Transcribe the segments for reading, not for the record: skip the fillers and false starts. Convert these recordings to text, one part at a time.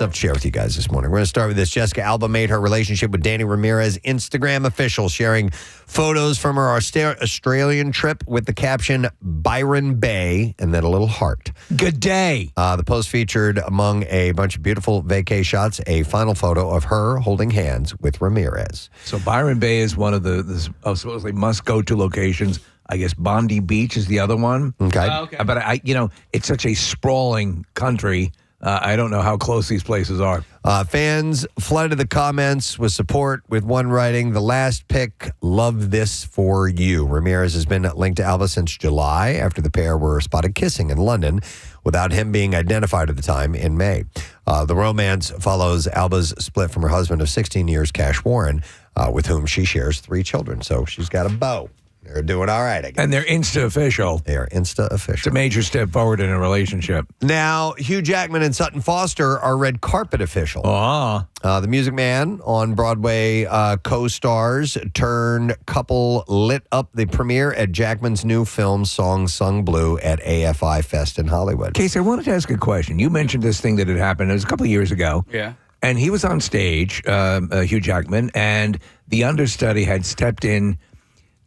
stuff to share with you guys this morning. We're going to start with this. Jessica Alba made her relationship with Danny Ramirez Instagram official, sharing photos from her Australian trip with the caption, Byron Bay, and then a little heart. Good day. The post featured, among a bunch of beautiful vacay shots, a final photo of her holding hands with Ramirez. So Byron Bay is one of the supposedly must-go-to locations. I guess Bondi Beach is the other one. Okay. But it's such a sprawling country. I don't know how close these places are. Fans flooded the comments with support, with one writing, "The last pic, love this for you." Ramirez has been linked to Alba since July after the pair were spotted kissing in London without him being identified at the time in May. The romance follows Alba's split from her husband of 16 years, Cash Warren, with whom she shares 3 children. So she's got a beau. They're doing all right, I guess. And they're Insta-official. They are Insta-official. It's a major step forward in a relationship. Now, Hugh Jackman and Sutton Foster are red carpet official. The Music Man on Broadway co-stars turned couple lit up the premiere at Jackman's new film, Song Sung Blue, at AFI Fest in Hollywood. Case, I wanted to ask a question. You mentioned this thing that had happened. It was a couple of years ago. Yeah. And he was on stage, Hugh Jackman, and the understudy had stepped in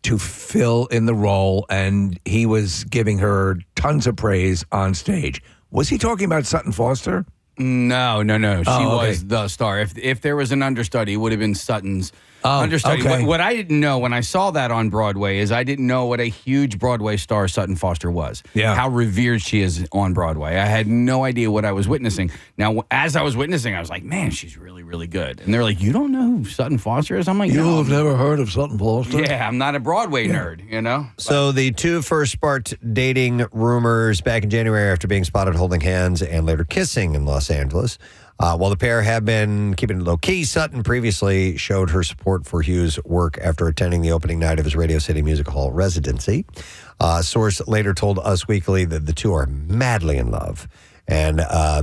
to fill in the role, and he was giving her tons of praise on stage. Was he talking about Sutton Foster? No. She was the star. If there was an understudy, it would have been Sutton's understudy. Okay. What I didn't know when I saw that on Broadway is I didn't know what a huge Broadway star Sutton Foster was. Yeah. How revered she is on Broadway. I had no idea what I was witnessing. Now, as I was witnessing, I was like, man, she's really, really good. And they're like, you don't know who Sutton Foster is? I'm like, no. You've never heard of Sutton Foster? Yeah, I'm not a Broadway nerd, you know? So the two first sparked dating rumors back in January after being spotted holding hands and later kissing in Los Angeles. While the pair have been keeping it low-key, Sutton previously showed her support for Hugh's work after attending the opening night of his Radio City Music Hall residency. A source later told Us Weekly that the two are madly in love, and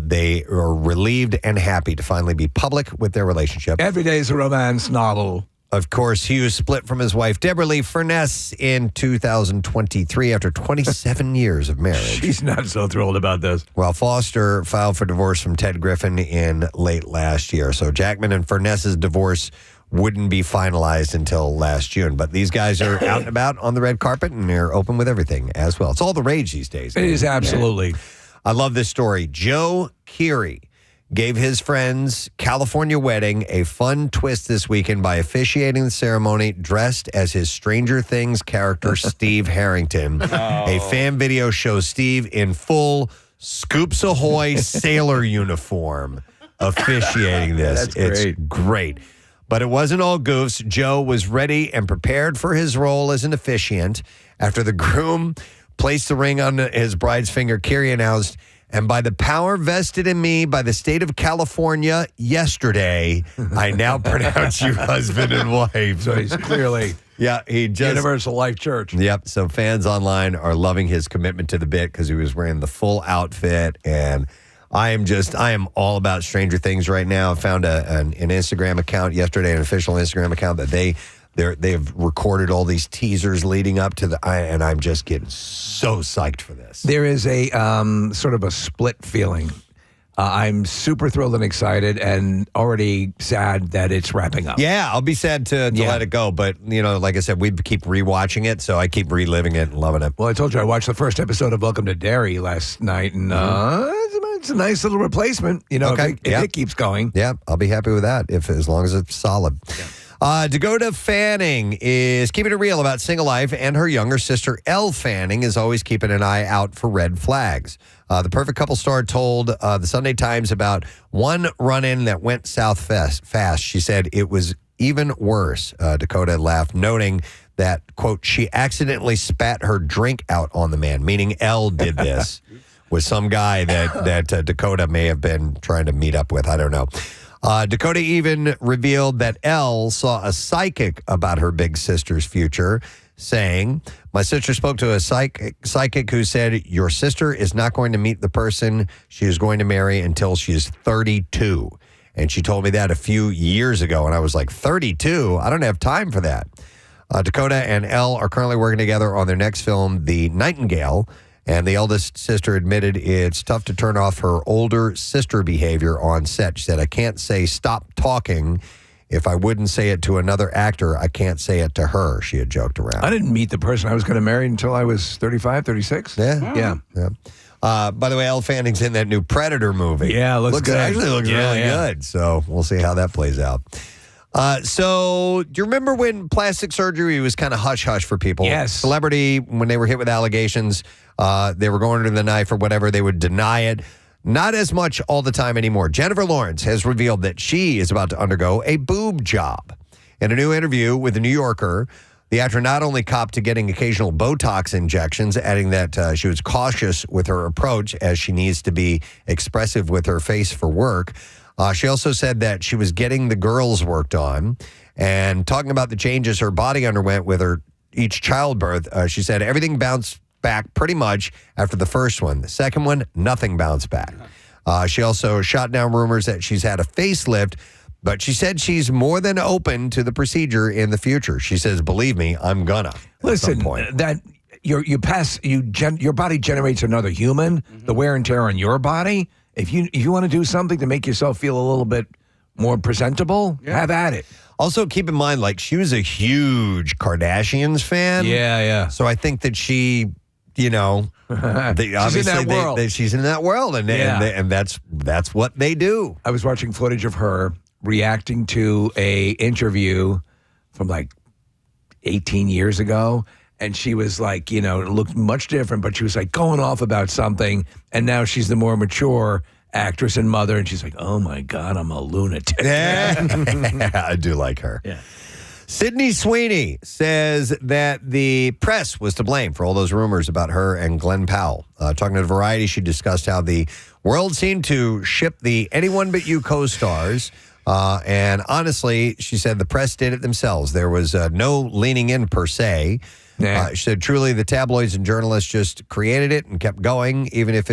they are relieved and happy to finally be public with their relationship. Every day is a romance novel. Of course, Hugh split from his wife, Deborah Lee Furness, in 2023 after 27 years of marriage. She's not so thrilled about this. While Foster filed for divorce from Ted Griffin in late last year. So Jackman and Furness's divorce wouldn't be finalized until last June. But these guys are out and about on the red carpet, and they're open with everything as well. It's all the rage these days. It is absolutely. I love this story. Joe Keery gave his friend's California wedding a fun twist this weekend by officiating the ceremony dressed as his Stranger Things character, Steve Harrington. A fan video shows Steve in full Scoops Ahoy sailor uniform officiating this. That's It's great. But it wasn't all goofs. Joe was ready and prepared for his role as an officiant. After the groom placed the ring on his bride's finger, Keery announced, "And by the power vested in me by the state of California yesterday, I now pronounce you husband and wife." So he's clearly he just Universal Life Church. Yep. So fans online are loving his commitment to the bit because he was wearing the full outfit. And I am all about Stranger Things right now. I found an Instagram account yesterday, an official Instagram account that they've recorded all these teasers leading up to and I'm just getting so psyched for this. There is a sort of a split feeling. I'm super thrilled and excited and already sad that it's wrapping up. Yeah, I'll be sad to let it go. But, like I said, we keep rewatching it, so I keep reliving it and loving it. Well, I told you I watched the first episode of Welcome to Derry last night, and it's a nice little replacement. If it keeps going. Yeah, I'll be happy with that as long as it's solid. Yeah. Dakota Fanning is keeping it real about single life, and her younger sister, Elle Fanning, is always keeping an eye out for red flags. The Perfect Couple star told the Sunday Times about one run-in that went south fast. She said it was even worse. Dakota laughed, noting that, quote, she accidentally spat her drink out on the man, meaning Elle did this with some guy that Dakota may have been trying to meet up with. I don't know. Dakota even revealed that Elle saw a psychic about her big sister's future, saying, "My sister spoke to a psychic who said, your sister is not going to meet the person she is going to marry until she is 32. And she told me that a few years ago. And I was like, 32? I don't have time for that. Dakota and Elle are currently working together on their next film, The Nightingale. And the eldest sister admitted it's tough to turn off her older sister behavior on set. She said, I can't say stop talking. If I wouldn't say it to another actor, I can't say it to her, she had joked around. I didn't meet the person I was going to marry until I was 35, 36. Yeah. By the way, Elle Fanning's in that new Predator movie. Yeah, looks good. Actually looks really good. So we'll see how that plays out. So do you remember when plastic surgery was kind of hush-hush for people? Yes. Celebrity, when they were hit with allegations, they were going under the knife or whatever, they would deny it. Not as much all the time anymore. Jennifer Lawrence has revealed that she is about to undergo a boob job. In a new interview with The New Yorker, the actor not only copped to getting occasional Botox injections, adding that she was cautious with her approach as she needs to be expressive with her face for work. She also said that she was getting the girls worked on and talking about the changes her body underwent with her each childbirth. She said everything bounced back pretty much after the first one. The second one, nothing bounced back. She also shot down rumors that she's had a facelift, but she said she's more than open to the procedure in the future. She says, believe me, I'm gonna. Listen, that your body generates another human. The wear and tear on your body. If you want to do something to make yourself feel a little bit more presentable, have at it. Also, keep in mind, like, she was a huge Kardashians fan. Yeah. So I think that she, she's in that world. She's in that world, and that's what they do. I was watching footage of her reacting to a interview from like 18 years ago, and she was like, it looked much different, but she was like going off about something, and now she's the more mature actress and mother, and she's like, oh my God, I'm a lunatic. Yeah. I do like her. Yeah. Sydney Sweeney says that the press was to blame for all those rumors about her and Glenn Powell. Talking to Variety, she discussed how the world seemed to ship the Anyone But You co-stars. And honestly, she said the press did it themselves. There was no leaning in per se. Yeah. She said, truly, the tabloids and journalists just created it and kept going, even if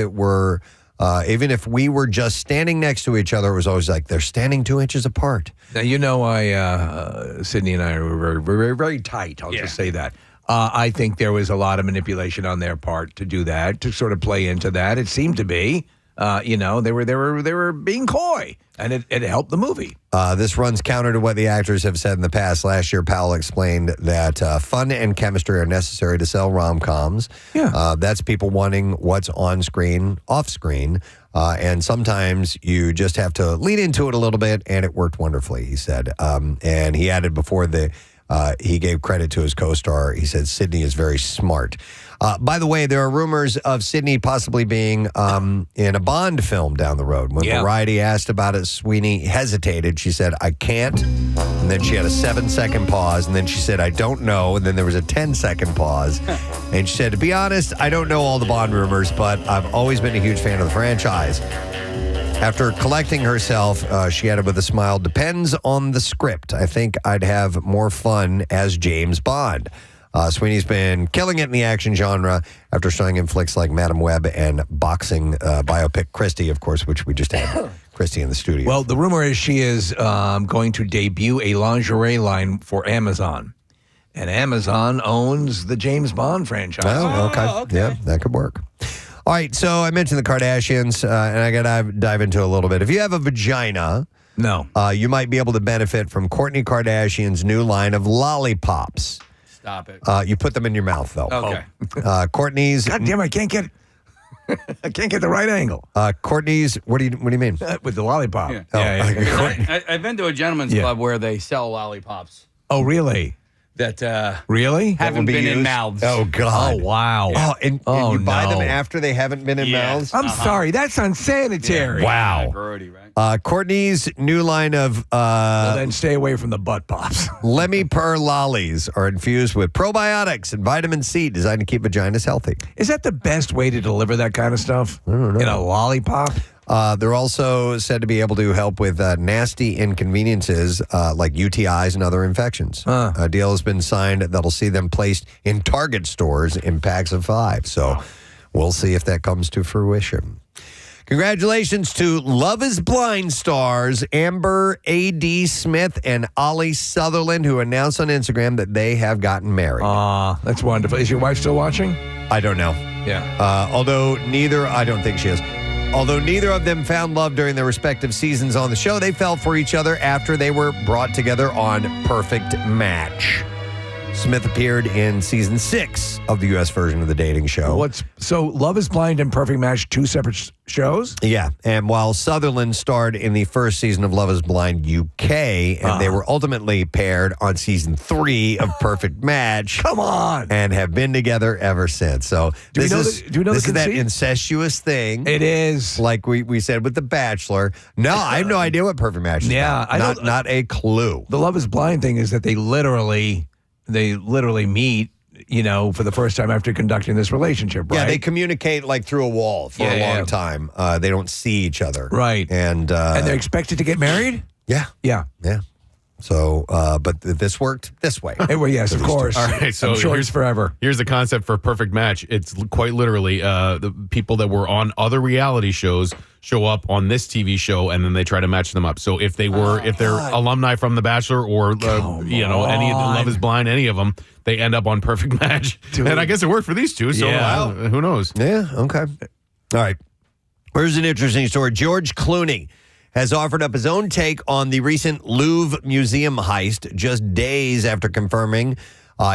we were just standing next to each other. It was always like they're standing 2 inches apart. Now, Sydney and I were very, very tight. I'll just say that. I think there was a lot of manipulation on their part to do that, to sort of play into that. It seemed to be, they were being coy, and it helped the movie. This runs counter to what the actors have said in the past. Last year, Powell explained that fun and chemistry are necessary to sell rom-coms. Yeah. That's people wanting what's on screen, off screen. And sometimes you just have to lean into it a little bit, and it worked wonderfully, he said. And he added before he gave credit to his co-star, he said, Sydney is very smart. By the way, there are rumors of Sydney possibly being in a Bond film down the road. When Variety asked about it, Sweeney hesitated. She said, I can't. And then she had a 7-second pause. And then she said, I don't know. And then there was a 10-second pause. And she said, to be honest, I don't know all the Bond rumors, but I've always been a huge fan of the franchise. After collecting herself, she added with a smile, depends on the script. I think I'd have more fun as James Bond. Sweeney's been killing it in the action genre after starring in flicks like Madam Web and boxing biopic Christie, of course, which we just had Christie in the studio. Well, the rumor is she is going to debut a lingerie line for Amazon. And Amazon owns the James Bond franchise. Oh, okay. Yeah, that could work. All right, so I mentioned the Kardashians, and I got to dive into a little bit. If you have a vagina, you might be able to benefit from Kourtney Kardashian's new line of lollipops. Stop it. You put them in your mouth, though. Okay. Kourtney's. God damn, I can't get the right angle. Kourtney's. What do you mean? With the lollipop. Yeah. I've been to a gentleman's club where they sell lollipops. Oh, really? That really haven't been in mouths. Oh, God. Oh, wow. Oh, and you buy them after they haven't been in mouths? I'm sorry. That's unsanitary. Wow. Grody, right? Kourtney's new line of well, then stay away from the butt pops. Lemmy Purr lollies are infused with probiotics and vitamin C designed to keep vaginas healthy. Is that the best way to deliver that kind of stuff? I don't know. In a lollipop? They're also said to be able to help with nasty inconveniences like UTIs and other infections. A deal has been signed that'll see them placed in Target stores in packs of 5. So we'll see if that comes to fruition. Congratulations to Love is Blind stars Amber A.D. Smith and Ollie Sutherland, who announced on Instagram that they have gotten married. That's wonderful. Is your wife still watching? I don't know. Yeah. I don't think she is. Although neither of them found love during their respective seasons on the show, they fell for each other after they were brought together on Perfect Match. Smith appeared in season 6 of the U.S. version of the dating show. So Love is Blind and Perfect Match, 2 separate shows? Yeah, and while Sutherland starred in the first season of Love is Blind UK, and they were ultimately paired on season 3 of Perfect Match. Come on! And have been together ever since. So Do we know this the is that conceit? incestuous thing. It is. Like we said with The Bachelor. No, I have no idea what Perfect Match is Yeah, about. I don't- Not a clue. The Love is Blind thing is that they literally meet, for the first time after conducting this relationship, right? Yeah, they communicate like through a wall for a long Yeah. time. They don't see each other. Right. And they're expected to get married? yeah. Yeah. So, but this worked this way. Well, yes, of course. All right, so I'm sure here's it's forever. Here's the concept for Perfect Match. It's quite literally the people that were on other reality shows show up on this TV show, and then they try to match them up. So if they're alumni from The Bachelor or any of the Love is Blind, any of them, they end up on Perfect Match. Dude. And I guess it worked for these two. So Yeah. who knows? Yeah, okay. All right. Here's an interesting story. George Clooney has offered up his own take on the recent Louvre Museum heist just days after confirming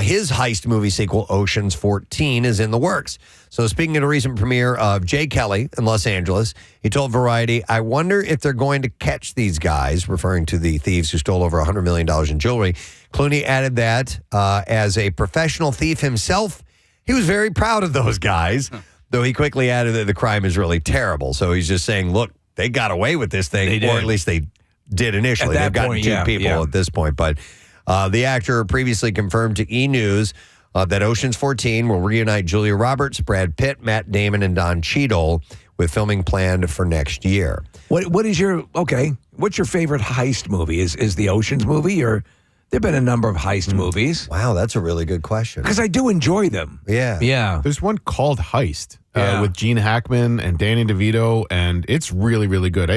his heist movie sequel, Ocean's 14, is in the works. So speaking at a recent premiere of Jay Kelly in Los Angeles, he told Variety, "I wonder if they're going to catch these guys," referring to the thieves who stole over $100 million in jewelry. Clooney added that as a professional thief himself, he was very proud of those guys, though he quickly added that the crime is really terrible. So he's just saying, look, they got away with this thing, or at least they did initially. At that They've gotten point, two yeah, people yeah. at this point. But the actor previously confirmed to E! News that Ocean's 14 will reunite Julia Roberts, Brad Pitt, Matt Damon, and Don Cheadle, with filming planned for next year. What's your favorite heist movie? Is the Ocean's movie, or there've been a number of heist movies? Wow, that's a really good question. Because I do enjoy them. Yeah. Yeah. There's one called Heist Yeah. with Gene Hackman and Danny DeVito, and it's really, really good.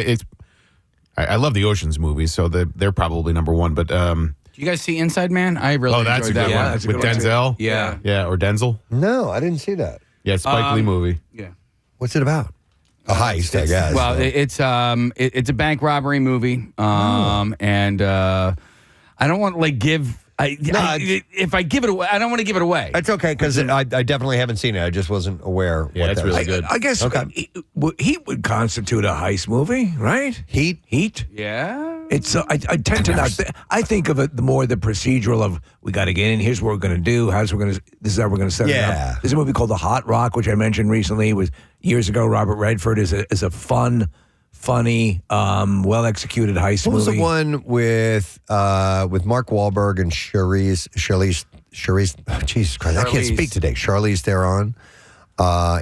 I love the Ocean's movies, so they're probably number one. But Do you guys see Inside Man? I really that's a enjoyed good that one one. that's a with good one, too. Denzel. Yeah. or Denzel. No, I didn't see that. Yeah, Spike Lee movie. Yeah. What's it about? A heist, I guess. Well, it's a bank robbery movie, and I don't want to give. If I give it away, I don't want to give it away. It's okay, because I definitely haven't seen it. I just wasn't aware. Yeah, what it's that really was. good. I guess Heat would constitute a heist movie, right? Heat. Yeah. It's I tend to not. I think of it the procedural of we got to get in. Here's what we're going to do. This is how we're going to set it Yeah. up. There's a movie called The Hot Rock, which I mentioned recently. It was years ago. Robert Redford is a fun, funny, well executed heist What was movie. the one with Mark Wahlberg and Charlize? Oh, Jesus Christ, I can't Charlize. speak today. Charlize Theron.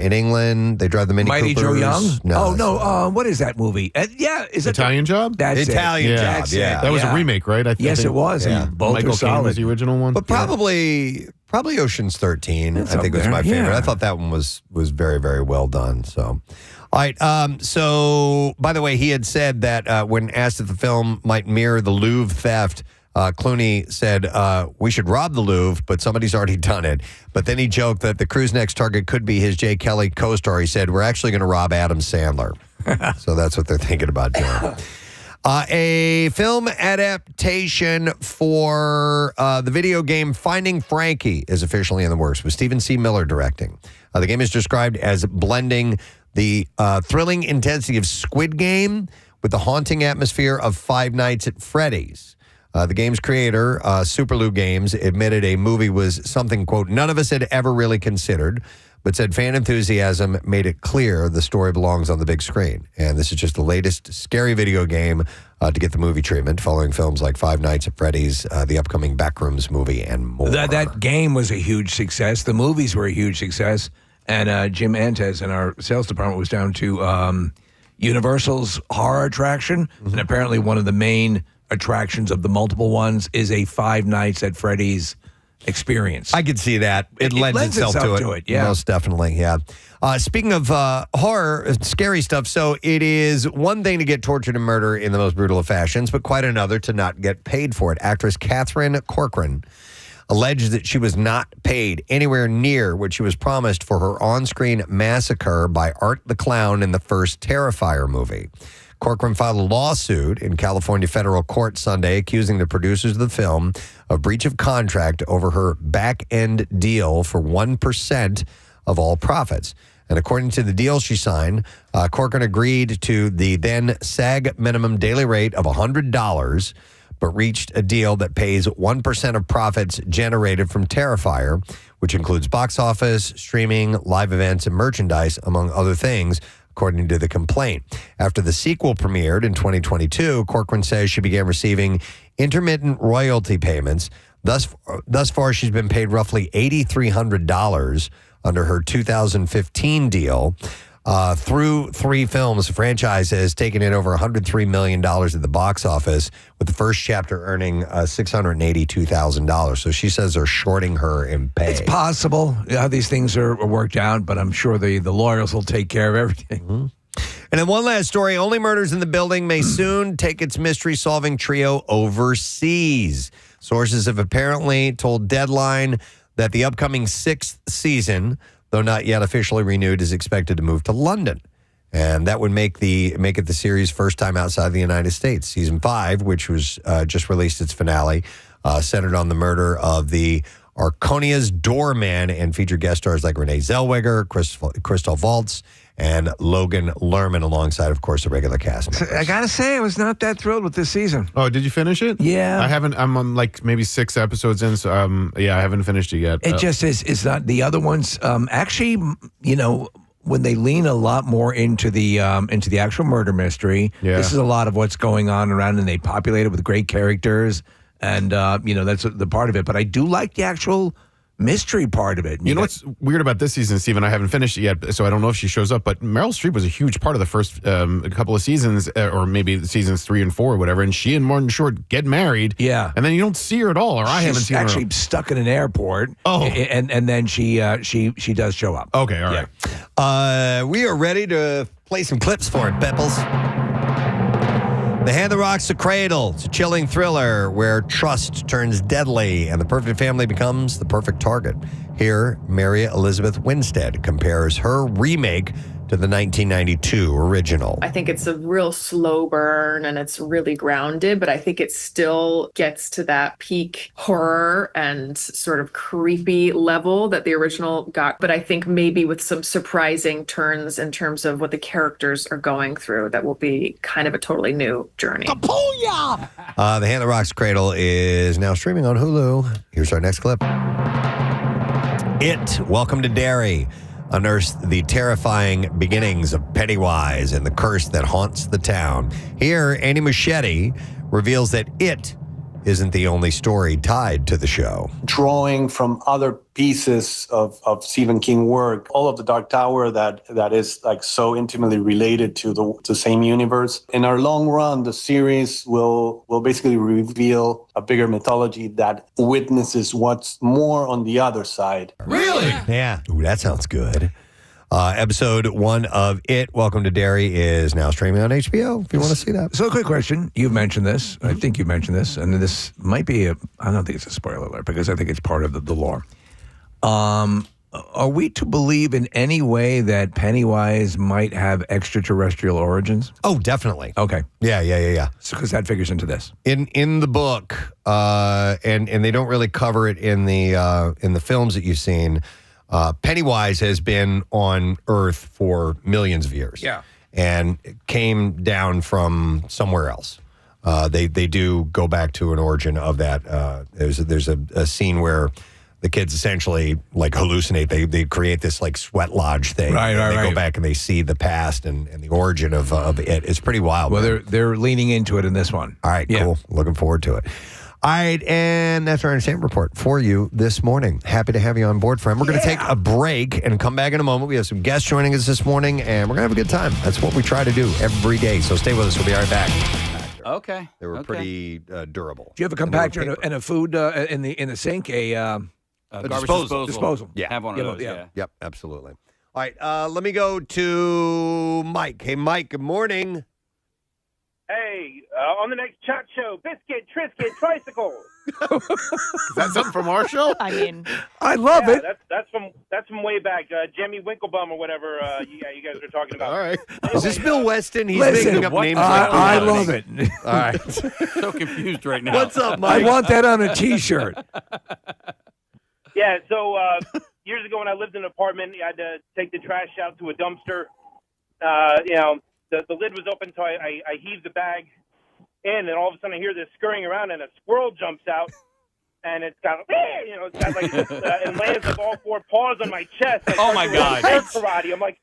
In England, they drive the Mini Mighty Coopers. Joe Young? No, No. What is that movie? Is it Italian Job? That's it. Italian Job, That's it. yeah. That was Yeah. a remake, right? Yes, it was. Yeah. And both Michael are Caine solid. was the original one. But probably Ocean's 13. It's I think up was my there, favorite. yeah. I thought that one was very, very well done. So, all right. So, by the way, he had said that when asked if the film might mirror the Louvre theft, Clooney said, we should rob the Louvre, but somebody's already done it. But then he joked that the crew's next target could be his Jay Kelly co-star. He said, we're actually going to rob Adam Sandler. So that's what they're thinking about doing. A film adaptation for the video game Finding Frankie is officially in the works, with Stephen C. Miller directing. The game is described as blending the thrilling intensity of Squid Game with the haunting atmosphere of Five Nights at Freddy's. The game's creator, Superloo Games, admitted a movie was something, quote, none of us had ever really considered, but said fan enthusiasm made it clear the story belongs on the big screen. And this is just the latest scary video game to get the movie treatment, following films like Five Nights at Freddy's, the upcoming Backrooms movie, and more. That game was a huge success. The movies were a huge success. And Jim Antes in our sales department was down to Universal's horror attraction. And apparently one of the main attractions of the multiple ones is a Five Nights at Freddy's experience. I could see that. It lends itself to it. yeah. Most definitely, yeah. Speaking of horror, scary stuff, so it is one thing to get tortured and murdered in the most brutal of fashions, but quite another to not get paid for it. Actress Catherine Corcoran alleged that she was not paid anywhere near what she was promised for her on-screen massacre by Art the Clown in the first Terrifier movie. Corcoran filed a lawsuit in California federal court Sunday accusing the producers of the film of breach of contract over her back-end deal for 1% of all profits. And according to the deal she signed, Corcoran agreed to the then SAG minimum daily rate of $100, but reached a deal that pays 1% of profits generated from Terrifier, which includes box office, streaming, live events, and merchandise, among other things, according to the complaint. After the sequel premiered in 2022, Corcoran says she began receiving intermittent royalty payments. Thus far, she's been paid roughly $8,300 under her 2015 deal. Through 3 films, the franchise has taken in over $103 million at the box office, with the first chapter earning $682,000. So she says they're shorting her in pay. It's possible how these things are worked out, but I'm sure the lawyers will take care of everything. Mm-hmm. And then one last story, Only Murders in the Building may soon take its mystery-solving trio overseas. Sources have apparently told Deadline that the upcoming 6th season, though not yet officially renewed, is expected to move to London. And that would make it the series' first time outside the United States. Season 5, which was just released its finale, centered on the murder of the Arconia's doorman and featured guest stars like Renee Zellweger, Christoph Waltz, and Logan Lerman, alongside, of course, the regular cast members. I gotta say, I was not that thrilled with this season. Oh, did you finish it? Yeah. I haven't. I'm on like maybe 6 episodes in, so I haven't finished it yet. It just is. It's not the other ones. Actually, when they lean a lot more into the actual murder mystery, this is a lot of what's going on around, and they populate it with great characters, and that's the part of it. But I do like the actual mystery part of it. You know what's weird about this season, Stephen? I haven't finished it yet, so I don't know if she shows up, but Meryl Streep was a huge part of the first couple of seasons, or maybe seasons 3 and 4 or whatever, and she and Martin Short get married. Yeah. And then you don't see her at all, or I haven't seen her. She's actually stuck in an airport. Oh. And then she does show up. Okay, all right. We are ready to play some clips for it, Pepples. The Hand That Rocks the Cradle. It's a chilling thriller where trust turns deadly and the perfect family becomes the perfect target. Here, Mary Elizabeth Winstead compares her remake to the 1992 original. I think it's a real slow burn and it's really grounded, but I think it still gets to that peak horror and sort of creepy level that the original got. But I think maybe with some surprising turns in terms of what the characters are going through, that will be kind of a totally new journey. The Hand That Rocks the Cradle is now streaming on Hulu. Here's our next clip. It, Welcome to Derry, unearths the terrifying beginnings of Pennywise and the curse that haunts the town. Here, Andy Muschietti reveals that It isn't the only story tied to the show. Drawing from other pieces of Stephen King work, all of the Dark Tower that is like so intimately related to the same universe. In our long run, the series will basically reveal a bigger mythology that witnesses what's more on the other side. Really? Yeah. Ooh, that sounds good. Episode 1 of It, Welcome to Derry, is now streaming on HBO if you want to see that. So, a quick question. You've mentioned this. I think you've mentioned this. And this might be I don't think it's a spoiler alert because I think it's part of the lore. Are we to believe in any way that Pennywise might have extraterrestrial origins? Oh, definitely. Okay. Yeah. Because that figures into this. In the book, and they don't really cover it in the films that you've seen. Pennywise has been on Earth for millions of years. Yeah. And came down from somewhere else. They do go back to an origin of that. There's a scene where the kids essentially like hallucinate. They create this like sweat lodge thing. Right. They go back and they see the past and the origin of it. It's pretty wild. Well, they're leaning into it in this one. All right, cool. Looking forward to it. All right, and that's our entertainment report for you this morning. Happy to have you on board, friend. We're going to take a break and come back in a moment. We have some guests joining us this morning, and we're going to have a good time. That's what we try to do every day. So stay with us. We'll be right back. Okay. They were pretty durable. Do you have a compactor and a food in the sink? Garbage disposal. Yeah. Have one of those, yeah. Yep, absolutely. All right, let me go to Mike. Hey, Mike, good morning. Hey, on the next chat show, Biscuit, Triscuit, Tricycle. Is that something from our show? I mean, I love it. That's from way back. Jimmy Winklebum or whatever. You guys are talking about. All right. Is this Bill Weston? He's Listen, making up names. I love it. All right. So confused right now. What's up, I Mike? want that on a T-shirt. Yeah. So years ago, when I lived in an apartment, I had to take the trash out to a dumpster. The lid was open, so I heaved the bag in, and all of a sudden I hear this scurrying around, and a squirrel jumps out, and it's got like and lands with all four paws on my chest. Oh my God! Karate. I'm like,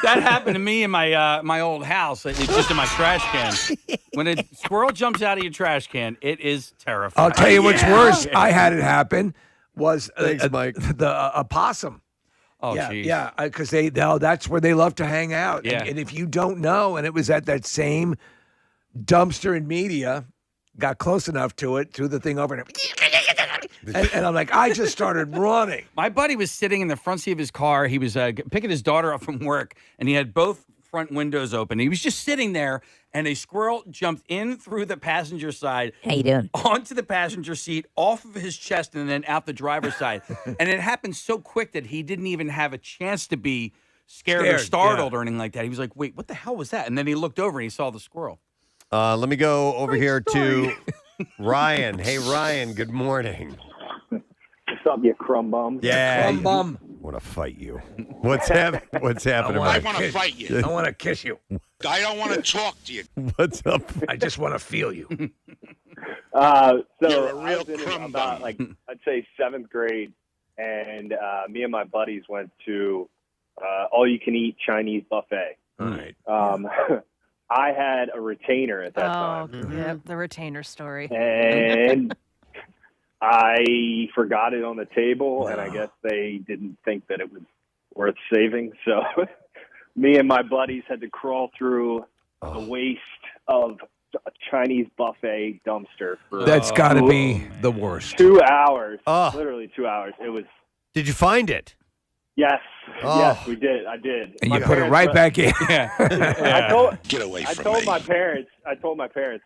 That happened to me in my old house. It's just in my trash can. When a squirrel jumps out of your trash can, it is terrifying. I'll tell you what's worse. I had it happen was Thanks, Mike. the opossum. Oh, yeah, geez. yeah, because that's where they love to hang out. Yeah. And if you don't know, and it was at that same dumpster in media, got close enough to it, threw the thing over, and I'm like, I just started running. My buddy was sitting in the front seat of his car. He was picking his daughter up from work, and he had both front windows open. He was just sitting there, and a squirrel jumped in through the passenger side. how you doing? Onto the passenger seat, off of his chest, and then out the driver's side. And it happened so quick that he didn't even have a chance to be scared or startled or anything like that. He was like, wait, what the hell was that? And then he looked over and he saw the squirrel. Let me go over here to Ryan. Hey, Ryan, good morning. What's up, you crumb bum? Yeah. Crumb bum. I want to fight you. What's happening, Mike? want to fight you. I want to kiss you. I don't want to talk to you. What's up? I just want to feel you. You're So a I real was in crumb about, bum. I'd say 7th grade, and me and my buddies went to all-you-can-eat Chinese buffet. All right. I had a retainer at that time, Yeah, the retainer story. and I forgot it on the table, and I guess they didn't think that it was worth saving. So me and my buddies had to crawl through the waste of a Chinese buffet dumpster for That's got to be the worst. 2 hours. Oh. Literally 2 hours. It was. Did you find it? Yes, Oh. yes, we did. I did. And My you put it parents right were- back in. Get away I from told me. my parents,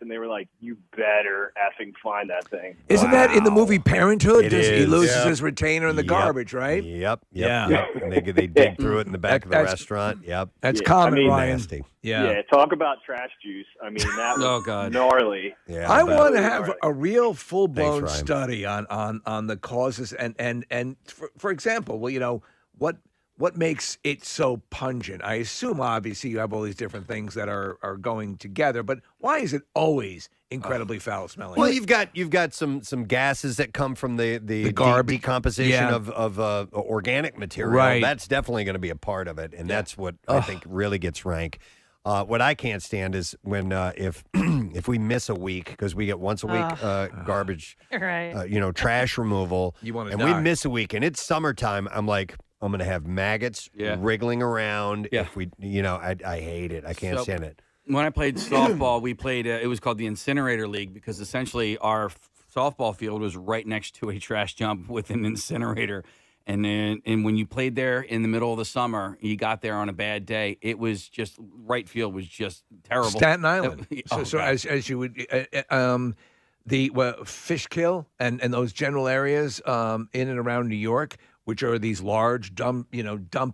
and they were like, "You better effing find that thing." Isn't that in the movie Parenthood? It He is. loses Yep. his retainer in the Yep. garbage, right? Yep. Yeah. And they dig through it in the back of the That's- restaurant. Yep. That's Yeah, common, I mean, Ryan. Nasty. Yeah, talk about trash juice. I mean, that was Oh, God. gnarly. Yeah. I bet. want to have a real full-blown Thanks, Ryan. study on the causes and for example, well, you know, what makes it so pungent? I assume obviously you have all these different things that are going together, but why is it always incredibly foul smelling? Well, you've got some gases that come from the garbage. decomposition Yeah. of organic material. Right. That's definitely going to be a part of it, and that's what I think really gets rank. What I can't stand is when if if we miss a week because we get once a week garbage, Right. trash removal, You wanna and die. we miss a week, and it's summertime. I'm like, I'm going to have maggots wriggling around. Yeah. If we, I hate it. I can't So- stand it. When I played softball, we played, it was called the Incinerator League because essentially our softball field was right next to a trash dump with an incinerator. And when you played there in the middle of the summer, you got there on a bad day, it was just, right field was just terrible. Staten Island. Oh, so God. as you would, the Fishkill and those general areas in and around New York, which are these large dump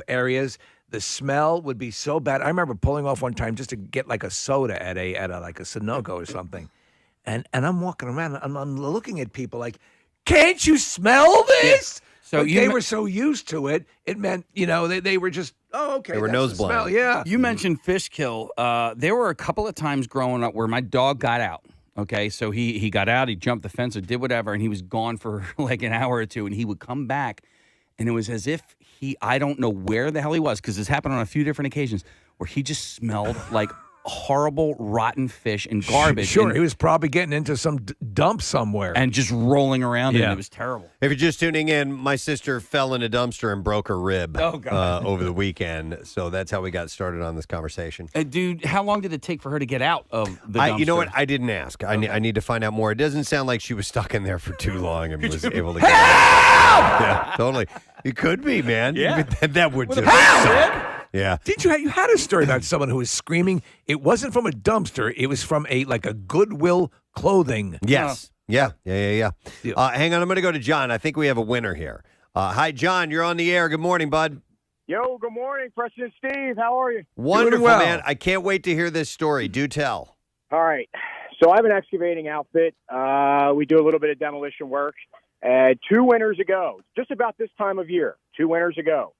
areas, the smell would be so bad. I remember pulling off one time just to get like a soda at a like a Sunoco or something, and I'm walking around, and I'm looking at people like, can't you smell this? So But you they me- were so used to it, it meant they were just okay. They were that's nose the smell. blind. Yeah. You mentioned Fishkill. There were a couple of times growing up where my dog got out. Okay, so he got out, he jumped the fence or did whatever, and he was gone for like an hour or two, and he would come back, and it was as if I don't know where the hell he was, because this happened on a few different occasions, where he just smelled like horrible, rotten fish and garbage. Sure, and, he was probably getting into some dump somewhere. and just rolling around in it. Yeah. It was terrible. If you're just tuning in, my sister fell in a dumpster and broke her rib over the weekend. So that's how we got started on this conversation. Dude, how long did it take for her to get out of the dumpster? You know what? I didn't ask. I need to find out more. It doesn't sound like she was stuck in there for too long and was able to get out. Yeah, totally. It could be, man. Yeah. That would just suck. Yeah. You had a story about someone who was screaming. It wasn't from a dumpster. It was from a Goodwill clothing. Yes. Yeah. Deal. Hang on. I'm going to go to John. I think we have a winner here. Hi, John. You're on the air. Good morning, bud. Yo, good morning, Preston and Steve. How are you? Wonderful, well. man. I can't wait to hear this story. Do tell. All right. So I have an excavating outfit. We do a little bit of demolition work. 2 winters ago, just about this time of year, 2 winters ago,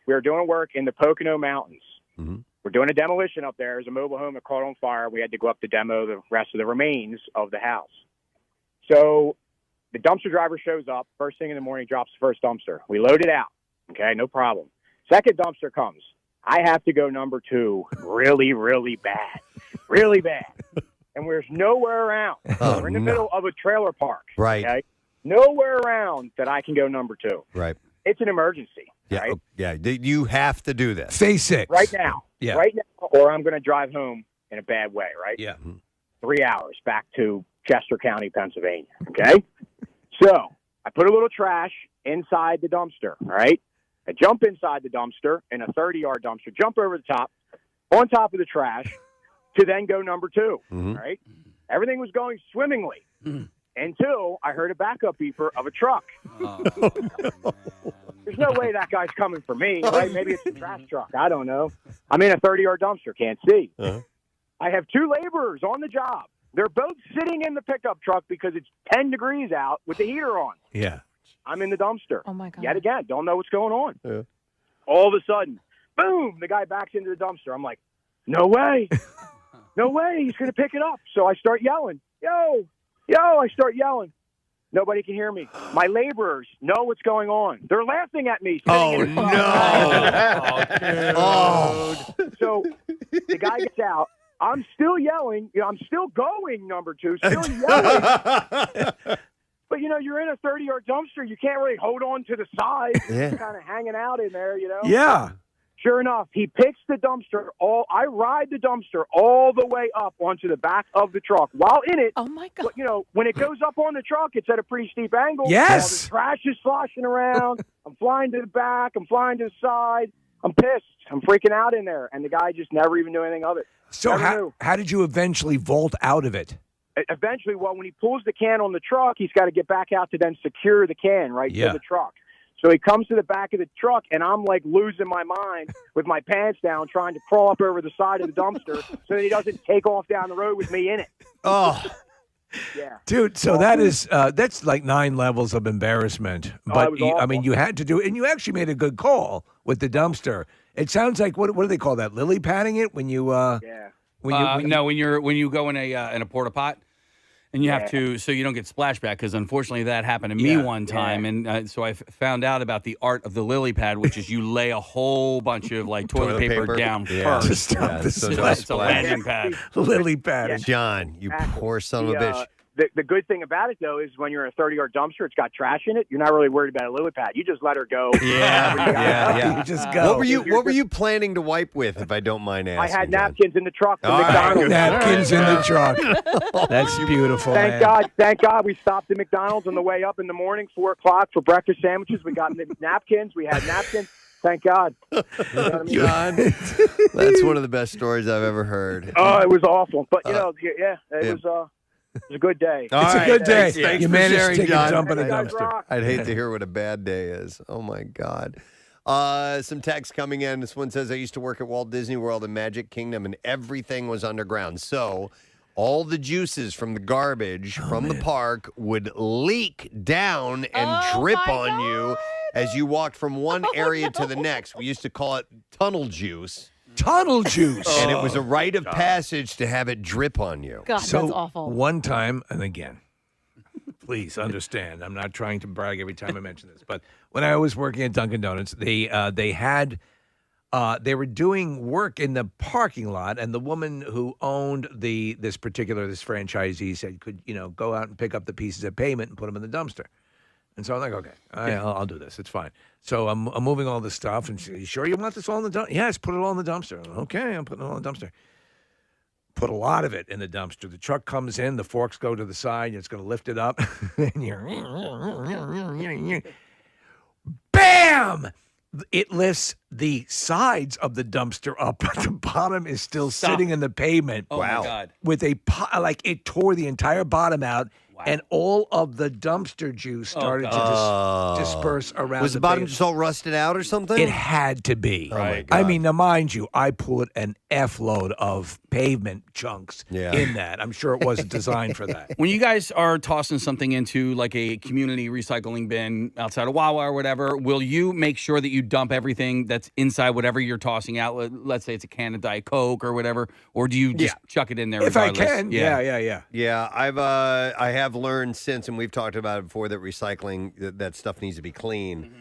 we were doing work in the Pocono Mountains. Mm-hmm. We're doing a demolition up there. There's a mobile home that caught on fire. We had to go up to demo the rest of the remains of the house. So the dumpster driver shows up. First thing in the morning, drops the first dumpster. We load it out. Okay, no problem. Second dumpster comes. I have to go number 2 really, really bad. Really bad. And there's nowhere around. Oh, We're in the middle of a trailer park. Right. Okay? Nowhere around that I can go number 2. Right. It's an emergency. Yeah. Right? Yeah. You have to do this. Phase 6. Right now. Yeah. Right now, or I'm going to drive home in a bad way, right? Yeah. 3 hours back to Chester County, Pennsylvania. Okay? So I put a little trash inside the dumpster, all right? I jump inside the dumpster in a 30-yard dumpster, jump over the top, on top of the trash, to then go number 2, all right? Everything was going swimmingly until I heard a backup beeper of a truck. There's no way that guy's coming for me, right? Maybe it's a trash truck. I don't know. I'm in a 30-yard dumpster, can't see. I have 2 laborers on the job. They're both sitting in the pickup truck because it's 10 degrees out with the heater on. Yeah. I'm in the dumpster. Oh, my God. Yet again, don't know what's going on. Yeah. All of a sudden, boom, the guy backs into the dumpster. I'm like, no way. No way. He's going to pick it up. So I start yelling, yo, I start yelling. Nobody can hear me. My laborers know what's going on. They're laughing at me. Oh, no. So the guy gets out. I'm still yelling. I'm still going, number 2, still yelling. But, you're in a 30-yard dumpster. You can't really hold on to the side. Yeah. You're kind of hanging out in there, Yeah. Sure enough, he picks the dumpster. I ride the dumpster all the way up onto the back of the truck. While in it, Oh, my God. but, when it goes up on the truck, it's at a pretty steep angle. Yes. All the trash is sloshing around. I'm flying to the back. I'm flying to the side. I'm pissed. I'm freaking out in there. And the guy just never even knew anything of it. So Never knew. how did you eventually vault out of it? Eventually, when he pulls the can on the truck, he's got to get back out to then secure the can to the truck. So he comes to the back of the truck, and I'm like losing my mind with my pants down, trying to crawl up over the side of the dumpster so that he doesn't take off down the road with me in it. Oh. Yeah. Dude, so that's like 9 levels of embarrassment. But it was awful. you had to do it, and you actually made a good call with the dumpster. It sounds like what do they call that? Lily padding it when you Yeah. when you go in a porta pot. And you have to, so you don't get splashback, because unfortunately that happened to me one time. And so I found out about the art of the lily pad, which is you lay a whole bunch of like toilet paper down first. to stop the so splash. It's a landing pad. Lily padding. John, you poor son of a bitch. The good thing about it, though, is when you're in a 30-yard dumpster, it's got trash in it. You're not really worried about a lily pad. You just let her go. Yeah. You just go. What were you planning to wipe with, if I don't mind asking? I had John? napkins in the truck from All right, McDonald's. good. Napkins in the truck. That's beautiful, Thank man. Thank God we stopped at McDonald's on the way up in the morning, 4 o'clock, for breakfast sandwiches. We got napkins. We had napkins. Thank God. You know what I mean? John, that's one of the best stories I've ever heard. Oh, it was awful. But, it was a good day. All It's right, a good day. Thanks You for managed to sharing, take a John. dump in a You guys dumpster. rock. I'd hate to hear what a bad day is. Oh, my God. Some text coming in. This one says, I used to work at Walt Disney World and Magic Kingdom, and everything was underground. So all the juices from the garbage from the park would leak down and drip on you as you walked from one area to the next. We used to call it tunnel juice. Tunnel juice. And it was a rite of passage to have it drip on you. God, So that's awful. one time, and again, please understand, I'm not trying to brag every time I mention this, but when I was working at Dunkin' Donuts, they were doing work in the parking lot, and the woman who owned this franchisee said, could go out and pick up the pieces of payment and put them in the dumpster. And so I'm like, okay, I'll do this. It's fine. So I'm moving all this stuff, and she's, you sure you want this all in the dumpster? Yes, put it all in the dumpster. Okay, I'm putting it all in the dumpster. Put a lot of it in the dumpster. The truck comes in, the forks go to the side, and it's going to lift it up. And you're, bam! it lifts the sides of the dumpster up, but the bottom is still sitting in the pavement. Oh, my God. With like it tore the entire bottom out. And all of the dumpster juice started to disperse around. Was the bottom just all rusted out or something? It had to be. Oh my God. I mean, now mind you, I put an F load of pavement chunks in that. I'm sure it wasn't designed for that. When you guys are tossing something into like a community recycling bin outside of Wawa or whatever, will you make sure that you dump everything that's inside whatever you're tossing out? Let's say it's a can of Diet Coke or whatever, or do you just chuck it in there? If regardless? I can, yeah. Yeah, I have learned since, and we've talked about it before, that recycling, that stuff needs to be clean.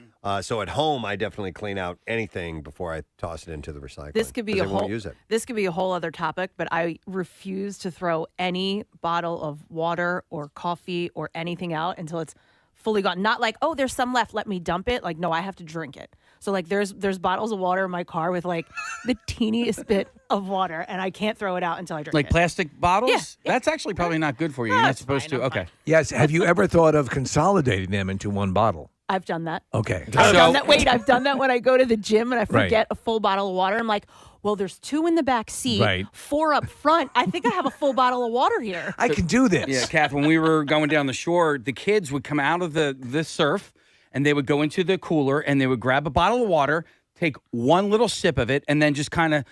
So at home, I definitely clean out anything before I toss it into the recycling. This could be 'cause a I won't whole. use it. This could be a whole other topic, but I refuse to throw any bottle of water or coffee or anything out until it's fully gone. Not like, oh, there's some left, let me dump it. Like, no, I have to drink it. So like, there's bottles of water in my car with like the teeniest bit of water, and I can't throw it out until I drink Like it. plastic bottles? Yeah. That's actually probably not good for you. You're not supposed to. Okay. Yes. Have you ever thought of consolidating them into one bottle? I've done that. Okay. I've done that. Wait, I've done that when I go to the gym and I Right. forget a full bottle of water. I'm like, well, there's 2 in the back seat, Right. 4 up front. I think I have a full bottle of water here. I can do this. Yeah, Kath, when we were going down the shore, the kids would come out of the surf and they would go into the cooler and they would grab a bottle of water, take one little sip of it, and then just kind of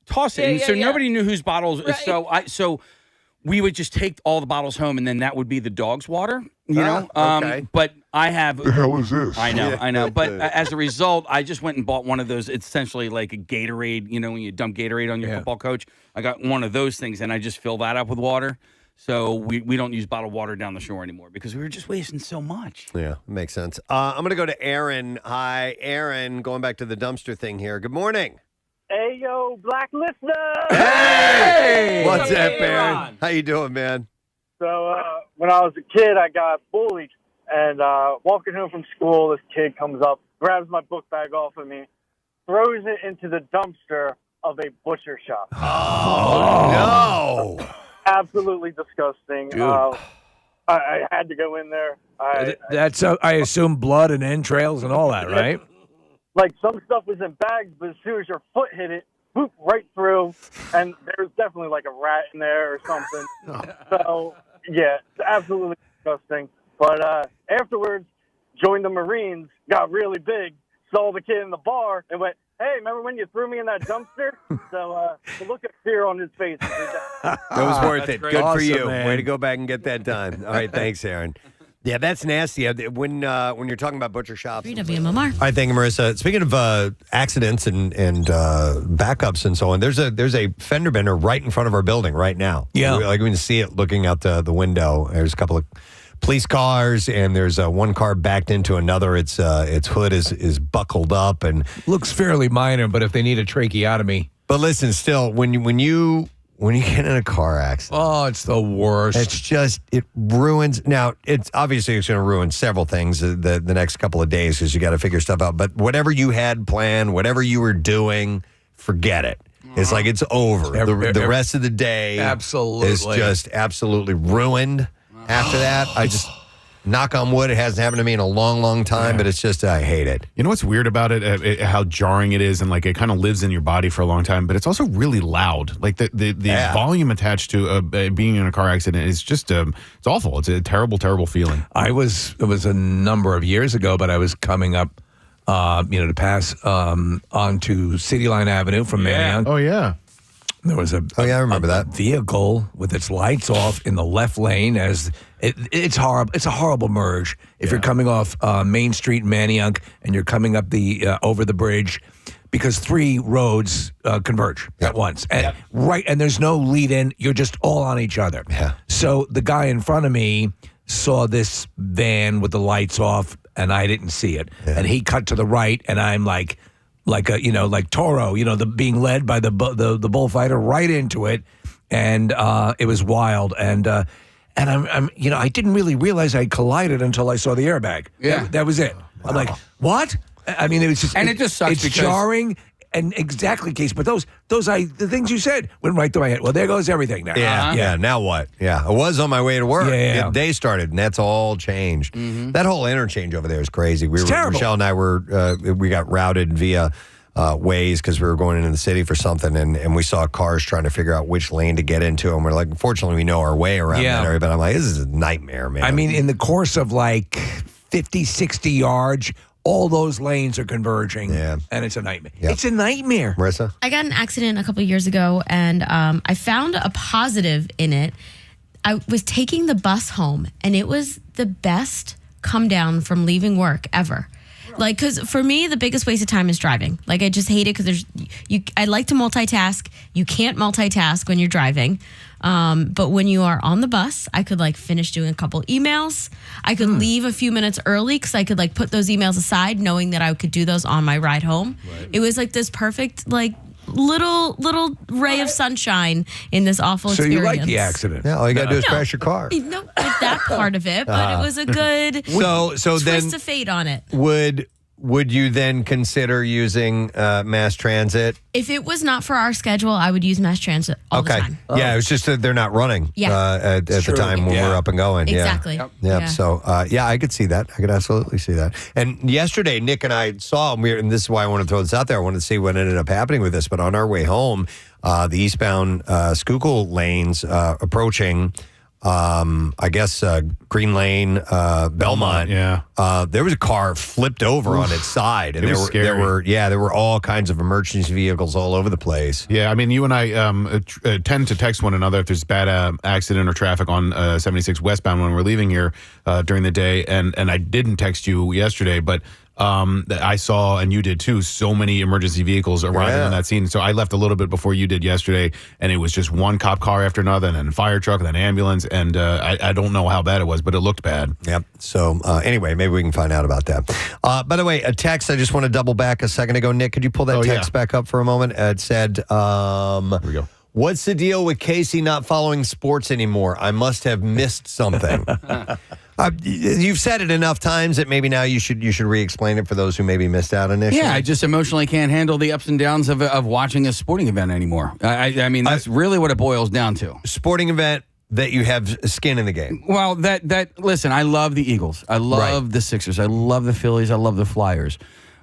toss it. And nobody knew whose bottles. Right. So we would just take all the bottles home, and then that would be the dog's water. You know. Okay. But I have. The hell is this? I know. But as a result, I just went and bought one of those. It's essentially like a Gatorade. You know, when you dump Gatorade on your football coach, I got one of those things, and I just fill that up with water. So we don't use bottled water down the shore anymore because we were just wasting so much. Yeah, makes sense. I'm going to go to Aaron. Hi, Aaron. Going back to the dumpster thing here. Good morning. Hey, yo, black listener. Hey! What's up, Aaron? How you doing, man? So when I was a kid, I got bullied. And walking home from school, this kid comes up, grabs my book bag off of me, throws it into the dumpster of a butcher shop. Oh, no. Absolutely disgusting. Dude. I had to go in there. That's I assume blood and entrails and all that, right? Like, some stuff was in bags, but as soon as your foot hit it, boop, right through. And there was definitely like a rat in there or something. So, yeah, it's absolutely disgusting. But afterwards, joined the Marines, got really big, saw the kid in the bar, and went, hey, remember when you threw me in that dumpster? So the look of fear on his face. That was worth it. great. Good for Awesome, you. man. Way to go back and get that done. All right, thanks, Aaron. Yeah, that's nasty. When you're talking about butcher shops. WMMR. All right, thank you, Marissa. Speaking of accidents and backups and so on, there's a fender bender right in front of our building right now. Yeah. Like we can see it looking out the window. There's a couple of police cars, and there's one car backed into another. Its hood is buckled up, and Looks fairly minor, but if they need a tracheotomy. but listen, still when you get in a car accident. Oh, it's the worst. It's just, it ruins. Now, it's obviously it's going to ruin several things the next couple of days because you got to figure stuff out. But whatever you had planned, whatever you were doing, forget it. It's like it's over. The rest of the day Absolutely. is just absolutely ruined after that. I just, knock on wood, it hasn't happened to me in a long, long time, but it's just, I hate it. You know what's weird about it? How jarring it is, and like it kind of lives in your body for a long time. But it's also really loud. Like the volume attached to being in a car accident is just it's awful. It's a terrible, terrible feeling. It was a number of years ago, but I was coming up, to pass onto City Line Avenue from Manayunk. Oh yeah. There was I remember that vehicle with its lights off in the left lane. It's horrible. It's a horrible merge. If you're coming off Main Street in Manayunk and you're coming up the over the bridge, because 3 roads converge at once, and and there's no lead in. You're just all on each other. Yeah. So the guy in front of me saw this van with the lights off, and I didn't see it, and he cut to the right, and I'm like Toro, being led by the bullfighter right into it, and it was wild, and I'm I didn't really realize I collided until I saw the airbag. Yeah. That was it. I'm like, what? I mean, it was just, And it just sucks it's because- jarring. And exactly, Case. But the things you said went right through my head. Well, there goes everything now. Yeah. Now what? Yeah, I was on my way to work. Yeah. The day started, and that's all changed. That whole interchange over there is crazy. Terrible. Michelle and I we got routed via Waze because we were going into the city for something, and we saw cars trying to figure out which lane to get into, and we're like, fortunately, we know our way around that area. But I'm like, this is a nightmare, man. I mean, in the course of like 50, 60 yards. All those lanes are converging, and it's a nightmare. Yep. It's a nightmare. Marissa? I got in an accident a couple of years ago, and I found a positive in it. I was taking the bus home, and it was the best come down from leaving work ever. Like, because for me, the biggest waste of time is driving. Like, I just hate it because I like to multitask. You can't multitask when you're driving. But when you are on the bus, I could like finish doing a couple emails. I could leave a few minutes early because I could like put those emails aside, knowing that I could do those on my ride home. Right. It was like this perfect, like, little ray of sunshine in this awful experience. So you like the accident? Yeah, all you got to do is crash your car. No, like that part of it, but it was a good twist of fate on it. Would you then consider using mass transit? If it was not for our schedule, I would use mass transit all the time. Yeah, it was just that they're not running at the time when we're up and going. Exactly. Yeah. Yep. So, I could see that. I could absolutely see that. And yesterday, Nick and I saw, and this is why I want to throw this out there. I wanted to see what ended up happening with this. But on our way home, the eastbound Schuylkill lanes approaching... I guess Green Lane, Belmont. There was a car flipped over on its side, and there were all kinds of emergency vehicles all over the place. Yeah, I mean, you and I tend to text one another if there's bad accident or traffic on 76 westbound when we're leaving here during the day, and I didn't text you yesterday, but. I saw, and you did too, so many emergency vehicles arriving on that scene. So I left a little bit before you did yesterday, and it was just one cop car after another, and then a fire truck, and then ambulance, and I don't know how bad it was, but it looked bad. Yep. So anyway, maybe we can find out about that. By the way, a text, I just want to double back a second ago. Nick, could you pull that text back up for a moment? It said, here we go. What's the deal with Casey not following sports anymore? I must have missed something. You've said it enough times that maybe now you should re-explain it for those who maybe missed out initially. Yeah, I just emotionally can't handle the ups and downs of watching a sporting event anymore. I mean, that's really what it boils down to. Sporting event that you have skin in the game. Well, listen, I love the Eagles. I love the Sixers. I love the Phillies. I love the Flyers.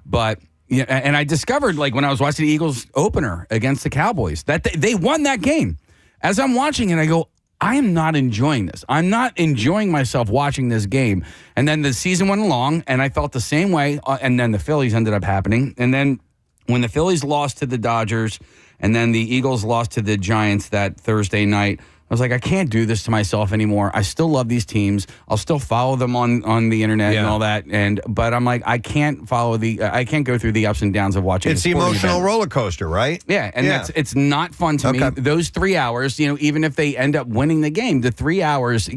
But... yeah, and I discovered, like, when I was watching the Eagles opener against the Cowboys, that they won that game. As I'm watching it, I go, I am not enjoying this. I'm not enjoying myself watching this game. And then the season went along, and I felt the same way. And then the Phillies ended up happening. And then when the Phillies lost to the Dodgers, and then the Eagles lost to the Giants that Thursday night, I was like, I can't do this to myself anymore. I still love these teams. I'll still follow them on the internet and all that. But I'm like, I can't I can't go through the ups and downs of watching. It's the emotional roller coaster, right? Yeah, and it's not fun to me. Those 3 hours, even if they end up winning the game, the 3 hours,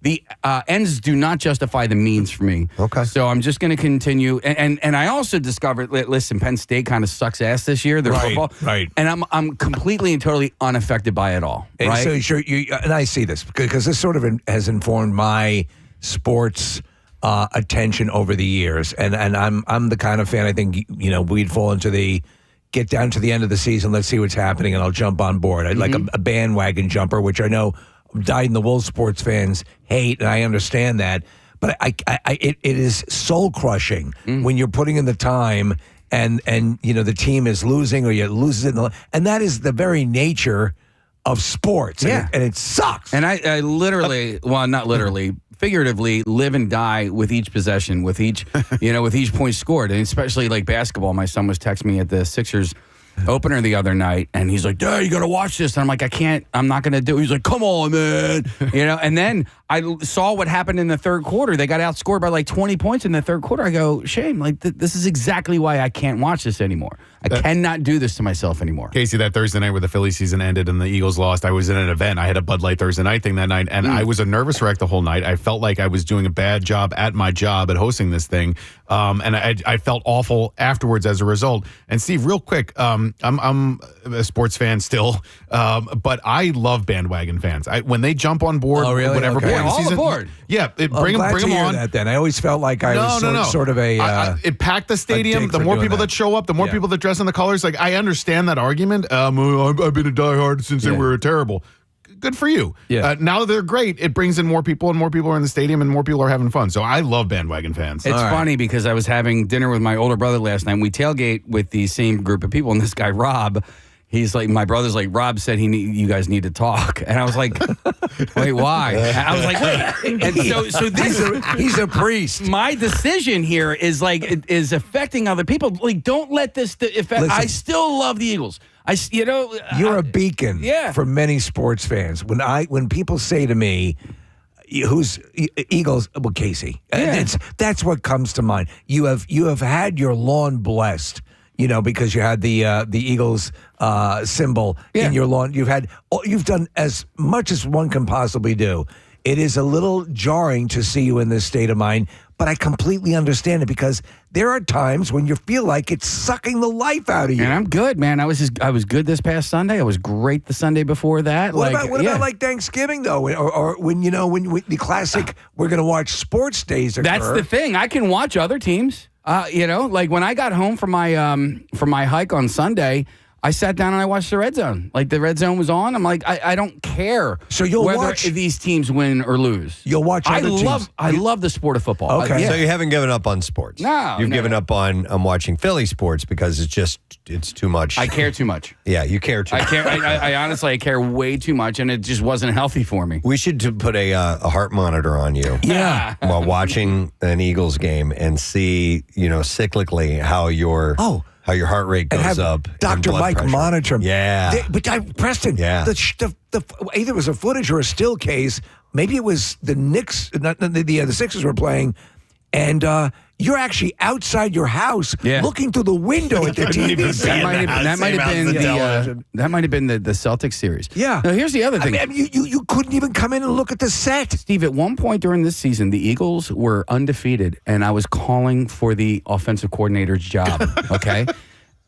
the ends do not justify the means for me. Okay. So I'm just going to continue. And I also discovered, listen, Penn State kind of sucks ass this year. Their football. Right. And I'm completely and totally unaffected by it all. And right? so and I see this because this sort of has informed my sports attention over the years. And I'm the kind of fan, I think, we'd fall into the get down to the end of the season, let's see what's happening, and I'll jump on board. I'd like a bandwagon jumper, which I know dyed-in-the-wool sports fans hate, and I understand that. But it is soul-crushing when you're putting in the time and the team is losing or you lose it. And that is the very nature of sports. Yeah. And it sucks. And I literally, well, not literally, figuratively live and die with each possession, with each, with each point scored. And especially like basketball. My son was texting me at the Sixers opener the other night, and he's like, Dad, you got to watch this. And I'm like, I'm not going to do it. He's like, come on, man. And then I saw what happened in the third quarter. They got outscored by like 20 points in the third quarter. I go, shame. Like, this is exactly why I can't watch this anymore. I cannot do this to myself anymore. Casey, that Thursday night where the Philly season ended and the Eagles lost, I was in an event. I had a Bud Light Thursday night thing that night, and I was a nervous wreck the whole night. I felt like I was doing a bad job at my job at hosting this thing, and I felt awful afterwards as a result. And Steve, real quick, I'm a sports fan still, but I love bandwagon fans. When they jump on board, whatever point of the season, aboard. Yeah, bring them on. That then I always felt like I was sort of a. It packed the stadium. The more people that show up, the more people that dress dressing the colors. Like, I understand that argument. I've been a diehard since they were terrible. Good for you. Yeah. Now that they're great, it brings in more people, and more people are in the stadium, and more people are having fun. So I love bandwagon fans. It's funny because I was having dinner with my older brother last night. We tailgate with the same group of people, and this guy, Rob, he's like, my brother's like, Rob said you guys need to talk. And I was like, wait, why? I was like, wait. And so this he's a priest. My decision here is is affecting other people. Like, don't let this affect. Listen. I still love the Eagles. You're a beacon for many sports fans. When people say to me, who's Eagles? Well, Casey. That's what comes to mind. You have had your lawn blessed, because you had the Eagles symbol in your lawn. You've done as much as one can possibly do. It is a little jarring to see you in this state of mind, but I completely understand it because there are times when you feel like it's sucking the life out of you. And I'm good, man. I was good this past Sunday. I was great the Sunday before that. What about Thanksgiving though, or when the classic we're going to watch sports days occur? That's the thing. I can watch other teams. Like when I got home from my hike on Sunday, I sat down and I watched the Red Zone. Like the Red Zone was on. I'm like, I don't care. So you'll whether watch these teams win or lose. You'll watch other teams. I love the sport of football. Okay. So you haven't given up on sports. No. You've given up on watching Philly sports because it's too much. I care too much. Yeah, you care too much. I honestly, I care way too much, and it just wasn't healthy for me. We should put a heart monitor on you. Yeah. While watching an Eagles game and see, cyclically how your heart rate goes up. Dr. Mike pressure. monitor him. Yeah. Preston, the either it was a footage or a still case. Maybe it was the Knicks, the Sixers were playing, and you're actually outside your house looking through the window at the TV. That might have been the Celtics series. Yeah. Now, here's the other thing. I mean, you couldn't even come in and look at the set. Steve, at one point during this season, the Eagles were undefeated, and I was calling for the offensive coordinator's job, okay?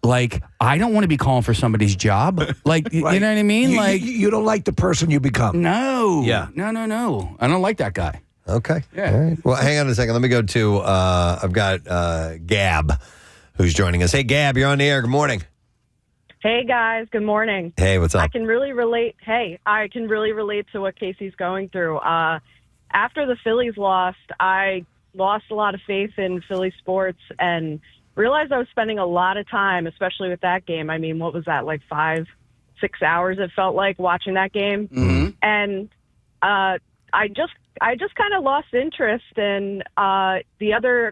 Like, I don't want to be calling for somebody's job. Like, you know what I mean? You don't like the person you become. No. Yeah. No. I don't like that guy. Okay. Yeah. All right. Well, hang on a second. Let me go to, I've got Gab who's joining us. Hey, Gab, you're on the air. Good morning. Hey, guys. Good morning. Hey, what's up? I can really relate to what Casey's going through. After the Phillies lost, I lost a lot of faith in Philly sports and realized I was spending a lot of time, especially with that game. I mean, what was that, like 5-6 hours it felt like watching that game? Mm-hmm. And I just kind of lost interest. And a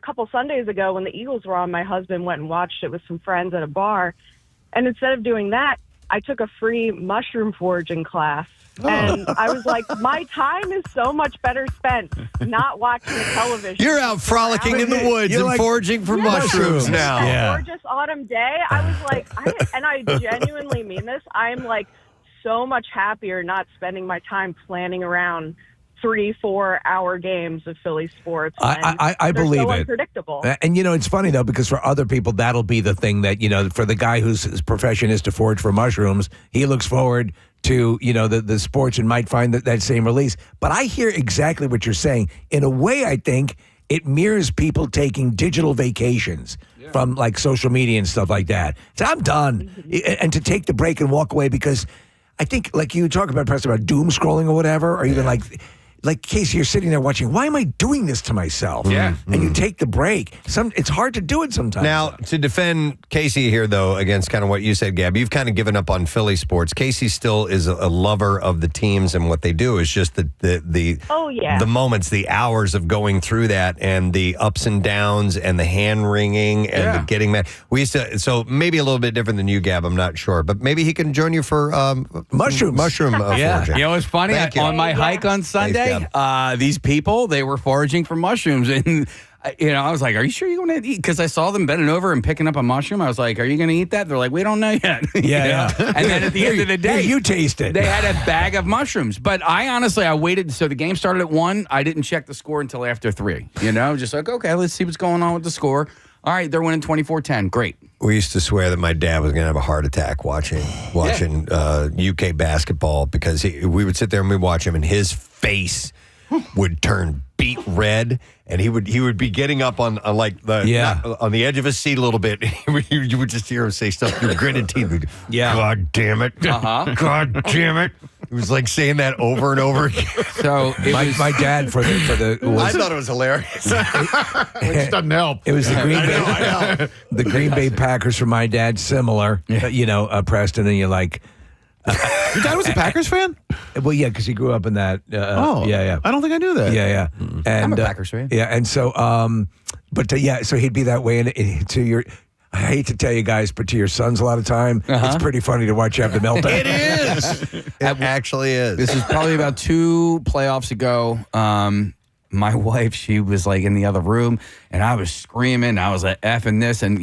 couple Sundays ago when the Eagles were on, my husband went and watched it with some friends at a bar. And instead of doing that, I took a free mushroom foraging class. And I was like, my time is so much better spent not watching the television. You're out frolicking in the woods and foraging for mushrooms now. Yeah. Gorgeous autumn day. I was like, and I genuinely mean this, I'm like so much happier not spending my time planning around 3-4 hour games of Philly sports. I believe so it. Unpredictable. And it's funny though, because for other people that'll be the thing that for the guy whose profession is to forage for mushrooms, he looks forward to the sports and might find that same release. But I hear exactly what you're saying. In a way, I think it mirrors people taking digital vacations from like social media and stuff like that. So I'm done, and to take the break and walk away, because I think like you talk about, Preston, about doom scrolling or whatever, or even like Casey, you're sitting there watching, why am I doing this to myself? Yeah. And you take the break. It's hard to do it sometimes. Now, to defend Casey here, though, against kind of what you said, Gab, you've kind of given up on Philly sports. Casey still is a lover of the teams and what they do. Is just the moments, the hours of going through that and the ups and downs and the hand wringing and the getting mad. We used to, so maybe a little bit different than you, Gab, I'm not sure. But maybe he can join you for mushroom foraging. You know, it's funny. On my hike on Sunday, these people, they were foraging for mushrooms, and I was like, "Are you sure you're going to eat?" Because I saw them bending over and picking up a mushroom. I was like, "Are you going to eat that?" They're like, "We don't know yet." Yeah. And then at the end of the day, you taste it. They had a bag of mushrooms, but I waited. So the game started at 1:00. I didn't check the score until after 3. Just like, okay, let's see what's going on with the score. All right, they're winning 24-10. Great. We used to swear that my dad was going to have a heart attack watching UK basketball, because we would sit there and we'd watch him, and his face would turn beet red, and he would be getting up on like on the edge of his seat a little bit. You would just hear him say stuff through gritted teeth. Yeah. God damn it. God damn it. It was like saying that over and over again. So my dad for the I thought it was hilarious. Which doesn't help. It was the Green Bay, the Green Bay Packers for my dad, similar. Preston, and you're like, your dad was a Packers fan? Well, yeah, because he grew up in that. Yeah. I don't think I knew that. Yeah. And I'm a Packers fan. Yeah, and so, so he'd be that way, and to your. I hate to tell you guys, but to your sons a lot of time, it's pretty funny to watch you have the meltdown. It is. It actually is. This is probably about 2 playoffs ago. My wife, she was like in the other room, and I was screaming. I was like effing this, and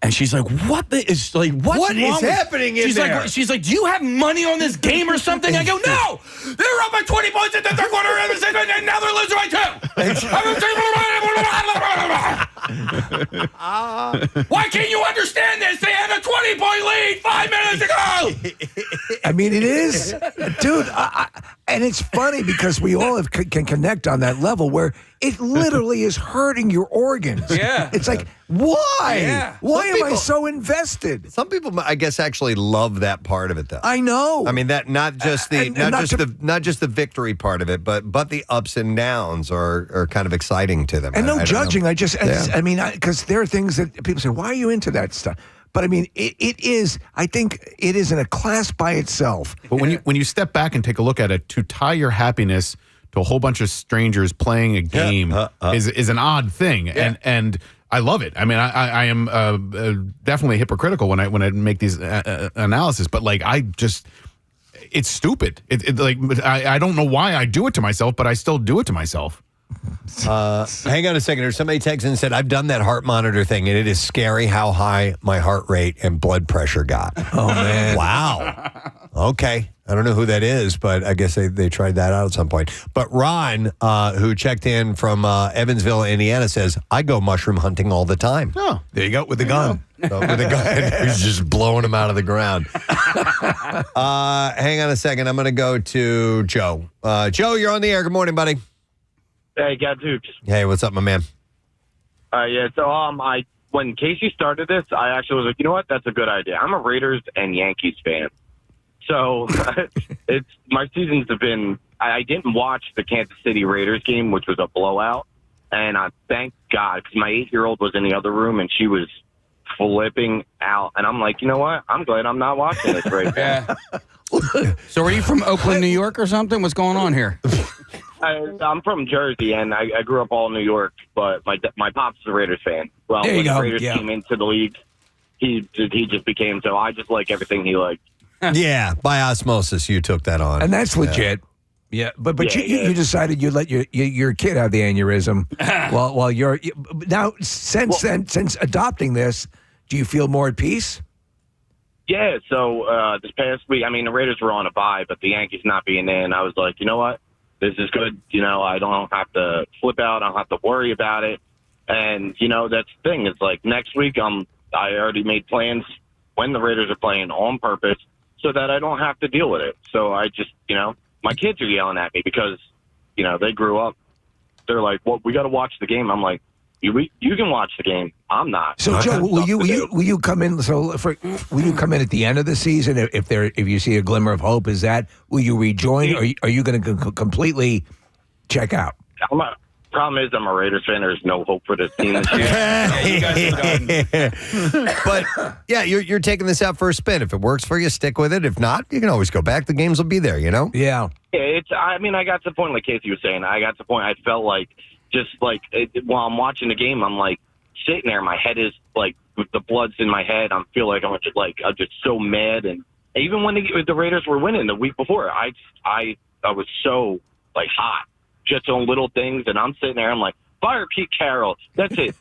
and she's like, "What is like? What is happening in there?" She's like, "Do you have money on this game or something?" I go, "No, they were up by 20 points in the third quarter, and now they're losing by 2. Why can't you understand this? They had a 20-point lead 5 minutes ago." I mean, it is, dude. And it's funny because we all can connect on that level where it literally is hurting your organs. Yeah. It's like, why? Yeah. Why am I so invested? Some people, I guess, actually love that part of it, though. I know. I mean, that not just the victory part of it, but the ups and downs are kind of exciting to them. And no judging. Know. Because there are things that people say, why are you into that stuff? But I mean, it is. I think it is in a class by itself. But when you step back and take a look at it, to tie your happiness to a whole bunch of strangers playing a game is an odd thing, and I love it. I mean, I am definitely hypocritical when I make these analysis, but like it's stupid. I don't know why I do it to myself, but I still do it to myself. Hang on a second. There's somebody texted and said, I've done that heart monitor thing, and it is scary how high my heart rate and blood pressure got. Oh, man. Wow. Okay. I don't know who that is, but I guess they tried that out at some point. But Ron, who checked in from Evansville, Indiana, says, I go mushroom hunting all the time. Oh, there you go, with the gun. So with a gun, he's just blowing them out of the ground. Hang on a second. I'm going to go to Joe. Joe, you're on the air. Good morning, buddy. Hey, Gadzooks. Hey, what's up, my man? When Casey started this, I actually was like, you know what? That's a good idea. I'm a Raiders and Yankees fan. So my seasons have been, I didn't watch the Kansas City Raiders game, which was a blowout. And I thank God, because my 8-year-old was in the other room and she was flipping out. And I'm like, you know what? I'm glad I'm not watching this right now. So are you from Oakland, New York or something? What's going on here? I'm from Jersey, and I grew up all in New York, but my pop's a Raiders fan. Well, there you when go. the Raiders came into the league, he just became, so I just like everything he liked. Yeah, by osmosis, you took that on. And that's legit. Yeah, but you decided you'd let your kid have the aneurysm while you're now since adopting this, do you feel more at peace? Yeah, so this past week, I mean, the Raiders were on a bye, but the Yankees not being in, I was like, you know what? This is good. You know, I don't have to flip out. I don't have to worry about it. And, you know, that's the thing. It's like next week, I already made plans when the Raiders are playing on purpose so that I don't have to deal with it. So I just, you know, my kids are yelling at me because, you know, they grew up. They're like, well, we got to watch the game. I'm like, you can watch the game. I'm not. So, Joe, will you come in? So, will you come in at the end of the season if you see a glimmer of hope? Will you rejoin, or are you going to completely check out? Problem is, I'm a Raiders fan. There's no hope for this team this year. But yeah, you're taking this out for a spin. If it works for you, stick with it. If not, you can always go back. The games will be there. You know. Yeah. I mean, I got to the point, like Casey was saying. I got to the point. I felt like. Just like while I'm watching the game, I'm like sitting there. My head is like with the blood's in my head. I feel like I'm just so mad. And even when the Raiders were winning the week before, I was so like hot just on little things. And I'm sitting there. I'm like, fire Pete Carroll. That's it.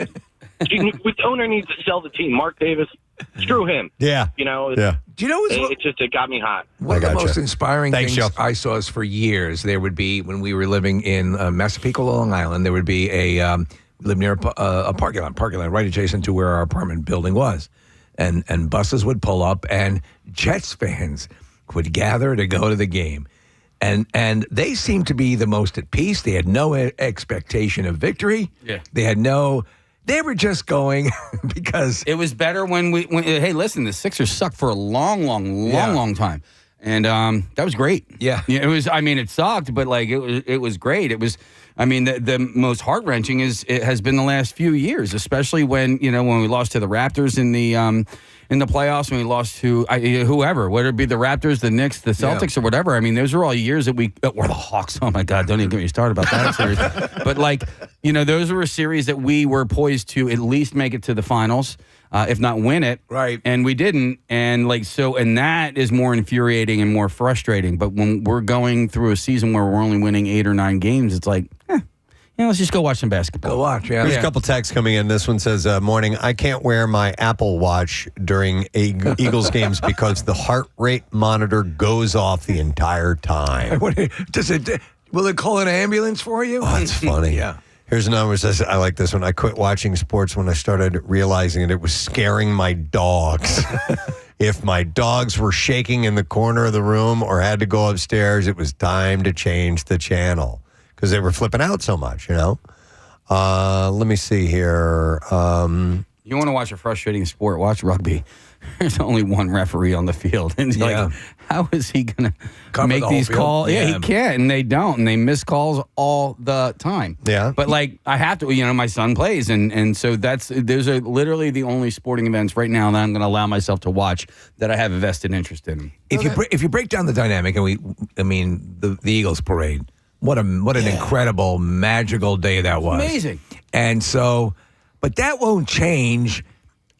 The owner needs to sell the team. Mark Davis, screw him. Yeah. You know. Yeah. Do you know it got me hot. One of the most inspiring things I saw is for years, there would be, when we were living in Massapequa, Long Island, there would be lived near a parking lot right adjacent to where our apartment building was. And buses would pull up and Jets fans would gather to go to the game. And they seemed to be the most at peace. They had no expectation of victory. Yeah. They were just going because it was better when hey, listen, the Sixers sucked for a long time. And that was great. Yeah. It was, I mean, it sucked, but like it was great. It was, I mean, the most heart-wrenching it has been the last few years, especially when we lost to the Raptors in the playoffs, when we lost to whoever, whether it be the Raptors, the Knicks, the Celtics, or whatever. I mean, those are all years that or the Hawks. Oh my God, don't even get me started about that series. But like, those were a series that we were poised to at least make it to the finals. If not win it. Right. And we didn't. And and that is more infuriating and more frustrating. But when we're going through a season where we're only winning 8 or 9 games, it's like, let's just go watch some basketball. Go watch, yeah. There's a couple texts coming in. This one says, morning, I can't wear my Apple Watch during Eagles games because the heart rate monitor goes off the entire time. Will it call an ambulance for you? Oh, that's funny. Yeah. Here's another one that says, I like this one. I quit watching sports when I started realizing it was scaring my dogs. If my dogs were shaking in the corner of the room or had to go upstairs, it was time to change the channel because they were flipping out so much, Let me see here. You want to watch a frustrating sport, watch rugby. There's only one referee on the field. And like, how is he going to make these calls? Yeah, he can't, and they don't. And they miss calls all the time. Yeah. But like, I have to, my son plays. And so those are literally the only sporting events right now that I'm going to allow myself to watch that I have a vested interest in. If you break down the dynamic, and the Eagles parade, what an incredible, magical day that was. Amazing. And so, but that won't change.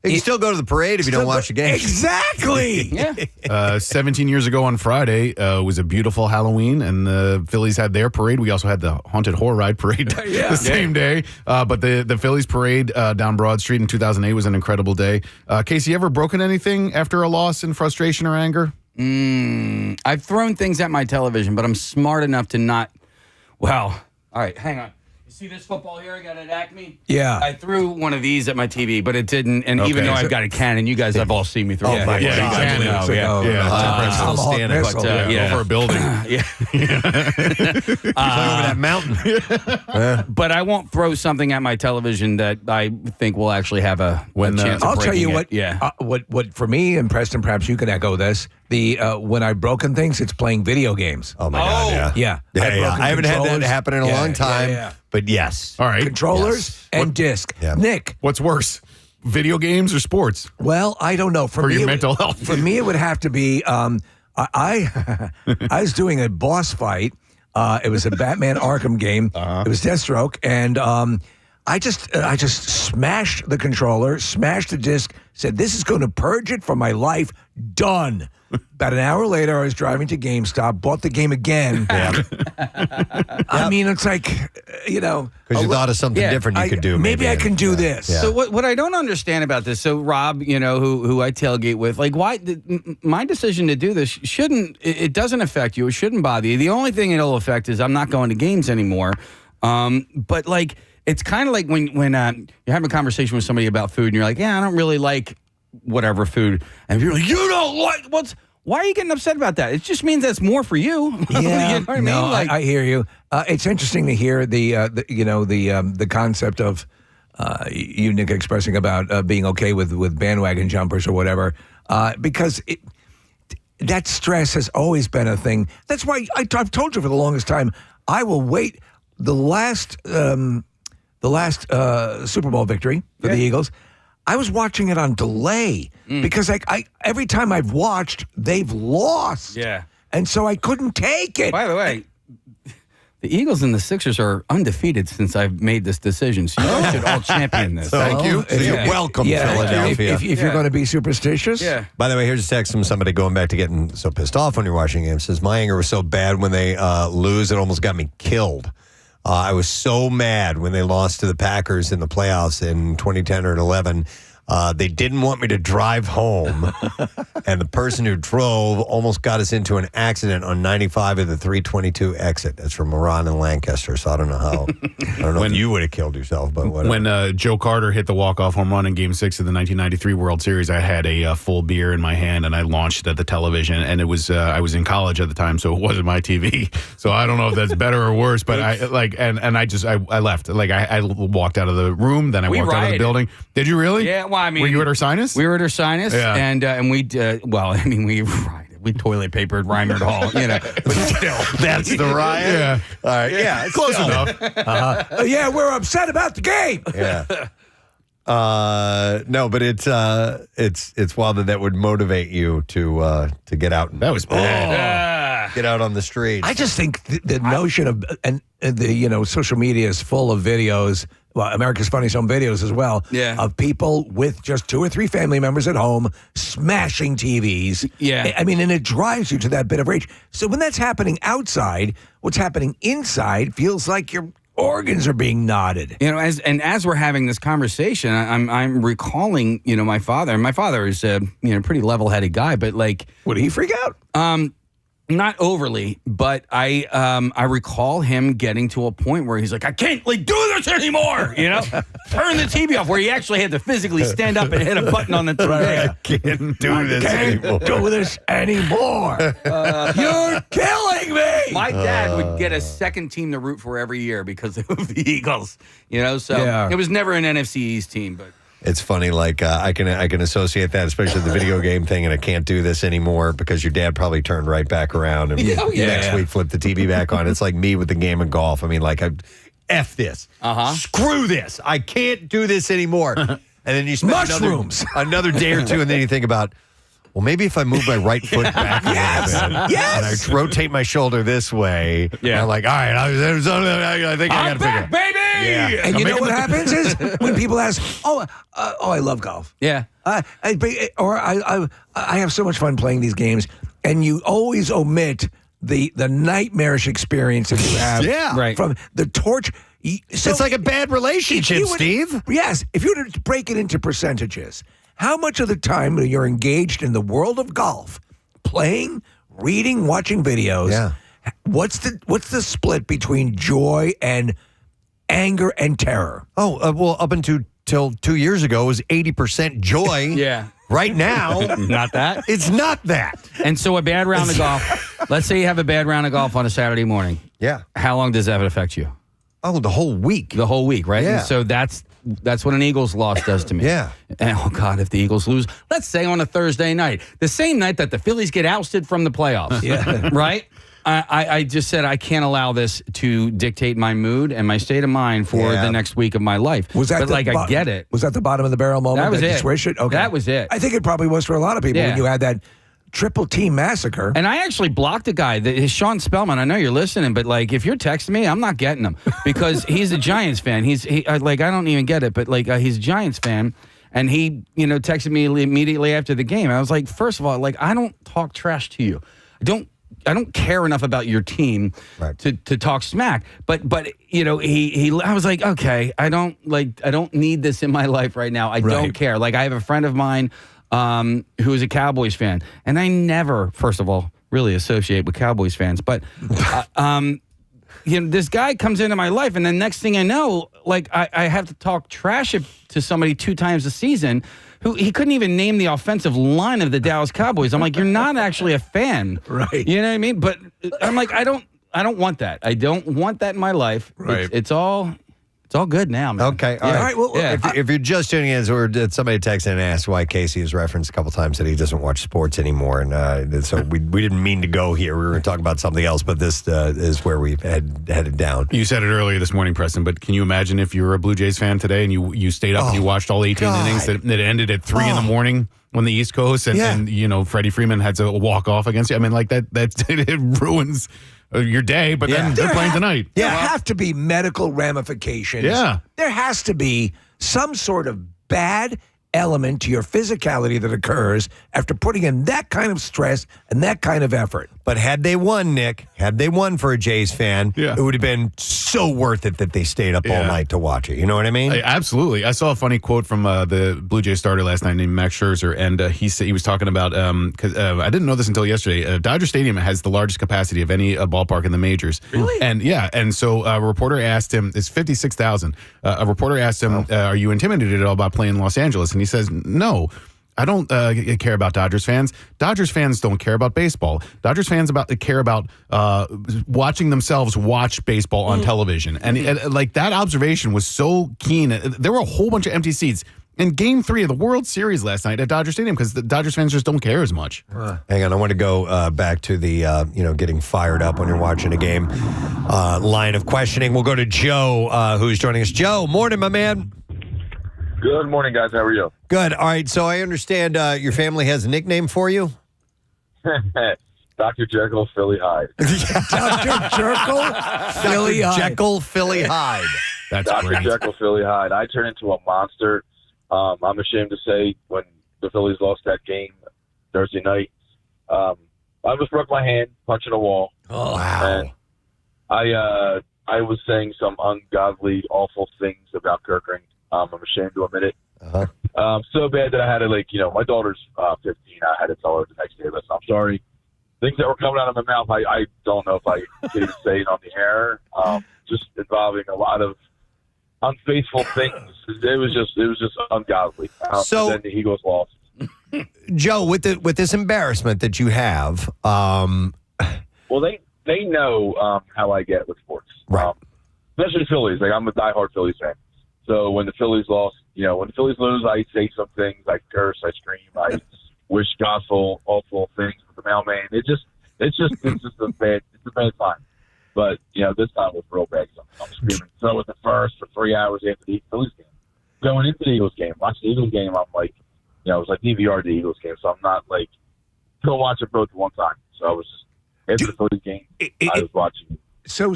You can still go to the parade if you don't watch the game. Exactly. Yeah. 17 years ago on Friday was a beautiful Halloween, and the Phillies had their parade. We also had the Haunted Horror Ride parade the same day. But the Phillies parade down Broad Street in 2008 was an incredible day. Casey, you ever broken anything after a loss in frustration or anger? I've thrown things at my television, but I'm smart enough to not. Well, all right, hang on. You see this football here I got at Acme? Yeah. I threw one of these at my TV, but it didn't. And even though I've got a Canon, you guys have all seen me throw it. my Yeah, God. exactly. Go for a building. over that mountain. But I won't throw something at my television that I think will actually have a chance of I'll tell you breaking it. what for me, and Preston, perhaps you can echo this. When I've broken things, it's playing video games. Oh my God! Yeah. I haven't had that happen in a long time. Yeah. But yes. All right. Controllers and disc. Yeah. Nick, What's worse, video games or sports? well, I don't know. For your mental health. For me, it would have to be. I was doing a boss fight. It was a Batman Arkham game. It was Deathstroke, and I just smashed the controller, smashed the disc. Said, "This is going to purge it from my life." Done. About an hour later, I was driving to GameStop, bought the game again. I mean, it's like, Because you thought of something different you could do. Maybe I can do this. Yeah. So what I don't understand about this, so Rob, who I tailgate with, like, why my decision to do this it doesn't affect you. It shouldn't bother you. The only thing it'll affect is I'm not going to games anymore. But like, it's kind of like when you're having a conversation with somebody about food and you're like, yeah, I don't really like whatever food. And you're like, you don't like why are you getting upset about that? It just means that's more for you. Yeah, you know what I mean? Like, I hear you. It's interesting to hear the concept of you, Nick, expressing about being okay with bandwagon jumpers or whatever, because that stress has always been a thing. That's why I've told you for the longest time I will wait the last Super Bowl victory for the Eagles. I was watching it on delay because I every time I've watched, they've lost. Yeah. And so I couldn't take it. By the way, the Eagles and the Sixers are undefeated since I've made this decision. So you guys should all champion this. Thank you. So you're welcome, Philadelphia. If you're going to be superstitious. Yeah. By the way, here's a text from somebody going back to getting so pissed off when you're watching games. Says, my anger was so bad when they lose, it almost got me killed. I was so mad when they lost to the Packers in the playoffs in 2010 or 11. They didn't want me to drive home, and the person who drove almost got us into an accident on 95 at the 322 exit. That's from Moran and Lancaster, so I don't know how. I don't know if you would have killed yourself, but whatever. When Joe Carter hit the walk-off home run in Game 6 of the 1993 World Series, I had a full beer in my hand, and I launched it at the television, and it was I was in college at the time, so it wasn't my TV. So I don't know if that's better or worse, but I left. Like, I walked out of the room, then I walked out of the building. Did you really? Yeah, well, I mean, were you at Ursinus? We were at Ursinus, Yeah. and we we toilet papered Reimert Hall, but still, that's the riot. Yeah, all right, yeah, it's close enough. Yeah, we're upset about the game. Yeah. No, but it's wild that would motivate you to get out. That was bad. Get out on the streets. I just think the notion of and the social media is full of videos. Well, America's Funniest Home Videos as well. Yeah. Of people with just 2 or 3 family members at home smashing TVs. Yeah. I mean, and it drives you to that bit of rage. So when that's happening outside, what's happening inside feels like your organs are being knotted. As we're having this conversation, I'm recalling, my father. And my father is a pretty level-headed guy, but like, would he freak out? Not overly, but I recall him getting to a point where he's like, I can't do this anymore. Turn the TV off. Where he actually had to physically stand up and hit a button on the TV. I can't do this anymore. Do this anymore. You're killing me. My dad would get a second team to root for every year because of the Eagles. So Yeah. it was never an NFC East team, but. It's funny, like I can associate that, especially the video game thing, and I can't do this anymore because your dad probably turned right back around and next week flipped the TV back on. It's like me with the game of golf. I mean, like, F this. Screw this. I can't do this anymore. And then you spend another day or two, and then you think about, well, maybe if I move my right foot back a little bit, and I rotate my shoulder this way, I'm like, all right, I think I got to figure it. Baby! Yeah. And you know what happens is when people ask, I love golf. Yeah. I have so much fun playing these games, and you always omit the nightmarish experience that you have Yeah. from the torch. So it's like a bad relationship, Steve. Yes. If you were to break it into percentages, how much of the time you're engaged in the world of golf, playing, reading, watching videos, what's the split between joy and anger and terror? Well, up until 2 years ago, it was 80% joy. Yeah. Right now, not that. It's not that. And so a bad round of golf, let's say you have a bad round of golf on a Saturday morning. Yeah. How long does that affect you? Oh, the whole week. The whole week, right? Yeah. And so that's what an Eagles loss does to me. Yeah. And oh God, if the Eagles lose, let's say on a Thursday night, the same night that the Phillies get ousted from the playoffs. Yeah. Right? I just said I can't allow this to dictate my mood and my state of mind for the next week of my life. Was that I get it. Was that the bottom of the barrel moment? That was you it. switched it? Okay. That was it. I think it probably was for a lot of people when you had that triple team massacre. And I actually blocked a guy, Sean Spellman. I know you're listening, but if you're texting me, I'm not getting him because he's a Giants fan. I don't even get it, but he's a Giants fan. And he, texted me immediately after the game. I was like, first of all, I don't talk trash to you. I don't care enough about your team to talk smack. But I was like, okay, I don't need this in my life right now. I don't care. I have a friend of mine who is a Cowboys fan, and I never, first of all, really associate with Cowboys fans. But this guy comes into my life, and then next thing I know, I have to talk trash to somebody 2 times a season who he couldn't even name the offensive line of the Dallas Cowboys. I'm like, you're not actually a fan. Right. You know what I mean? But I'm like, I don't want that. I don't want that in my life. Right. It's all good now, man. Okay. All right. Well, if you're just tuning in, or somebody texted and asked why Casey has referenced a couple times that he doesn't watch sports anymore, and so we didn't mean to go here. We were going to talk about something else, but this is where we headed down. You said it earlier this morning, Preston, but can you imagine if you were a Blue Jays fan today and you stayed up and you watched all 18 innings that ended at 3 in the morning on the East Coast, and Freddie Freeman had to walk off against you? I mean, that it ruins your day, but then they're playing tonight. There have to be medical ramifications. Yeah. There has to be some sort of bad element to your physicality that occurs after putting in that kind of stress and that kind of effort. But had they won, Nick, for a Jays fan, it would have been so worth it that they stayed up all night to watch it. You know what I mean? Absolutely. I saw a funny quote from the Blue Jays starter last night named Max Scherzer, and he was talking about, because I didn't know this until yesterday, Dodger Stadium has the largest capacity of any ballpark in the majors. Really? And so a reporter asked him, it's 56,000. A reporter asked him, are you intimidated at all about playing in Los Angeles? And he says, no. I don't care about Dodgers fans. Dodgers fans don't care about baseball. Dodgers fans care about watching themselves watch baseball on television. And like that observation was so keen. There were a whole bunch of empty seats in Game 3 of the World Series last night at Dodger Stadium because the Dodgers fans just don't care as much. Hang on, I want to go back to the getting fired up when you're watching a game line of questioning. We'll go to Joe, who's joining us. Joe, morning, my man. Good morning, guys. How are you? Good. All right. So I understand your family has a nickname for you. Dr. Jekyll, Philly Hyde. Dr. Jekyll, Philly Hyde. Jekyll, Philly Hyde. That's Dr. great. Jekyll, Philly Hyde. I turned into a monster. I'm ashamed to say when the Phillies lost that game Thursday night, I almost broke my hand punching a wall. Oh, wow. And I was saying some ungodly, awful things about Kirkring. I'm ashamed to admit it. So bad that I had to, my daughter's 15. I had to tell her the next day, listen, I'm sorry. Things that were coming out of my mouth, I don't know if I can even say it on the air. Just involving a lot of unfaithful things. It was just ungodly. So then the Eagles lost. Joe, with this embarrassment that you have, well, they know how I get with sports, right? Especially the Phillies. I'm a diehard Phillies fan. So when the Phillies lost, when the Phillies lose, I say some things, I curse, I scream, I wish awful things with the mailman. It's just a bad time. But this time was real bad. I'm screaming. So with the first for 3 hours after the Phillies game, going into the Eagles game, watching the Eagles game, I'm like, it was like DVR the Eagles game, so I'm not like go watch it both at one time. So I was after the Phillies game, I was watching. So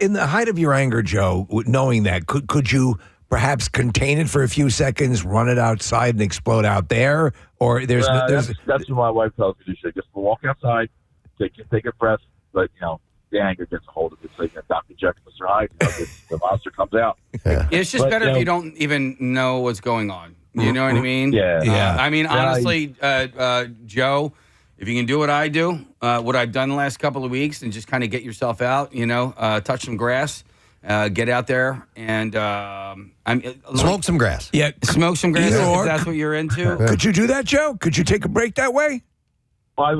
in the height of your anger, Joe, knowing that, could you perhaps contain it for a few seconds, run it outside and explode out there? Or there's that's what my wife tells me to do. Just walk outside, take a breath, but the anger gets a hold of it. It's like Dr. Jekyll, Mr. Hyde, the monster comes out. It's just better if you don't even know what's going on. You know what I mean? Yeah. I mean, honestly, Joe, if you can do what I do, what I've done the last couple of weeks, and just kind of get yourself out, touch some grass. Get out there and smoke some grass. Yeah, smoke some grass. If that's what you're into. Could you do that, Joe? Could you take a break that way? Well, I've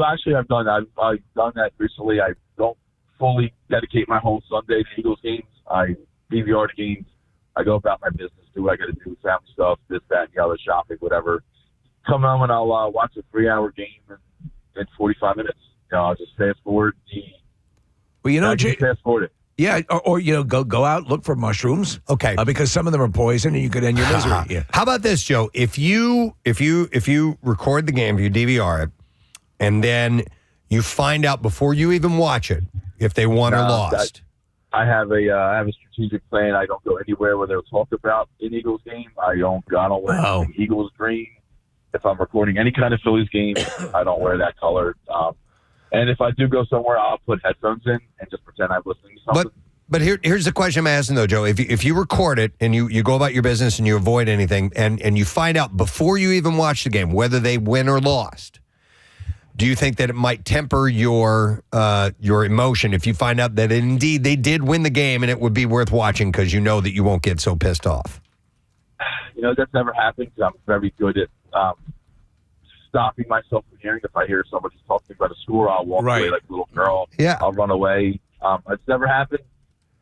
done that. I've done that recently. I don't fully dedicate my whole Sunday to Eagles games. I DVR the games. I go about my business, do what I got to do, family stuff, this, that, and the other, shopping, whatever. Come home and I'll watch a 3-hour game in 45 minutes. I'll just fast forward fast forward it. Yeah, or go out, look for mushrooms. Okay, because some of them are poison, and you could end your misery. Yeah. How about this, Joe? If you record the game, if you DVR it, and then you find out before you even watch it if they won or lost. I have a strategic plan. I don't go anywhere where they'll talk about an Eagles game. I don't wear anything Eagles green. If I'm recording any kind of Phillies game, I don't wear that color. And if I do go somewhere, I'll put headphones in and just pretend I'm listening to something. But here's the question I'm asking, though, Joe. If you record it and you go about your business and you avoid anything and you find out before you even watch the game whether they win or lost, do you think that it might temper your emotion if you find out that indeed they did win the game and it would be worth watching because you know that you won't get so pissed off? That's never happened because I'm very good at stopping myself from hearing. If I hear somebody talking about a score, I'll walk away like a little girl. Yeah. I'll run away. It's never happened.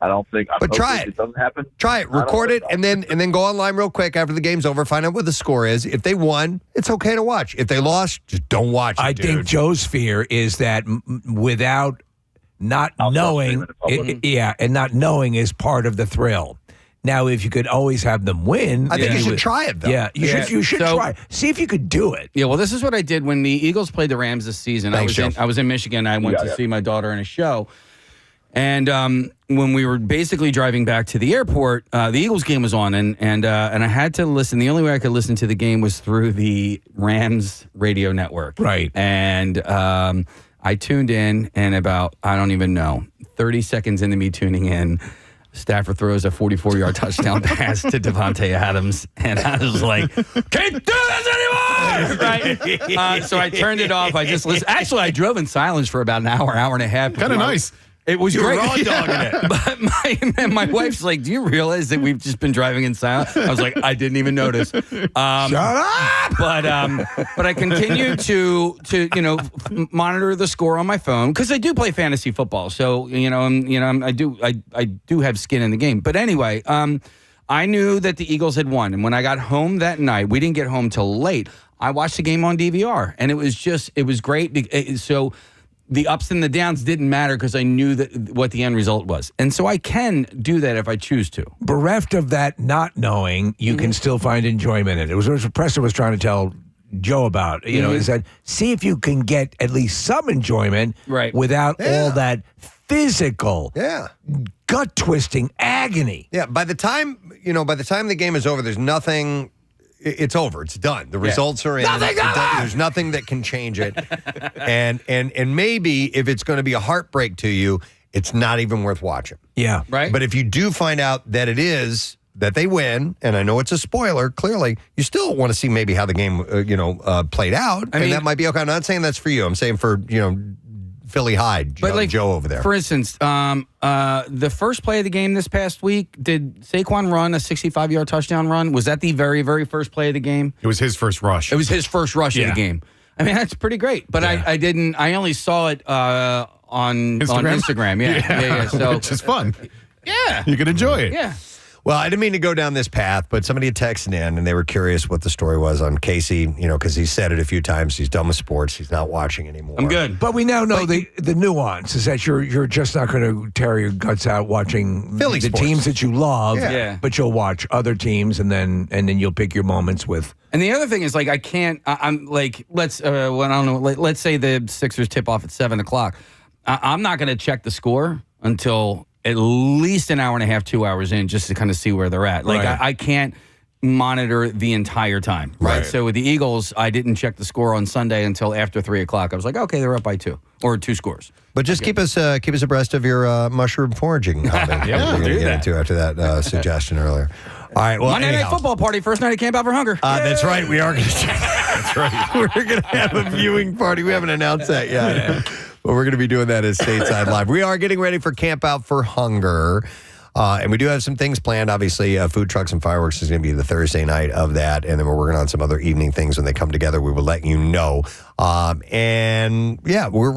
I don't think. But try it. It doesn't happen. Try it. Record it, and then go online real quick after the game's over. Find out what the score is. If they won, it's okay to watch. If they lost, just don't watch it. I think Joe's fear is that without not knowing, and not knowing is part of the thrill. Now, if you could always have them win, I think you should try it, though. Yeah, you should try. See if you could do it. Yeah, well, this is what I did when the Eagles played the Rams this season. I was in Michigan. I went to see my daughter in a show. And when we were basically driving back to the airport, the Eagles game was on, and I had to listen. The only way I could listen to the game was through the Rams radio network. Right. And I tuned in, and about, I don't even know, 30 seconds into me tuning in, Stafford throws a 44-yard touchdown pass to Devontae Adams, and I was like, can't do this anymore! Right? So I turned it off. I just listened. Actually, I drove in silence for about an hour and a half. Kind of nice. It was great. Raw dogging it. But my wife's like, do you realize that we've just been driving in silence? I was like, I didn't even notice. Shut up! But I continue to monitor the score on my phone because I do play fantasy football. So I do have skin in the game. But anyway, I knew that the Eagles had won, and when I got home that night, we didn't get home till late. I watched the game on DVR, and it was great. So the ups and the downs didn't matter because I knew what the end result was. And so I can do that if I choose to. Bereft of that not knowing, you can still find enjoyment in it. It was what Preston was trying to tell Joe about, is that see if you can get at least some enjoyment without all that physical, gut-twisting agony. Yeah, by the time the game is over, there's nothing. It's over. It's done. The results are in. There's nothing that can change it. and maybe if it's going to be a heartbreak to you, it's not even worth watching. Yeah. Right. But if you do find out that it is, that they win, and I know it's a spoiler, clearly, you still want to see maybe how the game, played out. And that might be okay. I'm not saying that's for you. I'm saying for, Philly Hyde, Joe over there. For instance, the first play of the game this past week, did Saquon run a 65-yard touchdown run? Was that the very, very first play of the game? It was his first rush. It was his first rush of the game. I mean, that's pretty great. But I only saw it on Instagram. Yeah. So which is fun. Yeah. You can enjoy it. Yeah. Well, I didn't mean to go down this path, but somebody had texted in and they were curious what the story was on Casey, because he said it a few times. He's done with sports. He's not watching anymore. I'm good. But we now know the nuance is that you're just not going to tear your guts out watching Philly the sports. teams that you love, but you'll watch other teams and then you'll pick your moments with. And the other thing is, I can't. I'm like, let's say the Sixers tip off at 7:00. I'm not going to check the score until at least an hour and a half, 2 hours in, just to kind of see where they're at. I can't monitor the entire time. Right. So with the Eagles, I didn't check the score on Sunday until after 3:00. I was like, okay, they're up by 2 or 2 scores. But just keep us abreast of your mushroom foraging hobby. Yeah, we're going to get into after that suggestion earlier. All right. Well, Monday Night Football party, first night at Campout for Hunger. That's right. We are going to. That's right. We're going to have a viewing party. We haven't announced that yet. But we're going to be doing that at Stateside Live. We are getting ready for Camp Out for Hunger. And we do have some things planned. Obviously, food trucks and fireworks is going to be the Thursday night of that. And then we're working on some other evening things. When they come together, we will let you know. We're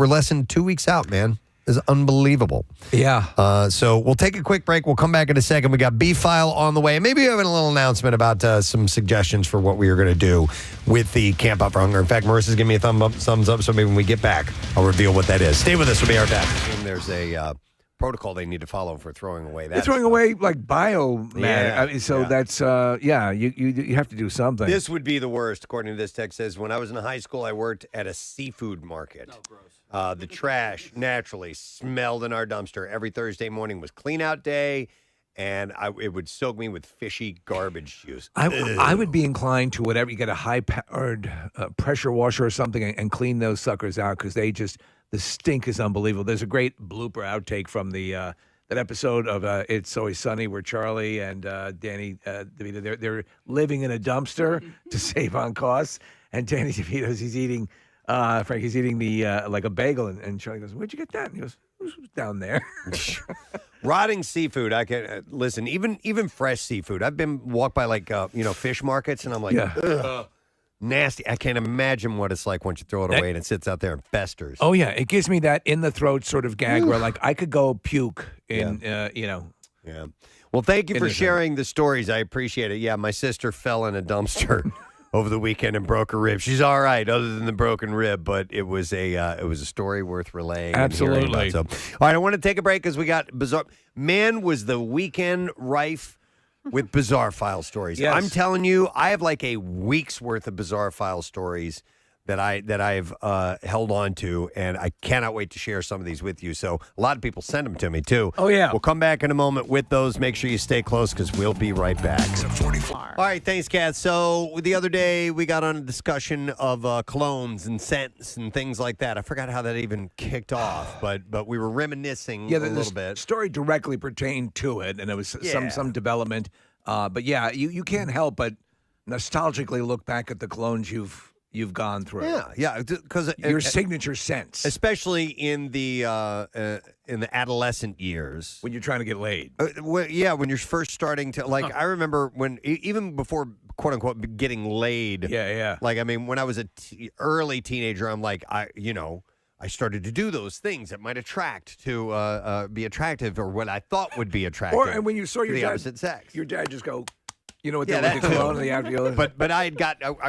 less than 2 weeks out, man. It's unbelievable. Yeah. So we'll take a quick break. We'll come back in a second. We got B-File on the way. Maybe we have a little announcement about some suggestions for what we are going to do with the Camp Out for Hunger. In fact, Marissa's giving me a thumbs up, so maybe when we get back, I'll reveal what that is. Stay with us. We'll be right back. I assume there's a protocol they need to follow for throwing away that. They're throwing away like biomatter. Yeah. That's you have to do something. This would be the worst, according to this text. Says, when I was in high school, I worked at a seafood market. Oh, gross. The trash naturally smelled in our dumpster. Every Thursday morning was clean out day, and it would soak me with fishy garbage juice. I would be inclined to whatever, you get a high-powered pressure washer or something and clean those suckers out because the stink is unbelievable. There's a great blooper outtake from that episode of It's Always Sunny where Charlie and Danny DeVito, they're living in a dumpster to save on costs, and Danny DeVito's he's eating the like a bagel, and Charlie goes, "Where'd you get that?" And he goes, "Who's down there?" Rotting seafood. I can listen. Even fresh seafood. I've been walked by fish markets, and I'm like, ugh, nasty. I can't imagine what it's like once you throw it away and it sits out there and festers. Oh yeah, it gives me that in the throat sort of gag where like I could go puke in Yeah. Well, thank you for sharing the stories. I appreciate it. Yeah, my sister fell in a dumpster over the weekend and broke her rib. She's all right, other than the broken rib, but it was a story worth relaying. Absolutely. And all right, I want to take a break because we got bizarre. Man, was the weekend rife with bizarre file stories. Yes. I'm telling you, I have like a week's worth of bizarre file stories that I've held on to, and I cannot wait to share some of these with you. So a lot of people send them to me too. Oh yeah. We'll come back in a moment with those. Make sure you stay close because we'll be right back. All right, thanks, Kath. So the other day we got on a discussion of colognes and scents and things like that. I forgot how that even kicked off, but we were reminiscing a little bit. Story directly pertained to it, and it was some development. But yeah, you can't help but nostalgically look back at the colognes you've gone through. Yeah, because your signature scents, especially in the adolescent years when you're trying to get laid. When you're first starting to I remember when even before quote unquote getting laid. Yeah. Like I mean, when I was a early teenager, I'm like I started to do those things that might attract to be attractive, or what I thought would be attractive. And when you saw your the dad, opposite sex, your dad just go. You know what? Yeah, the cologne and the after. But I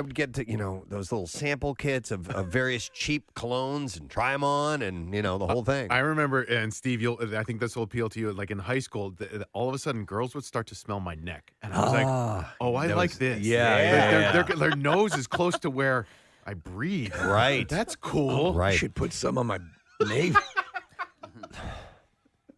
would get to those little sample kits of various cheap colognes and try them on, and the whole thing. I remember, and Steve, I think this will appeal to you. Like in high school, all of a sudden, girls would start to smell my neck, and I was like, "Oh, I like this." Yeah. Their nose is close to where I breathe. Right. That's cool. Right. I should put some on my navy.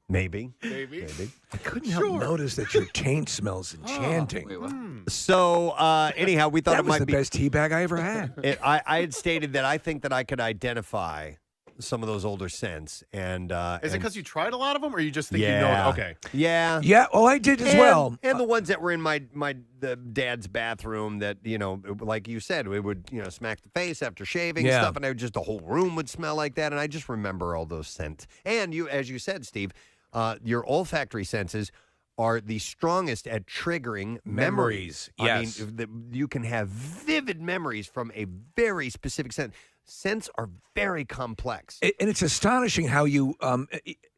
Maybe. I couldn't help notice that your taint smells enchanting. So anyhow, we thought that it was might the be best tea bag I ever had. I had stated that I think that I could identify some of those older scents, and Is it because you tried a lot of them, or you just think you Yeah. know? Okay. yeah. Yeah. Oh, I did as well. And the ones that were in the dad's bathroom that, like you said, we would, smack the face after shaving Yeah. stuff, and the whole room would smell like that. And I just remember all those scents. And as you said, Steve, your olfactory senses are the strongest at triggering memories. Yes. I mean, you can have vivid memories from a very specific scent. Scents are very complex. And it's astonishing how you,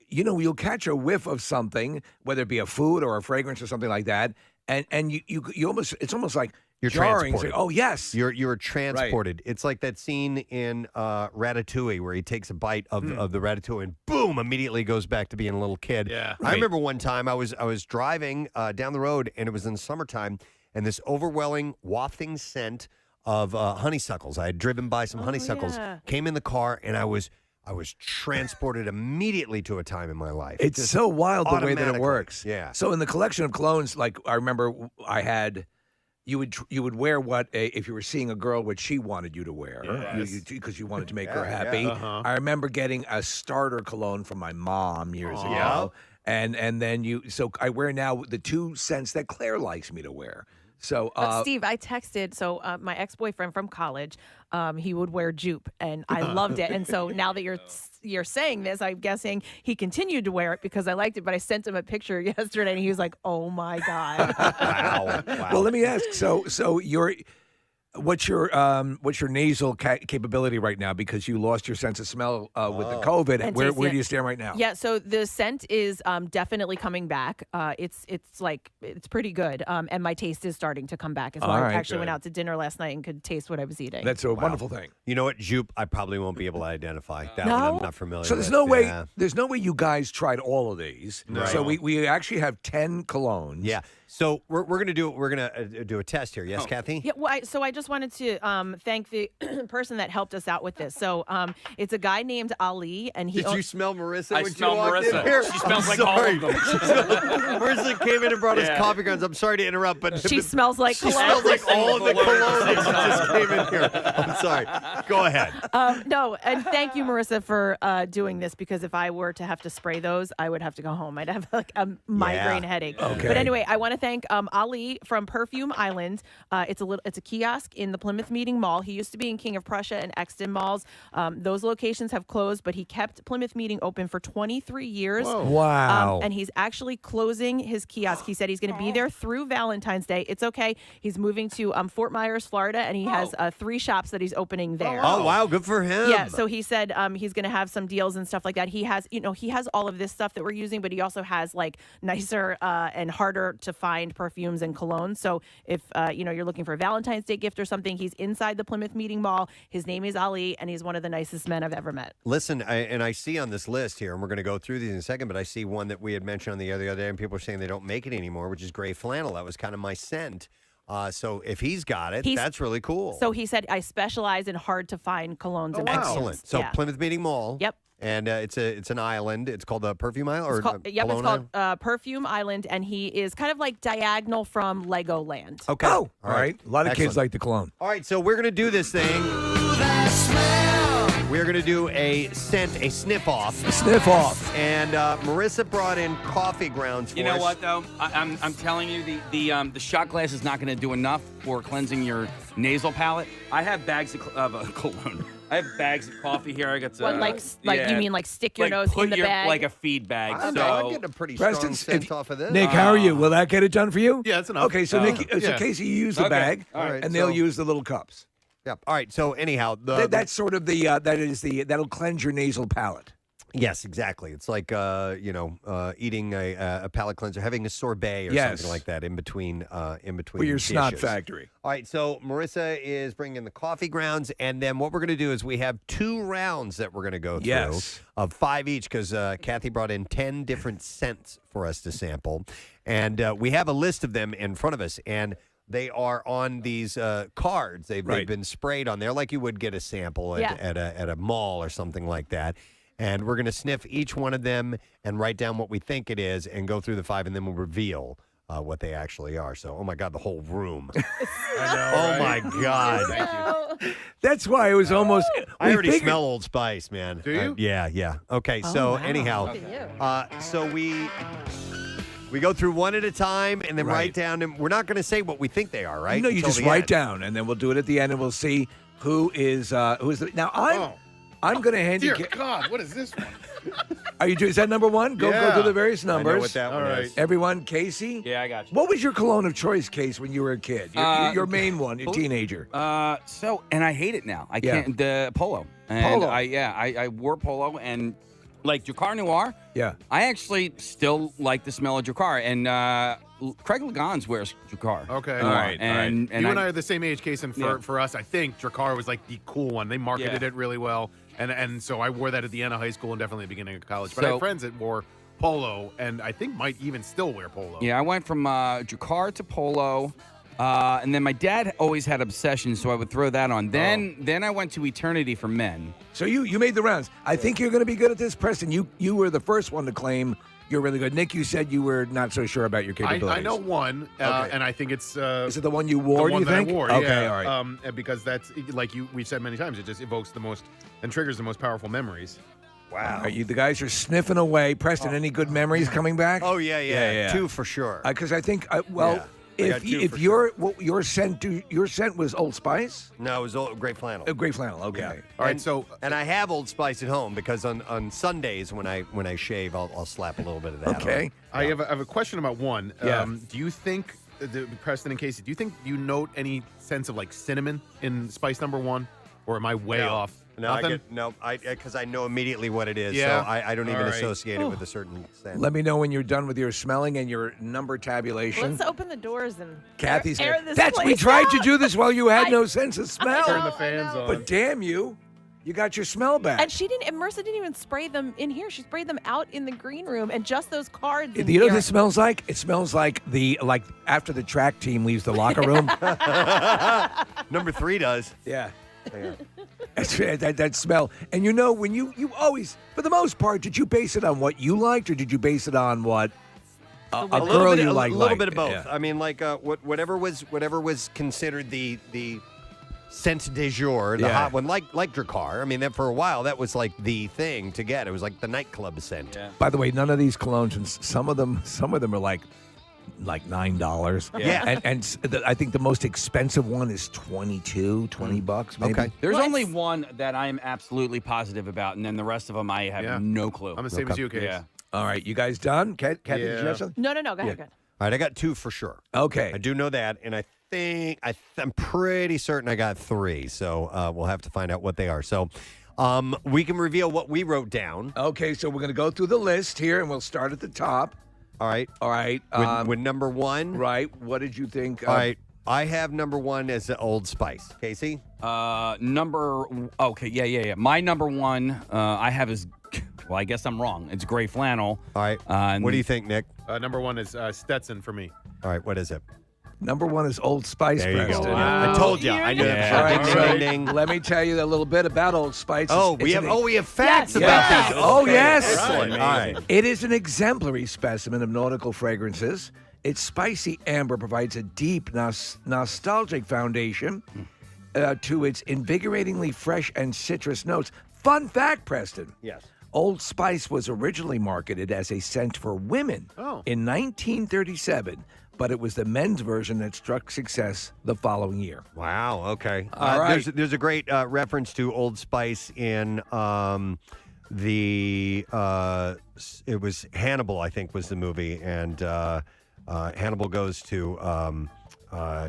you'll catch a whiff of something, whether it be a food or a fragrance or something like that, and you almost, it's almost like You're jarring. transported. It's like, oh yes, You're transported. It's like that scene in Ratatouille where he takes a bite of the ratatouille and boom, immediately goes back to being a little kid. Yeah. I remember one time I was driving down the road, and it was in the summertime, and this overwhelming wafting scent of honeysuckles. I had driven by some honeysuckles, came in the car, and I was transported immediately to a time in my life. it's Just so wild the way that it automatically. works. Yeah. So in the collection of colognes, like I remember, I had. You would wear if you were seeing a girl what she wanted you to wear because you wanted to make her happy. Yeah. Uh-huh. I remember getting a starter cologne from my mom years ago, and then so I wear now the two scents that Claire likes me to wear. So Steve, I texted. So my ex-boyfriend from college, he would wear Jupe, and I loved it. And so now that you're saying this, I'm guessing he continued to wear it because I liked it. But I sent him a picture yesterday, and he was like, "Oh my god!" Wow. well, let me ask. So what's your nasal capability right now, because you lost your sense of smell with the COVID? And Where taste, do you stand right now? Yeah, so the scent is definitely coming back. It's pretty good, and my taste is starting to come back as well. All I right, actually went good. out to dinner last night and could taste what I was eating. That's a wonderful thing. You know what, Jupe? I probably won't be able to identify that one. I'm not familiar. So with. there's no way you guys tried all of these. Right. So we actually have 10 colognes. Yeah. So we're gonna do a test here. Yes, Kathy. Yeah, well, so I just wanted to thank the person that helped us out with this. So it's a guy named Ali, and he. Did you smell Marissa? I when smell you walked Marissa. In here? She smells I'm like all sorry. of them. Marissa came in and brought us Yeah. coffee grounds. I'm sorry to interrupt, but She smells like she cologne. smells like all of the cologne that Cologne. just came in here. I'm sorry. Go ahead. No, and thank you, Marissa, for doing this, because if I were to have to spray those, I would have to go home. I'd have like a migraine headache. Okay. But anyway, I want to thank Ali from Perfume Island. It's a kiosk in the Plymouth Meeting Mall. He used to be in King of Prussia and Exton malls. Those locations have closed, but he kept Plymouth Meeting open for 23 years. Whoa. Wow. And he's actually closing his kiosk. He said he's going to be there through Valentine's Day. It's okay. He's moving to Fort Myers, Florida, and he has 3 shops that he's opening there. Oh wow, good for him. Yeah, so he said he's going to have some deals and stuff like that. He has all of this stuff that we're using, but he also has like nicer and harder to find perfumes and colognes. So if you're looking for a Valentine's Day gift or something, he's inside the Plymouth Meeting Mall. His name is Ali, and he's one of the nicest men I've ever met. Listen, I see on this list here, and we're going to go through these in a second, but I see one that we had mentioned on the other day, and people are saying they don't make it anymore, which is gray flannel. That was kind of my scent So if he's got it, He's- that's really cool. So he said, I specialize in hard to find colognes and Excellent. perfumes. So Yeah. Plymouth Meeting Mall. Yep. And it's an island. It's called the Perfume Island? Or It's called, yep, it's Cologne called Perfume Island, and he is kind of like diagonal from Legoland. Okay. Oh, all right. A lot of kids Excellent. like the cologne. All right, so we're going to do this thing. We're going to do a sniff off. Sniff off. And Marissa brought in coffee grounds for You know us. what though? I'm telling you, the shot glass is not going to do enough for cleansing your nasal palate. I have bags of cologne. I have bags of coffee here. I got What, like you mean like stick your nose put in the your, bag? like a feed bag. I don't so know. I'm getting a pretty strong scent off of this. Nick, how are you? Will that get it done for you? Yeah, that's enough. Okay, so Nick, so yeah. Casey, you use the Okay. bag, All right, and they'll so- use the little cups. Yep. All right, so anyhow. That's sort of that'll cleanse your nasal palate. Yes, exactly. It's like eating a palate cleanser, having a sorbet or Yes. something like that in between For your snot dishes. factory. All right, so Marissa is bringing in the coffee grounds, and then what we're going to do is we have 2 rounds that we're going to go through Yes. of 5 each because Kathy brought in 10 different scents for us to sample, and we have a list of them in front of us, and they are on these cards. They've been sprayed on there like you would get a sample at a mall or something like that. And we're going to sniff each one of them and write down what we think it is and go through the 5, and then we'll reveal what they actually are. So, oh my God, the whole room. Oh my God. That's why it was almost. I we already figured- smell Old Spice, man. Do you? Yeah. Okay, Oh, so wow. anyhow, Look at so we go through one at a time and then write down, and we're not going to say what we think they are, right? No, you Until just the write end. down, and then we'll do it at the end, and we'll see who is the. Now I'm going to hand Dear you. God, what is this one? Are you doing? Is that number one? Go Yeah. through the various I know numbers. what that one is. Everyone, Casey. Yeah, I got you. What was your cologne of choice, Case, when you were a kid? Your main one, your teenager. And I hate it now. I Yeah. can't. The Polo. And Polo. I wore Polo and like Drakkar Noir. Yeah. I actually still like the smell of Drakkar, and Craig Legans wears Drakkar. Okay. Noir. All right. And you and I are the same age, Case, and Yeah. for us, I think Drakkar was like the cool one. They marketed Yeah. it really well. And so I wore that at the end of high school and definitely at the beginning of college. But I So- have friends that wore Polo, and I think might even still wear Polo. Yeah, I went from Drakkar to Polo, and then my dad always had obsessions, so I would throw that on. Then I went to Eternity for men. So you made the rounds. I think you're going to be good at this, Preston. You were the first one to claim you're really good. Nick, you said you were not so sure about your capabilities. I know one, Okay. and I think it's Is it the one you wore? the one do you that think? I wore. Okay, yeah. all right. Because that's like we've said many times. It just evokes the most and triggers the most powerful memories. Wow. All right, the guys are sniffing away. Preston, any good memories coming back? Oh, yeah. 2 for sure. Because I think, Yeah. I got 2 if for your scent was Old Spice, No, it was Great Flannel. Gray flannel. Okay. Yeah. All right, And- so and I have Old Spice at home because on Sundays when I shave, I'll slap a little bit of that Okay. on. I have a question about one. Yeah. Do you think, Preston and Casey, do you think you note any sense of like cinnamon in spice number 1, or am I way off? No, Nothing? because I know immediately what it is. Yeah. So I don't even All right. associate it with a certain scent. Let me know when you're done with your smelling and your number tabulation. Let's open the doors and Kathy's air this That's we place tried to out. do this while you had no sense of smell. Turn the fans on. But damn you got your smell back. And she didn't. And Marissa didn't even spray them in here. She sprayed them out in the green room, and just those cards. In You know what here. this smells like? It smells like after the track team leaves the locker room. Number 3 does. Yeah. That smell. And when you always, for the most part, did you base it on what you liked, or did you base it on what a girl you liked? A little bit of both. Yeah. I mean, like whatever was considered the scent du jour, the Yeah. hot one, like Drakkar. I mean, that for a while that was like the thing to get. It was like the nightclub scent. Yeah. By the way, none of these colognes, and some of them are like $9. Yeah. And I think the most expensive one is $20 bucks. Maybe. Okay. There's Well, only one that I am absolutely positive about, and then the rest of them I have no clue. I'm the same as you, Case. Yeah. All right, you guys done? Kathy, did you Yeah. have something? No. Go ahead. Go ahead. All right, I got 2 for sure. Okay. I do know that, and I'm pretty certain I got 3. So we'll have to find out what they are. So we can reveal what we wrote down. Okay, so we're going to go through the list here, and we'll start at the top. All right. All right. With number 1. Right. What did you think? All right. I have number 1 as the Old Spice. Casey? Yeah. My number 1 I have is, well, I guess I'm wrong. It's gray flannel. All right. What do you think, Nick? Number 1 is Stetson for me. All right. What is it? Number 1 is Old Spice, There you go. Preston. I told you. I knew that. All right, Ding, so ding, ding. let me tell you a little bit about Old Spice. We have facts Yes. about Yes. this. Oh, Okay. yes. Excellent. All right. It is an exemplary specimen of nautical fragrances. Its spicy amber provides a deep, nostalgic foundation to its invigoratingly fresh and citrus notes. Fun fact, Preston. Yes. Old Spice was originally marketed as a scent for women in 1937, but it was the men's version that struck success the following year. Wow. Okay. All right. There's a great reference to Old Spice in it was Hannibal, I think, was the movie, and Hannibal goes to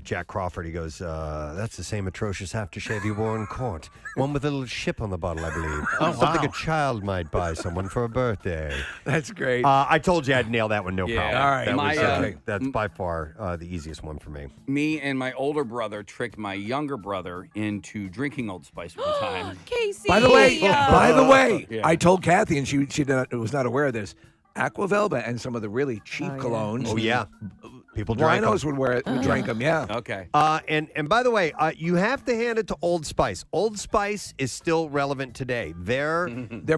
Jack Crawford. He goes, "That's the same atrocious aftershave you wore in court. One with a little ship on the bottle, I believe. Something a child might buy someone for a birthday." That's great. I told you I'd nail that one, no problem. All right. That's by far the easiest one for me. Me and my older brother tricked my younger brother into drinking Old Spice one time. Casey. By the way, Yeah. I told Kathy, and she was not aware of this. Aquavelva and some of the really cheap colognes. Oh, yeah. People drank Winos them. would drink them, yeah. Okay. And by the way, you have to hand it to Old Spice. Old Spice is still relevant today. Their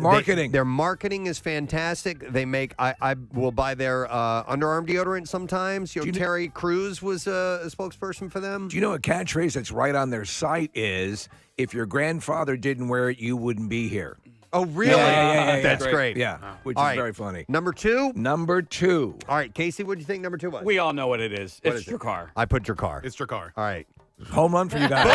marketing. Their marketing is fantastic. They make. I will buy their underarm deodorant sometimes. Terry Crews was a spokesperson for them. Do you know a catchphrase that's right on their site is, "If your grandfather didn't wear it, you wouldn't be here." Oh, really? Yeah. That's great. Yeah, which All is right. very funny. Number 2? Number 2. All right, Casey, what do you think number 2 was? We all know what it is. What It's is it? your car. I put your car. It's your car. All right. Home run for you guys.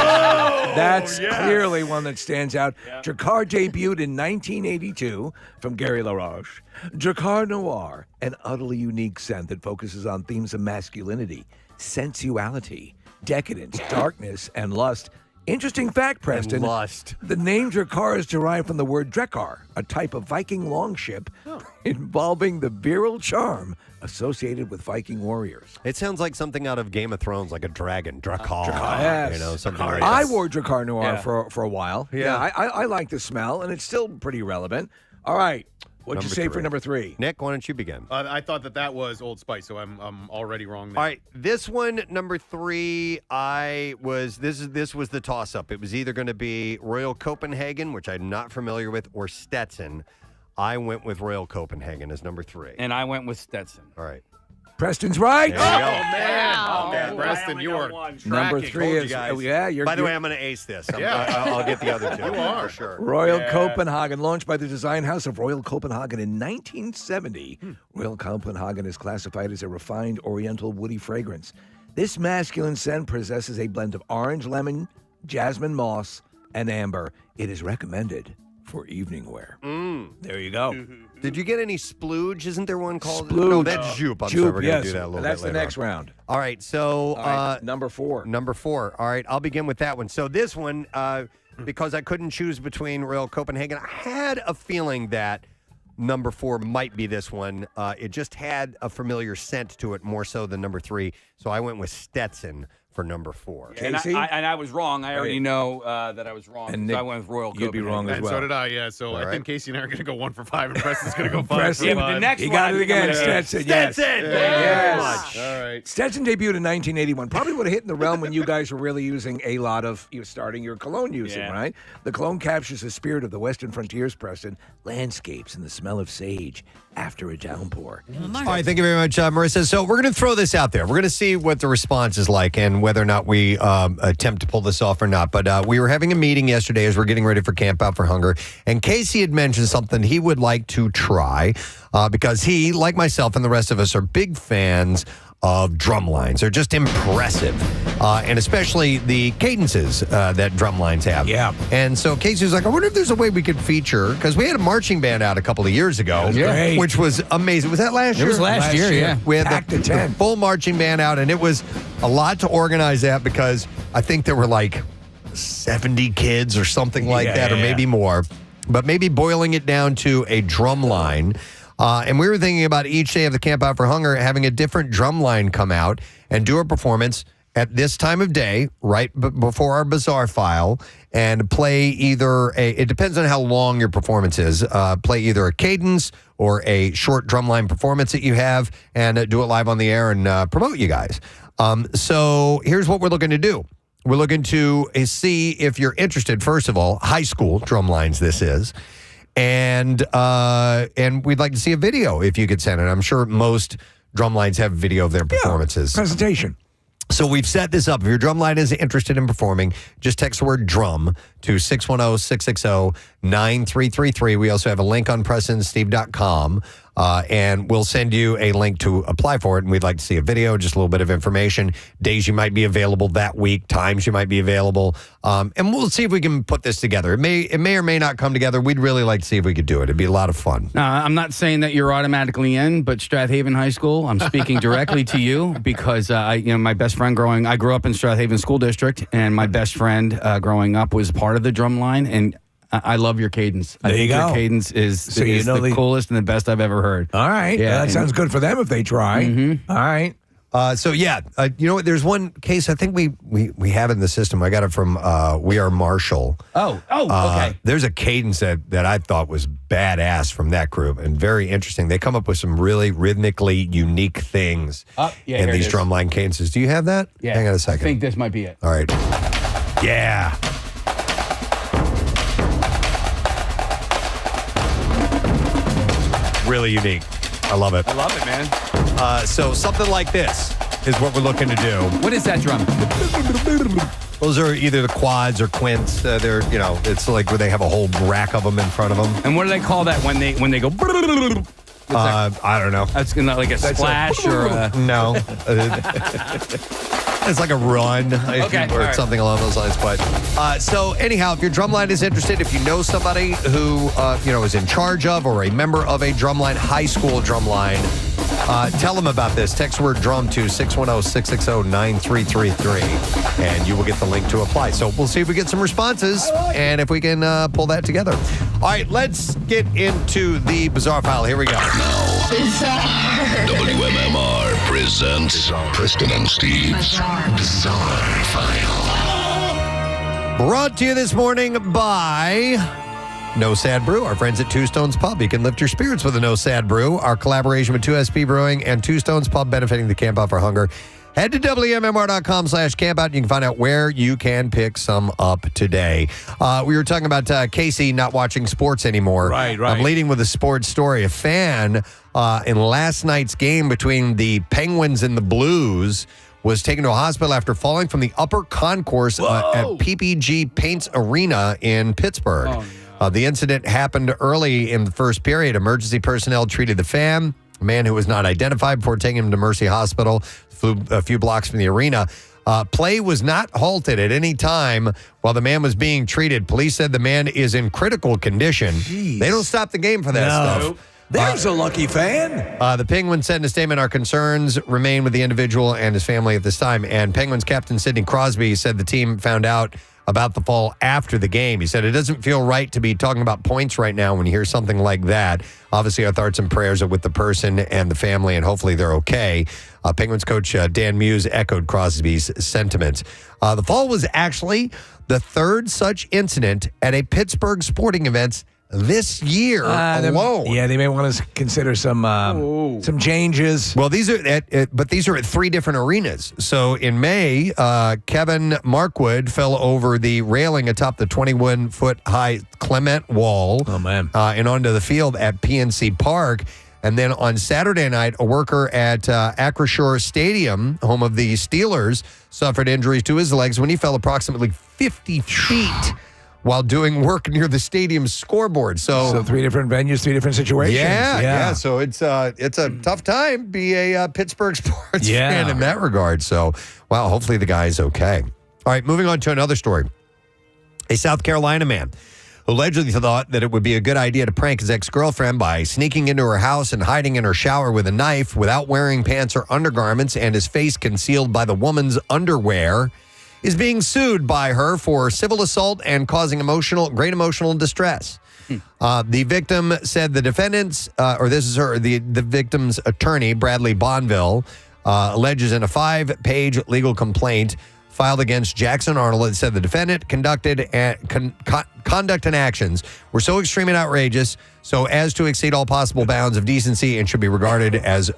That's clearly one that stands out. Drakkar debuted in 1982 from Gary LaRoche. Drakkar Noir, an utterly unique scent that focuses on themes of masculinity, sensuality, decadence, darkness, and lust. Interesting fact, Preston. And lust. The name Drakkar is derived from the word Drekkar, a type of Viking longship involving the virile charm associated with Viking warriors. It sounds like something out of Game of Thrones, like a dragon, Drakkar. Yes. You know, something like I that. wore Drakkar Noir Yeah. for a while. Yeah. I like the smell, and it's still pretty relevant. All right. What'd you Number say for 3. number 3? Nick, why don't you begin? I thought that was Old Spice, so I'm already wrong there. All right, this one, number 3, this was the toss-up. It was either going to be Royal Copenhagen, which I'm not familiar with, or Stetson. I went with Royal Copenhagen as number 3. And I went with Stetson. All right. Preston's right. There you go. man, Preston, you are Number tracking. 3 is you're By the way, I'm going to ace this. Yeah. I'll get the other 2. You are. For sure. Royal Copenhagen, launched by the design house of Royal Copenhagen in 1970. Royal Copenhagen is classified as a refined oriental woody fragrance. This masculine scent possesses a blend of orange, lemon, jasmine moss, and amber. It is recommended for evening wear. There you go. Did you get any splooge? Isn't there one called? Splooge. No, that's Jupe. I'm sorry, we're going yes. to do that a little That's bit the later next on. round. All right, so All right, number 4. Number 4. All right, I'll begin with that one. So this one, because I couldn't choose between Royal Copenhagen, I had a feeling that number 4 might be this one. It just had a familiar scent to it more so than number 3. So I went with Stetson for number 4. And Casey? I was wrong. I already know that I was wrong. And so Nick, I went with Royal you'd be Copenhagen. wrong as And well. so did I, yeah. So I think Casey and I are going to go 1 for 5, and Preston's going to go 5 Preston. for Yeah, 5. but the next He one, got I it think I'm again. gonna- Stetson. Yes. Stetson! Yes. Yes. All right. Stetson debuted in 1981. Probably would have hit in the realm when you guys were really using a lot of, starting your cologne using, Yeah. right? The cologne captures the spirit of the Western frontiers, Preston, landscapes and the smell of sage after a downpour. All right, thank you very much, Marissa. So we're going to throw this out there. We're going to see what the response is like and whether or not we attempt to pull this off or not. But we were having a meeting yesterday as we're getting ready for Campout for Hunger, and Casey had mentioned something he would like to try because he, like myself and the rest of us, are big fans of drum lines. They're just impressive, and especially the cadences that drum lines have. Yeah. And so Casey was like, I wonder if there's a way we could feature, because we had a marching band out a couple of years ago, great. which was amazing. Was that last year? It was last year, yeah. We had Packed to the 10. full marching band out, and it was a lot to organize that because I think there were like 70 kids or something like that, or maybe more. But maybe boiling it down to a drum line. And we were thinking about each day of the Camp Out for Hunger having a different drum line come out and do a performance at this time of day, right before our Bizarre File, and play either it depends on how long your performance is, play either a cadence or a short drumline performance that you have, and do it live on the air and promote you guys. So here's what we're looking to do. We're looking to see if you're interested, first of all, high school drum lines this is. And we'd like to see a video if you could send it. I'm sure most drum lines have video of their performances. Presentation. So we've set this up. If your drum line is interested in performing, just text the word drum to 610-660-9333. We also have a link on PrestonandSteve.com, and we'll send you a link to apply for it. And we'd like to see a video, just a little bit of information, days you might be available that week, times you might be available. And we'll see if we can put this together. It may or may not come together. We'd really like to see if we could do it. It'd be a lot of fun. I'm not saying that you're automatically in, but Strathaven High School, I'm speaking directly to you because my best friend I grew up in Strathaven School District, and my best friend growing up was part of the drum line, and I love your cadence. There you go. Your cadence is the coolest and the best I've ever heard. All right. Yeah, that sounds good for them if they try. Mm-hmm. All right. You know what? There's one case I think we have in the system. I got it from We Are Marshall. Okay. There's a cadence that I thought was badass from that group and very interesting. They come up with some really rhythmically unique things in these drumline cadences. Do you have that? Yeah. Hang on a second. I think this might be it. All right. Yeah. Really unique. I love it. I love it, man. So something like this is what we're looking to do. What is that drum? Those are either the quads or quints. They're, it's like where they have a whole rack of them in front of them. And what do they call that when they go? I don't know. That's like a splash or a... No. It's like a run or something along those lines. But so anyhow, if your drumline is interested, if you know somebody who is in charge of or a member of a drumline, high school drumline, tell them about this. Text word drum to 610-660-9333, and you will get the link to apply. So we'll see if we get some responses and if we can pull that together. All right, let's get into the Bizarre File. Here we go. WMMR presents Preston and Steve's Bizarre File. Brought to you this morning by No Sad Brew, our friends at Two Stones Pub. You can lift your spirits with a No Sad Brew. Our collaboration with 2SP Brewing and Two Stones Pub benefiting the Campout for Hunger. Head to WMMR.com/campout. You can find out where you can pick some up today. We were talking about Casey not watching sports anymore. Right. I'm leading with a sports story. A fan in last night's game between the Penguins and the Blues was taken to a hospital after falling from the upper concourse at PPG Paints Arena in Pittsburgh. Oh, no. The incident happened early in the first period. Emergency personnel treated the fan, a man who was not identified, before taking him to Mercy Hospital, flew a few blocks from the arena. Play was not halted at any time while the man was being treated. Police said the man is in critical condition. Jeez. They don't stop the game for that stuff. There's a lucky fan. The Penguins said in a statement, our concerns remain with the individual and his family at this time. And Penguins captain Sidney Crosby said the team found out about the fall after the game. He said, it doesn't feel right to be talking about points right now when you hear something like that. Obviously, our thoughts and prayers are with the person and the family, and hopefully they're okay. Penguins coach Dan Muse echoed Crosby's sentiments. The fall was actually the third such incident at a Pittsburgh sporting event this year alone. They may want to consider some changes. Well, these are at three different arenas. So in May, Kevin Markwood fell over the railing atop the 21-foot high Clement Wall. Oh man! And onto the field at PNC Park. And then on Saturday night, a worker at Acrisure Stadium, home of the Steelers, suffered injuries to his legs when he fell approximately 50 feet while doing work near the stadium's scoreboard. So three different venues, three different situations. Yeah. So it's a tough time to be a Pittsburgh sports fan in that regard. So, wow, hopefully the guy's okay. All right, moving on to another story. A South Carolina man who allegedly thought that it would be a good idea to prank his ex-girlfriend by sneaking into her house and hiding in her shower with a knife without wearing pants or undergarments and his face concealed by the woman's underwear is being sued by her for civil assault and causing great emotional distress. The victim said the defendants, the victim's attorney, Bradley Bonville, alleges in a 5-page legal complaint filed against Jackson Arnold that said the defendant conducted conduct and actions were so extreme and outrageous so as to exceed all possible bounds of decency and should be regarded as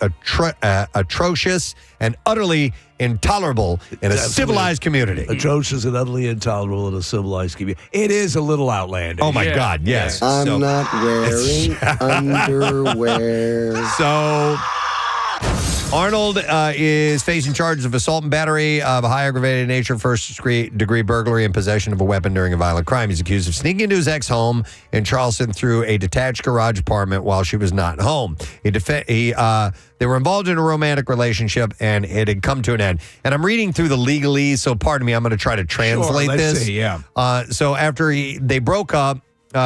atrocious and utterly intolerable in a civilized community. Atrocious and utterly intolerable in a civilized community. It is a little outlandish. Oh, my God, yes. I'm not wearing underwear. So Arnold is facing charges of assault and battery of a high aggravated nature, first-degree burglary, and possession of a weapon during a violent crime. He's accused of sneaking into his ex home in Charleston through a detached garage apartment while she was not home. They were involved in a romantic relationship, and it had come to an end. And I'm reading through the legalese, so pardon me, I'm going to try to translate this. See, yeah. So after they broke up,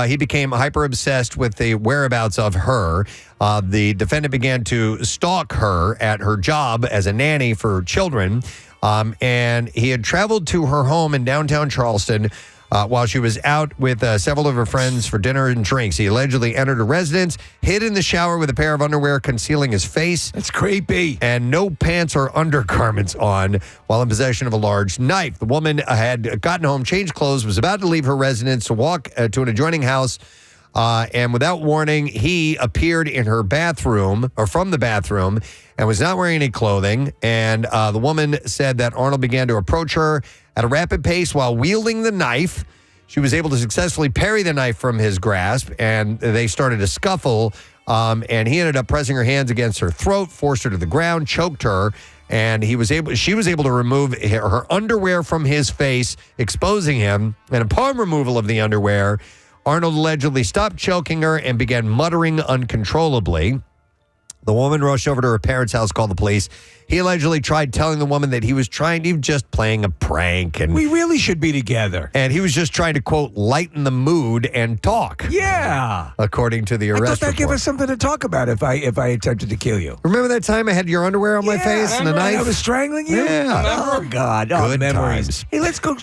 he became hyper-obsessed with the whereabouts of her. The defendant began to stalk her at her job as a nanny for children, and he had traveled to her home in downtown Charleston while she was out with several of her friends for dinner and drinks. He allegedly entered her residence, hid in the shower with a pair of underwear concealing his face. That's creepy. And no pants or undergarments on while in possession of a large knife. The woman had gotten home, changed clothes, was about to leave her residence to walk to an adjoining house. And without warning, he appeared in her bathroom or from the bathroom and was not wearing any clothing. And the woman said that Arnold began to approach her at a rapid pace while wielding the knife. She was able to successfully parry the knife from his grasp, and they started a scuffle. And he ended up pressing her hands against her throat, forced her to the ground, choked her. And she was able to remove her underwear from his face, exposing him. And upon removal of the underwear, Arnold allegedly stopped choking her and began muttering uncontrollably. The woman rushed over to her parents' house, called the police. He allegedly tried telling the woman that he was just playing a prank. And we really should be together. And he was just trying to, quote, lighten the mood and talk. Yeah. According to the arrest I thought that'd give report. us something to talk about if I attempted to kill you. Remember that time I had your underwear on my face and a knife? I was strangling you? Yeah. Oh, God. Good memories. times. Hey, let's go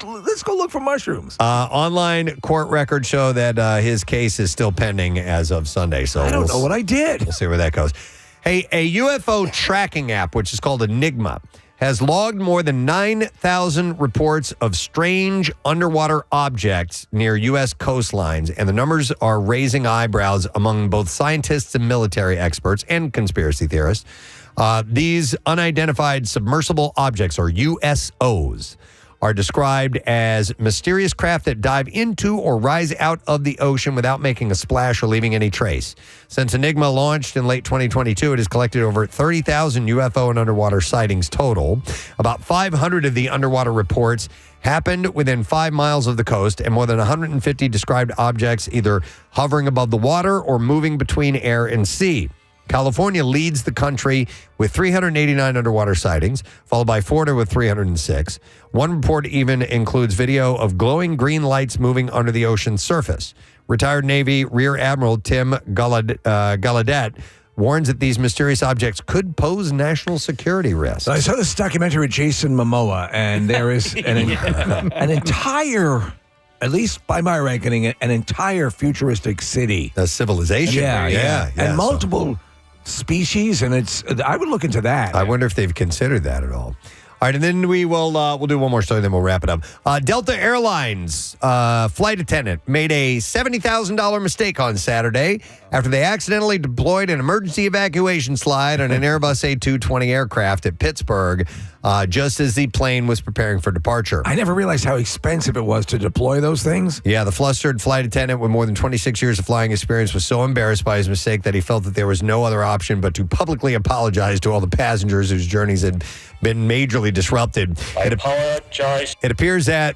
look for mushrooms. Online court records show that his case is still pending as of Sunday. So I don't know what I did. We'll see where that goes. Hey, a UFO tracking app, which is called Enigma, has logged more than 9,000 reports of strange underwater objects near U.S. coastlines, and the numbers are raising eyebrows among both scientists and military experts and conspiracy theorists. These unidentified submersible objects, or USOs, are described as mysterious craft that dive into or rise out of the ocean without making a splash or leaving any trace. Since Enigma launched in late 2022, it has collected over 30,000 UFO and underwater sightings total. About 500 of the underwater reports happened within 5 miles of the coast, and more than 150 described objects either hovering above the water or moving between air and sea. California leads the country with 389 underwater sightings, followed by Florida with 306. One report even includes video of glowing green lights moving under the ocean's surface. Retired Navy Rear Admiral Tim Gallaudet warns that these mysterious objects could pose national security risks. I saw this documentary with Jason Momoa, and there is an entire, at least by my reckoning, an entire futuristic city. A civilization. Yeah. And multiple species, and I would look into that. I wonder if they've considered that at all. All right, and then we'll do one more story, then we'll wrap it up. Delta Airlines flight attendant made a $70,000 mistake on Saturday after they accidentally deployed an emergency evacuation slide on an Airbus A220 aircraft at Pittsburgh just as the plane was preparing for departure. I never realized how expensive it was to deploy those things. Yeah, the flustered flight attendant with more than 26 years of flying experience was so embarrassed by his mistake that he felt that there was no other option but to publicly apologize to all the passengers whose journeys had been majorly disrupted. I apologize. It appears that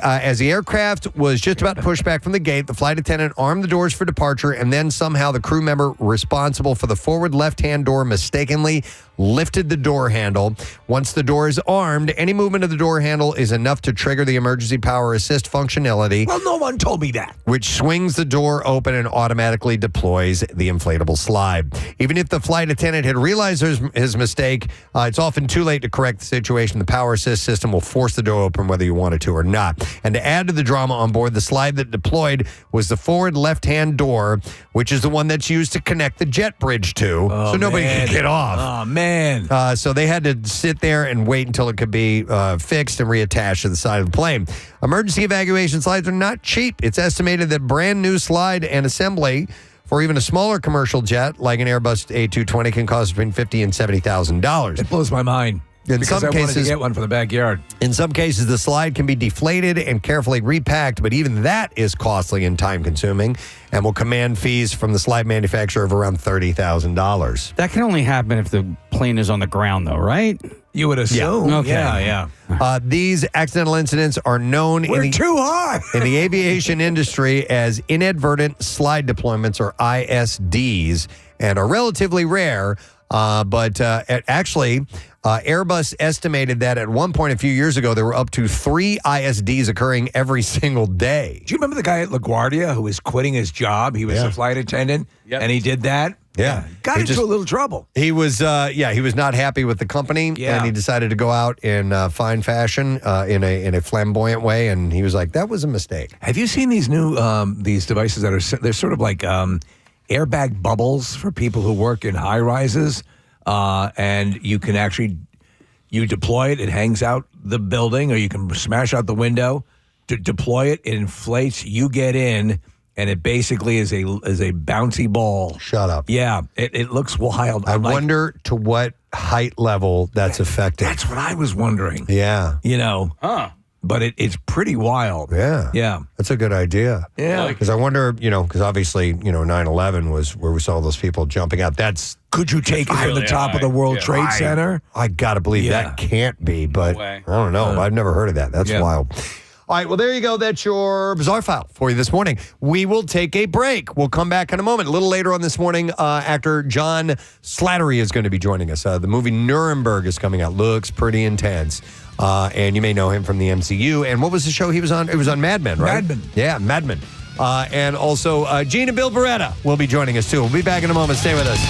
as the aircraft was just about to push back from the gate, the flight attendant armed the doors for departure, and then somehow the crew member responsible for the forward left-hand door mistakenly lifted the door handle. Once the door is armed, any movement of the door handle is enough to trigger the emergency power assist functionality. Well, no one told me that. Which swings the door open and automatically deploys the inflatable slide. Even if the flight attendant had realized his mistake, it's often too late to correct the situation. The power assist system will force the door open whether you want it to or not. And to add to the drama on board, the slide that deployed was the forward left-hand door, which is the one that's used to connect the jet bridge to, so nobody can get off. Oh, man. man. So they had to sit there and wait until it could be fixed and reattached to the side of the plane. Emergency evacuation slides are not cheap. It's estimated that brand new slide and assembly for even a smaller commercial jet like an Airbus A220 can cost between $50,000 and $70,000. It blows my mind. In because some I wanted to cases, get one for the backyard. In some cases, the slide can be deflated and carefully repacked, but even that is costly and time-consuming and will command fees from the slide manufacturer of around $30,000. That can only happen if the plane is on the ground, though, right? You would assume. Yeah. Okay. Yeah. These accidental incidents are known We're too high. in the aviation industry as inadvertent slide deployments, or ISDs, and are relatively rare. But actually, Airbus estimated that at one point a few years ago, there were up to 3 ISDs occurring every single day. Do you remember the guy at LaGuardia who was quitting his job? He was a flight attendant, and he did that. Yeah. Got He into just- a little trouble. He was, he was not happy with the company, Yeah. and he decided to go out in fine fashion, in a flamboyant way, and he was like, "That was a mistake." Have you seen these new these devices that are they're sort of like airbag bubbles for people who work in high rises, and you can actually you deploy it. It hangs out the building, or you can smash out the window. To deploy it, it inflates. You get in. And it basically is a bouncy ball. Shut up. Yeah, it looks wild. I wonder to what height level that's effective. That's what I was wondering. Yeah. You know. But it's pretty wild. Yeah. Yeah. That's a good idea. Yeah. Because I wonder, because obviously, 9/11 was where we saw all those people jumping out. Could you take it from the top of the World Trade Center? I got to believe that can't be, but way. I don't know. I've never heard of that. That's wild. All right, well, there you go. That's your Bizarre File for you this morning. We will take a break. We'll come back in a moment. A little later on this morning, actor John Slattery is going to be joining us. The movie Nuremberg is coming out. Looks pretty intense. And you may know him from the MCU. And what was the show he was on? It was on Mad Men, right? Mad Men. Yeah, Mad Men. And also, Gene and Bill Baretta will be joining us, too. We'll be back in a moment. Stay with us.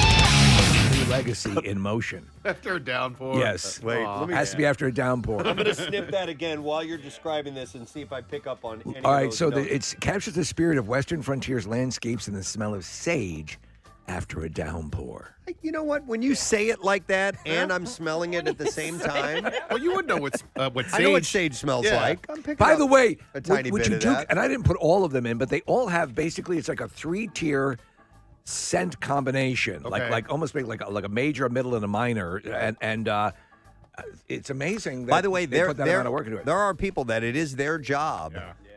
Legacy in motion. After a downpour. Yes. Wait, Has to be after a downpour. I'm going to snip that again while you're describing this and see if I pick up on any All of right, those so notes. it captures the spirit of Western frontiers landscapes and the smell of sage after a downpour. You know what? When you say it like that, and I'm smelling it at the same time, Well, you would know what sage. I know what sage smells like. I'm picking By up the way, a tiny would bit you of do, that. and I didn't put all of them in, but they all have basically it's like a 3-tier scent combination, like almost like a major, a middle, and a minor, and it's amazing. That By the way, they put that amount of work into it. there are people that it is their job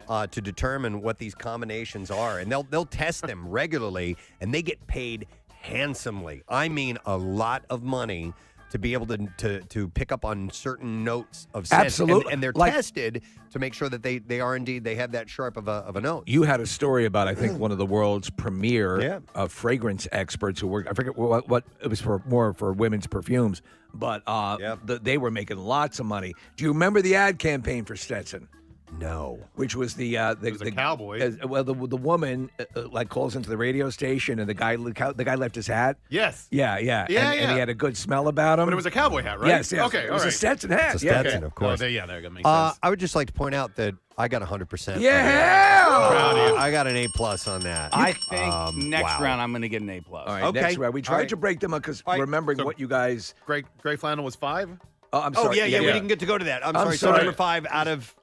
to determine what these combinations are, and they'll test them regularly, and they get paid handsomely. I mean, a lot of money to be able to pick up on certain notes of scent. Absolutely. And they're Like- tested to make sure that they are indeed, they have that sharp of a note. You had a story about, I think, one of the world's premier fragrance experts who worked. I forget what it was more for women's perfumes, but they were making lots of money. Do you remember the ad campaign for Stetson? No. Which was the cowboy. Well, the woman like calls into the radio station, and the guy left his hat. Yes. Yeah. Yeah, and yeah. he had a good smell about him. But it was a cowboy hat, right? Yes. Okay, It all was a right. Stetson hat. It's a Stetson, of course. Oh, there you go. Makes sense. I would just like to point out that I got 100%. Yeah. Proud of you. I got an A+ on that. I think next wow. round I'm going to get an A+. All right, Okay. next round. We tried All right. to break them up because All right. remembering So- what you guys. Gray flannel was 5. Oh, I'm sorry. Oh, yeah, we didn't get to go to that. I'm sorry. So sorry. number 5 out of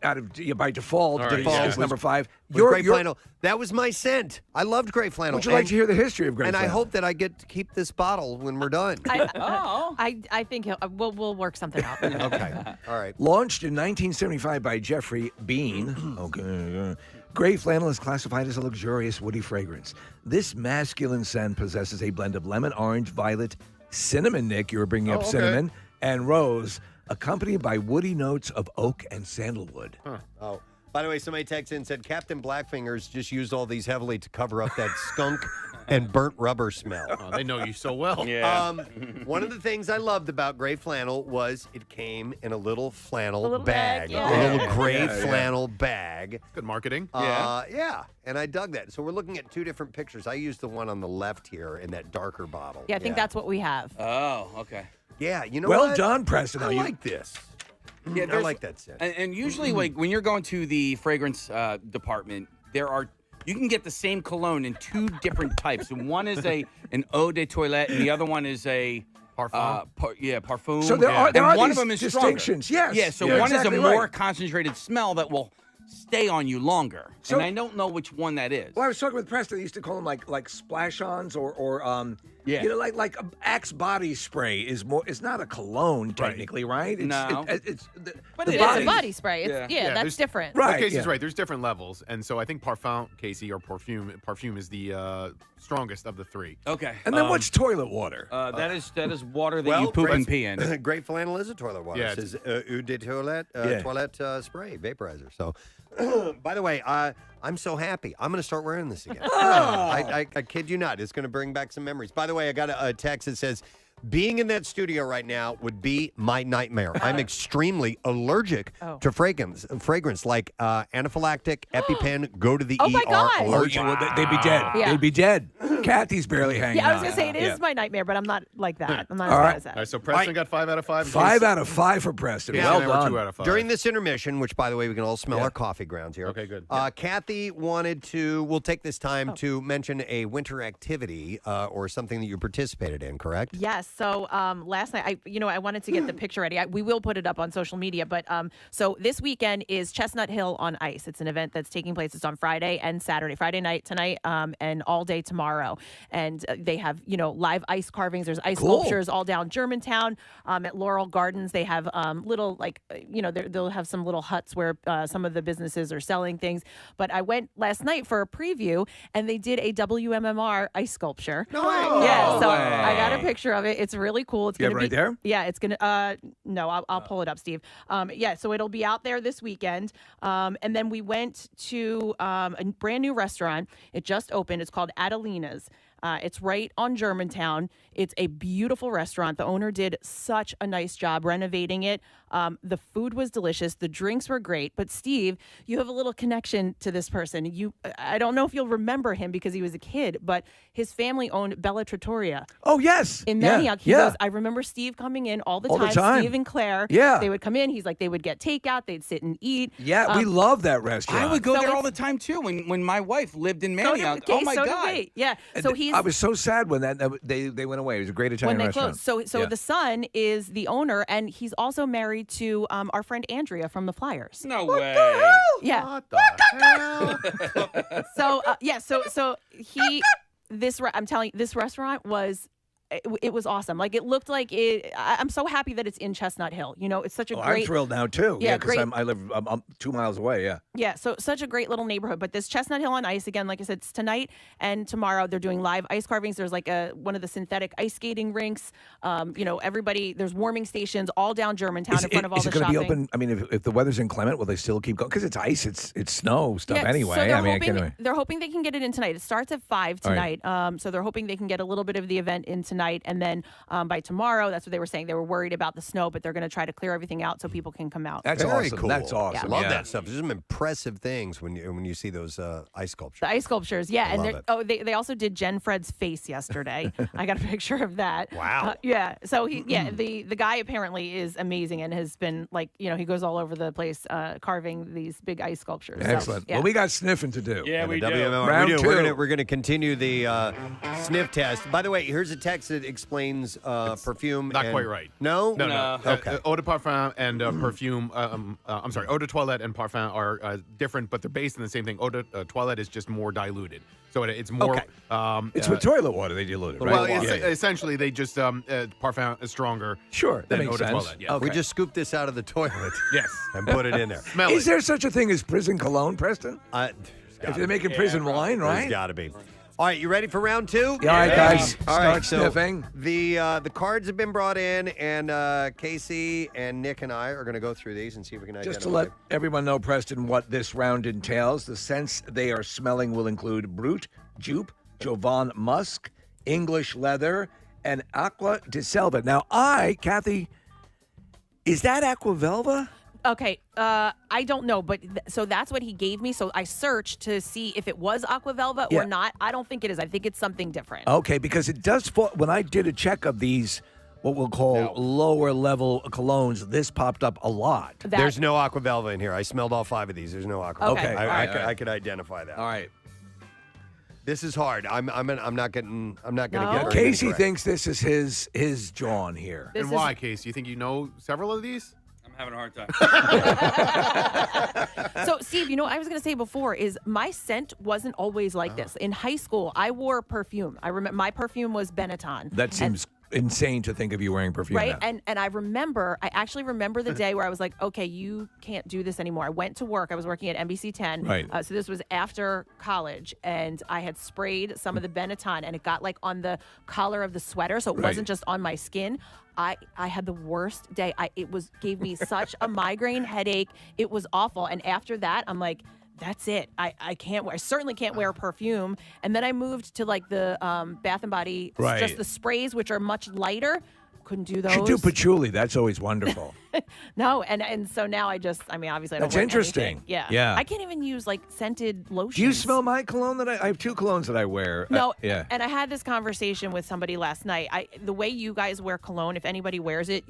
by default. All right, Default yeah. is number 5. was gray flannel. That was my scent. I loved gray flannel. Would you like to hear the history of gray And flannel? I hope that I get to keep this bottle when we're done. I think we'll work something out. Okay. All right. Launched in 1975 by Jeffrey Bean. Okay. Gray flannel is classified as a luxurious woody fragrance. This masculine scent possesses a blend of lemon, orange, violet, cinnamon, Nick, you were bringing up okay. cinnamon, and rose, accompanied by woody notes of oak and sandalwood. Oh, by the way, somebody texted in and said Captain Blackfingers just used all these heavily to cover up that skunk and burnt rubber smell. Oh, they know you so well. One of the things I loved about gray flannel was it came in a little flannel little bag, bag. yeah. A little gray Yeah. flannel bag. Good marketing. Yeah, and I dug that. So we're looking at 2 different pictures. I used the one on the left here in that darker bottle. Yeah, I think that's what we have. Oh, okay. Yeah, you know Well what? done, Preston. I You- like this. Yeah, I there's- like that scent. And usually, like when you're going to the fragrance department, you can get the same cologne in 2 different types. And one is an eau de toilette, and the other one is a Parfum. Parfum. So there are and one these of them is distinctions. Stronger. Yes, Yeah, so you're one exactly is a more right. concentrated smell that will stay on you longer. So- and I don't know which one that is. Well, I was talking with Preston. They used to call them like splash-ons or Yeah. you know, like Axe body spray is more. It's not a cologne technically, right? It's, No. it's But the it is a body spray. It's, yeah, that's there's- different. Right. Casey's yeah. right. There's different levels, and so I think parfum, Casey, or parfume is the strongest of the three. Okay. And then what's toilet water? That is water that you poop and pee in. Great flannel is a toilet water. Yeah, It says eau de toilette, Yeah. toilette spray, vaporizer. So, by the way, I'm so happy. I'm going to start wearing this again. I kid you not. It's going to bring back some memories. By the way, I got a text that says, being in that studio right now would be my nightmare. I'm extremely allergic to fragrance like anaphylactic, EpiPen, go to the Oh ER. my God. Allergic. Well, they'd be dead. Yeah. They'd be dead. Kathy's barely hanging Yeah, I was on. going to say it is Yeah. my nightmare, but I'm not like that. I'm not All as right. bad as that. All right, so Preston got 5 out of 5. 5 out of 5 for Preston. Casey Well and I were done. 2 out of 5. During this intermission, which, by the way, we can all smell our coffee grounds here. Okay, good. Kathy wanted to, we'll take this time to mention a winter activity or something that you participated in, correct? Yes. So last night, I wanted to get the picture ready. We will put it up on social media. But so this weekend is Chestnut Hill on Ice. It's an event that's taking place. It's on Friday and Saturday. Friday night tonight and all day tomorrow. And they have live ice carvings. There's ice sculptures all down Germantown. At Laurel Gardens, they have little they'll have some little huts where some of the businesses are selling things. But I went last night for a preview, and they did a WMMR ice sculpture. No way. Yeah. So I got a picture of it. It's really cool. It's You have going it to be right there? Yeah, it's gonna. No, I'll pull it up, Steve. Yeah, so it'll be out there this weekend. And then we went to a brand new restaurant. It just opened. It's called Adelina's. It's right on Germantown. It's a beautiful restaurant. The owner did such a nice job renovating it. The food was delicious. The drinks were great. But Steve, you have a little connection to this person. I don't know if you'll remember him because he was a kid, but his family owned Bella Trattoria. Oh, yes. In Yeah, Manioc, he goes, I remember Steve coming in all the time. Steve and Claire. Yeah. They would come in. He's like, they would get takeout. They'd sit and eat. Yeah, we love that restaurant. I would go So there it's- all the time too. When my wife lived in So Manioc. did- Oh my so God! did we. Yeah. So he's I was so sad when they went away. It was a great Italian when they restaurant. closed. So Yeah. the son is the owner, and he's also married to our friend Andrea from the Flyers. No way. Yeah. What the hell? So so he I'm telling you, this restaurant was. It was awesome. Like it looked like it. I'm so happy that it's in Chestnut Hill. It's such a I'm great. thrilled now too. Yeah, because great. I live I'm 2 miles away. Yeah. Yeah, so such a great little neighborhood. But this Chestnut Hill on Ice, again, like I said, it's tonight and tomorrow. They're doing live ice carvings. There's like one of the synthetic ice skating rinks. Everybody, there's warming stations all down Germantown in front of all is the it going to shopping. be open? I mean, if the weather's inclement, will they still keep going? Because it's ice, it's snow stuff Yeah, anyway. So they're I mean, hoping, they're hoping they can get it in tonight. It starts at 5 All right. tonight. So they're hoping they can get a little bit of the event in tonight. And then by tomorrow, that's what they were saying. They were worried about the snow, but they're going to try to clear everything out so people can come out. That's Very awesome. cool. That's awesome. I love Yeah. that stuff. There's some impressive things when you see those ice sculptures. The ice sculptures, yeah, I and love they also did Jen Fred's face yesterday. I got a picture of that. Wow. Yeah. So the guy apparently is amazing and has been he goes all over the place carving these big ice sculptures. So, Excellent. yeah. Well, we got sniffing to do. Yeah, And we the do. WMMR. Round We do. two. We're gonna continue the sniff test. By the way, here's a text that explains perfume. Not and- quite right. No, No. Okay. Eau de parfum and perfume. I'm sorry. Eau de toilette and parfum are different, but they're based in the same thing. Eau de toilette is just more diluted, so it's more. Okay. It's with toilet water they dilute it, right? Well, Yeah. essentially, they just parfum is stronger. Sure, that than makes eau de sense. toilette. Yeah. Okay. We just scooped this out of the toilet. Yes. And put it in there. Smell Is it. there such a thing as prison cologne, Preston? If they're making prison wine, right? There's got to be. All right, you ready for round two? Yeah, all right, guys. All Start right, so sniffing. the cards have been brought in, and Casey and Nick and I are going to go through these and see if we can identify. Just to let everyone know, Preston, what this round entails, the scents they are smelling will include Brut, Jupe, Jovan Musk, English Leather, and Aqua de Selva. Now, Kathy, is that Aqua Velva? Okay, I don't know, but so that's what he gave me. So I searched to see if it was Aqua Velva Yeah. or not. I don't think it is. I think it's something different. Okay, because it does fall. When I did a check of these, what we'll call lower level colognes, this popped up a lot. There's no Aqua Velva in here. I smelled all 5 of these. There's no Aqua Velva. Okay. Okay. I All right. could identify that. All right. This is hard. I'm not going to get Casey correct. thinks this is his John here. And why, Case? You think you know several of these? I'm having a hard time. So, Steve, I was going to say before is my scent wasn't always like this. In high school, I wore perfume. I remember my perfume was Benetton. That seems insane to think of you wearing perfume. Right. now. And I actually remember the day where I was like, okay, you can't do this anymore. I went to work. I was working at NBC 10. Right. So this was after college. And I had sprayed some of the Benetton and it got like on the collar of the sweater. So it wasn't just on my skin. I had the worst day. It gave me such a migraine headache. It was awful. And after that, I'm like, that's it. I certainly can't wear perfume. And then I moved to like the Bath and Body, just the sprays, which are much lighter. Couldn't do those. You should do patchouli. That's always wonderful. No, and so now obviously I don't That's wear interesting. anything. Yeah. Yeah. I can't even use like scented lotions. Do you smell my cologne that I have 2 colognes that I wear? No. Yeah. And I had this conversation with somebody last night. The way you guys wear cologne, if anybody wears it,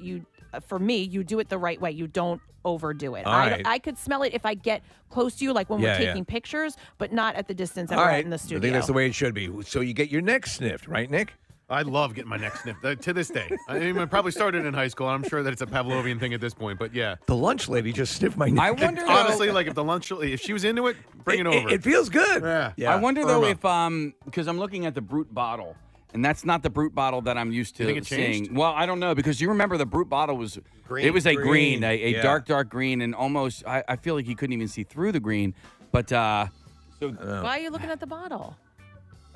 for me, you do it the right way. You don't overdo it. All right. I could smell it if I get close to you, like when we're taking pictures, but not at the distance that All we're right. at in the studio. I think that's the way it should be. So you get your neck sniffed, right, Nick? I love getting my neck sniffed to this day. I mean, I probably started in high school. I'm sure that it's a Pavlovian thing at this point, but yeah. The lunch lady just sniffed my neck. I wonder, honestly, like if she was into it, bring it over. It feels good. Yeah. I wonder though if because I'm looking at the Brute bottle, and that's not the Brute bottle that I'm used to You think it seeing. changed? Well, I don't know because you remember the Brute bottle was Green. It was a green, a Yeah. dark green, and almost I feel like you couldn't even see through the green. But Why are you looking at the bottle?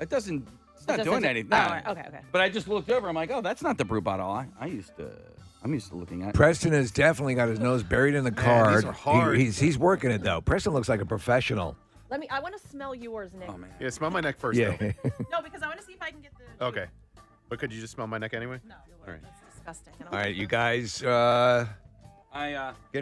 it doesn't. It's It not doesn't doing do- anything. Oh, No. all right. Okay. But I just looked over. I'm like, oh, that's not the Brute bottle. I'm used to looking at. Preston has definitely got his nose buried in the card. these are hard. He's working it though. Preston looks like a professional. I want to smell yours, Nick. Oh man. Yeah, smell my neck first. Yeah. Though. No, because I want to see if I can get the. Okay. But could you just smell my neck anyway? No, All right. that's disgusting. All right, you guys. Getting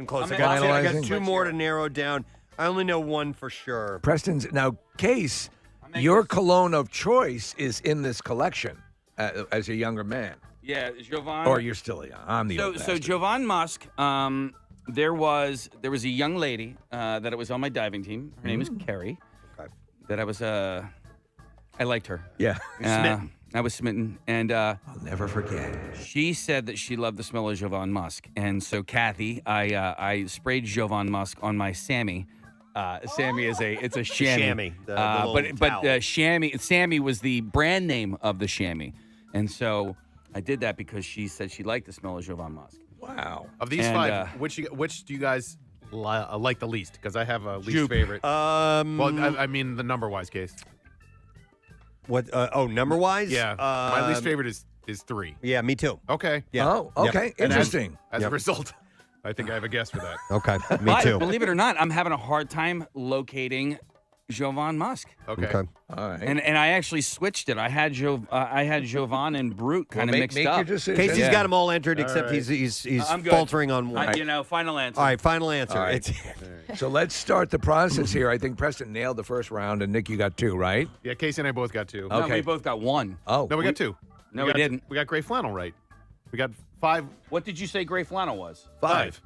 close. I'm I got analyzing. 2 more to narrow down. I only know one for sure. Preston's now. Case, your cologne of choice is in this collection as a younger man, Yeah, Jovan. or you're still young. I'm the old So bastard. Jovan Musk. There was a young lady that it was on my diving team. Her name is Carrie. Okay. That I was I liked her. Yeah. I was smitten, and I'll never forget. she said that she loved the smell of Jovan Musk. And so Kathy, I sprayed Jovan Musk on my Sammy. Sammy is it's a chamois. Chamois, the little but towel. Sammy was the brand name of the chamois, and so I did that because she said she liked the smell of Jovan Musk. Wow. Of these And, 5, which do you guys like the least? Because I have a least Jupe. favorite. Well, I mean the number wise case. What? Number wise? Yeah. My least favorite is 3. Yeah, me too. Okay. Yeah. Oh, okay. Yep. Interesting. As a result, I think I have a guess for that. Okay, me But too. believe it or not, I'm having a hard time locating Jovan Musk. Okay. All right. And I actually switched it. I had Jovan and Brute kind of mixed make up. your decision. Casey's Yeah. got them all entered, except right. he's I'm good. faltering on one. Final answer. All right, final answer. All right. It's So let's start the process here. I think Preston nailed the first round, and Nick, you got 2, right? Yeah, Casey and I both got 2. No, Okay. we both got 1. Oh, No, we got 2. No, we didn't. We got gray flannel right. We got 5. What did you say gray flannel was? 5.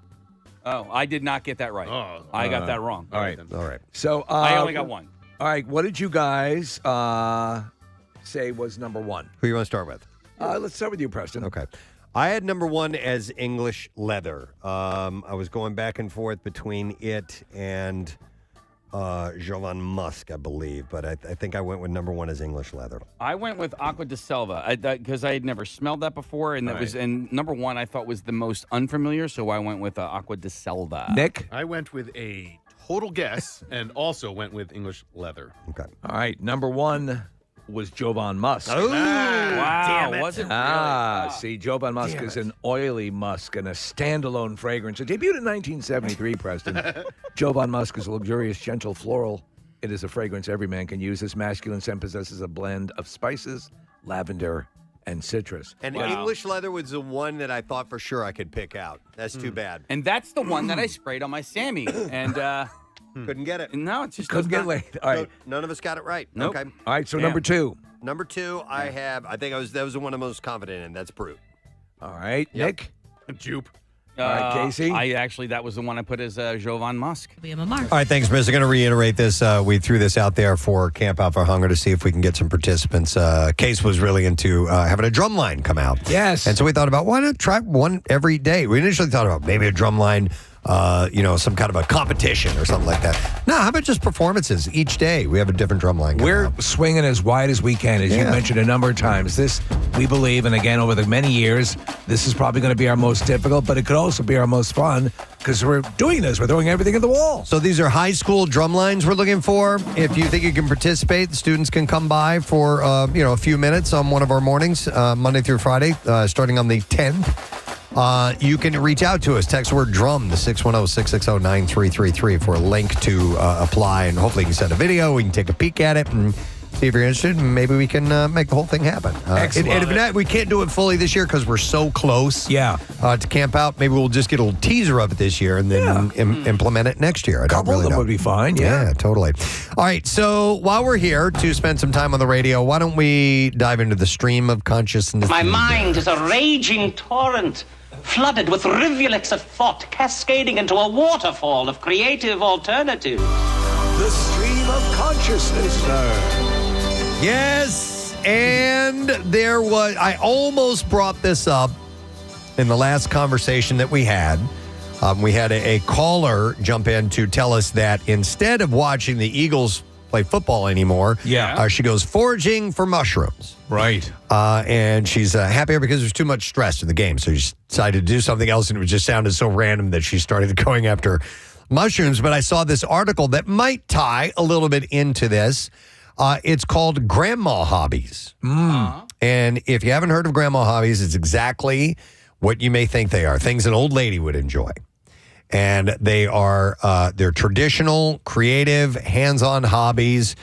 Oh, I did not get that right. Oh. I got that wrong. all right. all right. So I only got 1. All right. What did you guys say was number 1? Who you want to start with? Let's start with you, Preston. Okay. I had number 1 as English leather. I was going back and forth between it and Jovan Musk, I believe, but I think I went with number 1 as English leather. I went with Aqua de Selva because I had never smelled that before, and and number 1 I thought was the most unfamiliar, so I went with Aqua de Selva. Nick? I went with a total guess and also went with English leather. Okay. All right. Number 1 was Jovan Musk. Oh, Wow, damn it. was it really? See, Jovan Musk is an oily musk and a standalone fragrance. It debuted in 1973, Preston. Jovan Musk is a luxurious, gentle floral. It is a fragrance every man can use. This masculine scent possesses a blend of spices, lavender, and citrus. And English leather was the one that I thought for sure I could pick out. That's too bad. And that's the one that I sprayed on my Sammy, and Couldn't get it. no, it's just Couldn't get not- laid. All right. None of us got it right. Nope. Okay. All right, so Damn. number 2. Number 2, that was the one I'm most confident in. That's Brute. All right, Nick? Jupe. All right, Casey. That was the one I put as Jovan Musk. William Mark. All right, thanks, Miss. I'm going to reiterate this. We threw this out there for Campout for Hunger to see if we can get some participants. Case was really into having a drum line come out. Yes. And so we thought about, why not try one every day? We initially thought about maybe a drum line, some kind of a competition or something like that. No, how about just performances each day? We have a different drum line. We're swinging as wide as we can, as you mentioned a number of times. This, we believe, and again, over the many years, this is probably going to be our most difficult, but it could also be our most fun because we're doing this. We're throwing everything at the wall. So these are high school drum lines we're looking for. If you think you can participate, the students can come by for, a few minutes on one of our mornings, Monday through Friday, starting on the 10th. You can reach out to us. Text the word drum to 610-660-9333 for a link to apply. And hopefully you can send a video. We can take a peek at it and see if you're interested. And maybe we can make the whole thing happen. Excellent. And if not, we can't do it fully this year because we're so close to Campout. Maybe we'll just get a little teaser of it this year and then implement it next year. I don't Couple really of them know. would be fine, yeah. Totally. All right, so while we're here to spend some time on the radio, why don't we dive into the stream of consciousness? My mind is a raging torrent, flooded with rivulets of thought, cascading into a waterfall of creative alternatives. The stream of consciousness. Yes, and I almost brought this up in the last conversation that we had. We had a caller jump in to tell us that instead of watching the Eagles play football anymore, she goes foraging for mushrooms. Right. And she's happier because there's too much stress in the game. So she decided to do something else, and it just sounded so random that she started going after mushrooms. But I saw this article that might tie a little bit into this. It's called Grandma Hobbies. And if you haven't heard of Grandma Hobbies, it's exactly what you may think they are. Things an old lady would enjoy. And they're traditional, creative, hands-on hobbies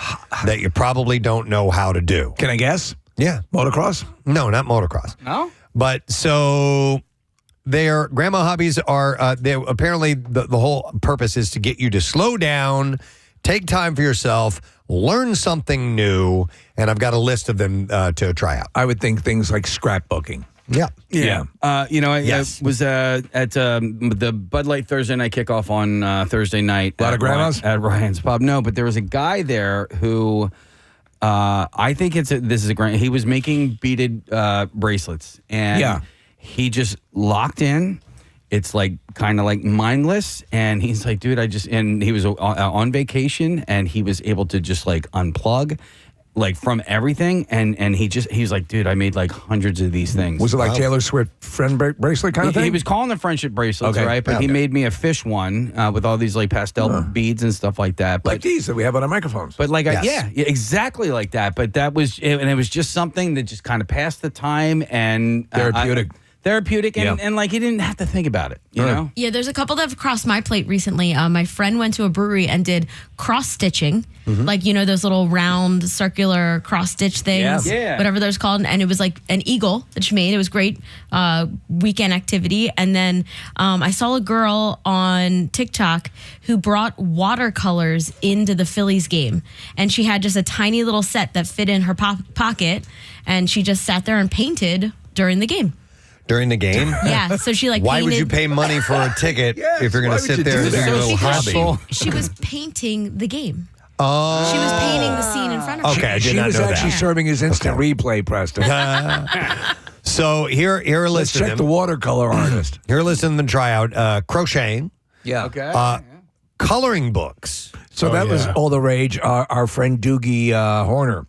that you probably don't know how to do. Can I guess? Yeah. Motocross? No, not motocross. No? But so their grandma hobbies are, apparently the whole purpose is to get you to slow down, take time for yourself, learn something new, and I've got a list of them to try out. I would think things like scrapbooking. Yeah. I was at the Bud Light Thursday night kickoff on Thursday night. A lot of grandmas? At Ryan's Pub. No, but there was a guy there who I think this is a grand. He was making beaded bracelets. And he just locked in. It's like kind of like mindless. And he's like, dude, and he was on vacation and he was able to just like unplug. Like from everything, and he's like, dude, I made like hundreds of these things. Was it like Taylor Swift friend bracelet kind of thing? He was calling them friendship bracelets, right? But he made me a fish one with all these like pastel beads and stuff like that. But, like these that we have on our microphones. But like, exactly like that. But that was, and it was just something that just kind of passed the time and therapeutic, and like you didn't have to think about it, you know? Yeah, there's a couple that have crossed my plate recently. My friend went to a brewery and did cross stitching, like those little round circular cross stitch things, whatever those called, and it was like an eagle that she made. It was great weekend activity. And then I saw a girl on TikTok who brought watercolors into the Phillies game, and she had just a tiny little set that fit in her pocket, and she just sat there and painted during the game. During the game? Yeah, so she Why would you pay money for a ticket if you're going to sit there and do your little hobby? She was painting the game. Oh. She was painting the scene in front of her. Okay, I did not know that. She was actually serving his instant replay, Preston. So here are Let's check the watercolor artist. Here are listing them try out. Crocheting. Yeah. Okay. Coloring books. So that was all the rage. Our friend Doogie Horner,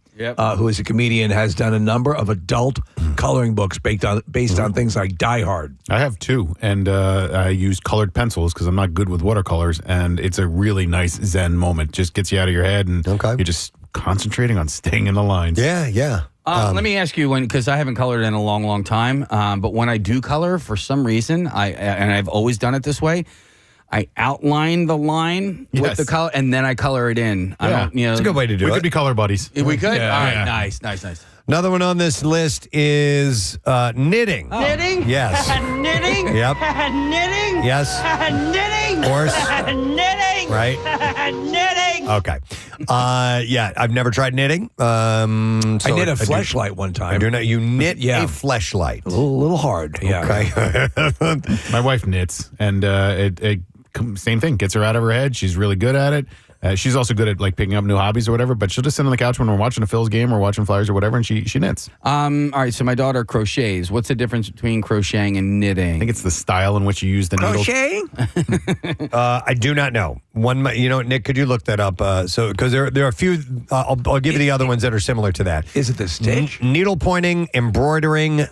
who is a comedian, has done a number of adult coloring books based on things like Die Hard. I have two, and I use colored pencils because I'm not good with watercolors, and it's a really nice Zen moment. Just gets you out of your head, and you're just concentrating on staying in the lines. Yeah. Let me ask you, because I haven't colored in a long, long time, but when I do color, for some reason, and I've always done it this way, I outline the line with the color, and then I color it in. I don't, it's a good way to do it. We could be color buddies. We could? Yeah, All right, yeah. nice. Another one on this list is knitting. Knitting? Yes. Knitting? Yep. Knitting? Yes. Knitting? Of course. Knitting? Right? Knitting? Okay. Yeah, I've never tried knitting. I knit a fleshlight one time. I do not. You knit a fleshlight. A little hard. Yeah. Okay. My wife knits, and it same thing. Gets her out of her head. She's really good at it. She's also good at like picking up new hobbies or whatever, but she'll just sit on the couch when we're watching a Phil's game or watching Flyers or whatever, and she knits. All right, so my daughter crochets. What's the difference between crocheting and knitting? I think it's the style in which you use the needle. Crocheting? I do not know. Nick, could you look that up? Because there are a few. I'll give you the other ones that are similar to that. Is it the stitch? Needle pointing, embroidering,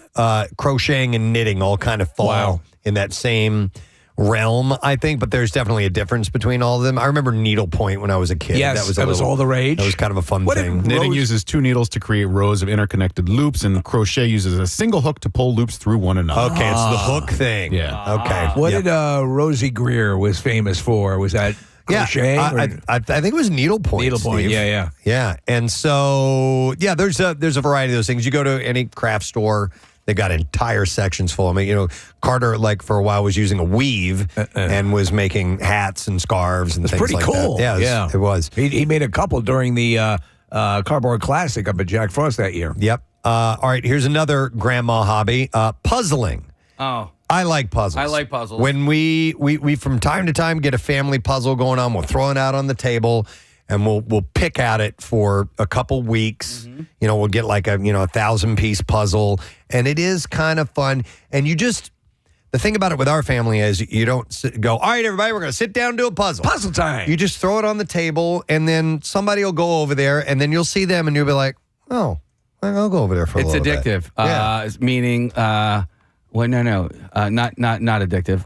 crocheting, and knitting all kind of fall in that same realm, I think, but there's definitely a difference between all of them. I remember needlepoint when I was a kid. Yes, that was all the rage. That was kind of a fun thing. Knitting uses two needles to create rows of interconnected loops, and crochet uses a single hook to pull loops through one another. Okay, it's the hook thing. Yeah. Okay. What did Rosie Greer was famous for? Was that crochet? I think it was needlepoint. Needlepoint, Steve. Yeah. And so, there's a variety of those things. You go to any craft store, they got entire sections full of it. Carter, for a while, was using a weave and was making hats and scarves and things like that. It's pretty cool. Yeah, it was. He made a couple during the Cardboard Classic up at Jack Frost that year. Yep. All right, here's another grandma hobby, puzzling. Oh. I like puzzles. I like puzzles. When we from time to time get a family puzzle going on, we'll throw it out on the table. And we'll pick at it for a couple weeks. Mm-hmm. We'll get like a 1,000-piece puzzle, and it is kind of fun. And the thing about it with our family is you don't go, all right, everybody, we're going to sit down and do a puzzle. Puzzle time. You just throw it on the table, and then somebody will go over there, and then you'll see them, and you'll be like, oh, I'll go over there for a little bit. It's addictive. Meaning. Well, no, not addictive.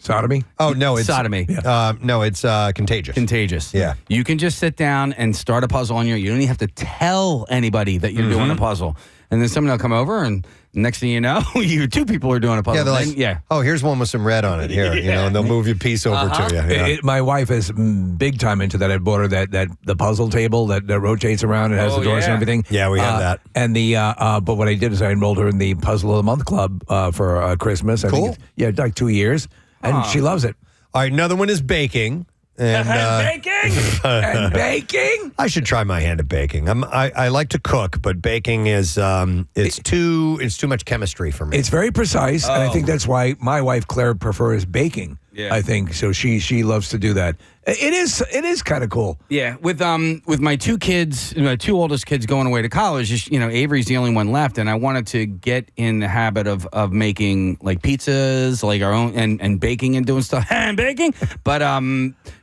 Sodomy? Oh, no, it's sodomy. Yeah. No, it's contagious. Contagious. Yeah. You can just sit down and start a puzzle on your. You don't even have to tell anybody that you're doing a puzzle, and then someone will come over, and next thing you know, two people are doing a puzzle. Yeah, they're like, oh, here's one with some red on it here, and they'll move your piece over to you. Yeah. My wife is big time into that. I bought her that the puzzle table that rotates around and has the doors and everything. Yeah, we have that. And but what I did is I enrolled her in the Puzzle of the Month Club for Christmas. I think like 2 years, and she loves it. All right, another one is baking. And baking. I should try my hand at baking. I like to cook, but baking is it's too much chemistry for me. It's very precise, and I think that's why my wife Claire prefers baking. Yeah. I think so. She loves to do that. It is kind of cool. Yeah, with my two kids, my two oldest kids going away to college, Avery's the only one left, and I wanted to get in the habit of making like pizzas, like our own, and baking and doing stuff and baking. But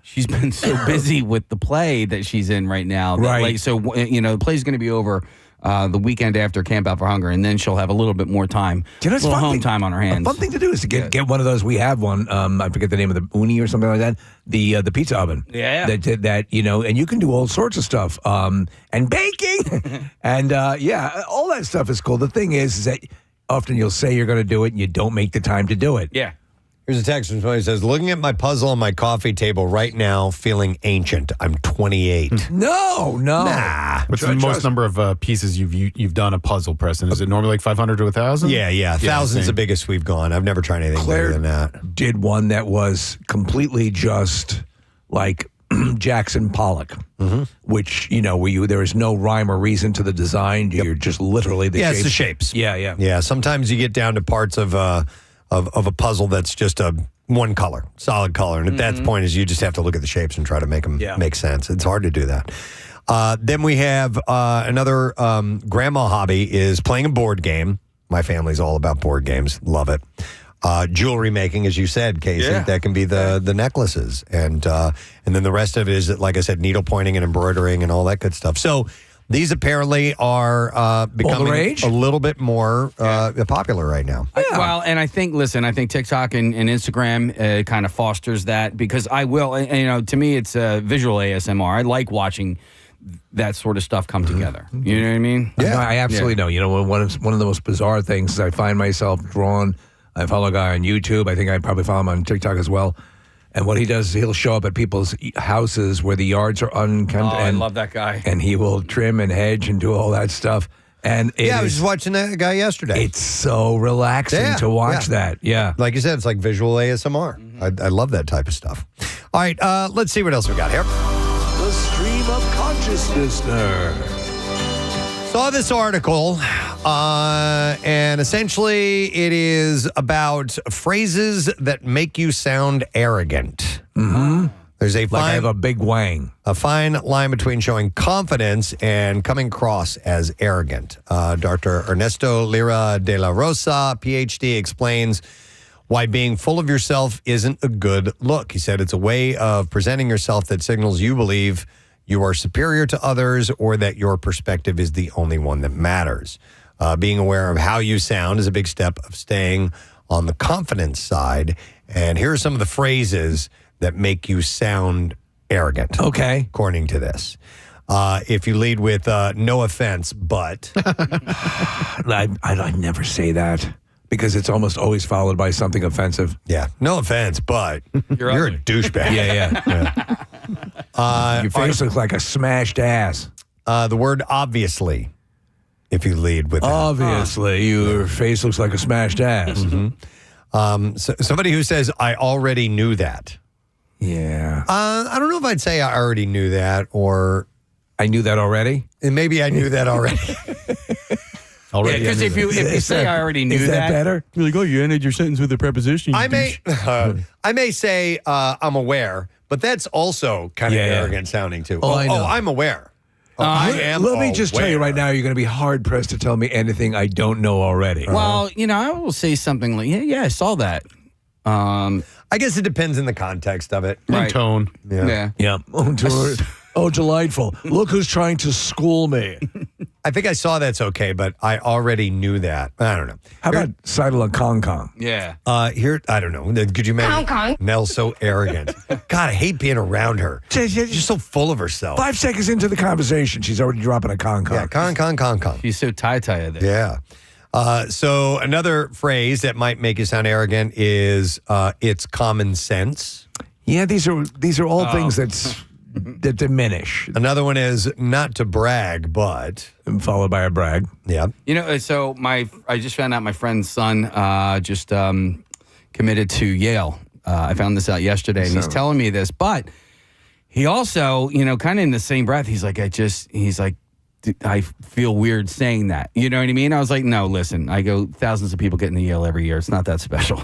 she's been so busy with the play that she's in right now. Right. The play's going to be over the weekend after Campout for Hunger, and then she'll have a little bit more time, a little home time on her hands. A fun thing to do is to get one of those. We have one. I forget the name of the uni or something like that. The pizza oven. Yeah. That and you can do all sorts of stuff. And baking, and all that stuff is cool. The thing is that often you'll say you're going to do it, and you don't make the time to do it. Yeah. Here's a text from somebody who says, looking at my puzzle on my coffee table right now, feeling ancient. I'm 28. No. Nah. What's the most number of pieces you've done a puzzle, Preston? Is it normally like 500 to 1,000? Yeah. Thousands the biggest we've gone. I've never tried anything better than that. Did one that was completely just like Jackson Pollock, which, where there is no rhyme or reason to the design. You're just literally the shapes. It's the shapes. Yeah. Yeah, sometimes you get down to parts of a puzzle that's just a one color, solid color. And at that point is you just have to look at the shapes and try to make them make sense. It's hard to do that. Then we have another grandma hobby is playing a board game. My family's all about board games. Love it. Jewelry making, as you said, Casey. Yeah. That can be the necklaces. And then the rest of it is, like I said, needle pointing and embroidering and all that good stuff. So these apparently are becoming a little bit more popular right now. Well, and I think TikTok and Instagram kind of fosters that because to me, it's visual ASMR. I like watching that sort of stuff come together. You know what I mean? Yeah, I absolutely know. One of the most bizarre things is I find myself drawn. I follow a guy on YouTube. I think I probably follow him on TikTok as well. And what he does is he'll show up at people's houses where the yards are unkempt. I love that guy. And he will trim and hedge and do all that stuff. And I was just watching that guy yesterday. It's so relaxing to watch that. Yeah. Like you said, it's like visual ASMR. I love that type of stuff. All right, let's see what else we got here. The Street team of Consciousnessner. Saw this article, and essentially it is about phrases that make you sound arrogant. Mm-hmm. There's a Like I have a big wang. A fine line between showing confidence and coming across as arrogant. Dr. Ernesto Lira de la Rosa, PhD, explains why being full of yourself isn't a good look. He said it's a way of presenting yourself that signals you believe you are superior to others or that your perspective is the only one that matters. Being aware of how you sound is a big step of staying on the confidence side. And here are some of the phrases that make you sound arrogant. Okay. According to this. If you lead with no offense, but. I'd never say that because it's almost always followed by something offensive. Yeah. No offense, but you're a douchebag. Yeah. Your face looks like a smashed ass. The word obviously, if you lead with that. Obviously, your face looks like a smashed ass. Mm-hmm. So somebody who says, I already knew that. Yeah. I don't know if I'd say I already knew that or. I knew that already? And maybe I knew that already. Yeah, because if you say I already knew that better? You're like, oh, you ended your sentence with a preposition. I may say I'm aware, but that's also kind of arrogant sounding too. Oh, I know. I'm aware. I am Let me just tell you aware. right now, you're going to be hard-pressed to tell me anything I don't know already. Well, I will say something like, yeah, I saw that. I guess it depends in the context of it. And tone. Yeah. Yeah. Oh, delightful. Look who's trying to school me. I think I saw that's okay, but I already knew that. I don't know. How about Sidle and Kong Kong? Yeah. Here, I don't know. Could you imagine? Kong. Nell's so arrogant. God, I hate being around her. She's just so full of herself. 5 seconds into the conversation, she's already dropping a Kong Kong. Yeah, Kong. She's so tie-tie there. Yeah. So another phrase that might make you sound arrogant is it's common sense. Yeah, these are all things that diminish. Another one is not to brag, but followed by a brag. Yeah. So I just found out my friend's son just committed to Yale. I found this out yesterday, and he's telling me this. But he also, kind of in the same breath, he's like, I feel weird saying that. You know what I mean? I was like, no, listen. I go, thousands of people get into Yale every year. It's not that special.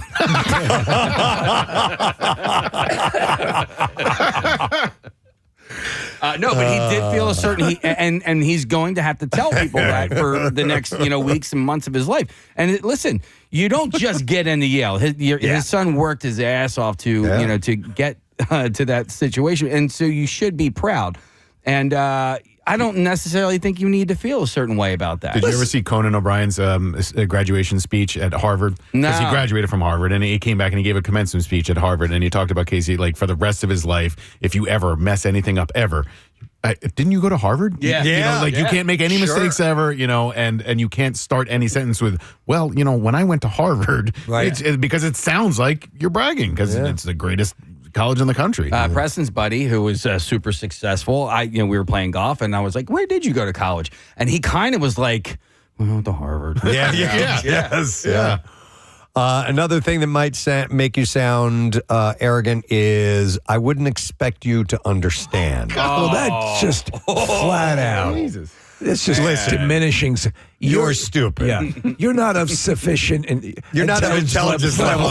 No, but he did feel a certain, and he's going to have to tell people that for the next, weeks and months of his life. And listen, you don't just get into Yale. His son worked his ass off to, to get to that situation. And so you should be proud. And I don't necessarily think you need to feel a certain way about that. Did you ever see Conan O'Brien's graduation speech at Harvard? No. Because he graduated from Harvard, and he came back and he gave a commencement speech at Harvard, and he talked about Casey, like, for the rest of his life, if you ever mess anything up ever. Didn't you go to Harvard? Yeah. You can't make any mistakes ever, and you can't start any sentence with, well, when I went to Harvard, right. Because it sounds like you're bragging, because it's the greatest college in the country. Preston's buddy, who was super successful, we were playing golf, and I was like, where did you go to college? And he kind of was like, well, I went to Harvard. Yeah. Another thing that might make you sound arrogant is, I wouldn't expect you to understand. Well, that's just flat out. Jesus. It's just diminishing. You're stupid. Yeah. You're not of sufficient. You're not of intelligence level.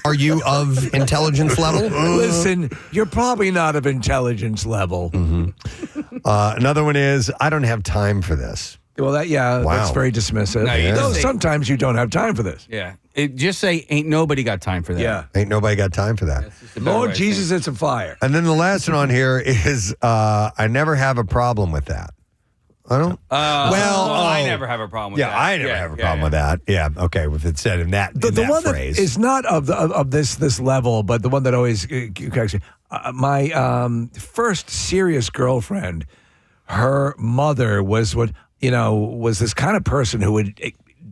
Are you of intelligence level? Listen, you're probably not of intelligence level. Mm-hmm. Another one is, I don't have time for this. Well, that's very dismissive. No, sometimes you don't have time for this. Yeah. Just say, ain't nobody got time for that. Yeah. Ain't nobody got time for that. Lord Jesus, it's a fire. And then the last one on here is, I never have a problem with that. I don't. I never have a problem with that. I never have a problem with that. Yeah. Okay. If it's said in that, the one phrase. that is not of this level, but the one that always cracks me. My first serious girlfriend, her mother was was this kind of person who would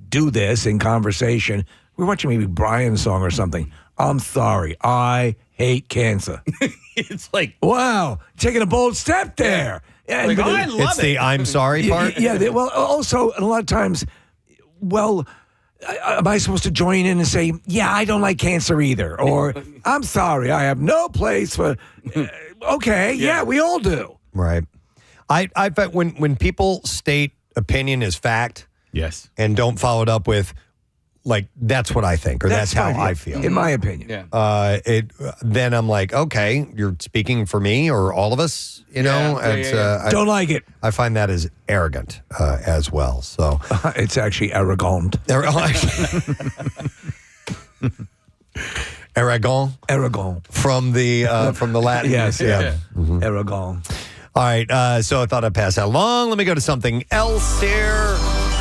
do this in conversation. We were watching maybe Brian's song or something. I'm sorry, I hate cancer. It's like, wow, taking a bold step there. I love it's the I'm sorry part. Yeah. Well, also, a lot of times, am I supposed to join in and say, yeah, I don't like cancer either? Or, I'm sorry, I have no place for. Okay, yeah, we all do. Right. I bet when people state opinion as fact, yes, and don't follow it up with like that's what I think or that's how I feel. In my opinion. Then I'm like, okay, you're speaking for me or all of us, you know. Don't like it. I find that as arrogant as well. So it's actually arrogant. Aragon. From the Latin. Yes, yeah. Mhm. Aragon. All right, so I thought I'd pass that along. Let me go to something else here.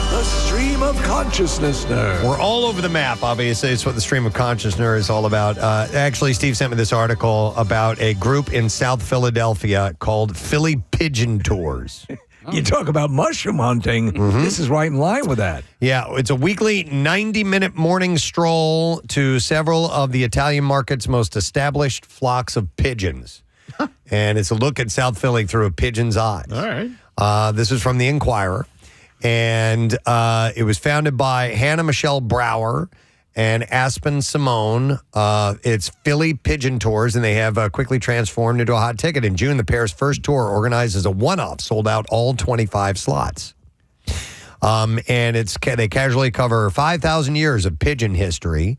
The stream of consciousnessner. We're all over the map, obviously. It's what the stream of consciousness is all about. Actually, Steve sent me this article about a group in South Philadelphia called Philly Pigeon Tours. You talk about mushroom hunting. This is right in line with that. Yeah, it's a weekly 90-minute morning stroll to several of the Italian market's most established flocks of pigeons. And it's a look at South Philly through a pigeon's eyes. All right. This is from the Inquirer. And it was founded by Hannah Michelle Brower and Aspen Simone. It's Philly Pigeon Tours, and they have quickly transformed into a hot ticket. In June, the pair's first tour, organized as a one-off, sold out all 25 slots. And they casually cover 5,000 years of pigeon history,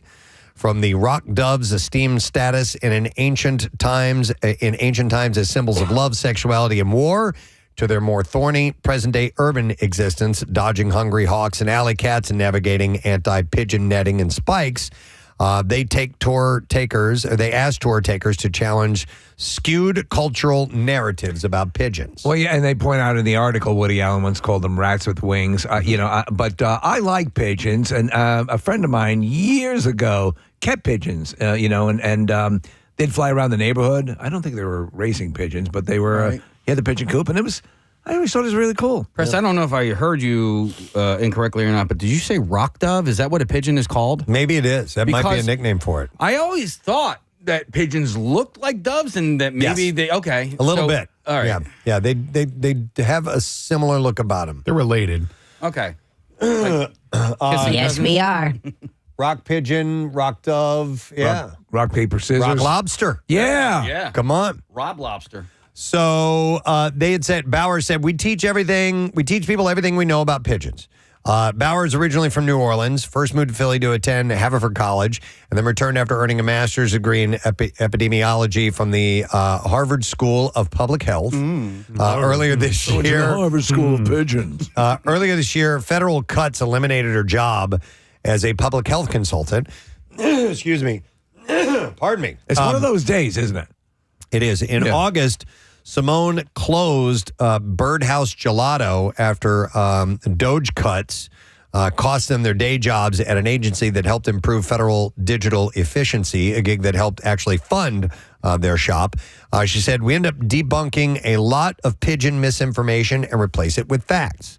from the rock dove's esteemed status in ancient times as symbols of love, sexuality, and war, to their more thorny present-day urban existence, dodging hungry hawks and alley cats and navigating anti-pigeon netting and spikes. They ask tour takers to challenge skewed cultural narratives about pigeons. Well, yeah, and they point out in the article, Woody Allen once called them rats with wings. But I like pigeons, and a friend of mine years ago kept pigeons. And they'd fly around the neighborhood. I don't think they were racing pigeons, but they were. Right. He had the pigeon coop, and I always thought it was really cool. Press, I don't know if I heard you incorrectly or not, but did you say rock dove? Is that what a pigeon is called? Maybe it is. That might be a nickname for it. I always thought that pigeons looked like doves and that maybe they, okay. A little bit. All right. Yeah, they have a similar look about them. They're related. Okay. Yes, we are. Rock pigeon, rock dove, yeah. Rock, paper, scissors. Rock lobster. Yeah. Yeah. Come on. Rob Lobster. So they had said, Bauer said, we teach people everything we know about pigeons. Bauer is originally from New Orleans, first moved to Philly to attend Haverford College, and then returned after earning a master's degree in epidemiology from the Harvard School of Public Health. Earlier this year, Harvard School of Pigeons. Earlier this year, Federal Cuts eliminated her job as a public health consultant. Excuse me. Pardon me. It's one of those days, isn't it? It is. In August, Simone closed Birdhouse Gelato after Doge cuts cost them their day jobs at an agency that helped improve federal digital efficiency, a gig that helped actually fund their shop. She said, we end up debunking a lot of pigeon misinformation and replace it with facts.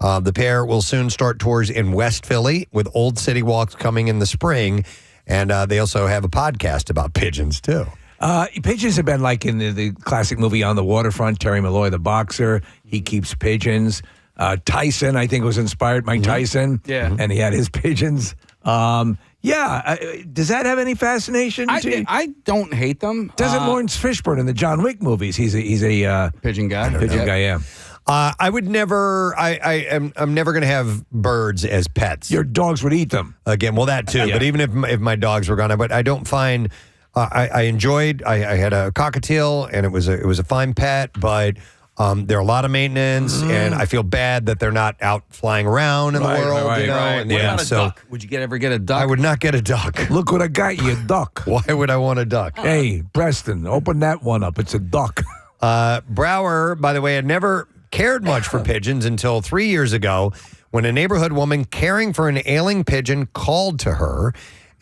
The pair will soon start tours in West Philly with Old City Walks coming in the spring. And they also have a podcast about pigeons, too. Pigeons have been like in the classic movie On the Waterfront, Terry Malloy, the boxer. He keeps pigeons. Tyson, I think, was inspired by Tyson. Yeah. And he had his pigeons. Does that have any fascination to you? I don't hate them. Doesn't Lawrence Fishburne in the John Wick movies? He's a pigeon guy. Pigeon guy, yeah. I would never. I'm never going to have birds as pets. Your dogs would eat them again. Well, that too. Yeah. But even if my dogs were gone, but I don't find. I enjoyed. I had a cockatiel, and it was a fine pet, but. They're a lot of maintenance, and I feel bad that they're not out flying around in the world. Right. And, What about a duck? Would you ever get a duck? I would not get a duck. Look what I got you, a duck. Why would I want a duck? Hey, Preston, open that one up. It's a duck. Brower, by the way, had never cared much for pigeons until 3 years ago when a neighborhood woman caring for an ailing pigeon called to her.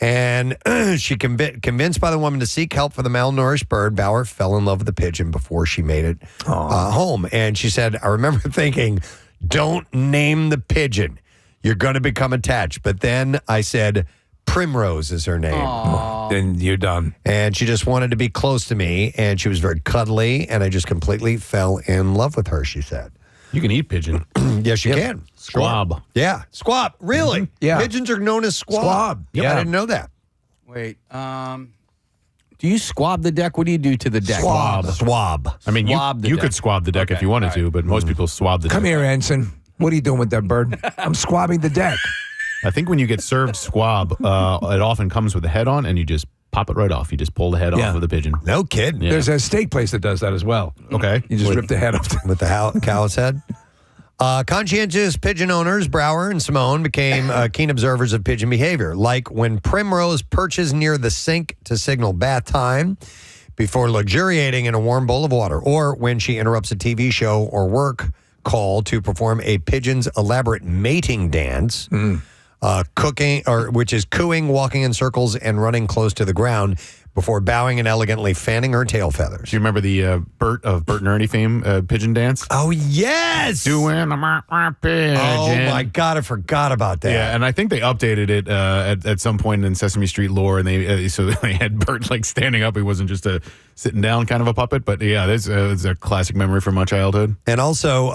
And she convinced by the woman to seek help for the malnourished bird, Bauer fell in love with the pigeon before she made it home. And she said, I remember thinking, don't name the pigeon. You're going to become attached. But then I said, Primrose is her name. Then you're done. And she just wanted to be close to me. And she was very cuddly. And I just completely fell in love with her, she said. You can eat pigeon. Yes, you can. Squab. Yeah. Squab. Really? Yeah. Pigeons are known as squab. Squab. Yep, Yeah. I didn't know that. Wait. Do you squab the deck? What do you do to the deck? Swab. I mean, Swab the you deck. could swab the deck if you wanted to, but most people swab the Come deck. here, Ensign. What are you doing with that bird? I'm squabbing the deck. I think when you get served squab, it often comes with the head on, and you just pop it right off. You just pull the head off of the pigeon. No kidding. Yeah. There's a steak place that does that as well. Okay. You just rip the head off. With the cow's head. Conscientious pigeon owners Brower and Simone became keen observers of pigeon behavior, like when Primrose perches near the sink to signal bath time before luxuriating in a warm bowl of water, or when she interrupts a TV show or work call to perform a pigeon's elaborate mating dance, which is cooing, walking in circles, and running close to the ground before bowing and elegantly fanning her tail feathers. Do you remember the Bert and Ernie fame pigeon dance? Oh, yes! Doing a pigeon. Oh, my God, I forgot about that. Yeah, and I think they updated it at some point in Sesame Street lore, and they had Bert like standing up. He wasn't just a sitting down kind of a puppet, but yeah, it's a classic memory from my childhood. And also,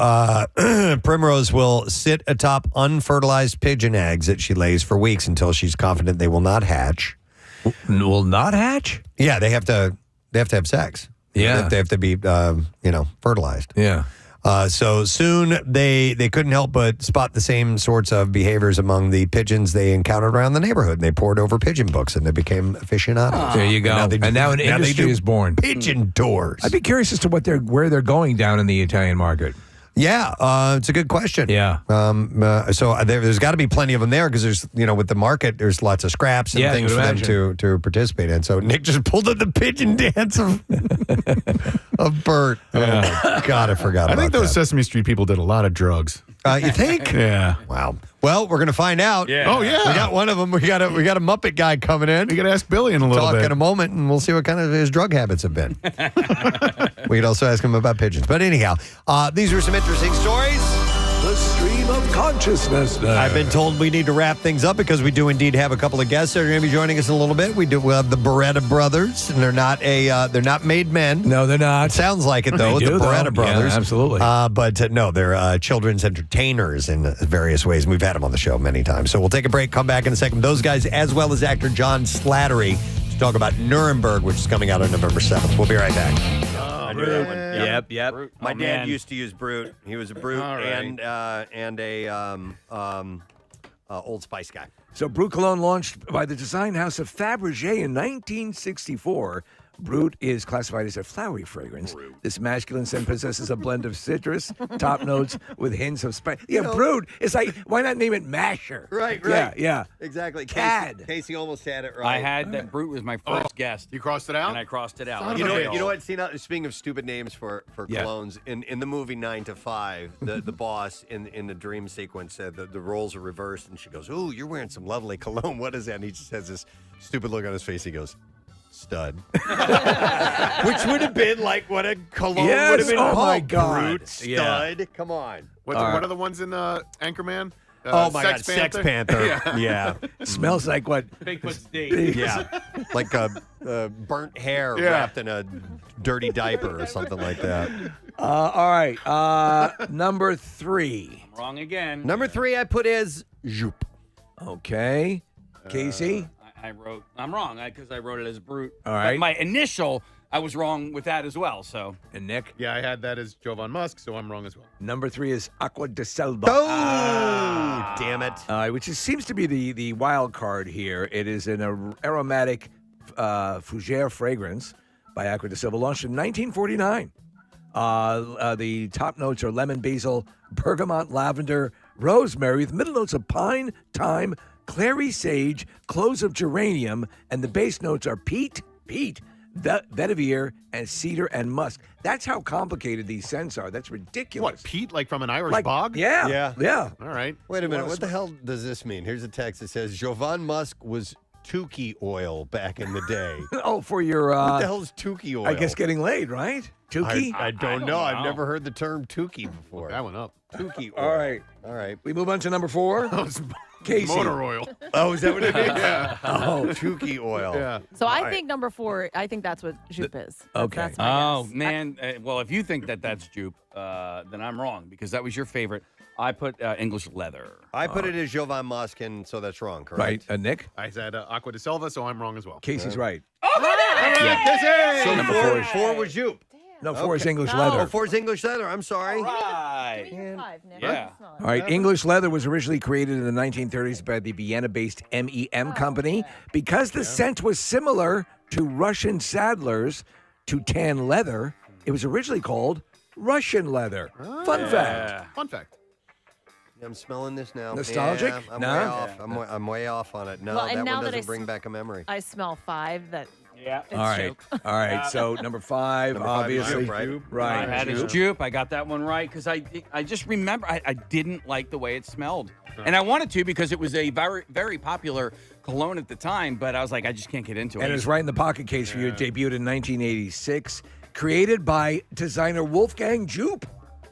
Primrose will sit atop unfertilized pigeon eggs that she lays for weeks until she's confident they will not hatch. Will not hatch? Yeah, they have to have sex. Yeah. They have to be fertilized. Yeah. So soon they couldn't help but spot the same sorts of behaviors among the pigeons they encountered around the neighborhood. And they poured over pigeon books and they became aficionados. There you go. And now an industry is born. Pigeon tours. I'd be curious as to where they're going down in the Italian market. Yeah, it's a good question. Yeah. So there's got to be plenty of them there because there's, with the market, there's lots of scraps and things for them to participate in. So Nick just pulled in the pigeon dance of Bert. Yeah. Oh, my God, I forgot about that. I think those Sesame Street people did a lot of drugs. You think? Yeah. Wow. Well, we're going to find out. Yeah. Oh, yeah. We got one of them. We got a Muppet guy coming in. We got to ask Billy in a little Talk bit. in a moment, and we'll see what kind of his drug habits have been. We could also ask him about pigeons. But anyhow, these were some interesting stories. The stream of consciousness. I've been told we need to wrap things up because we do indeed have a couple of guests that are going to be joining us in a little bit. We have the Baretta brothers, and they're not made men. No, they're not. Sounds like it though. They do, the Baretta though. brothers, Yeah, absolutely. But no, they're children's entertainers in various ways. And we've had them on the show many times. So we'll take a break. Come back in a second. Those guys, as well as actor John Slattery, to talk about Nuremberg, which is coming out on November 7th. We'll be right back. I knew that one. Yep. Brute. My Oh, dad man. used to use Brute. He was a Brute All right. and a Old Spice guy. So Brut Cologne launched by the design house of Fabergé in 1964. Brut is classified as a flowery fragrance. This masculine scent possesses a blend of citrus, top notes with hints of spice. Yeah, Brut. It's like, why not name it Masher? Right. Yeah. Exactly. Cad. Casey almost had it right. I had that Brute was my first guest. You crossed it out? And I crossed it out. Son You of know, a bitch. you know what? Speaking of stupid names for Yeah. colognes, in the movie 9 to 5, the boss in the dream sequence said the roles are reversed, and she goes, "Ooh, you're wearing some lovely cologne. What is that?" And he just has this stupid look on his face. He goes, "Stud," which would have been like what a cologne Yes. would have been. Oh, called. my God. Brute, stud. Come on. What are the ones in Anchorman? Oh my God, Sex Panther. Yeah. Smells like what? Bigfoot's D. Yeah, like a burnt hair wrapped in a dirty diaper or something like that. All right. Number 3. I'm wrong again. Number 3 I put as Joop. Okay. Casey? I'm wrong because I wrote it as Brute. All right. But my initial, I was wrong with that as well. So And Nick? Yeah, I had that as Jovan Musk, so I'm wrong as well. Number 3 is Aqua de Selva. Oh, damn it. Which seems to be the wild card here. It is an aromatic fougere fragrance by Aqua de Silva, launched in 1949. The top notes are lemon, basil, bergamot, lavender, rosemary, with middle notes of pine, thyme, clary sage, cloves of geranium, and the base notes are peat, vetiver, and cedar and musk. That's how complicated these scents are. That's ridiculous. What, peat, like from an Irish bog? Yeah. All right. Wait a minute. What the hell does this mean? Here's a text that says Jovan Musk was Tukey oil back in the day. Oh, for your... what the hell is Tukey oil? I guess getting laid, right? Tukey? I don't know. I've never heard the term Tukey before. That went up. Tukey oil. All right. We move on to number 4. Casey. Motor oil. Oh, is that what it is? Yeah. Oh, Tukey oil. Yeah. So I think number 4, I think that's what Joop is. Okay. That's my Oh guess. man, well, if you think that that's Jupe, then I'm wrong because that was your favorite. I put English leather. I put it as Jovan Moskin, so that's wrong, correct? Right. Nick? I said Aqua de Silva, so I'm wrong as well. Casey's right. So Number four was Jupe. No, 4 is English leather. Oh, 4 is English leather. I'm sorry. Right. Yeah. All right, English leather was originally created in the 1930s by the Vienna-based MEM company. Because the scent was similar to Russian saddlers to tan leather, it was originally called Russian leather. Fun fact. Fun fact. I'm smelling this now. Nostalgic? Yeah, I'm No? way off. I'm way off on it. No, Well, and that now one that doesn't I bring back a memory. I smell 5. That All right. All right. So number 5, Number 5 is obviously. Jupe, right? Right. I had his Jupe. I got that one right because I just remember I didn't like the way it smelled. And I wanted to because it was a very, very popular cologne at the time, but I was like, I just can't get into it. And it was right in the pocket case for you. It debuted in 1986. Created by designer Wolfgang Jupe.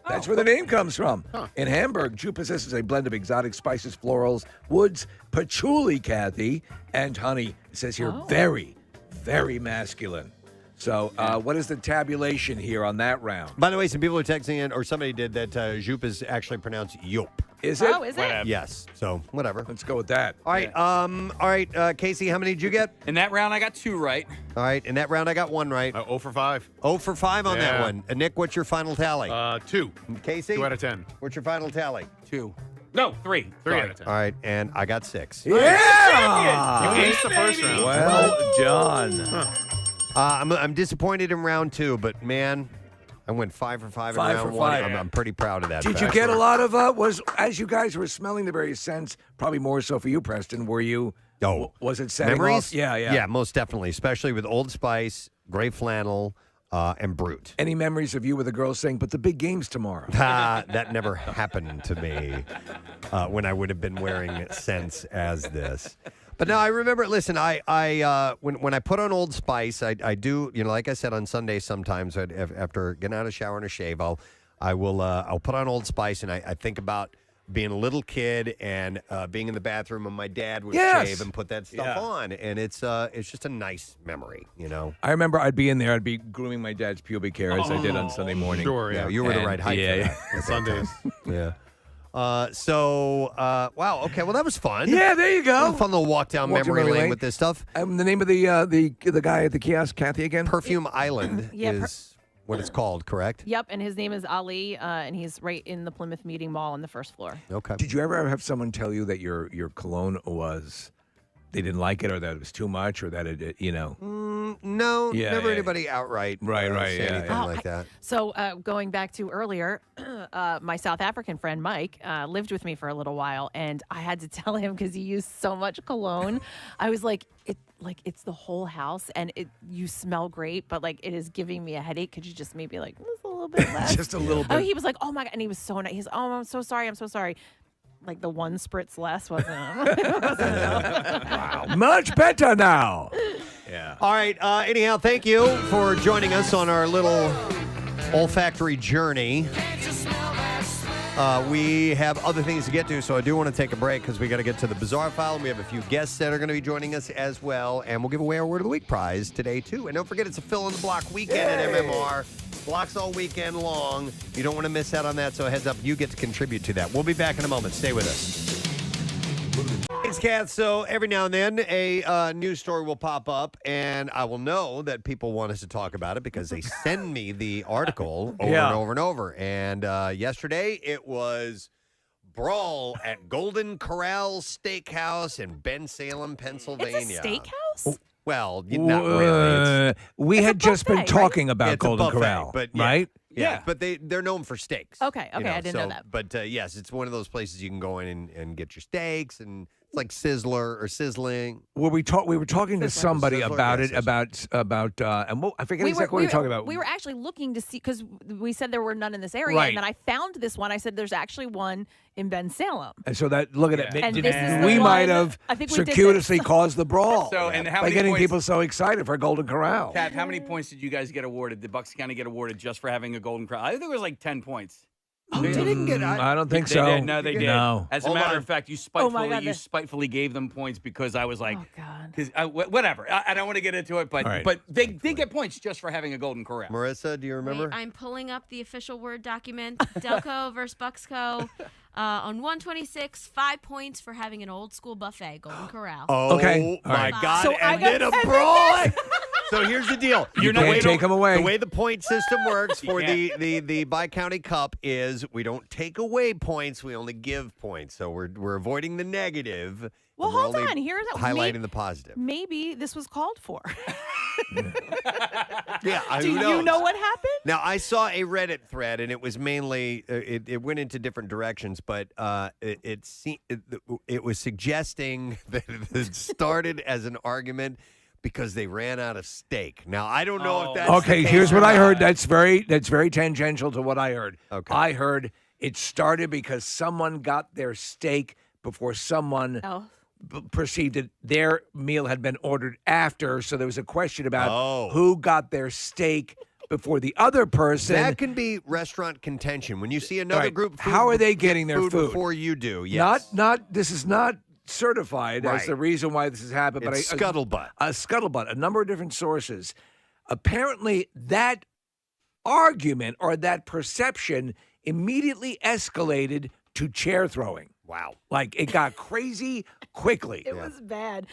That's where the name comes from. In Hamburg, Jupe possesses a blend of exotic spices, florals, woods, patchouli, Kathy, and honey. It says here, very, very masculine. So what is the tabulation here on that round? By the way, some people are texting in, or somebody did that Jupe is actually pronounced Yop. Is it? Oh, is it? Yes. So whatever. Let's go with that. All right. All right. Casey, how many did you get? In that round, I got 2 right. All right. In that round, I got 1 right. 0 for 5. 0 for 5 on that Yeah. one. Nick, what's your final tally? 2. Casey? 2 out of 10. What's your final tally? 2. No, 3. 3 out of 10. All right. And I got 6. You aced the first round. Well done. I'm disappointed in round 2, but man, I went 5 for 5 in 5 round for 1. 5. I'm pretty proud of that. Did you fact. get a lot of, as you guys were smelling the various scents, probably more so for you, Preston, were you, was it setting memories? off? Yeah. Yeah, most definitely, especially with Old Spice, Gray Flannel, and Brute. Any memories of you with a girl saying, but the big game's tomorrow? That never happened to me when I would have been wearing scents as this. But no, I remember. Listen, I when I put on Old Spice, I do, like I said on Sundays sometimes after getting out of the shower and a shave, I'll put on Old Spice and I think about being a little kid and being in the bathroom and my dad would shave and put that stuff on, and it's just a nice memory, I remember I'd be in there, I'd be grooming my dad's pubic hair as I did on Sunday morning. Sure, Yeah, you were the right height for that. Sundays. Yeah. Wow. Okay. Well, that was fun. Yeah, there you go. Fun little walk down memory lane with this stuff. The name of the guy at the kiosk, Kathy, again? Perfume Island is what it's called, correct? Yep, and his name is Ali, and he's right in the Plymouth Meeting Mall on the first floor. Okay. Did you ever have someone tell you that your cologne was, they didn't like it, or that it was too much, or that it, No, Yeah, never yeah. anybody outright say anything like that. So going back to earlier, my South African friend Mike lived with me for a little while, and I had to tell him because he used so much cologne. I was like, it's the whole house, and you smell great, but it is giving me a headache. Could you just maybe just a little bit less? Just a little bit. Oh, he was like, oh my God, and he was so nice. He's, oh, I'm so sorry. The 1 spritz less wasn't Wow, much better now. Yeah. All right. Anyhow, thank you for joining us on our little olfactory journey. We have other things to get to, so I do want to take a break because we got to get to the Bizarre File, and we have a few guests that are going to be joining us as well, and we'll give away our Word of the Week prize today, too. And don't forget, it's a fill-in-the-block weekend at MMR. Blocks all weekend long. You don't want to miss out on that, so heads up, you get to contribute to that. We'll be back in a moment. Stay with us. It's Kat. So every now and then a news story will pop up, and I will know that people want us to talk about it because they send me the article over and over and over. And yesterday it was brawl at Golden Corral Steakhouse in Bensalem, Pennsylvania. It's a steakhouse? Well, not really. We had just been talking about It's a Golden buffet, Corral, but right? Yeah, but they're known for steaks. Okay, I didn't know that. But yes, it's one of those places you can go in and get your steaks, and it's like Sizzler or Sizzling. We were talking to somebody Sizzler, about yes, it, and I forget exactly what we were talking about. We were actually looking to see, because we said there were none in this area, Right. and then I found this one. I said, there's actually one in Bensalem. And so that, look at it. And this is the We one- might have I think we did circuitously this. caused the brawl So, and how by many getting points- people so excited for Golden Corral. Kat, how many points did you guys get awarded? Did Bucks County get awarded just for having a Golden Crown? I think it was like 10 points. Oh, they didn't get. I don't think They so. did. No, they did. No. As a Hold matter on. of fact, you Oh my spitefully, God, you that- spitefully gave them points because I was like, Oh God. whatever. I don't want to get into it, but All right. but they did get points just for having a golden corral. Marissa, do you remember? Wait, I'm pulling up the official Word document. Delco versus Bucksco. On 126, 5 points for having an old school buffet, Golden Corral. Oh, Okay. All my right. God. So I and got then a 10 brawl. So here's the deal. You can't take them away. The way the point system works for You the Bi-County Cup is we don't take away points, we only give points. So we're avoiding the negative. and Well, we're hold only on. Here's highlighting the positive. Maybe this was called for. Yeah, Do who you knows? know what happened? Now, I saw a Reddit thread, and it was mainly it went into different directions, but it was suggesting that it started as an argument because they ran out of steak. Now, I don't know if that's the Okay, case here's or what I not. heard. That's very tangential to what I heard. Okay. I heard it started because someone got their steak before someone Oh. perceived that their meal had been ordered after. So there was a question about Oh. who got their steak before the other person. That can be restaurant contention. When you see another Right. group, How are they getting their food? before you do? Yes. Not. This is not certified Right. as the reason why this has happened. It's but scuttlebutt. A scuttlebutt. A number of different sources. Apparently, that argument or that perception immediately escalated to chair throwing. Wow. Like it got crazy quickly. It was bad.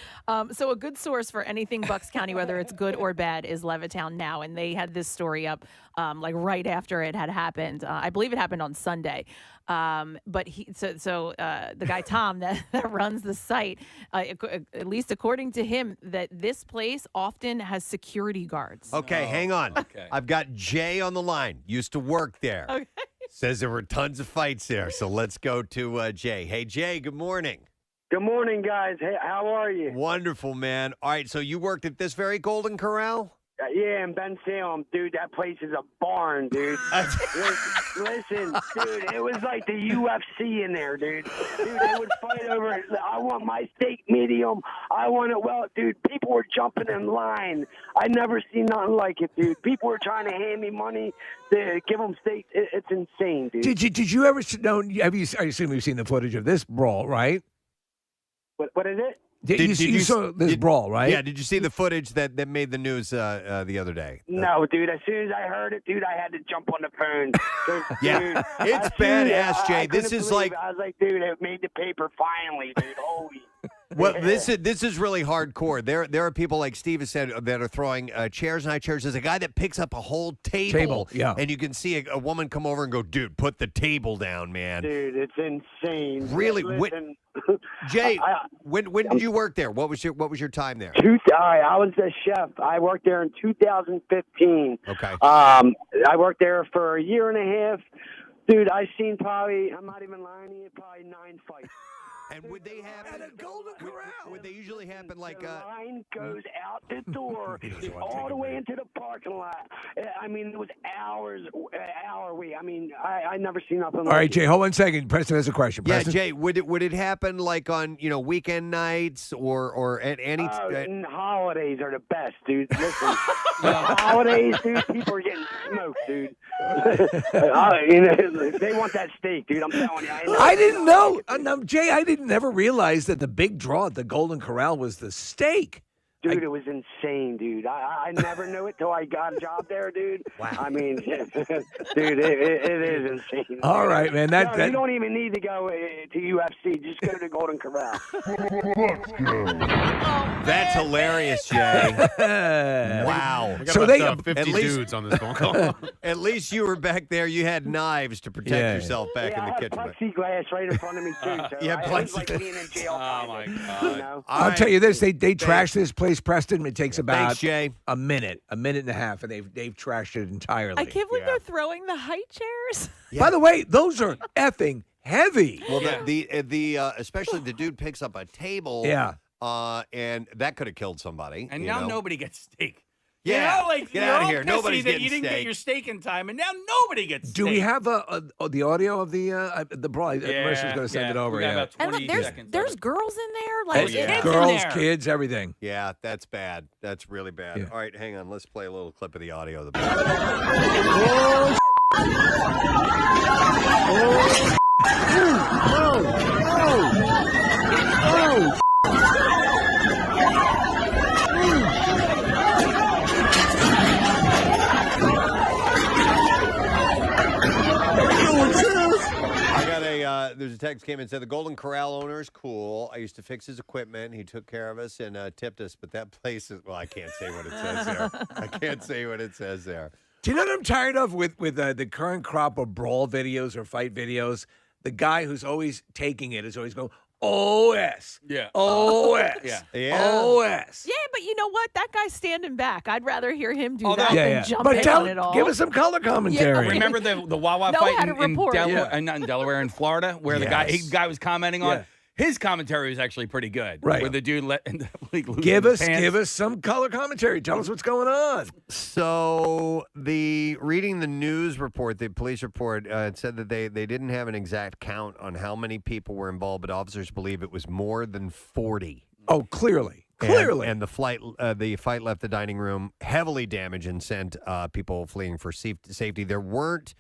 So a good source for anything Bucks County, whether it's good or bad, is Levittown Now, and they had this story up like right after it had happened. I believe it happened on Sunday. But the guy Tom that runs the site, at least according to him, that this place often has security guards. Okay, hang on. Okay. I've got Jay on the line. Used to work there. Okay. Says there were tons of fights there. So let's go to Jay. Hey, Jay, good morning. Good morning, guys. Hey, how are you? Wonderful, man. All right, so you worked at this very Golden Corral? Yeah, in Ben Salem, dude. That place is a barn, dude. Listen, dude, it was like the UFC in there, dude. Dude, they would fight over it. I want my steak medium. I want it well, dude. People were jumping in line. I never seen nothing like it, dude. People were trying to hand me money to give them steak. It's insane, dude. Did you ever know? I assume you've seen the footage of this brawl, right? What is it? You saw this brawl, right? Yeah, did you see the footage that made the news the other day? No, dude. As soon as I heard it, dude, I had to jump on the phone. Yeah, Dude, it's as soon as badass, Jay. I This couldn't is believe like- it. I was like, dude, it made the paper finally, dude. Holy. Well, this is really hardcore. There are people like Steve has said that are throwing chairs and high chairs. There's a guy that picks up a whole table, yeah. and you can see a woman come over and go, "Dude, put the table down, man." Dude, it's insane. Really, Listen, Jay, when did you work there? What was your time there? I was a chef. I worked there in 2015. Okay. I worked there for a year and a half. Dude, I've seen probably, I'm not even lying to you, probably 9 fights. And would they happen at a Golden Corral? Would they usually happen like the line goes out the door all the way into the parking lot. I mean, it was hour wait. I mean, I never seen nothing. All like right, it. Jay. Hold on a second. Preston has a question. Yeah, Preston? Jay, would it happen like on weekend nights or at any? And holidays are the best, dude. Listen, the holidays, dude, people are getting smoked, dude. They want that steak, dude. I'm telling you. I didn't know. No, Jay, I didn't ever realize that the big draw at the Golden Corral was the steak. Dude, it was insane, dude. I never knew it till I got a job there, dude. Wow. I mean, dude, it is insane. All right, man. You don't even need to go to UFC. Just go to Golden Corral. That's hilarious, Jay. Wow. We got about 50 at least- dudes on this phone call. At least you were back there. You had knives to protect Yeah. yourself back in the kitchen. I had plexiglass right in front of me, too. So Yeah, I was like plexiglass. being in jail. Oh my God. You know? I'll tell you this: they trash this place, Preston. It takes about Thanks, Jay. a minute and a half, and they've trashed it entirely. I can't believe they're throwing the high chairs. By the way, those are effing heavy. Well, the especially the dude picks up a table. Yeah. And that could have killed somebody. And you now know? nobody gets steak. Yeah, like get you're outta all here. pissy Nobody's that getting you didn't get steak. your steak in time, and now nobody gets Do steak. we have the audio of the brawl? Marissa's going to send it over. We got Yeah. about And 20 look, seconds. there's girls in there. Like It's kids in girls, there. kids, everything. Yeah, that's bad. That's really bad. Yeah. All right, hang on. Let's play a little clip of the audio. There's a text came in and said the Golden Corral owner is cool. I used to fix his equipment. He took care of us and tipped us. But that place is, well, I can't say what it says there. I can't say what it says there. Do you know what I'm tired of with the current crop of brawl videos or fight videos? The guy who's always taking it is always going, OS. Yeah. OS. Yeah. OS. Yeah, but you know what? That guy's standing back. I'd rather hear him do Although- that than jump But in on it all. give us some color commentary. Yeah. Remember the Wawa Know fight how to in report. Delaware, not in Delaware, in Florida, where the Yes. guy was commenting on? Yeah. His commentary was actually pretty good. Right. Where the dude let lose Give his us pants. some color commentary. Tell us what's going on. So reading the news report, the police report, it said that they didn't have an exact count on how many people were involved, but officers believe it was more than 40. Oh, clearly. And the fight left the dining room heavily damaged and sent people fleeing for safety. There weren't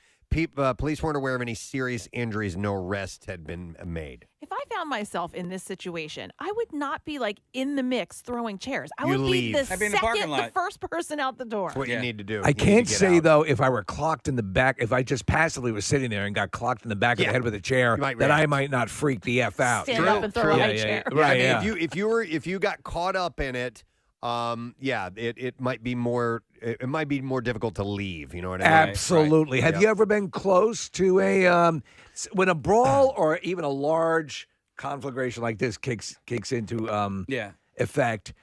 police weren't aware of any serious injuries. No arrests had been made. If I found myself in this situation, I would not be like in the mix throwing chairs. I You would leave. be the I'd be in the parking second, lot. the first person out the door. That's what you need to do. I You need to can't get say, out. though, if I were clocked in the back, if I just passively was sitting there and got clocked in the back of the head with a chair, You might that I react. might not freak the F out. Stand up and throw a high chair. Right, I mean, if you got caught up in it, it might be more. It might be more difficult to leave. You know what I mean? Absolutely. Right. Have Yeah. you ever been close to when a brawl or even a large conflagration like this kicks into effect?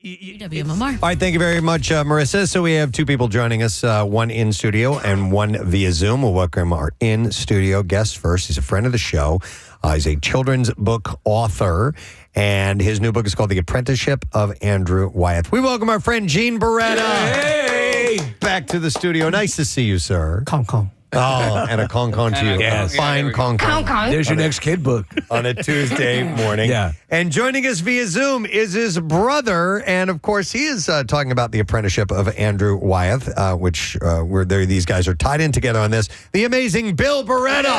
WMMR. All right, thank you very much, Marissa. So we have two people joining us, one in studio and one via Zoom. We'll welcome our in-studio guest first. He's a friend of the show. He's a children's book author, and his new book is called The Apprenticeship of Andrew Wyeth. We welcome our friend Gene Baretta. Hey! Back to the studio. Nice to see you, sir. Kong. Oh, and a con to you. Yes. Fine con. There's your next kid book. On a Tuesday morning. Yeah. And joining us via Zoom is his brother. And of course, he is talking about the apprenticeship of Andrew Wyeth, which these guys are tied in together on this. The amazing Bill Baretta.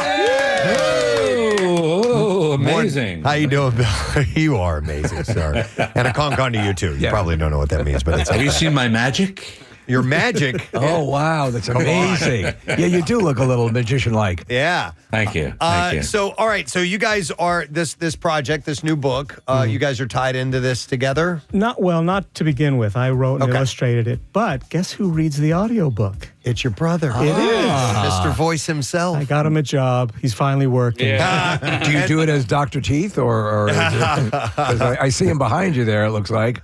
Oh, amazing. How you doing, Bill? You are amazing, sir. And a con to you, too. You probably don't know what that means, but it's Have you seen my magic? Your magic. Oh, wow. That's amazing. Yeah, you do look a little magician-like. Yeah. Thank you. Thank you. So, all right. So you guys are this project, this new book. You guys are tied into this together. Not to begin with. I wrote and illustrated it. But guess who reads the audiobook? It's your brother. It is. Mr. Voice himself. I got him a job. He's finally working. Do you do it as Dr. Teeth or is it, 'cause I see him behind you there, it looks like.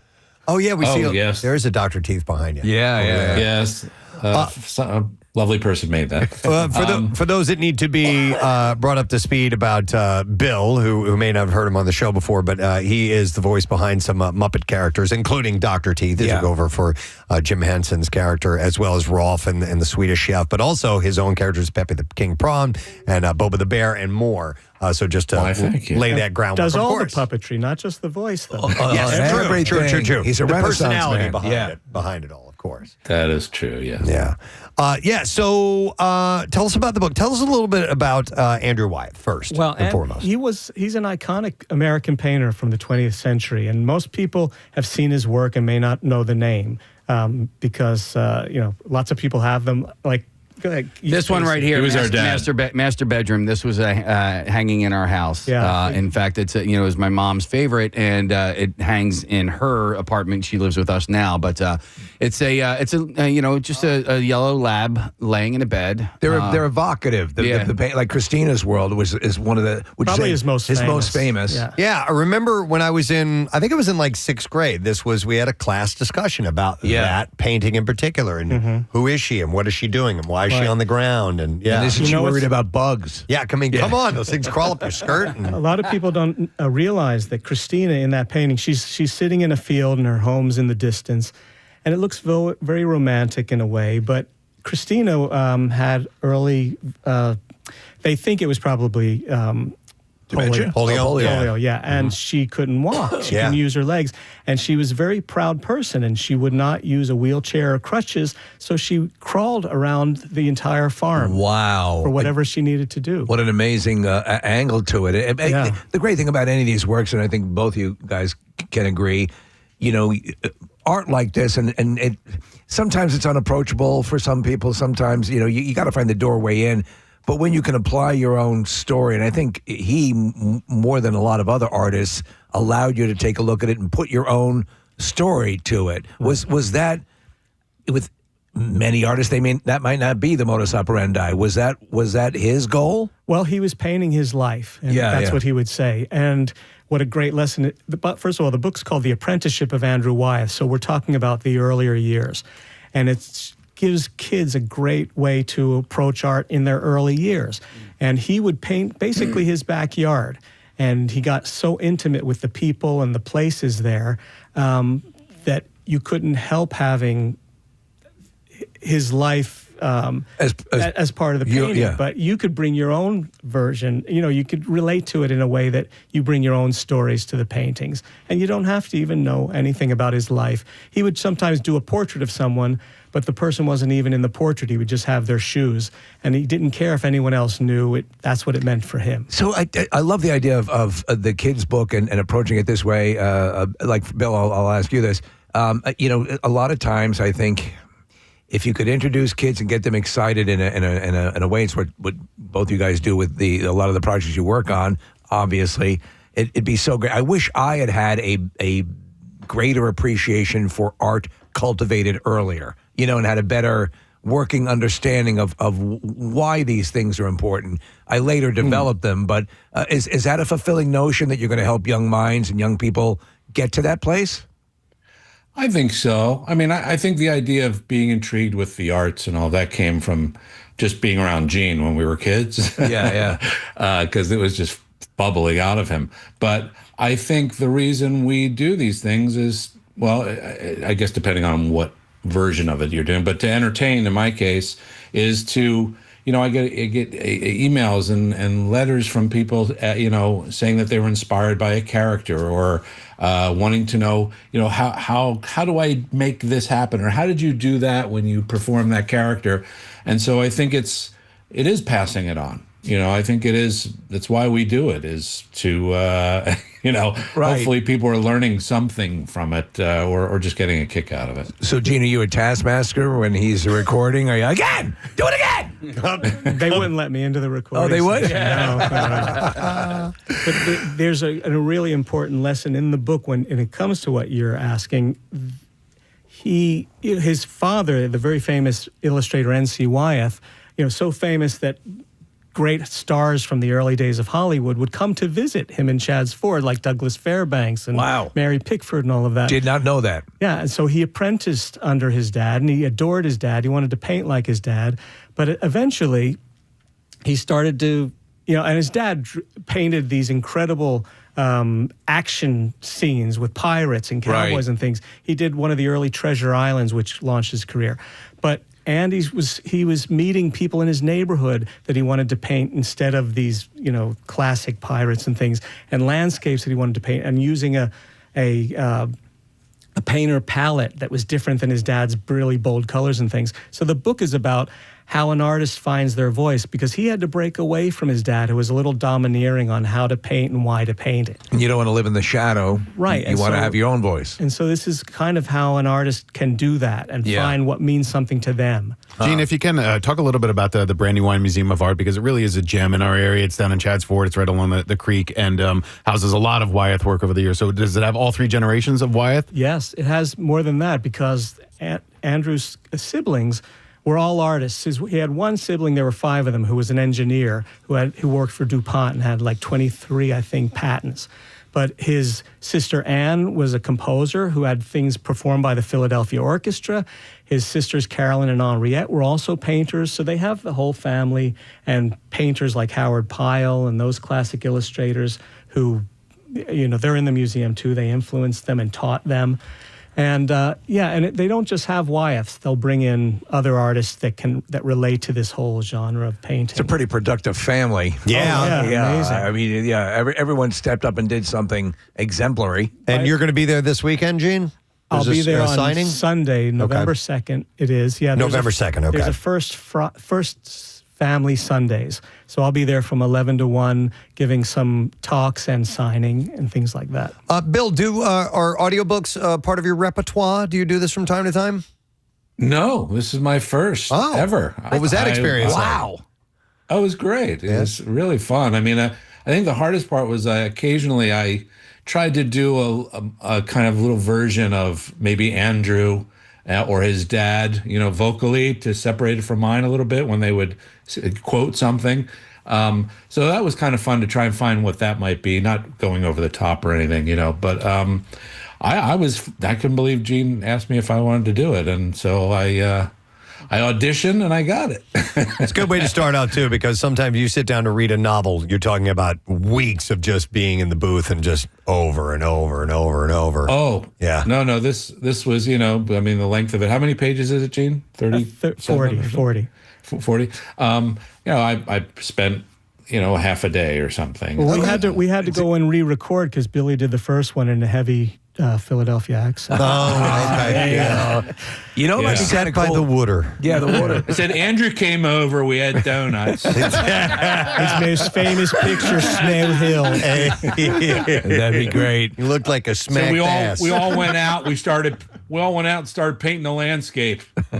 Oh, yeah. We see yes. There is a Dr. Teeth behind you. Yeah. Yes. A lovely person made that. For those that need to be brought up to speed about Bill, who may not have heard him on the show before, but he is the voice behind some Muppet characters, including Dr. Teeth. He took over for Jim Henson's character, as well as Rolf and the Swedish Chef, but also his own characters, Pepe the King Prawn and Boba the Bear and more. So just to lay that groundwork. Does of all course. the puppetry, not just the voice, though. Yes, true. He's a the Renaissance personality man. behind it all, of course. That is true, yes. Yeah. So tell us about the book. Tell us a little bit about Andrew Wyeth first and foremost. He's an iconic American painter from the 20th century, and most people have seen his work and may not know the name because lots of people have them. Like, go ahead. This one right here, He was our dad. master bedroom. This was hanging in our house. Yeah. In fact, it was my mom's favorite, and it hangs in her apartment. She lives with us now, but it's just a yellow lab laying in a bed. They're evocative. The like Christina's world is one of the probably his most famous. Yeah, I remember when I was in like 6th grade. We had a class discussion about that painting in particular, and who is she and what is she doing and why is she on the ground? And And isn't she worried about bugs? Yeah, come on, those things crawl up your skirt. And a lot of people don't realize that Christina in that painting, she's sitting in a field and her home's in the distance, and it looks very romantic in a way. But Christina had early. They think it was probably Dementia? Polio, yeah. And she couldn't walk. She couldn't use her legs. And she was a very proud person, and she would not use a wheelchair or crutches, so she crawled around the entire farm. Wow. For whatever she needed to do. What an amazing angle to it. The great thing about any of these works, and I think both you guys can agree, art like this, and it sometimes it's unapproachable for some people. Sometimes, you got to find the doorway in. But when you can apply your own story, and I think he, more than a lot of other artists, allowed you to take a look at it and put your own story to it. Was that, with many artists, that might not be the modus operandi. Was that his goal? Well, he was painting his life, and that's what he would say. And what a great lesson. First of all, the book's called The Apprenticeship of Andrew Wyeth, so we're talking about the earlier years. And it gives kids a great way to approach art in their early years. And he would paint basically his backyard. And he got so intimate with the people and the places there that you couldn't help having his life as part of the painting. But you could bring your own version. You could relate to it in a way that you bring your own stories to the paintings. And you don't have to even know anything about his life. He would sometimes do a portrait of someone, but the person wasn't even in the portrait. He would just have their shoes. And he didn't care if anyone else knew it. That's what it meant for him. So I love the idea of the kids' book and approaching it this way. Like, Bill, I'll ask you this. A lot of times I think if you could introduce kids and get them excited in a way, it's what both you guys do with a lot of the projects you work on, obviously, it'd be so great. I wish I had a greater appreciation for art cultivated earlier, and had a better working understanding of why these things are important. I later developed them, but is that a fulfilling notion that you're going to help young minds and young people get to that place? I think so. I mean, I think the idea of being intrigued with the arts and all that came from just being around Gene when we were kids. Because it was just bubbling out of him. But I think the reason we do these things is, well, I guess depending on what version of it you're doing, but to entertain, in my case, is to, I get emails and letters from people, saying that they were inspired by a character or wanting to know, how do I make this happen? Or how did you do that when you perform that character? And so I think it is passing it on. I think it is. That's why we do it, is to, hopefully people are learning something from it or just getting a kick out of it. So, Gene, are you a taskmaster when he's recording? Are you, again? Do it again! They wouldn't let me into the recording. Oh, they would? No. But there's a really important lesson in the book when it comes to what you're asking. His father, the very famous illustrator N.C. Wyeth, so famous that great stars from the early days of Hollywood would come to visit him in Chadds Ford, like Douglas Fairbanks and Mary Pickford and all of that. Did not know that. Yeah, and so he apprenticed under his dad, and he adored his dad. He wanted to paint like his dad. But eventually, he started to, and his dad painted these incredible action scenes with pirates and cowboys and things. He did one of the early Treasure Islands, which launched his career. But Andy was meeting people in his neighborhood that he wanted to paint instead of these, classic pirates and things, and landscapes that he wanted to paint, and using a painter palette that was different than his dad's really bold colors and things. So the book is about how an artist finds their voice, because he had to break away from his dad, who was a little domineering on how to paint and why to paint it. And you don't want to live in the shadow. Right. You want to have your own voice. And so this is kind of how an artist can do that and find what means something to them. Gene, if you can, talk a little bit about the Brandywine Museum of Art, because it really is a gem in our area. It's down in Chadds Ford. It's right along the creek, and houses a lot of Wyeth work over the years. So does it have all three generations of Wyeth? Yes, it has more than that, because Andrew's siblings were all artists. He had one sibling, there were 5 of them, who was an engineer who worked for DuPont and had like 23, I think, patents. But his sister Anne was a composer who had things performed by the Philadelphia Orchestra. His sisters Carolyn and Henriette were also painters. So they have the whole family, and painters like Howard Pyle and those classic illustrators who, they're in the museum too. They influenced them and taught them. And they don't just have Wyeths. They'll bring in other artists that relate to this whole genre of painting. It's a pretty productive family. Yeah. Amazing. I mean, everyone stepped up and did something exemplary. And you're going to be there this weekend, Gene? I'll be there on signing? Sunday, November 2nd. It is. Yeah. November 2nd, okay. There's a first family Sundays. So I'll be there from 11 to 1 giving some talks and signing and things like that. Bill, are audiobooks part of your repertoire? Do you do this from time to time? No, this is my first ever. What was that experience like? Wow. Oh, it was great. It was really fun. I mean, I think the hardest part was occasionally I tried to do a kind of little version of maybe Andrew or his dad, vocally to separate it from mine a little bit when they would quote something. So that was kind of fun to try and find what that might be, not going over the top or anything, but I couldn't believe Gene asked me if I wanted to do it. And so I auditioned and I got it. It's a good way to start out, too, because sometimes you sit down to read a novel, you're talking about weeks of just being in the booth and just over and over and over and over. Oh, yeah. No, this was, the length of it. How many pages is it, Gene? 30? 40. 40. I spent, half a day or something. Well, we had to go and re-record because Billy did the first one in a heavy Philadelphia accent. Oh, okay. Yeah. Like Set by the water. Yeah, the water. I said, Andrew came over, we had donuts. His most famous picture, Snail Hill. That'd be great. You looked like a smacked ass. We all went out. We all went out and started painting the landscape. I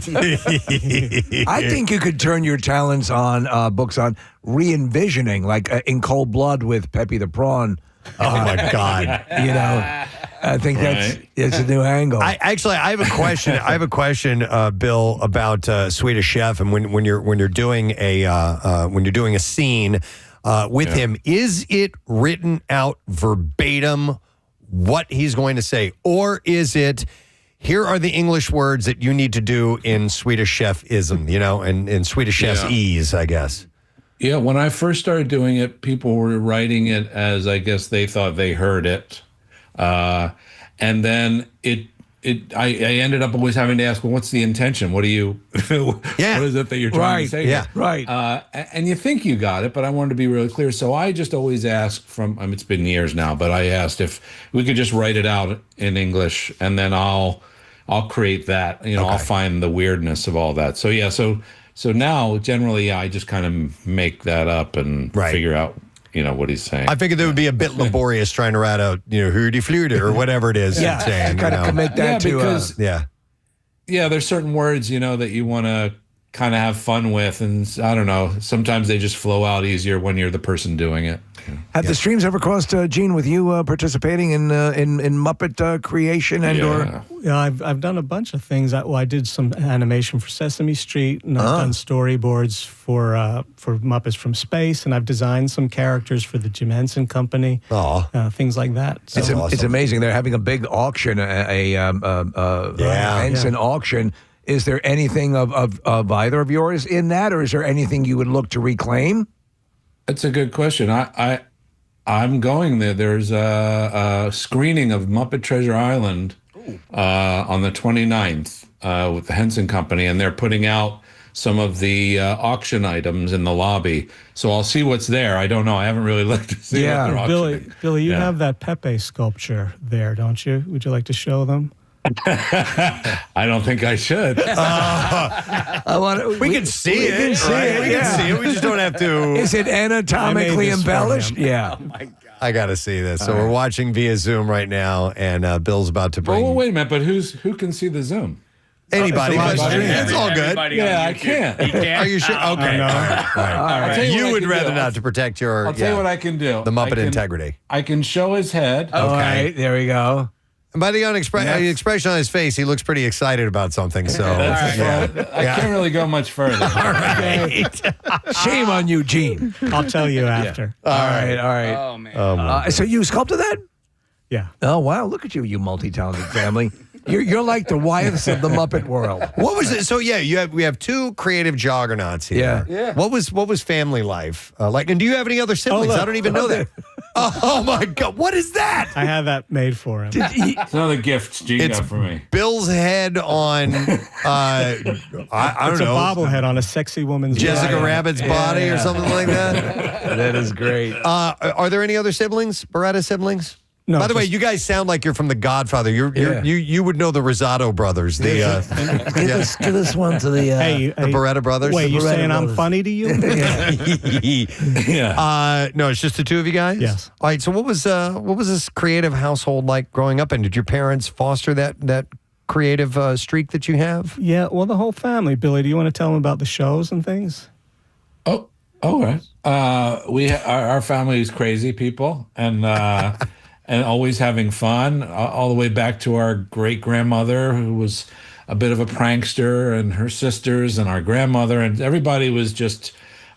think you could turn your talents on books on re-envisioning, like In Cold Blood with Pepe the Prawn. Oh, my God. I think it's a new angle. I have a question. I have a question, Bill, about Swedish Chef, and when you're doing a scene with him, is it written out verbatim what he's going to say, or is it? Here are the English words that you need to do in Swedish Chef-ism, and in Swedish Chef's-ese, I guess. Yeah, when I first started doing it, people were writing it as I guess they thought they heard it. And then I ended up always having to ask, well, what's the intention? What do you, what is it that you're trying to say? Yeah, right. And you think you got it, but I wanted to be really clear. So I just always ask it's been years now, but I asked if we could just write it out in English and then I'll create that, I'll find the weirdness of all that. So yeah, so now generally I just kind of make that up and figure out, what he's saying. I figured it would be a bit laborious trying to write out, hooty fluted or whatever it is. Yeah, saying, got to commit that to because yeah, there's certain words, that you want to kind of have fun with, and I don't know, sometimes they just flow out easier when you're the person doing it. Have the streams ever crossed, Gene, with you participating in Muppet creation or? Yeah, I've done a bunch of things. I did some animation for Sesame Street, and I've done storyboards for Muppets from Space, and I've designed some characters for the Jim Henson Company. Things like that. So. It's amazing. They're having a big auction, Henson auction. Is there anything of either of yours in that, or is there anything you would look to reclaim? That's a good question. I'm going there. There's a screening of Muppet Treasure Island on the 29th with the Henson Company, and they're putting out some of the auction items in the lobby. So I'll see what's there. I don't know. I haven't really looked to see what they're auctioning. Billy, you have that Pepe sculpture there, don't you? Would you like to show them? I don't think I should. We can see it. We can see it. We just don't have to. Is it anatomically embellished? Yeah. Oh my God. I got to see this. So we're watching via Zoom right now, and Bill's about to bring. Oh, wait a minute. But who can see the Zoom? Anybody. It's all good. Yeah, I can't. Are you sure? Okay. All right. You would rather not to protect your. I'll tell you what I can do. The Muppet integrity. I can show his head. Okay. There we go. And by the expression on his face, he looks pretty excited about something. So I can't really go much further. All right. Shame on you, Gene. I'll tell you after. All right. Oh, man. So you sculpted that? Yeah. Oh, wow. Look at you multi-talented family. You're like the Wyeths of the Muppet world. What was it? So we have two creative juggernauts here. Yeah. What was family life like? And do you have any other siblings? I don't even know that. Oh my God! What is that? I had that made for him. It's another gift Gene got for me. Bill's head on. I don't It's know. a bobblehead on a sexy woman's Jessica body. Rabbit's body or something like that. That is great. Are there any other siblings? Baretta siblings? No. By the way, you guys sound like you're from The Godfather. You would know the Rosado brothers. The give us one to the Hey, the Baretta brothers. Wait, you Baretta saying I'm brothers. funny to you? Yeah. No, it's just the two of you guys. Yes. All right. So what was this creative household like growing up? And did your parents foster that creative streak that you have? Yeah, well, the whole family. Billy, do you want to tell them about the shows and things? Oh, all right. Our family is crazy people, and always having fun, all the way back to our great grandmother, who was a bit of a prankster, and her sisters, and our grandmother, and everybody was just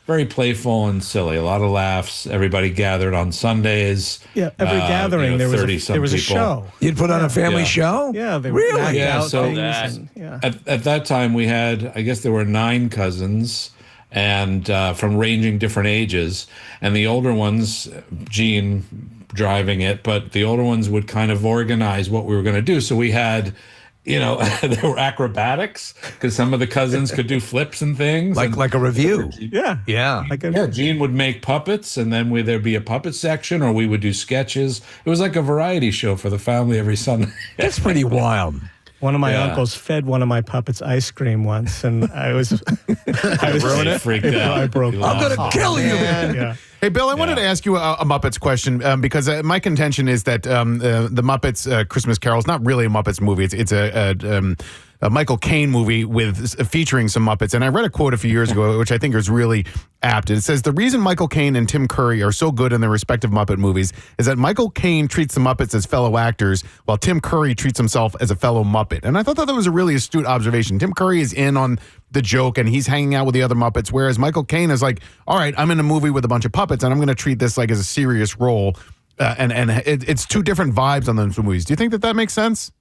very playful and silly. A lot of laughs. Everybody gathered on Sundays. Yeah, every gathering there was a show. You'd put on a family Yeah. show? Yeah, they Really? would act Yeah, out so- things. That. And, yeah. At that time, we had, I guess there were 9 cousins, and from ranging different ages. And the older ones, Gene driving it, but the older ones would kind of organize what we were going to do. So we had, there were acrobatics, because some of the cousins could do flips and things. Like a review. Yeah. Yeah. Gene would make puppets, and then there'd be a puppet section, or we would do sketches. It was like a variety show for the family every Sunday. That's pretty wild. One of my Yeah. uncles fed one of my puppets ice cream once, and I was Ruined it? Freaked out. I broke. I'm gonna kill you. Yeah. Hey, Bill, I wanted to ask you a Muppets question because my contention is that the Muppets Christmas Carol is not really a Muppets movie. It's a Michael Caine movie featuring some Muppets. And I read a quote a few years ago, which I think is really apt. It says, the reason Michael Caine and Tim Curry are so good in their respective Muppet movies is that Michael Caine treats the Muppets as fellow actors, while Tim Curry treats himself as a fellow Muppet. And I thought that was a really astute observation. Tim Curry is in on the joke and he's hanging out with the other Muppets, whereas Michael Caine is like, all right, I'm in a movie with a bunch of puppets and I'm going to treat this like as a serious role. And it's two different vibes on those movies. Do you think that makes sense?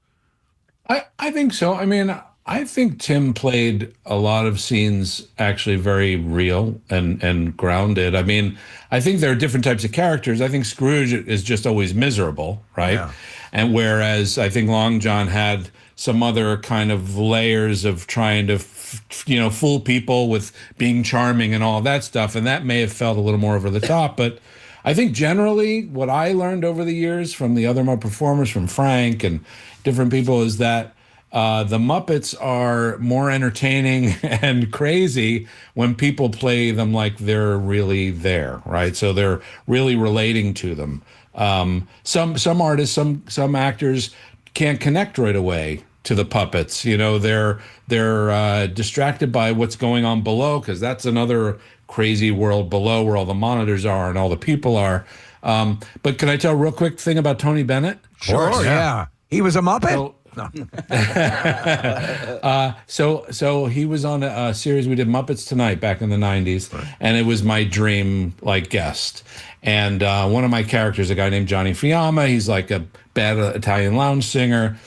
I think so. I mean, I think Tim played a lot of scenes actually very real and grounded. I mean, I think there are different types of characters. I think Scrooge is just always miserable, right? Yeah. And whereas I think Long John had some other kind of layers of trying to, fool people with being charming and all of that stuff. And that may have felt a little more over the top. But I think generally what I learned over the years from the other Muppet performers, from Frank and different people, is that the Muppets are more entertaining and crazy when people play them like they're really there, right? So they're really relating to them. Some artists, some actors can't connect right away to the puppets. They're distracted by what's going on below, because that's another crazy world below where all the monitors are and all the people are. But can I tell a real quick thing about Tony Bennett? Sure, yeah. He was a Muppet? So he was on a series we did, Muppets Tonight, back in the 90s, and it was my dream guest. And one of my characters, a guy named Johnny Fiamma, he's like a bad Italian lounge singer,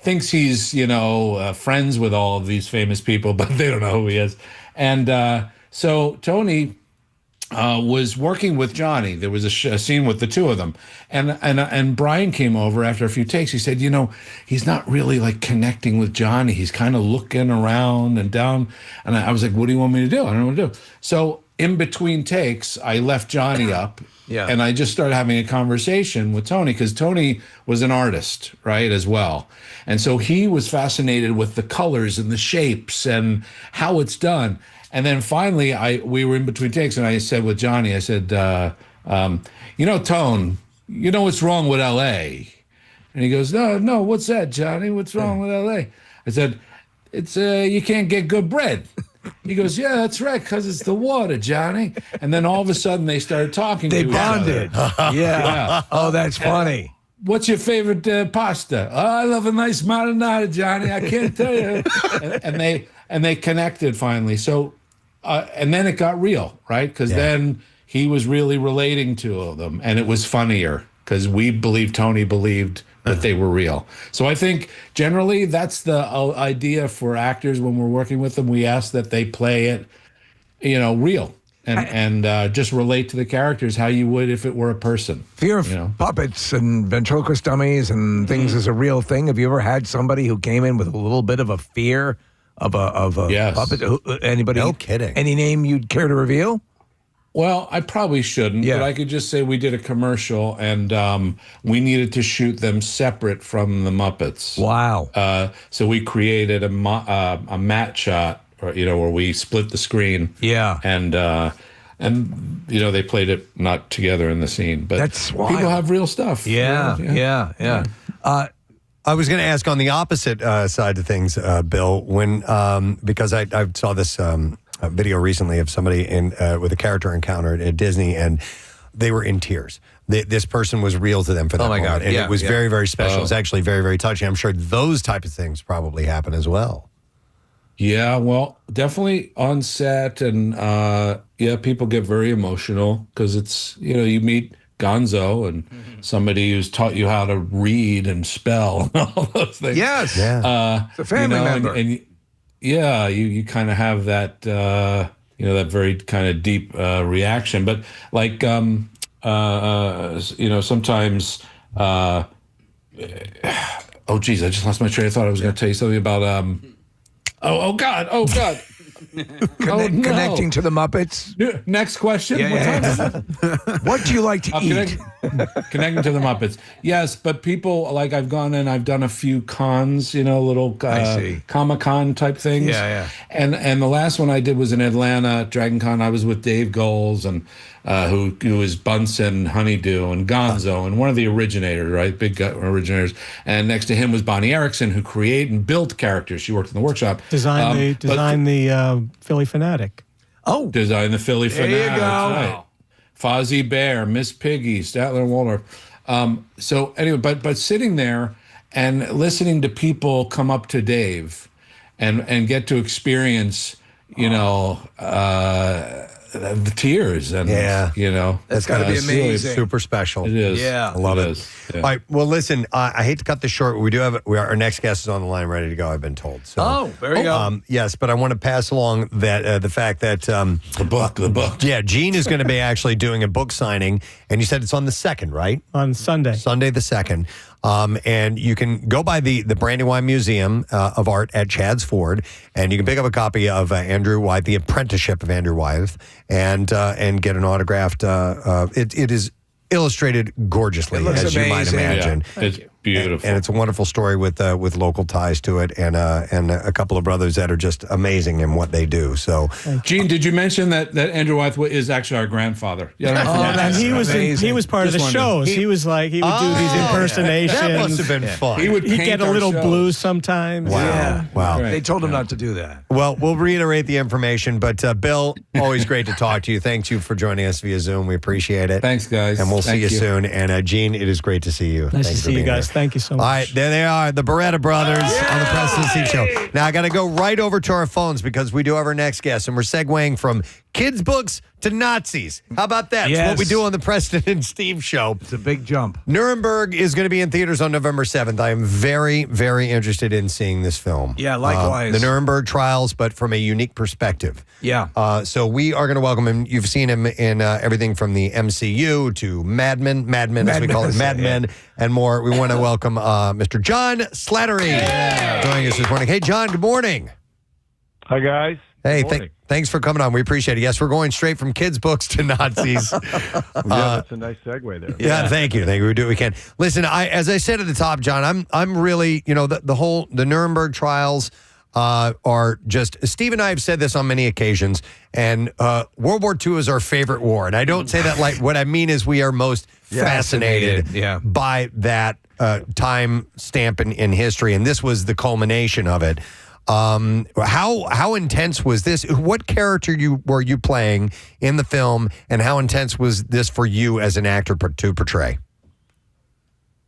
thinks he's friends with all of these famous people, but they don't know who he is. And so Tony was working with Johnny. There was a scene with the two of them, and Brian came over after a few takes. He said, he's not really like connecting with Johnny. He's kind of looking around and down. And I was like, what do you want me to do? I don't know what to do. So in between takes, I left Johnny up. Yeah. And I just started having a conversation with Tony, because Tony was an artist, right, as well. And so he was fascinated with the colors and the shapes and how it's done. And then finally, we were in between takes, and I said with Johnny, I said, Tone, what's wrong with L.A.? And he goes, no, what's that, Johnny? What's wrong with L.A.? I said, it's you can't get good bread. He goes, yeah, that's right, because it's the water, Johnny. And then all of a sudden, they started talking to each other. They bonded. Yeah. Oh, that's funny. What's your favorite pasta? Oh, I love a nice marinara, Johnny. I can't tell you. and they connected finally. So, and then it got real, right? Because then he was really relating to them, and it was funnier because Tony believed that they were real. So I think generally that's the idea for actors when we're working with them. We ask that they play it, real. and just relate to the characters how you would if it were a person. Fear of puppets and ventriloquist dummies and things is a real thing. Have you ever had somebody who came in with a little bit of a fear of a puppet? Anybody? No kidding. Any name you'd care to reveal? Well, I probably shouldn't, but I could just say we did a commercial and we needed to shoot them separate from the Muppets. Wow. So we created a matte shot, where we split the screen. Yeah. And they played it not together in the scene. But that's wild. People have real stuff. Yeah. I was going to ask on the opposite side of things, Bill, when because I saw this video recently of somebody with a character encounter at Disney, and they were in tears. This person was real to them for that Oh my moment, God. and Yeah, it was yeah. very, very special. Oh. It was actually very, very touching. I'm sure those type of things probably happen as well. Yeah, well, definitely on set, and people get very emotional because it's you meet Gonzo and somebody who's taught you how to read and spell and all those things. Yes, it's a family member, and you kind of have that that very kind of deep reaction, but like sometimes. Oh geez, I just lost my train of thought. I was going to tell you something about Oh God! Connecting to the Muppets. Next question. What do you like to eat? Connecting to the Muppets. Yes, but people I've gone and I've done a few cons, little Comic-Con type things. Yeah. And the last one I did was in Atlanta, Dragon Con. I was with Dave Goles and who is Bunsen Honeydew and Gonzo and one of the originators, right? Big originators. And next to him was Bonnie Erickson, who created and built characters. She worked in the workshop. Design the Philly Fanatic. Oh, design the Philly there Fanatic. you go. That's right. Fozzie Bear, Miss Piggy, Statler and Waldorf. So anyway, but sitting there and listening to people come up to Dave and get to experience, the tears and that's got to be amazing. Really super special. It is. Yeah, I love it. Yeah. All right. Well, listen. I hate to cut this short. We do have our next guest is on the line, ready to go. I've been told. So, there you go. Yes, but I want to pass along that the fact that the book. Yeah, Gene is going to be actually doing a book signing, and you said it's on the 2nd, right? On Sunday. Sunday the 2nd. And you can go by the Brandywine Museum of Art at Chadds Ford, and you can pick up a copy of Andrew Wyeth, The Apprenticeship of Andrew Wyeth, and get an autographed. It is illustrated gorgeously, as you might imagine. Yeah, it's beautiful, and it's a wonderful story with local ties to it, and a couple of brothers that are just amazing in what they do. So, Gene, did you mention that Andrew Wyeth is actually our grandfather? Yeah, and he was part of the shows. He was he would do these impersonations. That must have been fun. He would He'd get a little blues sometimes. Wow. Wow. They told him not to do that. Well, we'll reiterate the information, but Bill, always great to talk to you. Thanks you for joining us via Zoom. We appreciate it. Thanks, guys. And we'll see Thank you you. soon. And Gene, it is great to see you. Nice Thanks to for see you being guys. here. Thank you so much. All right, there they are, the Baretta brothers on the Preston and Steve Show. Now, I got to go right over to our phones because we do have our next guest, and we're segueing from kids' books to Nazis. How about that? It's what we do on the Preston and Steve Show. It's a big jump. Nuremberg is going to be in theaters on November 7th. I am very, very interested in seeing this film. Yeah, likewise. The Nuremberg trials, but from a unique perspective. Yeah. So we are going to welcome him. You've seen him in everything from the MCU to Mad Men as we call it, Mad Men, and more. We want to welcome Mr. John Slattery joining us this morning. Hey, John, good morning. Hi, guys. Hey, Good morning. thanks for coming on. We appreciate it. Yes, we're going straight from kids' books to Nazis. Yeah, that's a nice segue there. Yeah, thank you. We do what we can. Listen, as I said at the top, John, I'm really, the Nuremberg trials are just, Steve and I have said this on many occasions, and World War II is our favorite war. And I don't say that like, what I mean is we are most fascinated by that time stamp in history. And this was the culmination of it. How intense was this? What character were you playing in the film, and how intense was this for you as an actor to portray?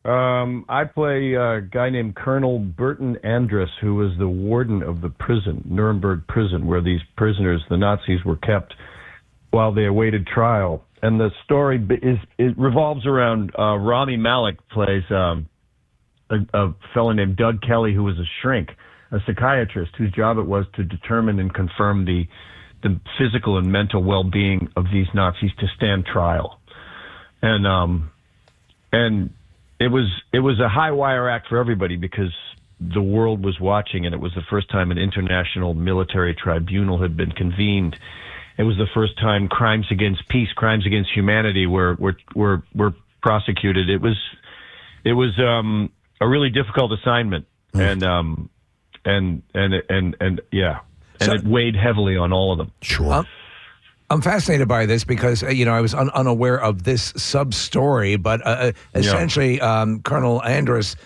I play a guy named Colonel Burton Andrus, who was the warden of the prison, Nuremberg prison, where these prisoners, the Nazis, were kept while they awaited trial. And the story revolves around Rami Malek plays a fellow named Doug Kelly, who was a shrink, a psychiatrist whose job it was to determine and confirm the the physical and mental well-being of these Nazis to stand trial. And it was a high wire act for everybody because the world was watching, and it was the first time an international military tribunal had been convened. It was the first time crimes against peace, crimes against humanity were prosecuted. It was a really difficult assignment, and it weighed heavily on all of them. Sure. I'm fascinated by this because, I was unaware of this sub-story, but essentially, Colonel Andrus,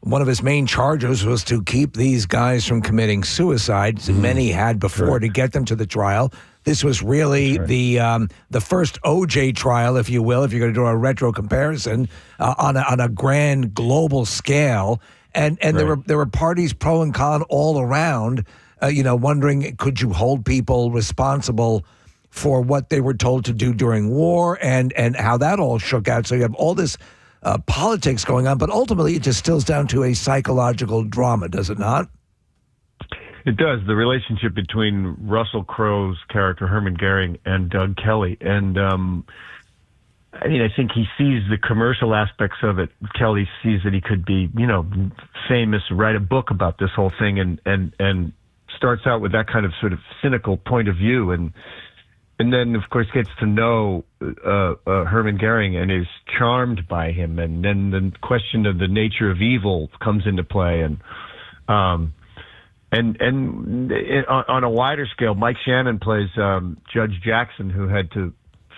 one of his main charges was to keep these guys from committing suicide, as many had before, to get them to the trial. This was really the first OJ trial, if you will, if you're going to do a retro comparison, on a grand global scale. And there were parties pro and con all around, wondering, could you hold people responsible for what they were told to do during war, and how that all shook out. So you have all this politics going on, but ultimately it distills down to a psychological drama, does it not? It does. The relationship between Russell Crowe's character, Herman Goering, and Doug Kelly. And, I think he sees the commercial aspects of it. Kelly sees that he could be, famous, write a book about this whole thing, and starts out with that kind of sort of cynical point of view. And then, of course, gets to know Herman Goering and is charmed by him. And then the question of the nature of evil comes into play. And on a wider scale, Mike Shannon plays Judge Jackson, who had to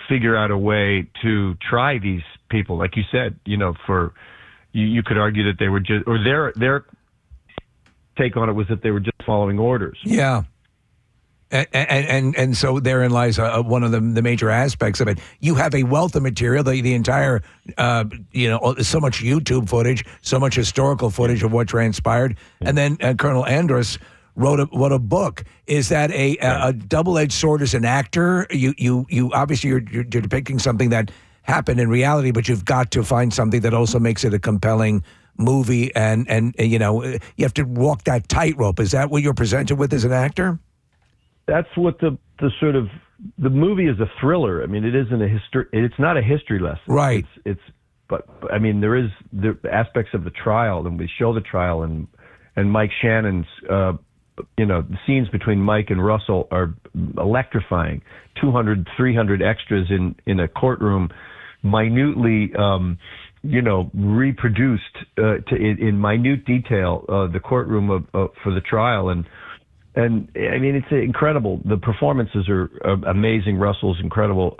figure out a way to try these people. Like you said, you could argue that they were just, or their take on it was that they were just following orders. Yeah. And so therein lies one of the major aspects of it. You have a wealth of material, the entire, so much YouTube footage, so much historical footage of what transpired. And then Colonel Andrus wrote a book. Is that a double-edged sword as an actor? You obviously you're depicting something that happened in reality, but you've got to find something that also makes it a compelling movie. And you have to walk that tightrope. Is that what you're presented with as an actor? That's what the movie is a thriller. I mean, it isn't it's not a history lesson. Right. But there is the aspects of the trial, and we show the trial, and Mike Shannon's, the scenes between Mike and Russell are electrifying. 200, 300 extras in a courtroom, minutely, reproduced in minute detail, the courtroom for the trial. And it's incredible. The performances are amazing. Russell's incredible.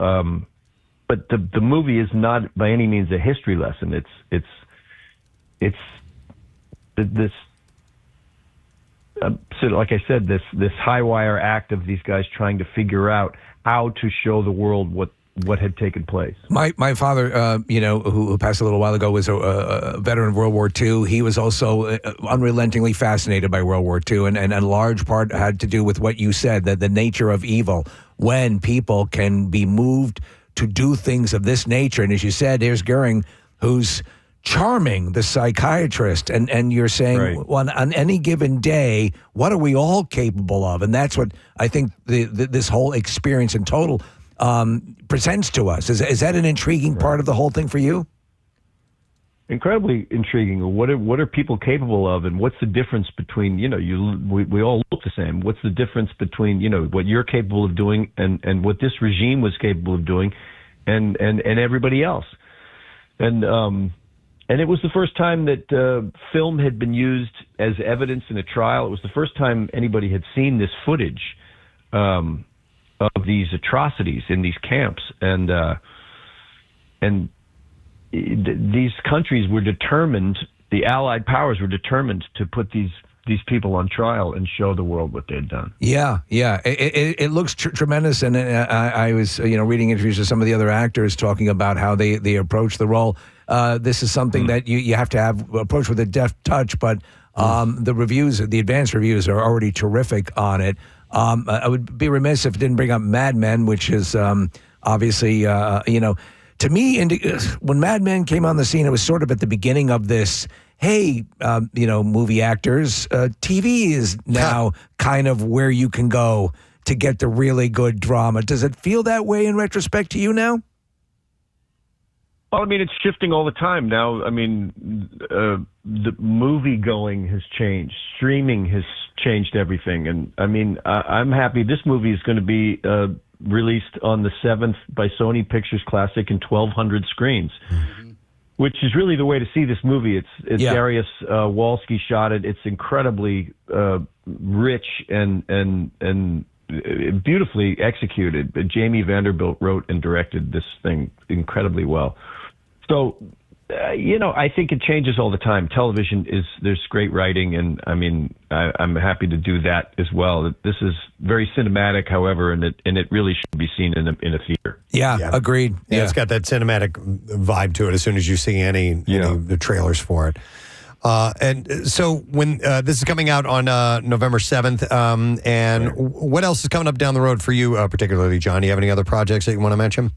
But the movie is not by any means a history lesson. It's this, like I said, this high wire act of these guys trying to figure out how to show the world what had taken place. My father, who passed a little while ago, was a veteran of World War II. He was also unrelentingly fascinated by World War II, and a large part had to do with what you said, that the nature of evil, when people can be moved to do things of this nature. And as you said, here's Goering, who's charming, the psychiatrist, and you're saying, right, on any given day, what are we all capable of? And that's what I think this whole experience in total presents to us. Is that an intriguing part of the whole thing for you? Incredibly intriguing. What are people capable of, and what's the difference between we all look the same. What's the difference between what you're capable of doing and what this regime was capable of doing, and everybody else, and it was the first time that film had been used as evidence in a trial. It was the first time anybody had seen this footage of these atrocities in these camps, and these countries were determined, the Allied powers were determined to put these people on trial and show the world what they'd done. Yeah. It looks tremendous, and I was reading interviews with some of the other actors talking about how they approach the role. This is something that you have to have approach with a deft touch, but the advanced reviews are already terrific on it. I would be remiss if I didn't bring up Mad Men, which is obviously, to me, when Mad Men came on the scene, it was sort of at the beginning of this, hey, movie actors, TV is now kind of where you can go to get the really good drama. Does it feel that way in retrospect to you now? Well, I mean, it's shifting all the time now. I mean, the movie going has changed. Streaming has changed everything. And I mean, I'm happy this movie is going to be released on the 7th by Sony Pictures Classic in 1,200 screens, which is really the way to see this movie. It's Darius Wolski shot it. It's incredibly rich and beautifully executed. Jamie Vanderbilt wrote and directed this thing incredibly well. So, I think it changes all the time. Television there's great writing, and I mean, I'm happy to do that as well. This is very cinematic, however, and it really should be seen in a theater. Yeah, agreed. Yeah, it's got that cinematic vibe to it as soon as you see any of the trailers for it. And so when this is coming out on November 7th, and what else is coming up down the road for you, particularly, John? Do you have any other projects that you want to mention?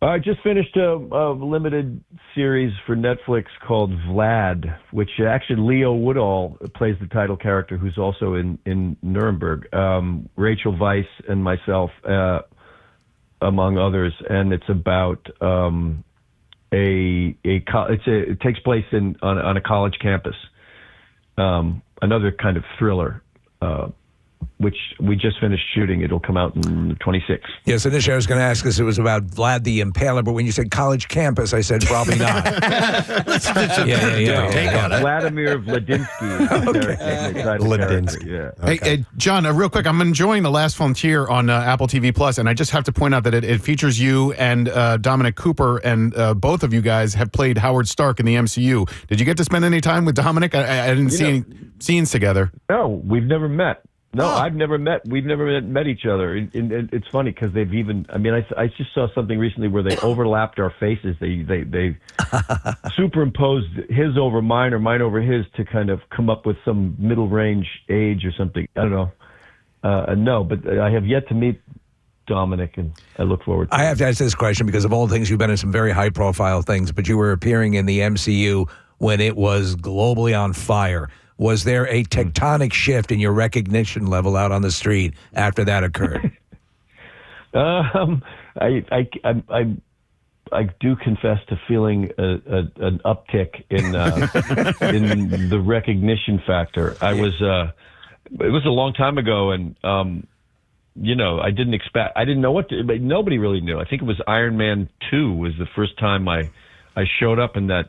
I just finished a limited series for Netflix called Vlad, which actually Leo Woodall plays the title character, who's also in Nuremberg. Rachel Weisz and myself, among others, and it's about it takes place on a college campus. Another kind of thriller. Which we just finished shooting. It'll come out in the 26th. Yes, initially I was going to ask us it was about Vlad the Impaler, but when you said college campus, I said probably not. Vladimir Vladinsky. Vladinsky. Yeah. Hey, John, real quick, I'm enjoying The Last Frontier on Apple TV Plus, and I just have to point out that it features you and Dominic Cooper, and both of you guys have played Howard Stark in the MCU. Did you get to spend any time with Dominic? I didn't see any scenes together. No, we've never met. No, I've never met. We've never met each other. It's funny because they've even. I mean, I just saw something recently where they overlapped our faces. They superimposed his over mine or mine over his to kind of come up with some middle range age or something. I don't know. No, but I have yet to meet Dominic, and I look forward to it. I have to ask this question because of all things, you've been in some very high profile things, but you were appearing in the MCU when it was globally on fire. Was there a tectonic shift in your recognition level out on the street after that occurred? I do confess to feeling an uptick in the recognition factor. It was a long time ago, and I didn't know what to, but nobody really knew. I think it was Iron Man 2 was the first time I showed up in that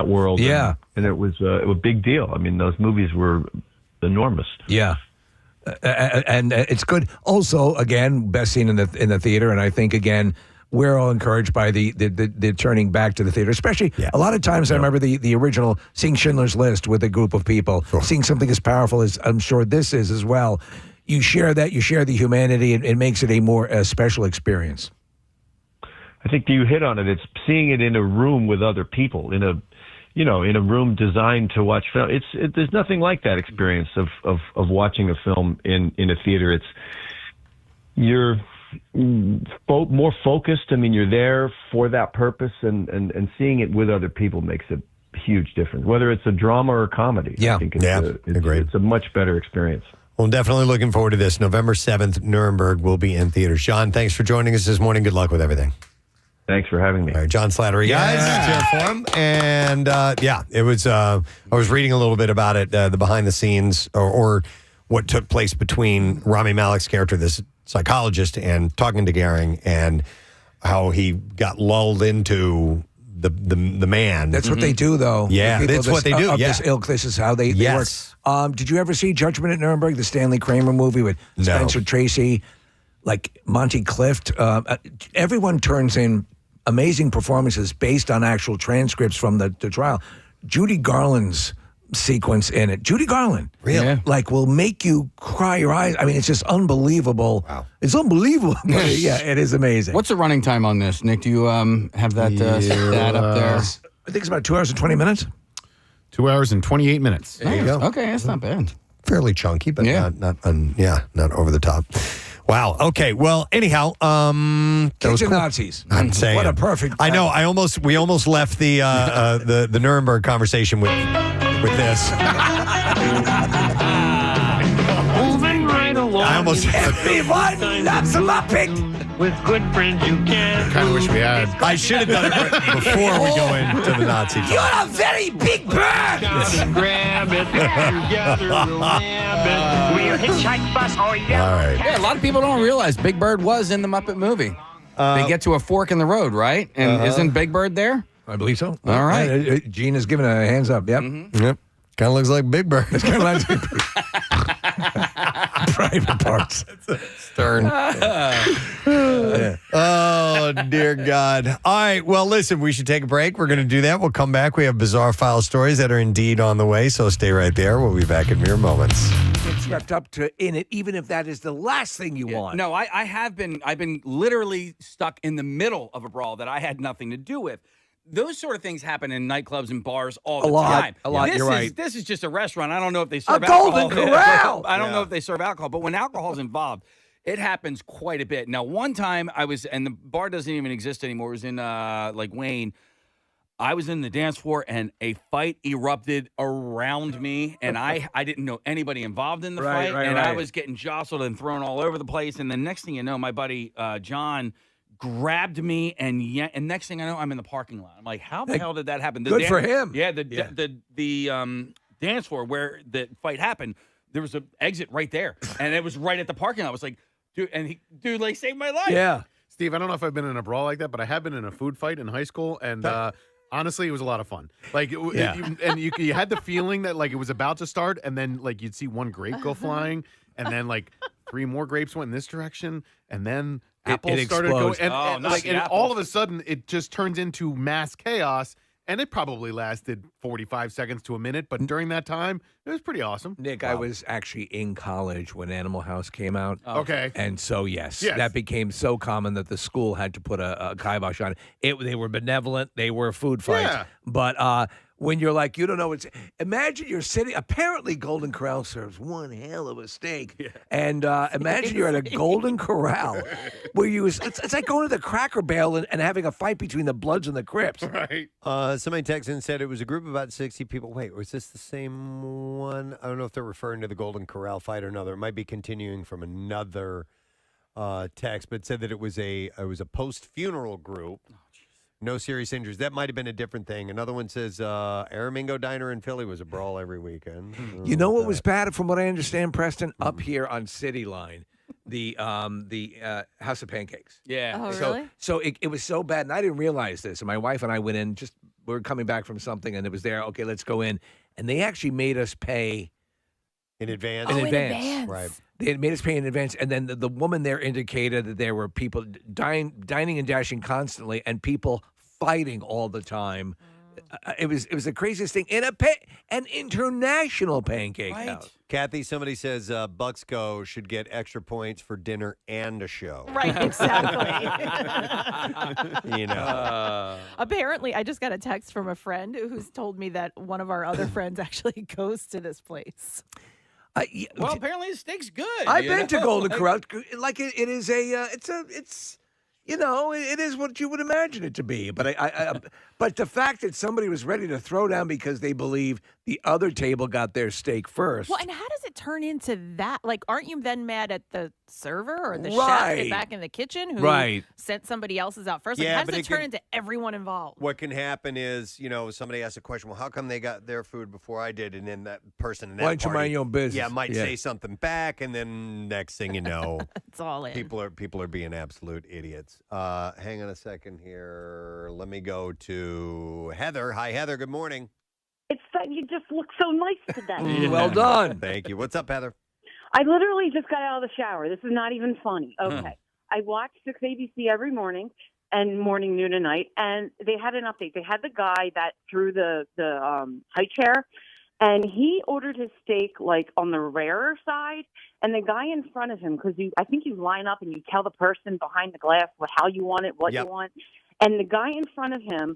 world. Yeah. And it was a big deal. I mean, those movies were enormous. Yeah. And it's good. Also, again, best seen in the theater. And I think, again, we're all encouraged by the turning back to the theater, especially a lot of times. I remember the original seeing Schindler's List with a group of people, seeing something as powerful as I'm sure this is as well. You share that, you share the humanity, and it makes it a more special experience. I think you hit on it. It's seeing it in a room with other people, in a room designed to watch film. There's nothing like that experience of watching a film in a theater. You're more focused. I mean, you're there for that purpose, and seeing it with other people makes a huge difference. Whether it's a drama or a comedy, I think it's a much better experience. Well, I'm definitely looking forward to this. November 7th, Nuremberg will be in theaters. John, thanks for joining us this morning. Good luck with everything. Thanks for having me. All right, John Slattery, guys. Cheer for him. And it was. I was reading a little bit about it, the behind the scenes, or what took place between Rami Malek's character, this psychologist, and talking to Goering, and how he got lulled into the man. That's what they do, though. Yeah, that's what they do. This ilk, this is how they work. Did you ever see Judgment at Nuremberg, the Stanley Kramer movie with Spencer Tracy, like Monty Clift? Everyone turns in amazing performances based on actual transcripts from the trial. Judy Garland's sequence in it. Judy Garland. Really? Yeah. Like, will make you cry your eyes. I mean, it's just unbelievable. Wow. It's unbelievable. Yeah, it is amazing. What's the running time on this, Nick? Do you have that stat up there? I think it's about 2 hours and 20 minutes. 2 hours and 28 minutes. There you go. Okay, that's not bad. Fairly chunky, but not over the top. Wow. Okay. Well, anyhow, Kitchen Nazis. I'm saying, what a perfect. I know. We almost left the Nuremberg conversation with this. Moving right along. almost. Everyone loves a Muppet. With good friends you can. Kind of wish we had. I should have done it before we go into the Nazi talk. You're a very big bird. Grab it. Together we'll nab it. We'll hitchhike bus or yellow. All right. Yeah, a lot of people don't realize Big Bird was in the Muppet movie. They get to a fork in the road, right? And isn't Big Bird there? I believe so. All right. Gene is giving a hands up. Yep. Yep. Kind of looks like Big Bird. It's kind of like private parts. Stern. Oh, dear God. All right. Well, listen, we should take a break. We're going to do that. We'll come back. We have bizarre file stories that are indeed on the way. So stay right there. We'll be back in mere moments. It's wrapped up in it, even if that is the last thing you want. No, I've been literally stuck in the middle of a brawl that I had nothing to do with. Those sort of things happen in nightclubs and bars all the time. A lot. You're right. This is just a restaurant. I don't know if they serve Golden alcohol. Corral. I don't know if they serve alcohol, but when alcohol's involved, it happens quite a bit. Now, one time I was, and the bar doesn't even exist anymore. It was in like Wayne. I was in the dance floor and a fight erupted around me, and I didn't know anybody involved in the fight, and I was getting jostled and thrown all over the place. And the next thing you know, my buddy John grabbed me and next thing I know, I'm in the parking lot. I'm like, how the hell did that happen? Good for him. Yeah, the dance floor where the fight happened, there was an exit right there, and it was right at the parking lot. I was like, dude, like saved my life. Yeah. Steve, I don't know if I've been in a brawl like that, but I have been in a food fight in high school, and honestly, it was a lot of fun. Like, you had the feeling that like it was about to start, and then like you'd see one grape go flying, and then like 3 more grapes went in this direction, and then apples started going, and all of a sudden it just turns into mass chaos. And it probably lasted 45 seconds to a minute, but during that time, it was pretty awesome. Nick, I was actually in college when Animal House came out. Okay. And so, yes, that became so common that the school had to put a kibosh on it. They were benevolent. They were food fights. Yeah. But when you're like, you don't know, imagine you're sitting, apparently Golden Corral serves one hell of a steak. Yeah. And imagine you're at a Golden Corral where it's like going to the Cracker Barrel and having a fight between the Bloods and the Crips. Right. Somebody texted and said it was a group of about 60 people. Wait, was this the same one? I don't know if they're referring to the Golden Corral fight or another. It might be continuing from another text, but said that it was a post-funeral group. No serious injuries. That might have been a different thing. Another one says Aramingo Diner in Philly was a brawl every weekend. You know what was bad, from what I understand, Preston? Up here on City Line, the House of Pancakes. Yeah. Oh, really? So it was so bad, and I didn't realize this. And my wife and I went in, we were coming back from something, and it was there. Okay, let's go in. And they actually made us pay in advance. In advance. Right. They had made us pay in advance, and then the woman there indicated that there were people dining and dashing constantly, and people fighting all the time. It was the craziest thing in an international pancake house. Kathy, somebody says Bucksco should get extra points for dinner and a show. Right, exactly. You know. Apparently, I just got a text from a friend who's told me that one of our other friends actually goes to this place. Well, apparently the steak's good. I've been to Golden Corral. Like it is it is what you would imagine it to be. But but the fact that somebody was ready to throw down because they believe the other table got their steak first. Well, and how does it turn into that? Like, aren't you then mad at the server or the chef back in the kitchen who sent somebody else's out first? Like, how does it turn into everyone involved? What can happen is, somebody asks a question, well, how come they got their food before I did? And then that person in that Why don't you mind your own business? Yeah, might say something back, and then next thing you know, it's all in. People are being absolute idiots. Hang on a second here. Let me go to Heather. Hi, Heather. Good morning. It's that you just look so nice today. Well done. Thank you. What's up, Heather? I literally just got out of the shower. This is not even funny. Okay. I watch 6 ABC every morning, and morning, noon, and night, and they had an update. They had the guy that threw the high chair, and he ordered his steak like on the rarer side, and the guy in front of him, because I think you line up and you tell the person behind the glass how you want it, what you want, and the guy in front of him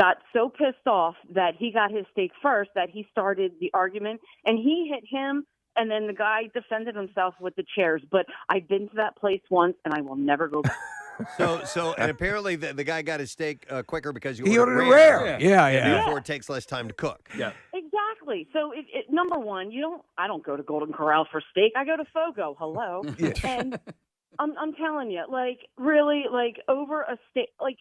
got so pissed off that he got his steak first that he started the argument, and he hit him, and then the guy defended himself with the chairs. But I've been to that place once, and I will never go back. So, and apparently the guy got his steak quicker because He ordered it rare. Yeah. And Yeah. therefore, it takes less time to cook. Yeah. Exactly. So, number one, I don't go to Golden Corral for steak. I go to Fogo. Hello. And I'm telling you, like, really, like, over a steak, like,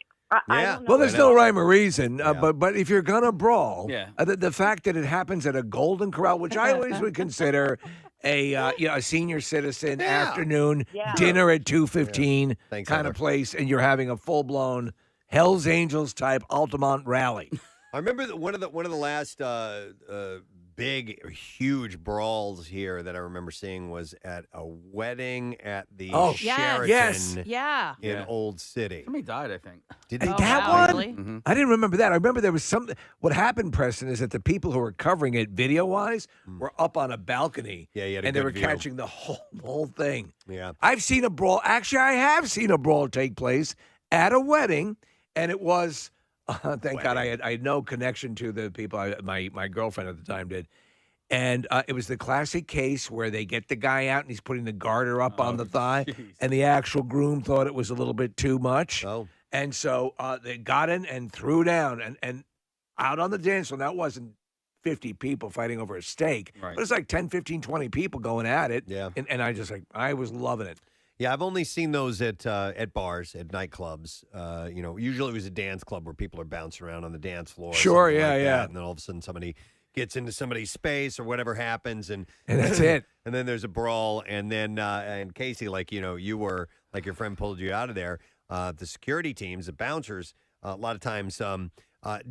I don't know. Well, there's no rhyme or reason, but if you're gonna brawl, the fact that it happens at a Golden Corral, which I always would consider a senior citizen afternoon dinner at 2:15 kind of place, and you're having a full blown Hell's Angels type Altamont rally. I remember that one of the last big, huge brawls here that I remember seeing was at a wedding at the Sheraton in Old City. Somebody died, I think. Did they that die? one? Really? Mm-hmm. I didn't remember that. I remember there was something. What happened, Preston, is that the people who were covering it video-wise were up on a balcony. Yeah, you had a and they good were view. catching the whole thing. Yeah. I've seen a brawl. Actually, I have seen a brawl take place at a wedding, and it was. Thank God I had no connection to the people. My girlfriend at the time did. And it was the classic case where they get the guy out and he's putting the garter up on the thigh, and the actual groom thought it was a little bit too much. Oh. And so they got in and threw down and out on the dance floor. Now, it wasn't 50 people fighting over a steak, but it's like 10, 15, 20 people going at it. Yeah. And I was loving it. Yeah, I've only seen those at bars, at nightclubs. Usually it was a dance club where people are bouncing around on the dance floor. Sure, something yeah, like yeah. that, and then all of a sudden somebody gets into somebody's space or whatever happens, and that's it. And then there's a brawl, and then and Casey, like you were like your friend pulled you out of there. The security teams, the bouncers, a lot of times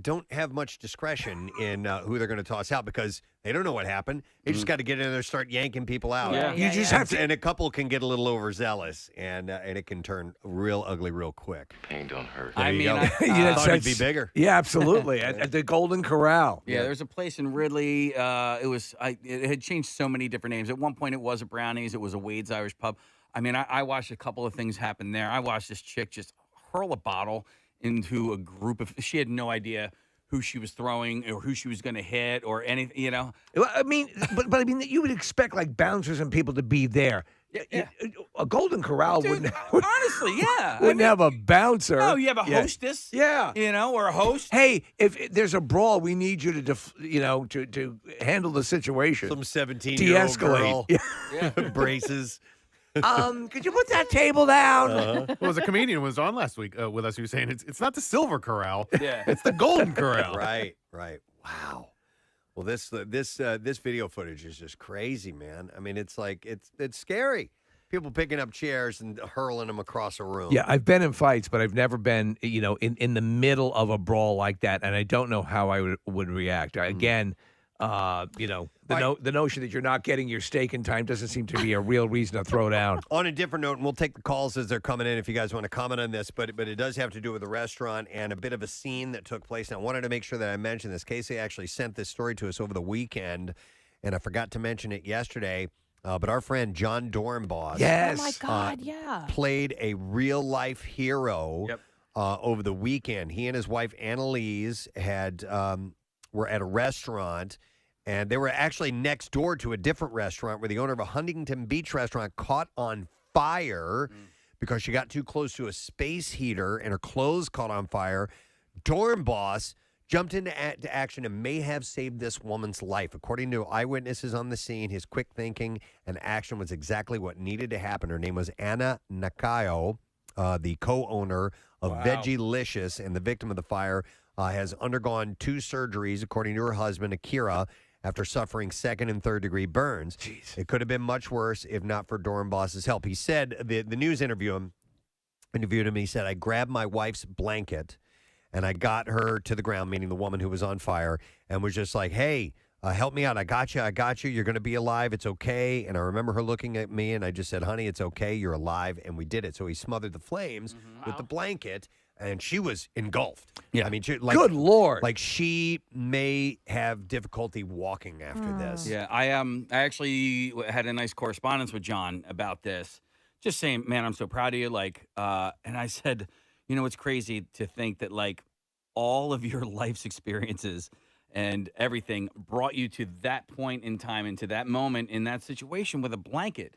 don't have much discretion in who they're going to toss out because they don't know what happened. They just got to get in there and start yanking people out. Yeah. You just have to. And a couple can get a little overzealous, and it can turn real ugly real quick. Pain don't hurt. There you go. Yeah, I thought it'd be bigger. Yeah, absolutely. at the Golden Corral. Yeah, there's a place in Ridley. It had changed so many different names. At one point, it was a Brownies. It was a Wade's Irish Pub. I mean, I watched a couple of things happen there. I watched this chick just hurl a bottle into a group of. She had no idea who she was throwing or who she was going to hit or anything. Well, I mean, but I mean, you would expect like bouncers and people to be there. Yeah. A Golden Corral wouldn't. Honestly, yeah. Wouldn't have a bouncer. No, you have a hostess. Yeah. Or a host. Hey, if there's a brawl, we need you to to handle the situation. Some 17-year-old girl. Yeah. Braces. Could you put that table down? Well, as a comedian was on last week with us, he was saying it's not the Silver Corral, Yeah. it's the Golden Corral. Right. Wow. Well, this video footage is just crazy, man. I mean, it's like it's scary. People picking up chairs and hurling them across a room. Yeah, I've been in fights, but I've never been, in the middle of a brawl like that, and I don't know how I would react. Again, the notion that you're not getting your steak in time doesn't seem to be a real reason to throw down. On a different note, and we'll take the calls as they're coming in if you guys want to comment on this, but it does have to do with the restaurant and a bit of a scene that took place. And I wanted to make sure that I mentioned this. Casey actually sent this story to us over the weekend, and I forgot to mention it yesterday. But our friend John Dornbos, yes, oh my God, played a real life hero over the weekend. He and his wife Annalise were at a restaurant, and they were actually next door to a different restaurant where the owner of a Huntington Beach restaurant caught on fire because she got too close to a space heater and her clothes caught on fire. Dornbos jumped into action and may have saved this woman's life. According to eyewitnesses on the scene, his quick thinking and action was exactly what needed to happen. Her name was Anna Nakayo, the co-owner of Veggielicious, and the victim of the fire has undergone 2 surgeries, according to her husband, Akira, after suffering 2nd and 3rd degree burns. Jeez. It could have been much worse if not for Dornbos's help. He said, the news interviewed him, he said, I grabbed my wife's blanket and I got her to the ground, meaning the woman who was on fire, and was just like, hey, help me out. I got you. You're going to be alive. It's okay. And I remember her looking at me, and I just said, honey, it's okay. You're alive. And we did it. So he smothered the flames with the blanket, and she was engulfed. Yeah. I mean, good Lord. Like, she may have difficulty walking after this. Yeah, I actually had a nice correspondence with John about this. Just saying, man, I'm so proud of you. Like, and I said, it's crazy to think that like all of your life's experiences and everything brought you to that point in time and to that moment in that situation with a blanket.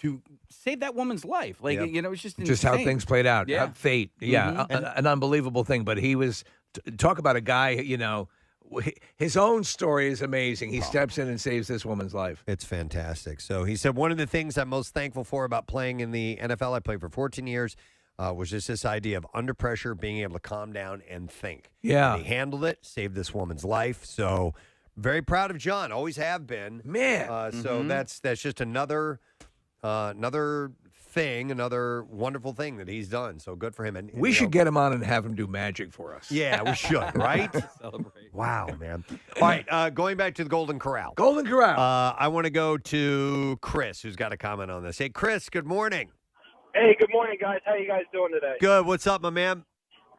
to save that woman's life. Like, Yep. you know, it's just how insane. things played out. Yeah. Fate. Yeah, an unbelievable thing. But he was talk about a guy. You know, his own story is amazing. He steps in and saves this woman's life. It's fantastic. So he said, one of the things I'm most thankful for about playing in the NFL, I played for 14 years, was just this idea of under pressure, being able to calm down and think. Yeah. And he handled it, saved this woman's life. So very proud of John. Always have been. Man. So that's just another thing, another wonderful thing that he's done. So good for him. And We should get him on and have him do magic for us. Yeah, we should, right? Celebrate. Wow, man. All right, going back to the Golden Corral. Golden Corral. I want to go to Chris, who's got a comment on this. Hey, Chris, good morning. Hey, good morning, guys. How you guys doing today? Good. What's up, my man?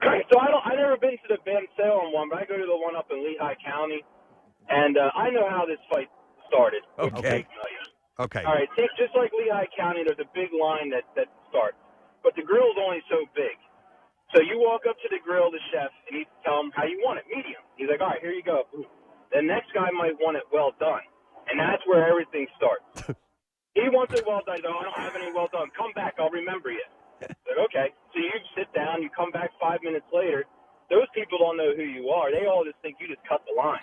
So I've never been to the Ben Salem one, but I go to the one up in Lehigh County, and I know how this fight started. Okay. Okay. All right. Just like Lehigh County, there's a big line that starts, but the grill's only so big. So you walk up to the grill, the chef, and you tell him how you want it, medium. He's like, all right, here you go. The next guy might want it well done, and that's where everything starts. He wants it well done. Oh, I don't have any well done. Come back. I'll remember you. Like, okay. So you sit down. You come back 5 minutes later. Those people don't know who you are. They all just think you just cut the line.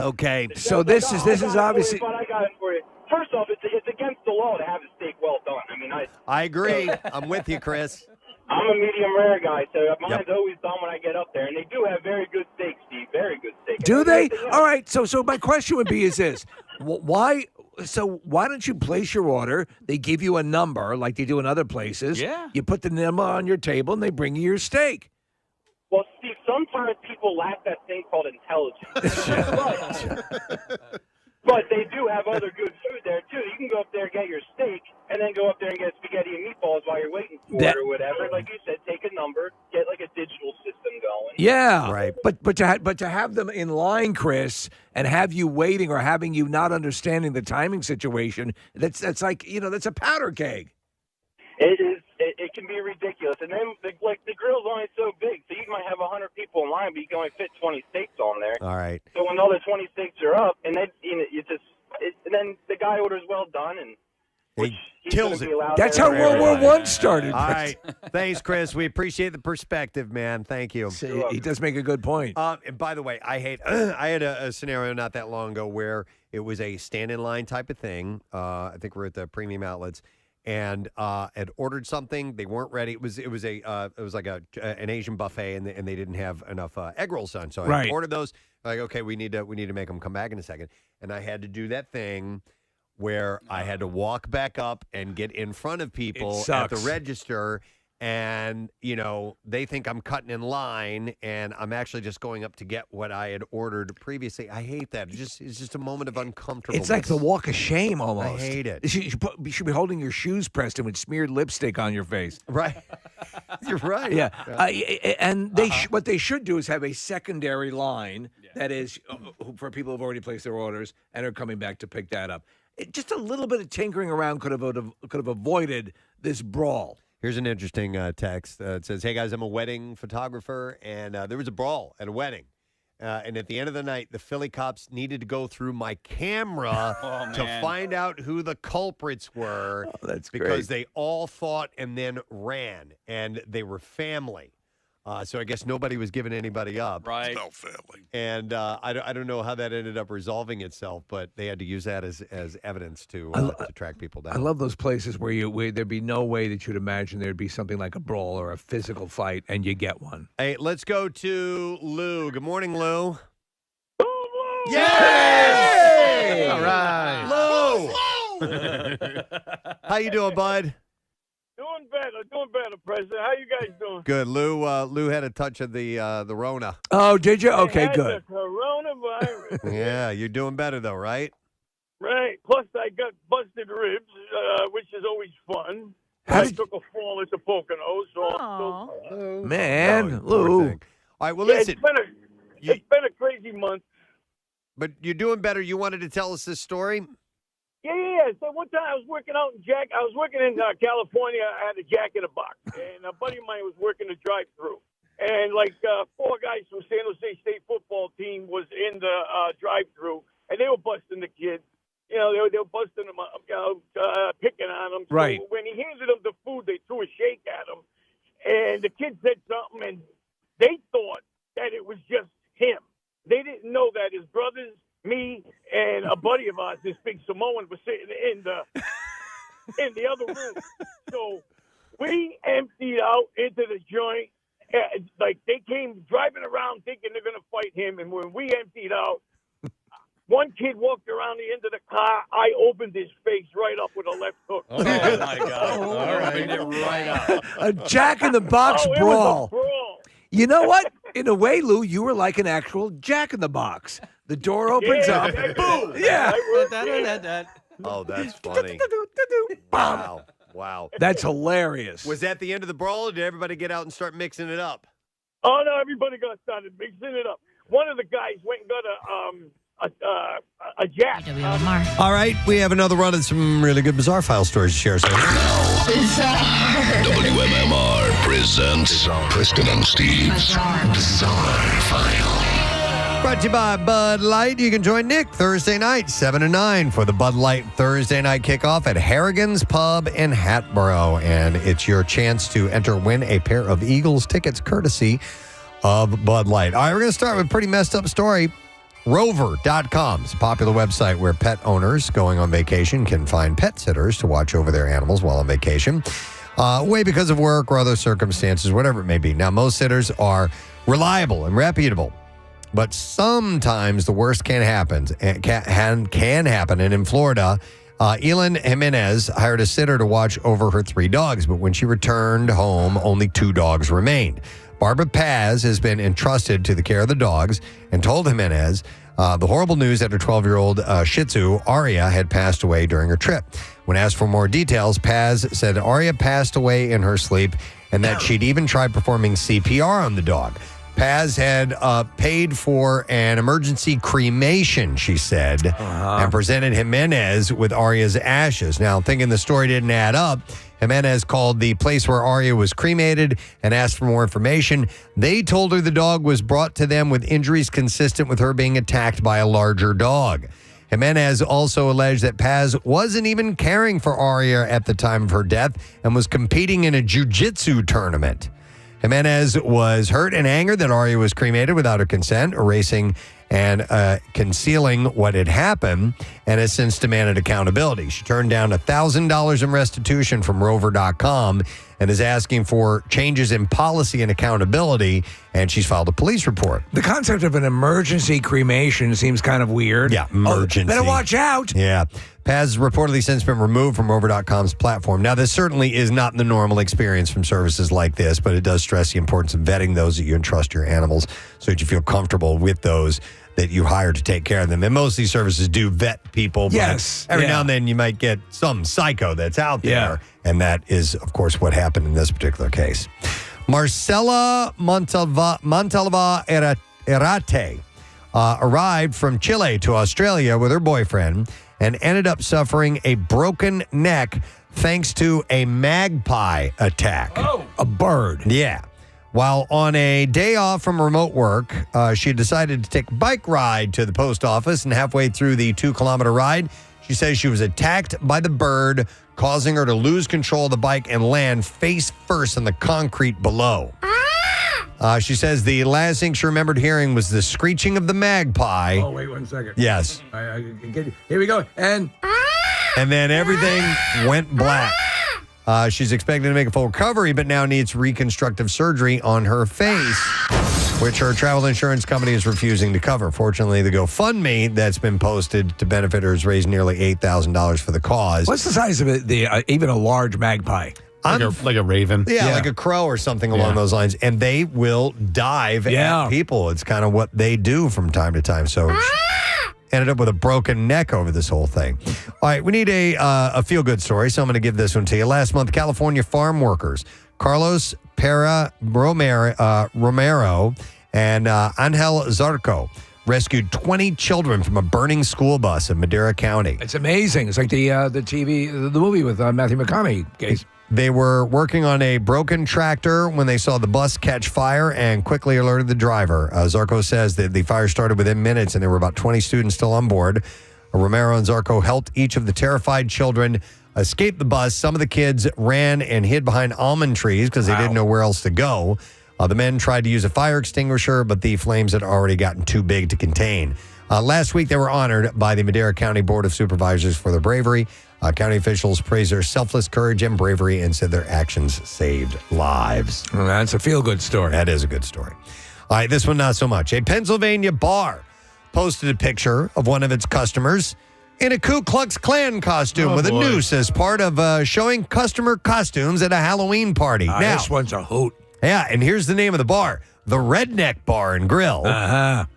Okay. So this is obviously. But I got it for you. First off, it's against the law to have a steak well done. I mean, I agree. I'm with you, Chris. I'm a medium rare guy, so mine's always done when I get up there. And they do have very good steaks, Steve. Very good steaks. Do they? All right. So my question would be: is this why? So why don't you place your order? They give you a number like they do in other places. Yeah. You put the number on your table and they bring you your steak. Well, Steve, sometimes people lack that thing called intelligence. But they do have other good food there, too. You can go up there and get your steak, and then go up there and get spaghetti and meatballs while you're waiting for it or whatever. Like you said, take a number, get like a digital system going. Yeah, right. But to have them in line, Chris, and have you waiting or having you not understanding the timing situation, that's like that's a powder keg. It is. It can be ridiculous, and then the grill's only so big, so you might have 100 people in line, but you can only fit 20 steaks on there. All right. So when all the 20 steaks are up, and then and then the guy orders well done, and he kills it. That's how World War I started. All right. Thanks, Chris. We appreciate the perspective, man. Thank you. He does make a good point. And by the way, I had a scenario not that long ago where it was a stand-in line type of thing. I think we're at the premium outlets. And had ordered something. They weren't ready. It was like an Asian buffet, and they didn't have enough egg rolls done. So I ordered those. Like, okay, we need to make them come back in a second. And I had to do that thing where I had to walk back up and get in front of people at the register. And, they think I'm cutting in line, and I'm actually just going up to get what I had ordered previously. I hate that. It's just a moment of uncomfortability. It's like the walk of shame almost. I hate it. You should be holding your shoes, Preston, with smeared lipstick on your face. Right. You're right. Yeah. And what they should do is have a secondary line that is for people who've already placed their orders and are coming back to pick that up. Just a little bit of tinkering around could have avoided this brawl. Here's an interesting text. It says, hey, guys, I'm a wedding photographer, and there was a brawl at a wedding. And at the end of the night, the Philly cops needed to go through my camera to find out who the culprits were. Oh, that's because great. they all fought and then ran, and they were family. So I guess nobody was giving anybody up. Right. No family. And I don't know how that ended up resolving itself, but they had to use that as evidence to track people down. I love those places where there'd be no way that you'd imagine there'd be something like a brawl or a physical fight, and you get one. Hey, let's go to Lou. Good morning, Lou. Yay! All right. Lou! How you doing, bud? Doing better, President. How you guys doing? Good. Lou had a touch of the Rona. Oh, did you? Okay, good. The coronavirus. Yeah, you're doing better though, right? Right. Plus, I got busted ribs, which is always fun. I took a fall at the Poconos, so Man, Oh, poor Lou. thing. All right, well, yeah, listen. it's been a crazy month. But you're doing better. You wanted to tell us this story? Yeah. So one time I was working out in California. I had a Jack in a Box, and a buddy of mine was working the drive-through. And four guys from San Jose State football team was in the drive-through, and they were busting the kid. you know, they were busting him up, you know, picking on him. So Right. when he handed them the food, they threw a shake at him, and the kid said something, and they thought that it was just him. They didn't know that his brothers, me, and a buddy of ours, this big Samoan, was sitting in the other room. So we emptied out into the joint. Like, they came driving around thinking they're going to fight him, and when we emptied out, one kid walked around the end of the car. I opened his face right up with a left hook. Oh, my God. All right. A Jack in the Box Oh, it was a brawl. brawl. You know what? In a way, Lou, you were like an actual Jack in the Box. The door opens Yeah, up. exactly. Boom. Yeah. Oh, that's funny. Wow. Wow. That's hilarious. Was that the end of the brawl, or did everybody get out and start mixing it up? Oh, no, everybody got started mixing it up. One of the guys went and got a jack. All right, we have another run of some really good Bizarre File stories to share. So WMMR presents Preston and Steve's Bizarre File. Brought to you by Bud Light. You can join Nick Thursday night, 7 to 9, for the Bud Light Thursday night kickoff at Harrigan's Pub in Hatboro. And it's your chance to enter win a pair of Eagles tickets courtesy of Bud Light. All right, we're going to start with a pretty messed up story. Rover.com is a popular website where pet owners going on vacation can find pet sitters to watch over their animals while on vacation, away because of work or other circumstances, whatever it may be. Now, most sitters are reliable and reputable, but sometimes the worst can happen. And in Florida, Elin Jimenez hired a sitter to watch over her 3 dogs, but when she returned home, only 2 dogs remained. Barbara Paz has been entrusted to the care of the dogs and told Jimenez the horrible news that her 12-year-old Shih Tzu, Aria, had passed away during her trip. When asked for more details, Paz said Aria passed away in her sleep and that she'd even tried performing CPR on the dog. Paz had paid for an emergency cremation, she said, and presented Jimenez with Aria's ashes. Now, thinking the story didn't add up, Jimenez called the place where Aria was cremated and asked for more information. They told her the dog was brought to them with injuries consistent with her being attacked by a larger dog. Jimenez also alleged that Paz wasn't even caring for Aria at the time of her death and was competing in a jiu-jitsu tournament. Jimenez was hurt and angered that Aria was cremated without her consent, erasing and concealing what had happened, and has since demanded accountability. She turned down $1,000 in restitution from Rover.com and is asking for changes in policy and accountability, and she's filed a police report. The concept of an emergency cremation seems kind of weird. Yeah, emergency. Better watch out. Yeah. Paz has reportedly since been removed from Rover.com's platform. Now, this certainly is not the normal experience from services like this, but it does stress the importance of vetting those that you entrust your animals so that you feel comfortable with those that you hire to take care of them. And most of these services do vet people. Yes. But every now and then you might get some psycho that's out there. Yeah. And that is, of course, what happened in this particular case. Marcela Montalva Erate arrived from Chile to Australia with her boyfriend and ended up suffering a broken neck thanks to a magpie attack. Oh, a bird. Yeah. While on a day off from remote work, she decided to take a bike ride to the post office, and halfway through the 2-kilometer ride, she says she was attacked by the bird, causing her to lose control of the bike and land face first on the concrete below. She says the last thing she remembered hearing was the screeching of the magpie. Oh, wait 1 second. Yes. Here we go. And then everything went black. She's expected to make a full recovery, but now needs reconstructive surgery on her face, which her travel insurance company is refusing to cover. Fortunately, the GoFundMe that's been posted to benefit her has raised nearly $8,000 for the cause. What's the size of it? Even a large magpie? Like a raven. Yeah, like a crow or something along those lines. And they will dive at people. It's kind of what they do from time to time. So ended up with a broken neck over this whole thing. All right, we need a feel-good story, so I'm going to give this one to you. Last month, California farm workers Carlos Pera Romero and Angel Zarco rescued 20 children from a burning school bus in Madera County. It's amazing. It's like the movie with Matthew McConaughey case. They were working on a broken tractor when they saw the bus catch fire and quickly alerted the driver. Zarco says that the fire started within minutes and there were about 20 students still on board. Romero and Zarco helped each of the terrified children escape the bus. Some of the kids ran and hid behind almond trees because they didn't know where else to go. The men tried to use a fire extinguisher, but the flames had already gotten too big to contain. Last week, they were honored by the Madera County Board of Supervisors for their bravery. County officials praised their selfless courage and bravery and said their actions saved lives. Well, that's a feel-good story. That is a good story. All right, this one not so much. A Pennsylvania bar posted a picture of one of its customers in a Ku Klux Klan costume with a noose as part of showing customer costumes at a Halloween party. Now, this one's a hoot. Yeah, and here's the name of the bar. The Redneck Bar and Grill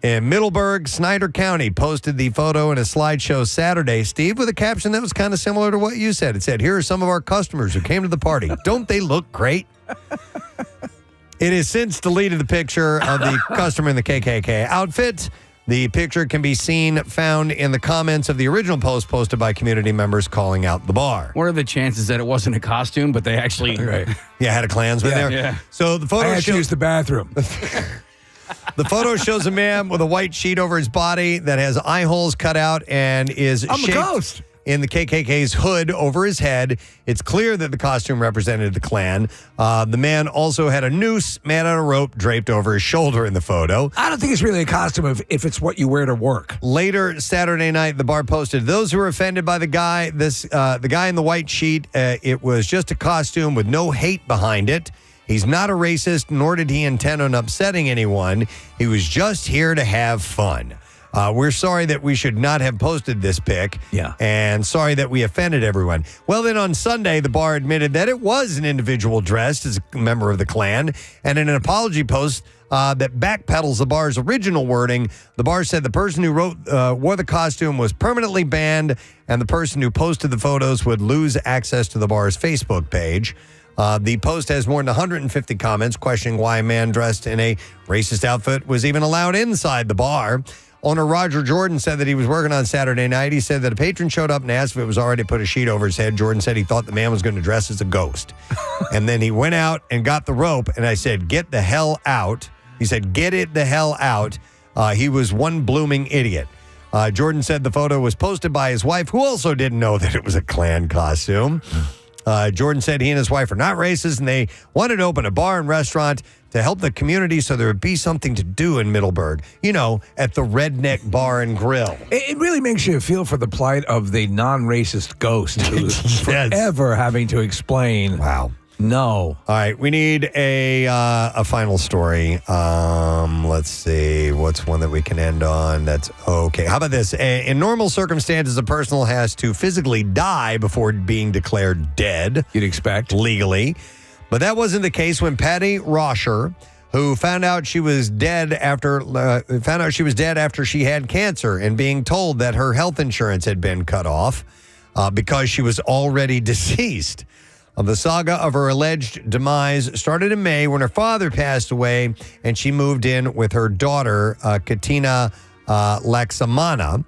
in Middleburg, Snyder County posted the photo in a slideshow Saturday, Steve, with a caption that was kind of similar to what you said. It said, "Here are some of our customers who came to the party. Don't they look great?" It has since deleted the picture of the customer in the KKK outfit. The picture can be found in the comments of the original post posted by community members calling out the bar. What are the chances that it wasn't a costume, but they actually had a Klansman there? Yeah. So the photo I had to use the bathroom. The photo shows a man with a white sheet over his body that has eye holes cut out and is I'm a ghost. in the KKK's hood over his head. It's clear that the costume represented the Klan. The man also had a noose made out of rope draped over his shoulder in the photo. I don't think it's really a costume if it's what you wear to work. Later Saturday night, the bar posted, those who were offended by the guy in the white sheet, it was just a costume with no hate behind it. He's not a racist, nor did he intend on upsetting anyone. He was just here to have fun. We're sorry that we should not have posted this pic. Yeah. And sorry that we offended everyone. Well, then on Sunday, the bar admitted that it was an individual dressed as a member of the Klan. And in an apology post that backpedals the bar's original wording, the bar said the person who wore the costume was permanently banned, and the person who posted the photos would lose access to the bar's Facebook page. The post has more than 150 comments questioning why a man dressed in a racist outfit was even allowed inside the bar. Owner Roger Jordan said that he was working on Saturday night. He said that a patron showed up and asked if it was already put a sheet over his head. Jordan said he thought the man was going to dress as a ghost. And then he went out and got the rope, and I said, "Get the hell out." He said, "Get it the hell out." He was one blooming idiot. Jordan said the photo was posted by his wife, who also didn't know that it was a Klan costume. Jordan said he and his wife are not racist, and they wanted to open a bar and restaurant to help the community so there would be something to do in Middleburg, at the Redneck Bar and Grill. It really makes you feel for the plight of the non-racist ghost who's forever having to explain. Wow. No. All right, we need a final story. Let's see. What's one that we can end on? That's okay. How about this? In normal circumstances, a person has to physically die before being declared dead. You'd expect. Legally. But that wasn't the case when Patty Rosher, who found out she was dead after she had cancer and being told that her health insurance had been cut off because she was already deceased. The saga of her alleged demise started in May when her father passed away and she moved in with her daughter, Katina Laksamana.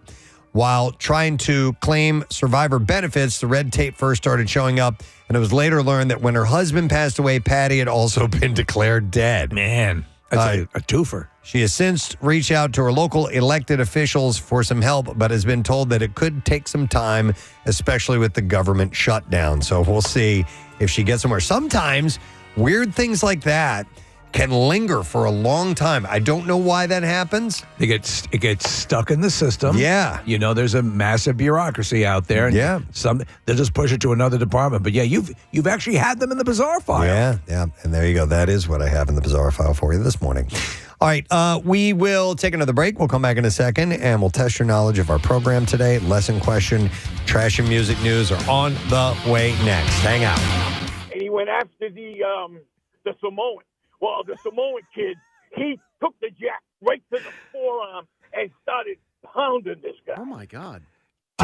While trying to claim survivor benefits, the red tape first started showing up, and it was later learned that when her husband passed away, Patty had also been declared dead. Man, that's a twofer. She has since reached out to her local elected officials for some help, but has been told that it could take some time, especially with the government shutdown. So we'll see if she gets somewhere. Sometimes weird things like that can linger for a long time. I don't know why that happens. It gets stuck in the system. Yeah. There's a massive bureaucracy out there. And they'll just push it to another department. But yeah, you've actually had them in the bizarre file. Yeah. And there you go. That is what I have in the bizarre file for you this morning. All right, we will take another break. We'll come back in a second, and we'll test your knowledge of our program today. Lesson question, trash and music news are on the way next. Hang out. And he went after the Samoan. Well, the Samoan kid, he took the jack right to the forearm and started pounding this guy. Oh my God!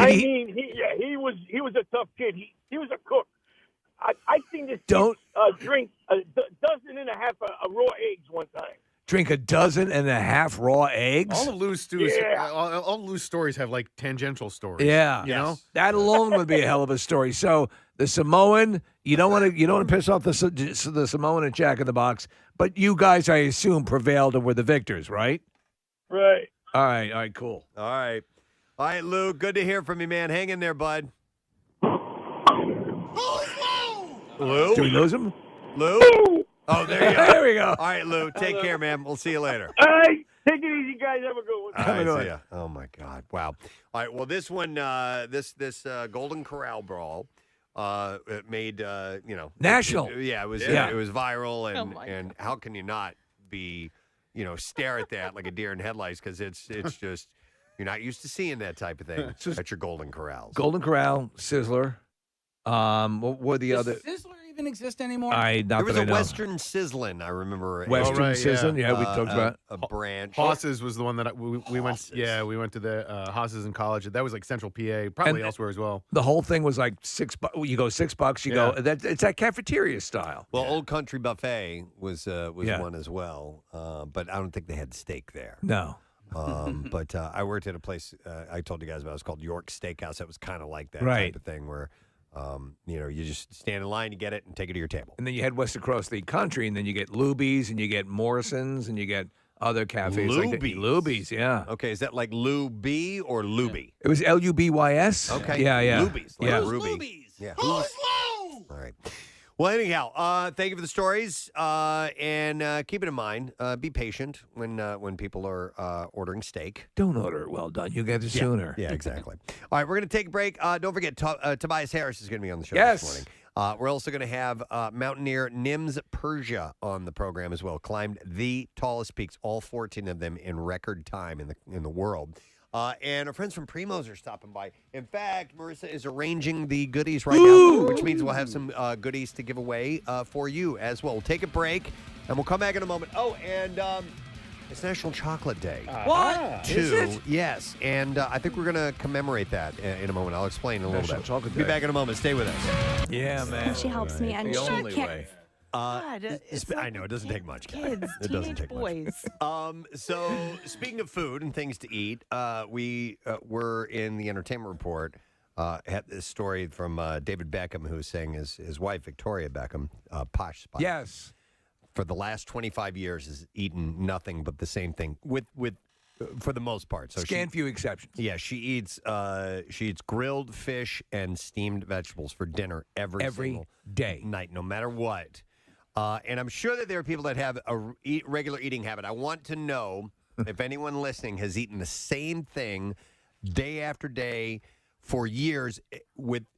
He was a tough kid. He was a cook. I seen this kid drink a dozen and a half of raw eggs one time. Drink a dozen and a half raw eggs? All the loose stories have like tangential stories. Yeah. You know? That alone would be a hell of a story. So the Samoan, you don't want to piss off the Samoan at Jack in the Box, but you guys, I assume, prevailed and were the victors, right? Right. All right, cool. All right. All right, Lou, good to hear from you, man. Hang in there, bud. Lou? Do we lose him? Lou? Oh, there you go. There we go. All right, Lou, take care, man. We'll see you later. All right, take it easy, guys. Have a good one. All right, see ya. Oh, my God. Wow. All right, well, this one, this Golden Corral brawl, it made, national. It was viral, and how can you not be, stare at that like a deer in headlights, because it's just, you're not used to seeing that type of thing at your Golden Corrals. Golden Corral, Sizzler. What were the other? Does Sizzler even exist anymore? There was a Western Sizzlin', I remember. Western Sizzlin', yeah, we talked about a branch. Haas's was the one that we went. Yeah, we went to the Haas's in college. That was like Central PA, probably elsewhere as well. The whole thing was like $6. You go $6. You go. It's that cafeteria style. Well, Old Country Buffet was one as well, but I don't think they had steak there. No. But I worked at a place I told you guys about. It was called York Steakhouse. That was kind of like that Right. type of thing where. You just stand in line, you get it, and take it to your table. And then you head west across the country, and then you get Luby's, and you get Morrison's, and you get other cafes. Luby's, yeah. Okay, is that like Luby or Luby? It was Lubys. Okay. Yeah. Luby's. Like Ruby. Yeah. Who's All right. Well, anyhow, thank you for the stories, and keep it in mind. Be patient when people are ordering steak. Don't order it well done. You get it sooner. Yeah, exactly. All right, we're going to take a break. Don't forget, Tobias Harris is going to be on the show Yes. this morning. We're also going to have mountaineer Nims Persia on the program as well. Climbed the tallest peaks, all 14 of them in record time in the world. And our friends from Primo's are stopping by. In fact, Marissa is arranging the goodies right now, which means we'll have some goodies to give away for you as well. We'll take a break, and we'll come back in a moment. Oh, and it's National Chocolate Day. What? Is it? Yes, and I think we're going to commemorate that in a moment. I'll explain in a little National bit. Chocolate Be Day. back in a moment. Stay with us. Yeah, man. She helps me, and The she only can't. way. I know, it doesn't take much. Kids, It doesn't teenage take boys. much. So, speaking of food and things to eat, we were in the entertainment report. Had this story from David Beckham, who was saying his wife, Victoria Beckham, Posh Spice. Yes. For the last 25 years has eaten nothing but the same thing with for the most part. So Few exceptions. Yeah, she eats grilled fish and steamed vegetables for dinner every single day, night, no matter what. And I'm sure that there are people that have a regular eating habit. I want to know if anyone listening has eaten the same thing day after day for years,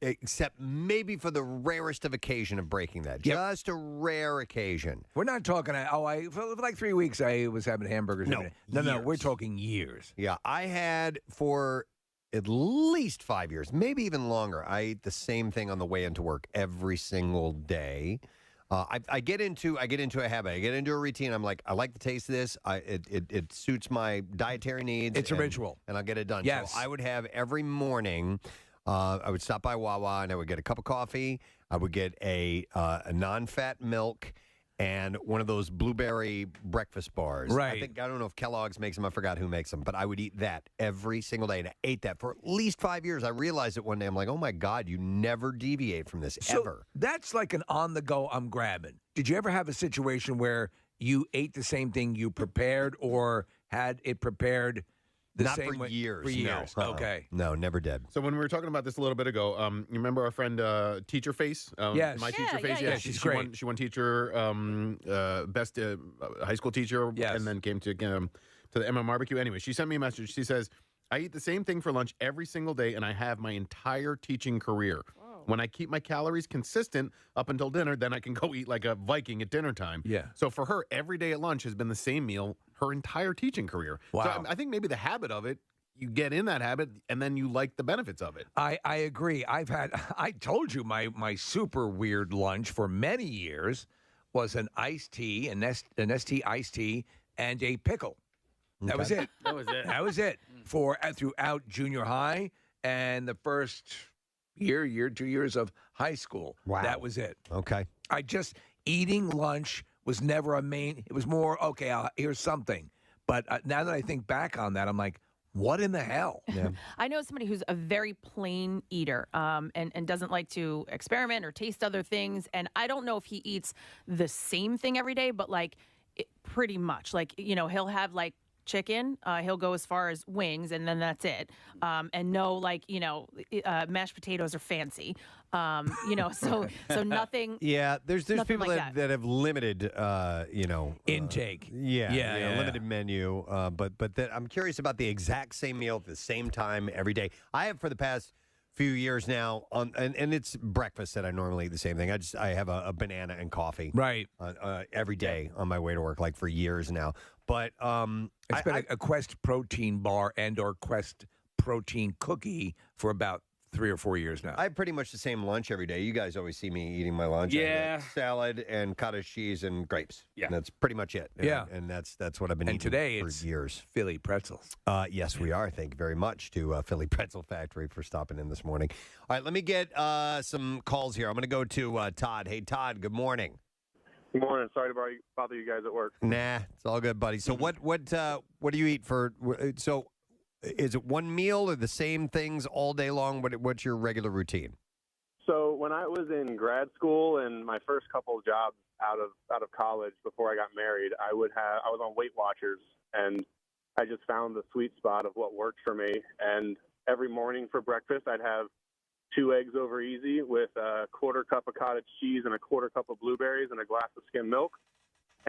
except maybe for the rarest of occasion of breaking that. Just a rare occasion. We're not talking. For like 3 weeks, I was having hamburgers. No. We're talking years. Yeah, I had for at least 5 years, maybe even longer. I ate the same thing on the way into work every single day. I get into a habit. I get into a routine. I'm like, I like the taste of this. It suits my dietary needs. It's a ritual, and I'll get it done. Yes. So I would have every morning. I would stop by Wawa and I would get a cup of coffee. I would get a non-fat milk and one of those blueberry breakfast bars. Right. I don't know if Kellogg's makes them. I forgot who makes them, but I would eat that every single day, and I ate that for at least 5 years. I realized it one day. I'm like, oh my God, you never deviate from this ever. That's like an on-the-go I'm grabbing. Did you ever have a situation where you ate the same thing you prepared or had it prepared the Not same for way? years. For years. No. Okay. No, never did. So when we were talking about this a little bit ago, you remember our friend Teacher Face? Yes. My Teacher Face. Yeah, she's great. She won teacher best high school teacher, and then came to the Emma Barbecue. Anyway, she sent me a message. She says, I eat the same thing for lunch every single day, and I have my entire teaching career. When I keep my calories consistent up until dinner, then I can go eat like a Viking at dinner time. Yeah. So for her, every day at lunch has been the same meal her entire teaching career. Wow. So I think maybe the habit of it, you get in that habit, and then you like the benefits of it. I agree. I told you my super weird lunch for many years was an iced tea, an ST iced tea, and a pickle. That was it. That was it. That was it for throughout junior high and the first year, 2 years of high school. Wow. That was it. Okay. Eating lunch was never a main. It was more, okay, here's something. But now that I think back on that, I'm like, what in the hell? Yeah. I know somebody who's a very plain eater and doesn't like to experiment or taste other things. And I don't know if he eats the same thing every day, but pretty much. He'll have chicken. He'll go as far as wings, and then that's it. And no, like, mashed potatoes are fancy. So nothing. Yeah, there's nothing people like that have limited, intake. Yeah, limited menu. But that I'm curious about the exact same meal at the same time every day. I have for the past few years now, and it's breakfast that I normally eat the same thing. I have a banana and coffee every day on my way to work, like for years now. But it's been a Quest protein bar and or Quest protein cookie for about 3 or 4 years now. I have pretty much the same lunch every day. You guys always see me eating my lunch. Yeah. Salad and cottage cheese and grapes. Yeah. And that's pretty much it. Yeah. And that's what I've been eating today for it's years. Philly pretzels. Yes, we are. Thank you very much to Philly Pretzel Factory for stopping in this morning. All right, let me get some calls here. I'm going to go to Todd. Hey, Todd, good morning. Good morning. Sorry to bother you guys at work. Nah, it's all good, buddy. So what do you eat for? So is it one meal or the same things all day long? What's your regular routine? So when I was in grad school and my first couple of jobs out of college before I got married, I was on Weight Watchers, and I just found the sweet spot of what worked for me. And every morning for breakfast, I'd have 2 eggs over easy with a quarter cup of cottage cheese and a quarter cup of blueberries and a glass of skim milk.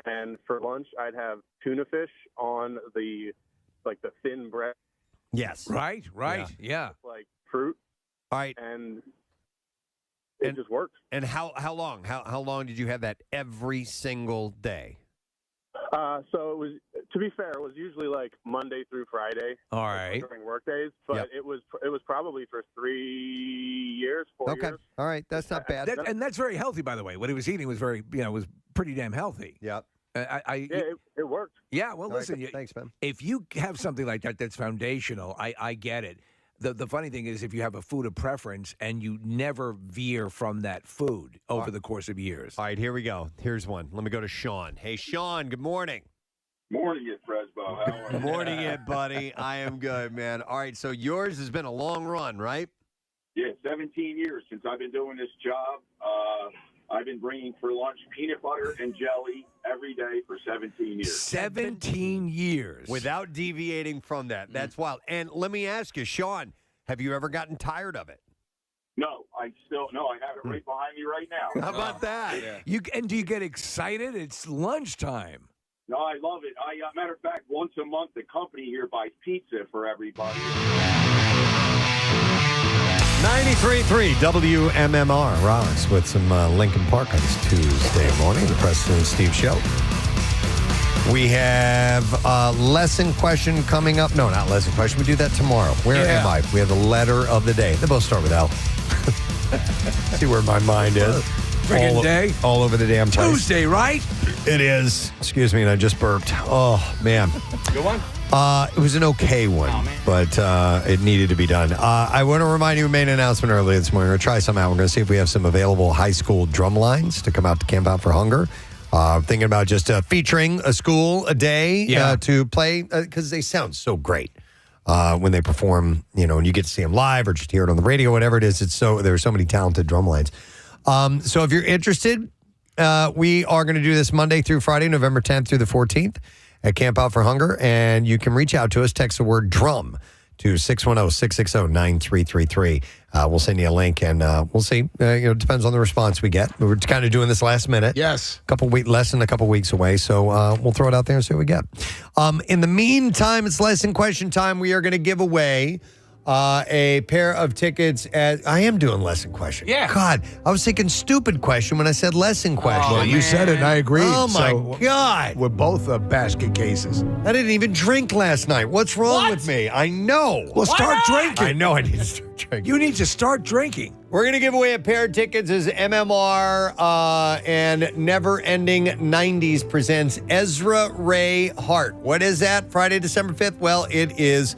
And for lunch, I'd have tuna fish on the thin bread. Yes. Right. Yeah. Like fruit. All right. And it just works. And how long? How long did you have that every single day? So it was, to be fair, it was usually like Monday through Friday. All right. During work days, but it was probably for 4 years. Okay. All right. That's not bad. And that's very healthy, by the way. What he was eating was was pretty damn healthy. Yep. It worked. Yeah, well, listen. Thanks, man. If you have something like that that's foundational, I get it. The funny thing is, if you have a food of preference and you never veer from that food over the course of years. All right, here we go. Here's one. Let me go to Sean. Hey, Sean, good morning. Morning, you Presbo. How are you? Morning, it, buddy. I am good, man. All right, so yours has been a long run, right? Yeah, 17 years since I've been doing this job. I've been bringing for lunch peanut butter and jelly every day for 17 years. 17 years. Without deviating from that. That's wild. And let me ask you, Sean, have you ever gotten tired of it? No, I have it right behind me right now. How about that? Yeah. Do you get excited? It's lunchtime. No, I love it. Matter of fact, once a month, the company here buys pizza for everybody. 93.3 WMMR Ross with some Lincoln Park on this Tuesday morning, the Preston and Steve Show. We have a lesson question coming up. No, not lesson question. We do that tomorrow. Where am I? We have the letter of the day. They both start with L. See where my mind is. Friggin' day. All over the damn place. Tuesday, right? It is. Excuse me, and I just burped. Oh, man. Good one? It was an okay one, but it needed to be done. I want to remind you, we made an announcement earlier this morning. We're going to try some out. We're going to see if we have some available high school drum lines to come out to Campout for Hunger. Thinking about just featuring a school a day to play, because they sound so great when they perform, and you get to see them live or just hear it on the radio, whatever it is. There are so many talented drum lines. So if you're interested, we are going to do this Monday through Friday, November 10th through the 14th. At Campout for Hunger, and you can reach out to us, text the word drum to 610-660-9333. We'll send you a link, and we'll see. It depends on the response we get. We're kind of doing this last minute. Yes. Less than a couple weeks away, so we'll throw it out there and see what we get. In the meantime, it's lesson question time. We are going to give away a pair of tickets I am doing lesson question. Yeah. God, I was thinking stupid question when I said lesson question. Well, you said it and I agreed. Oh, my God. We're both basket cases. I didn't even drink last night. What's wrong with me? I know. Well, start drinking. I know I need to start drinking. You need to start drinking. We're going to give away a pair of tickets as MMR and Never Ending 90s presents Ezra Ray Hart. What is that? Friday, December 5th? Well, it is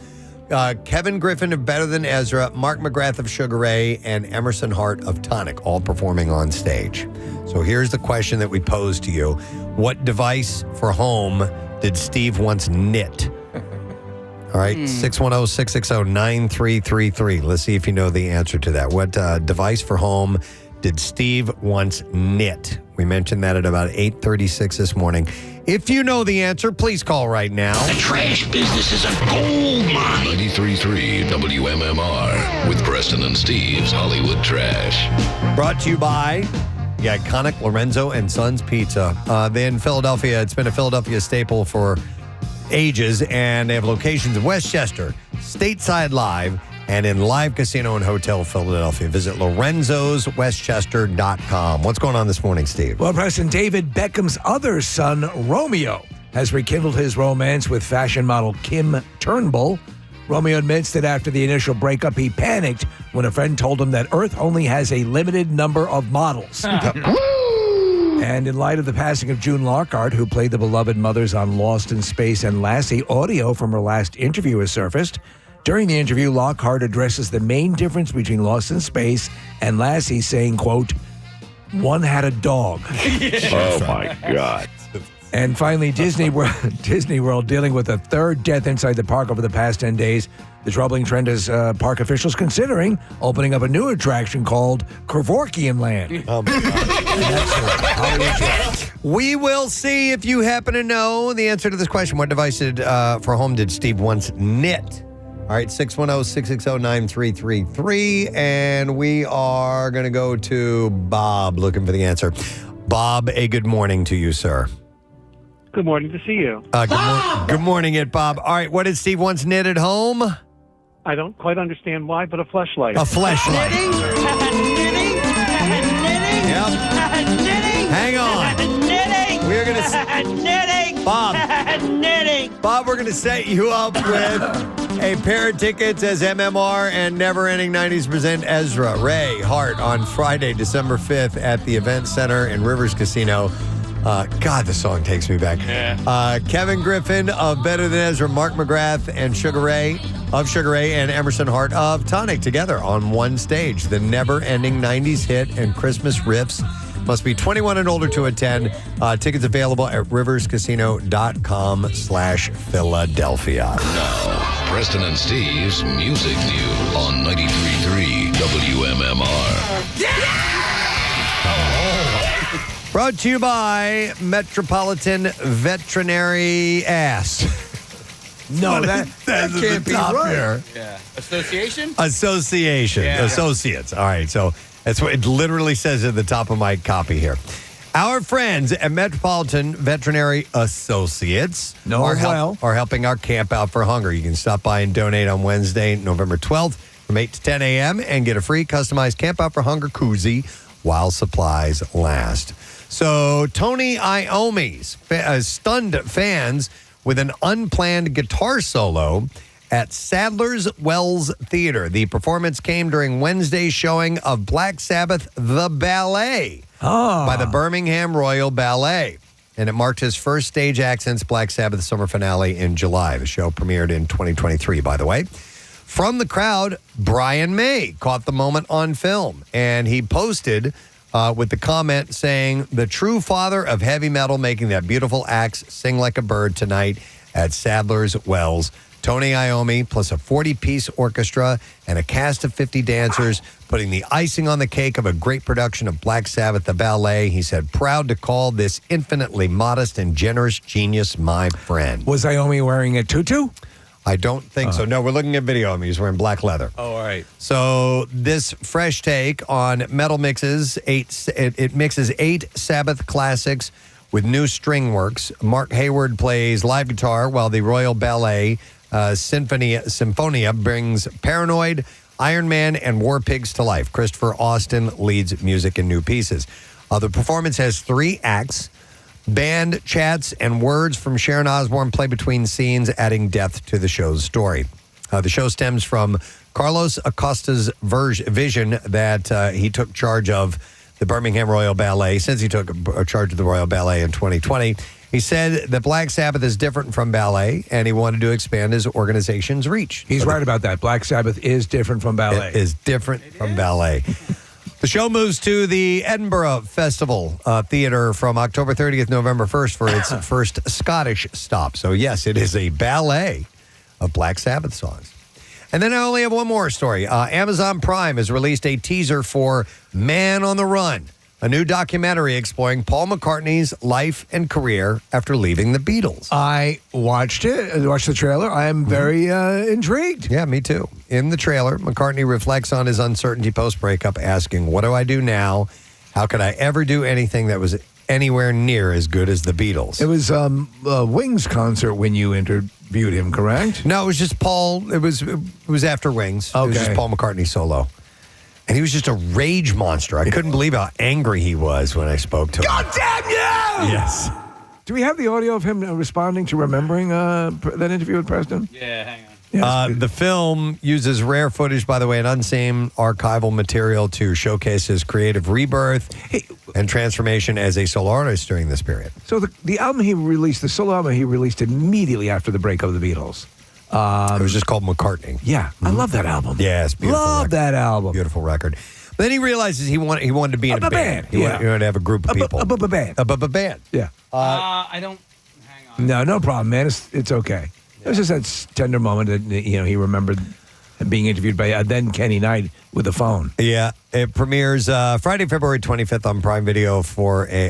Kevin Griffin of Better Than Ezra, Mark McGrath of Sugar Ray, and Emerson Hart of Tonic, all performing on stage. So here's the question that we posed to you. What device for home did Steve once knit? All right, 610-660-9333. Let's see if you know the answer to that. What device for home did Steve once knit? We mentioned that at about 8:36 this morning. If you know the answer, please call right now. The trash business is a gold mine. 93.3 WMMR with Preston and Steve's Hollywood Trash. Brought to you by the iconic Lorenzo and Sons Pizza. In Philadelphia, it's been a Philadelphia staple for ages, and they have locations in Westchester, Stateside Live, and in Live Casino and Hotel Philadelphia. Visit lorenzoswestchester.com. What's going on this morning, Steve? Well, Preston, David Beckham's other son, Romeo, has rekindled his romance with fashion model Kim Turnbull. Romeo admits that after the initial breakup, he panicked when a friend told him that Earth only has a limited number of models. And in light of the passing of June Lockhart, who played the beloved mothers on Lost in Space and Lassie, audio from her last interview has surfaced. During the interview, Lockhart addresses the main difference between Lost in Space and Lassie, saying, quote, one had a dog. Oh, my God. And finally, Disney World dealing with a third death inside the park over the past 10 days. The troubling trend is park officials considering opening up a new attraction called Kevorkian Land. We will see if you happen to know the answer to this question. What device for home did Steve once knit? All right, 610-660-9333. And we are going to go to Bob looking for the answer. Bob, a good morning to you, sir. Good morning to see you. Good morning, Bob. All right, what did Steve once knit at home? I don't quite understand why, but a fleshlight. A fleshlight. Yep. Hang on. We're going to Bob, we're going to set you up with a pair of tickets as MMR and Never Ending 90s present Ezra Ray Hart on Friday, December 5th at the Event Center in Rivers Casino. God, the song takes me back. Yeah. Kevin Griffin of Better Than Ezra, Mark McGrath and Sugar Ray, and Emerson Hart of Tonic together on one stage. The never-ending 90s hit and Christmas riffs. Must be 21 and older to attend. Tickets available at riverscasino.com/Philadelphia. Now, Preston and Steve's Music News on 93.3 WMMR. Brought to you by Metropolitan Veterinary Ass. No, that can't be right. Here. Yeah. Association? Yeah. Associates. All right, so that's what it literally says at the top of my copy here. Our friends at Metropolitan Veterinary Associates are helping our Campout for Hunger. You can stop by and donate on Wednesday, November 12th from 8 to 10 a.m. and get a free customized Campout for Hunger koozie while supplies last. So Tony Iommi's stunned fans with an unplanned guitar solo at Sadler's Wells Theater. The performance came during Wednesday's showing of Black Sabbath, The Ballet, by the Birmingham Royal Ballet. And it marked his first stage act since Black Sabbath's summer finale in July. The show premiered in 2023, by the way. From the crowd, Brian May caught the moment on film, and he posted with the comment saying, the true father of heavy metal making that beautiful axe sing like a bird tonight at Sadler's Wells. Tony Iommi plus a 40-piece orchestra and a cast of 50 dancers, putting the icing on the cake of a great production of Black Sabbath, the ballet. He said, proud to call this infinitely modest and generous genius my friend. Was Iommi wearing a tutu? I don't think so. No, we're looking at video of him. He's wearing black leather. Oh, all right. So this fresh take on metal mixes, it mixes 8 Sabbath classics with new string works. Mark Hayward plays live guitar while the Royal Ballet Symphonia brings Paranoid, Iron Man, and War Pigs to life. Christopher Austin leads music in new pieces. The performance has 3 acts. Band chats and words from Sharon Osbourne play between scenes, adding depth to the show's story. The show stems from Carlos Acosta's vision that he took charge of the Birmingham Royal Ballet since he took charge of the Royal Ballet in 2020. He said that Black Sabbath is different from ballet, and he wanted to expand his organization's reach. He's right about that. Black Sabbath is different from ballet. It is different from ballet. The show moves to the Edinburgh Festival Theatre from October 30th, November 1st for its first Scottish stop. So, yes, it is a ballet of Black Sabbath songs. And then I only have one more story. Amazon Prime has released a teaser for Man on the Run, a new documentary exploring Paul McCartney's life and career after leaving the Beatles. I watched it. I watched the trailer. I am very intrigued. Yeah, me too. In the trailer, McCartney reflects on his uncertainty post-breakup, asking, what do I do now? How could I ever do anything that was anywhere near as good as the Beatles? It was a Wings concert when you interviewed him, correct? No, it was just Paul. It was after Wings. Okay. It was just Paul McCartney solo. And he was just a rage monster. I couldn't believe how angry he was when I spoke to him. God damn you! Yes. Do we have the audio of him responding to remembering that interview with Preston? Yeah, hang on. The film uses rare footage, by the way, and unseen archival material to showcase his creative rebirth and transformation as a solo artist during this period. So the album he released, the solo album he released immediately after the breakup of the Beatles. It was just called McCartney. Yeah, I love that album. Yeah, it's beautiful. Love record. that album. Beautiful record. But then he realizes he wanted to be in a band. He wanted to have a group of people. A band. A band. Yeah. I don't. Hang on. No problem, man. It's okay. It was just that tender moment that he remembered being interviewed by then Kenny Knight with the phone. Yeah, it premieres Friday, February 25th on Prime Video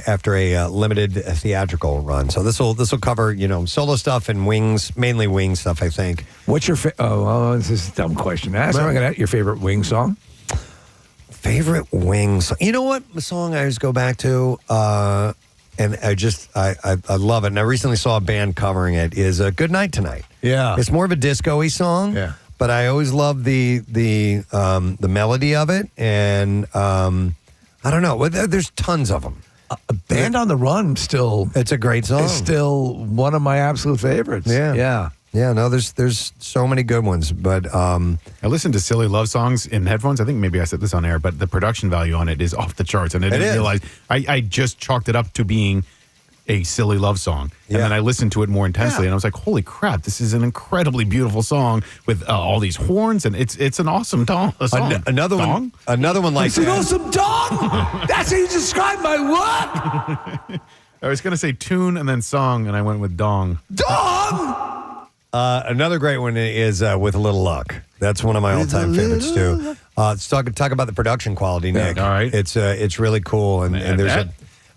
after a limited theatrical run. So this will cover solo stuff and Wings, mainly Wings stuff, I think. What's your this is a dumb question to ask. I'm gonna ask your favorite Wings song. Favorite Wings? You know what song I always go back to, and I love it. And I recently saw a band covering it. Is "Good Night Tonight." Yeah, it's more of a disco-y song. Yeah. But I always love the melody of it, and I don't know. There's tons of them. A Band on the Run it's a great song. It's still one of my absolute favorites. Yeah. No, there's so many good ones. But I listened to silly love songs in headphones. I think maybe I said this on air, but the production value on it is off the charts, and I didn't realize. I just chalked it up to being a silly love song. And then I listened to it more intensely, and I was like, holy crap, this is an incredibly beautiful song with all these horns, and it's an awesome song. Another one like it's an awesome dong. That's how you describe my work. I was going to say tune and then song, and I went with dong. Dong! Another great one is With a Little Luck. That's one of my all-time favorites, too. Let's talk about the production quality, Nick. All right. It's really cool, and there's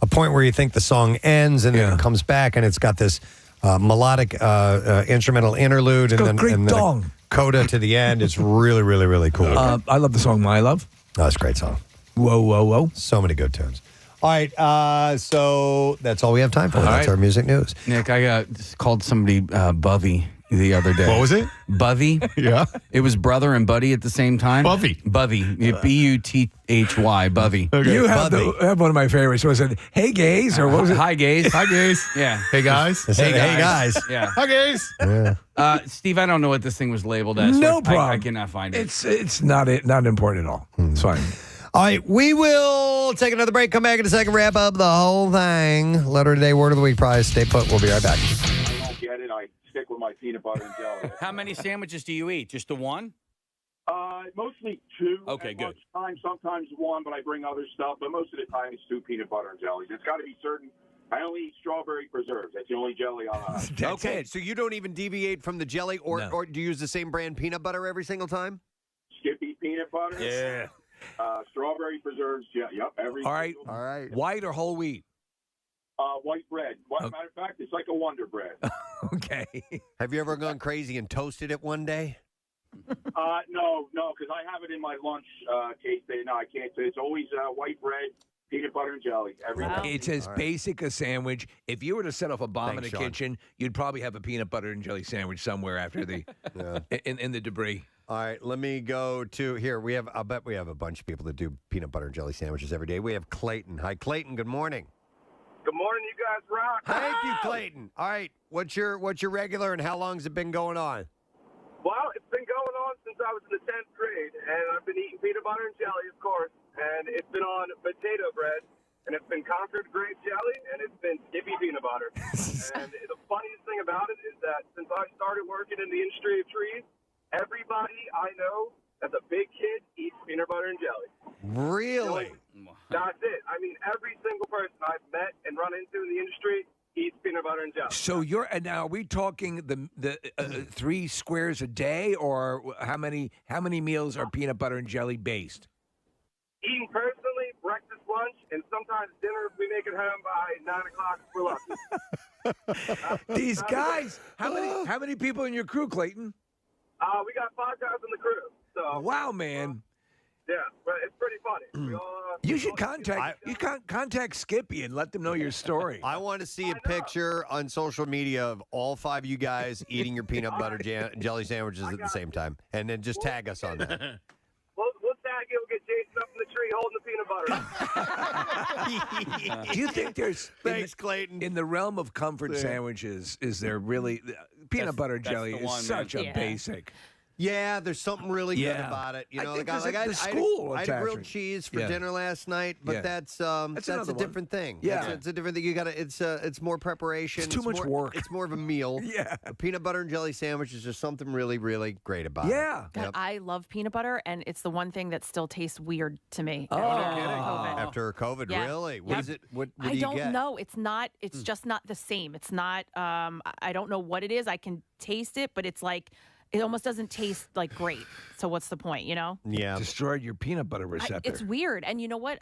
a point where you think the song ends and then it comes back, and it's got this melodic instrumental interlude and then a coda to the end. It's really, really, really cool. I love the song My Love. That's a great song. Whoa, whoa, whoa. So many good tunes. All right, so that's all we have time for. That's our music news. Nick, I called somebody Buvvy the other day. What was it? Buvvy. Yeah. It was brother and buddy at the same time. Buvvy. B-U-T-H-Y. Buvvy. Okay. You have one of my favorites. Was it Hey Gays or what was it? Hi gays. Hi, gays. Yeah. Hey, guys. Hey guys. Yeah. Hi, gays. Yeah. Steve, I don't know what this thing was labeled as. No so problem. I cannot find it. It's not important at all. It's fine. All right, we will take another break. Come back in a second, wrap up the whole thing. Letter of the day, word of the week prize. Stay put. We'll be right back. I don't get it. I stick with my peanut butter and jelly. How many sandwiches do you eat? Just the one? Mostly two. Okay, at good. lunchtime, sometimes one, but I bring other stuff. But most of the time, it's two peanut butter and jellies. It's got to be certain. I only eat strawberry preserves. That's the only jelly I'll have. Okay, so you don't even deviate from the jelly, or do you use the same brand peanut butter every single time? Skippy peanut butter. Yeah. Strawberry preserves. Yeah. Yep. All right. All right. White or whole wheat? White bread. Matter of fact, it's like a Wonder Bread. Okay. Have you ever gone crazy and toasted it one day? No, because I have it in my lunch case. No, I can't. It's always white bread, peanut butter and jelly every day. It's as basic a sandwich. If you were to set off a bomb Thanks, in a Sean. kitchen, you'd probably have a peanut butter and jelly sandwich somewhere after the in the debris. All right, let me go to here. I'll bet we have a bunch of people that do peanut butter and jelly sandwiches every day. We have Clayton. Hi, Clayton. Good morning. Good morning, you guys rock. Thank you, Clayton. All right, what's your regular and how long's it been going on? Well, it's been going on since I was in the 10th grade, and I've been eating peanut butter and jelly, of course, and it's been on potato bread, and it's been Concord grape jelly, and it's been Skippy peanut butter. And the funniest thing about it is that since I started working in the industry of trees, everybody I know that's a big kid eats peanut butter and jelly. Really? That's it. I mean, every single person I've met and run into in the industry, eats peanut butter and jelly. So and now are we talking the 3 squares a day, or how many meals are peanut butter and jelly based? Eating personally, breakfast, lunch, and sometimes dinner if we make it home by 9 o'clock if we're lucky. These guys, how many people in your crew, Clayton? We got 5 guys in the crew. So Wow, man. yeah, but it's pretty funny. You should contact Skippy and let them know your story. I want to see a picture on social media of all 5 of you guys eating your peanut butter jelly sandwiches at the same time, and then just tag us on that. We'll tag you. We'll get Jason up in the tree holding the peanut butter. Do you think there's Clayton, in the realm of comfort sandwiches? Is there really peanut butter and jelly the is one, such man. a basic? Yeah, there's something really good Yeah. about it. You know, I think I the had school grilled attachment. cheese for Yeah. dinner last night, but Yeah. that's another a one. different thing. Yeah. it's a different thing. You got to. It's more preparation. It's too much more, work. It's more of a meal. Yeah. A peanut butter and jelly sandwich is just something really, really great about Yeah. it. God, I love peanut butter, and it's the one thing that still tastes weird to me. Oh, after COVID. After COVID, Yeah. really? What is it? What do I you don't get? know. It's not. It's just not the same. It's not. I don't know what it is. I can taste it, but it's like it almost doesn't taste like great. So what's the point? You know? Yeah. Destroyed your peanut butter receptor. It's weird. And you know what?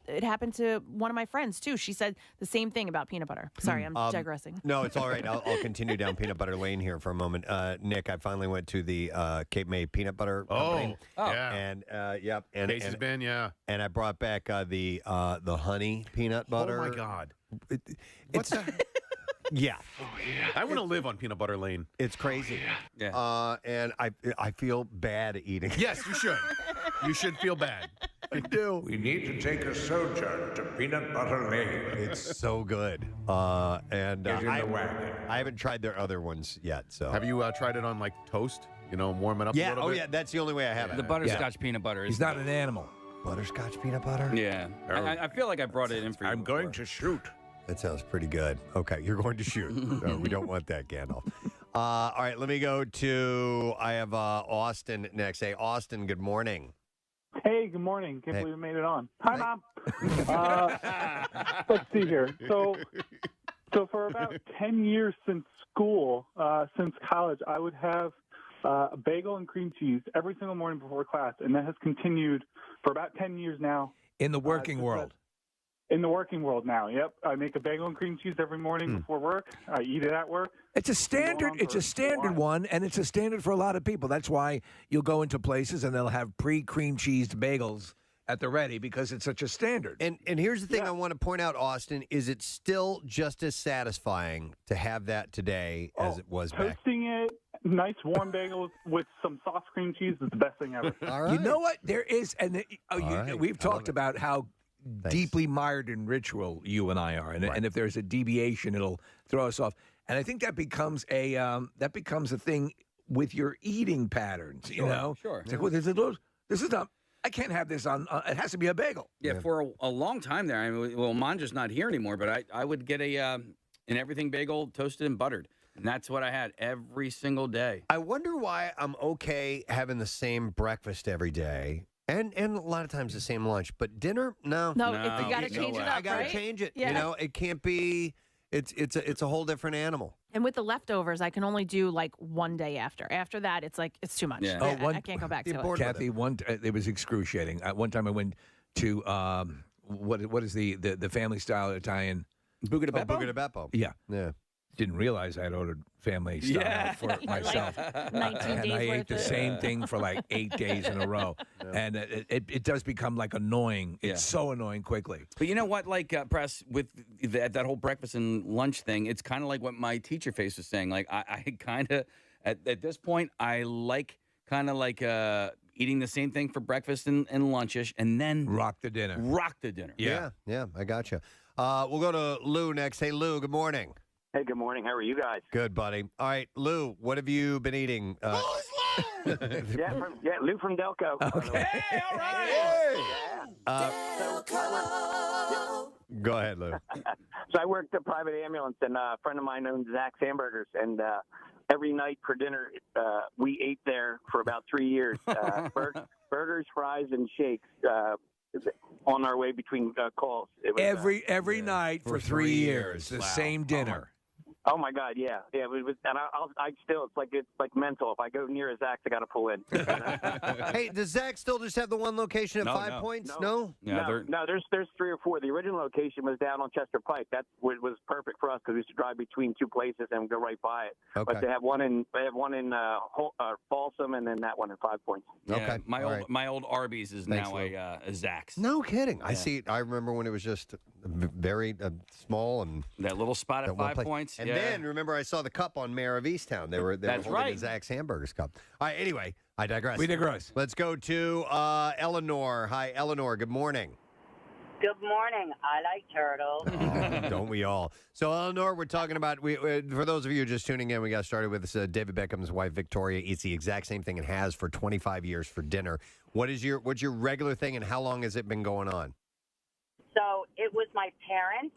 It happened to one of my friends too. She said the same thing about peanut butter. Sorry, I'm digressing. No, it's all right. I'll continue down peanut butter lane here for a moment. Nick, I finally went to the Cape May peanut butter company. Yeah. And yep. And Casey's been, yeah. And I brought back the honey peanut butter. Oh my God. It's yeah. I want to live on peanut butter lane. It's crazy. Yeah. And I feel bad eating. Yes, you should. You should feel bad. I do. We need to take a sojourn to Peanut Butter Lane. It's so good. And Get in the wagon. I haven't tried their other ones yet. So Have you tried it on like toast? You know, warm it up a yeah. little Oh bit? yeah. That's the only way I have it. The butterscotch peanut butter. He's not an animal. Butterscotch peanut butter. Yeah. I feel like I brought it in for you. I'm going to shoot. That sounds pretty good. Okay, you're going to shoot. No, we don't want that, Gandalf. All right, let me go to. I have Austin next. Hey, Austin. Good morning. Hey, good morning. Can't Hey. believe we made it on. Hi, Mom. Let's see here. So for about 10 years since school, since college, I would have a bagel and cream cheese every single morning before class, and that has continued for about 10 years now. In the working world. In the working world now, yep. I make a bagel and cream cheese every morning before work. I eat it at work. It's a standard. It's a standard one, and it's a standard for a lot of people. That's why you'll go into places and they'll have pre-cream cheesed bagels at the ready because it's such a standard. And here's the thing I want to point out, Austin, is it's still just as satisfying to have that today as it was back. Toasting it, nice warm bagel with some soft cream cheese is the best thing ever. All right. You know what? There is, and right. we've I love talked it. about how deeply mired in ritual you and I are, and if there's a deviation, it'll throw us off. And I think that becomes a thing with your eating patterns. You know, sure. It's like, well, this is not. I can't have this on. It has to be a bagel. Yeah, for a long time there. I mean, well, Manja's not here anymore, but I would get an everything bagel toasted and buttered, and that's what I had every single day. I wonder why I'm okay having the same breakfast every day. And a lot of times the same lunch, but dinner, no. No, you got to change it up, I got to right? change it. Yeah. You know, it can't be. It's a whole different animal. And with the leftovers, I can only do like one day after. After that, it's like it's too much. Yeah. I can't go back to it. Kathy, it was excruciating. One time I went to what is the family style Italian Buca di Beppo? Buca di Beppo. Yeah. Didn't realize I had ordered family style for myself. 19 and days I ate worth the of- same thing for like 8 days in a row. And it does become like annoying. It's so annoying quickly. But you know what, like, Press, with that whole breakfast and lunch thing, it's kind of like what my teacher face was saying. Like, I kind of, at this point, I like kind of like eating the same thing for breakfast and lunchish, and then rock the dinner. Yeah, I got you. We'll go to Lou next. Hey, Lou, good morning. Hey, good morning. How are you guys? Good, buddy. All right, Lou, what have you been eating? Lou from Delco. Okay, all right. Go ahead, Lou. So I worked at private ambulance, and a friend of mine owned Zach's Hamburgers, and every night for dinner, we ate there for about 3 years. Burgers, fries, and shakes. on our way between calls. It was, Every night for 3 years, the same dinner. Oh my God, yeah. It was, and I still, it's like mental. If I go near Zach's, I got to pull in. Hey, does Zach still just have the one location at 5 Points? No? No, there's 3 or 4. The original location was down on Chester Pike. That was perfect for us because we used to drive between 2 places and go right by it. Okay. But they have one in Folsom and then that one in 5 Points. Yeah, Okay. My old Arby's is Thanks, now a Zach's. No kidding. I Yeah. see. I remember when it was just very small and that little spot at that one 5 place. Points. And then remember, I saw the cup on Mayor of Easttown. They were That's holding right. a Zach's Hamburgers cup. All right. Anyway, I digress. We digress. Let's go to Eleanor. Hi, Eleanor. Good morning. Good morning. I like turtles. Don't we all? So, Eleanor, we're talking about, for those of you just tuning in, we got started with this. David Beckham's wife, Victoria, eats the exact same thing and has for 25 years for dinner. What's your regular thing, and how long has it been going on? So it was my parents,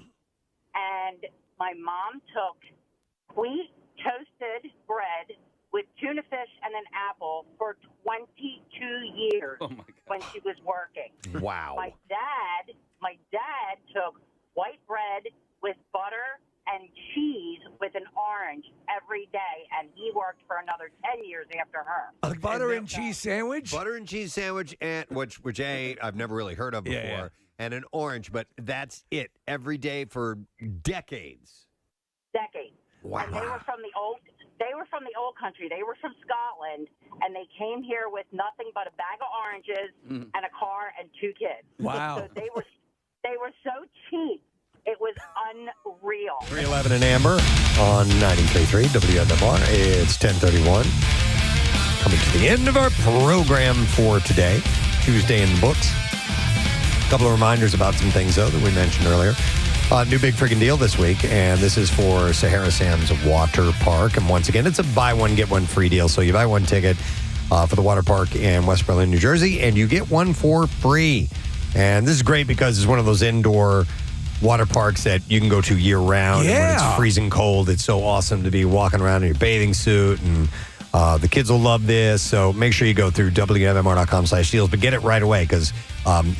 and my mom took wheat toasted bread with tuna fish and an apple for 22 years when she was working. Wow. My dad took white bread with butter and cheese with an orange every day, and he worked for another 10 years after her. A butter and cheese sandwich? Butter and cheese sandwich, and which I've never really heard of before, Yeah. and an orange, but that's it every day for decades. Decades. Wow. And they were from the old country. They were from Scotland, and they came here with nothing but a bag of oranges and a car and 2 kids. Wow. So they were so cheap. It was unreal. 311 and Amber on 93.3 WMMR. It's 10:31. Coming to the end of our program for today. Tuesday in the books. A couple of reminders about some things, though, that we mentioned earlier. New big freaking deal this week, and this is for Sahara Sands Water Park. And once again, it's a buy one, get one free deal. So you buy one ticket for the water park in West Berlin, New Jersey, and you get one for free. And this is great because it's one of those indoor water parks that you can go to year round. And when it's freezing cold, it's so awesome to be walking around in your bathing suit, and the kids will love this. So make sure you go through WMMR.com/deals, but get it right away because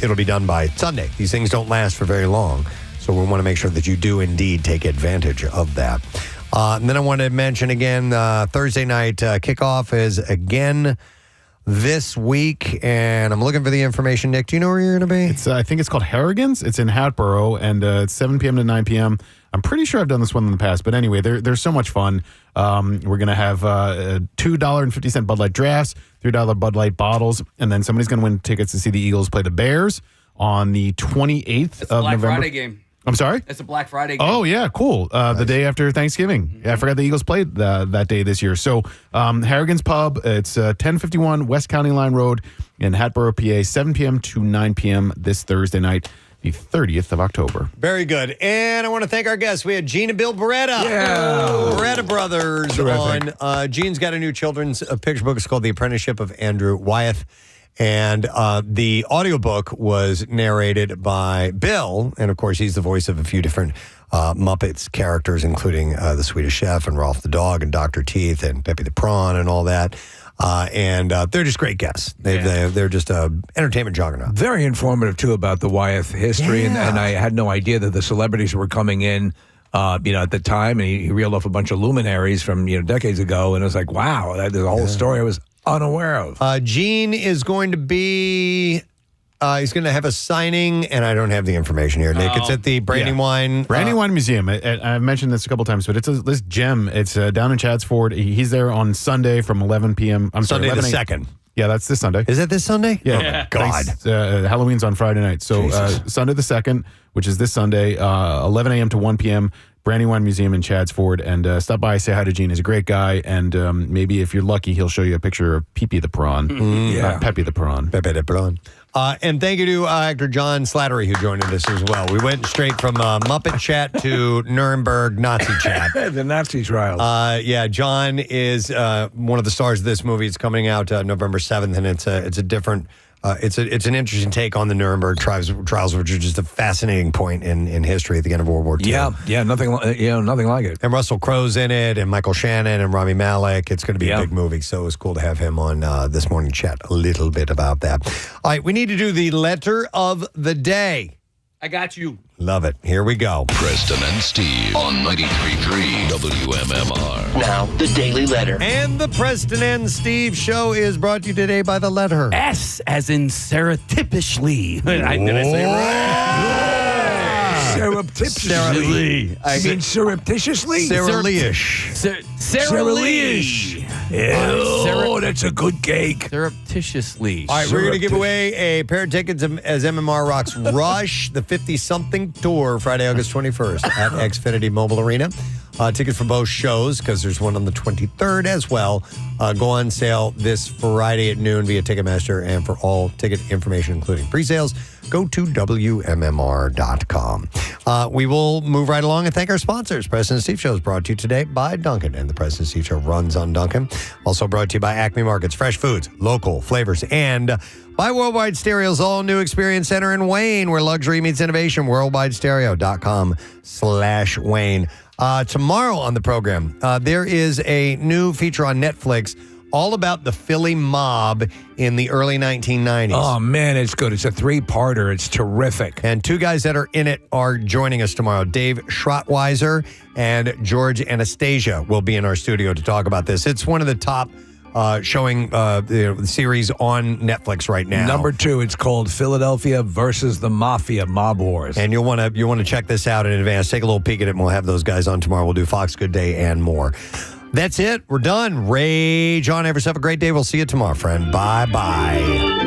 it'll be done by Sunday. These things don't last for very long. So we want to make sure that you do indeed take advantage of that. And then I want to mention again, Thursday night kickoff is again this week, and I'm looking for the information. Nick, do you know where you're going to be? It's I think it's called Harrigan's. It's in Hatboro, and it's 7 p.m. to 9 p.m. I'm pretty sure I've done this one in the past, but anyway, they're so much fun. We're going to have $2.50 Bud Light drafts, $3 Bud Light bottles, and then somebody's going to win tickets to see the Eagles play the Bears on the 28th of Black November. Friday game. I'm sorry? It's a Black Friday game. Oh, yeah, cool. The day after Thanksgiving. Yeah, I forgot the Eagles played that day this year. So Harrigan's Pub, it's 1051 West County Line Road in Hatboro, PA, 7 p.m. to 9 p.m. this Thursday night, the 30th of October. Very good. And I want to thank our guests. We had Gene and Bill Baretta. Yeah. Beretta Brothers Terrific. on. Gene's got a new children's picture book. It's called The Apprenticeship of Andrew Wyeth. And the audiobook was narrated by Bill. And, of course, he's the voice of a few different Muppets characters, including the Swedish Chef and Rolf the Dog and Dr. Teeth and Pepe the Prawn and all that. And they're just great guests. They're just an entertainment juggernaut. Very informative, too, about the Wyeth history. Yeah. And I had no idea that the celebrities were coming in, at the time. And he reeled off a bunch of luminaries from, decades ago. And it was like, wow, there's a whole story I was unaware of. Gene is going to be... he's going to have a signing, and I don't have the information here, Nick. It's at the Brandywine Museum. I've mentioned this a couple times, but it's this gem. It's down in Chatsford. He's there on Sunday from 11 p.m. Sunday the 2nd. Yeah, that's this Sunday. Is it this Sunday? Yeah. Oh, my God. Thanks. Halloween's on Friday night. So Sunday the 2nd, which is this Sunday, 11 a.m. to 1 p.m., Brandywine Museum in Chatsford. And stop by, say hi to Gene. He's a great guy. And maybe if you're lucky, he'll show you a picture of Pepe the Prawn. Pepe the Prawn. Pepe the Prawn. And thank you to actor John Slattery, who joined us as well. We went straight from Muppet chat to Nuremberg Nazi chat. The Nazi trials. John is one of the stars of this movie. It's coming out November 7th, and it's a different It's an interesting take on the Nuremberg trials, which are just a fascinating point in history at the end of World War II. Yeah, nothing like it. And Russell Crowe's in it, and Michael Shannon and Rami Malek. It's going to be a big movie, so it was cool to have him on this morning. Chat a little bit about that. All right, we need to do the letter of the day. I got you. Love it. Here we go. Preston and Steve on 93.3 WMMR. Now, the Daily Letter. And the Preston and Steve show is brought to you today by the letter S, as in surreptitiously. Did I say it right? Surreptitiously. I mean surreptitiously? Sarah Lee-ish. Sarah Lee-ish. Oh, that's a good cake. Surreptitiously. All right, we're going to give away a pair of tickets as MMR rocks Rush, the 50-something tour, Friday, August 21st at Xfinity Mobile Arena. Tickets for both shows, because there's one on the 23rd as well, go on sale this Friday at noon via Ticketmaster. And for all ticket information, including pre-sales, go to WMMR.com. We will move right along and thank our sponsors. Preston and Steve Show is brought to you today by Dunkin', and the Preston and Steve Show runs on Dunkin'. Also brought to you by Acme Markets, fresh foods, local flavors, and by Worldwide Stereo's all-new Experience Center in Wayne, where luxury meets innovation, worldwidestereo.com/Wayne. Tomorrow on the program, there is a new feature on Netflix all about the Philly mob in the early 1990s. Oh, man, it's good. It's a three-parter. It's terrific. And two guys that are in it are joining us tomorrow. Dave Schrottweiser and George Anastasia will be in our studio to talk about this. It's one of the top showing the series on Netflix right now. Number 2, it's called Philadelphia versus the Mafia, Mob Wars. And you'll want to check this out in advance. Take a little peek at it, and we'll have those guys on tomorrow. We'll do Fox Good Day and more. That's it. We're done. Rage on. Have yourself a great day. We'll see you tomorrow, friend. Bye-bye.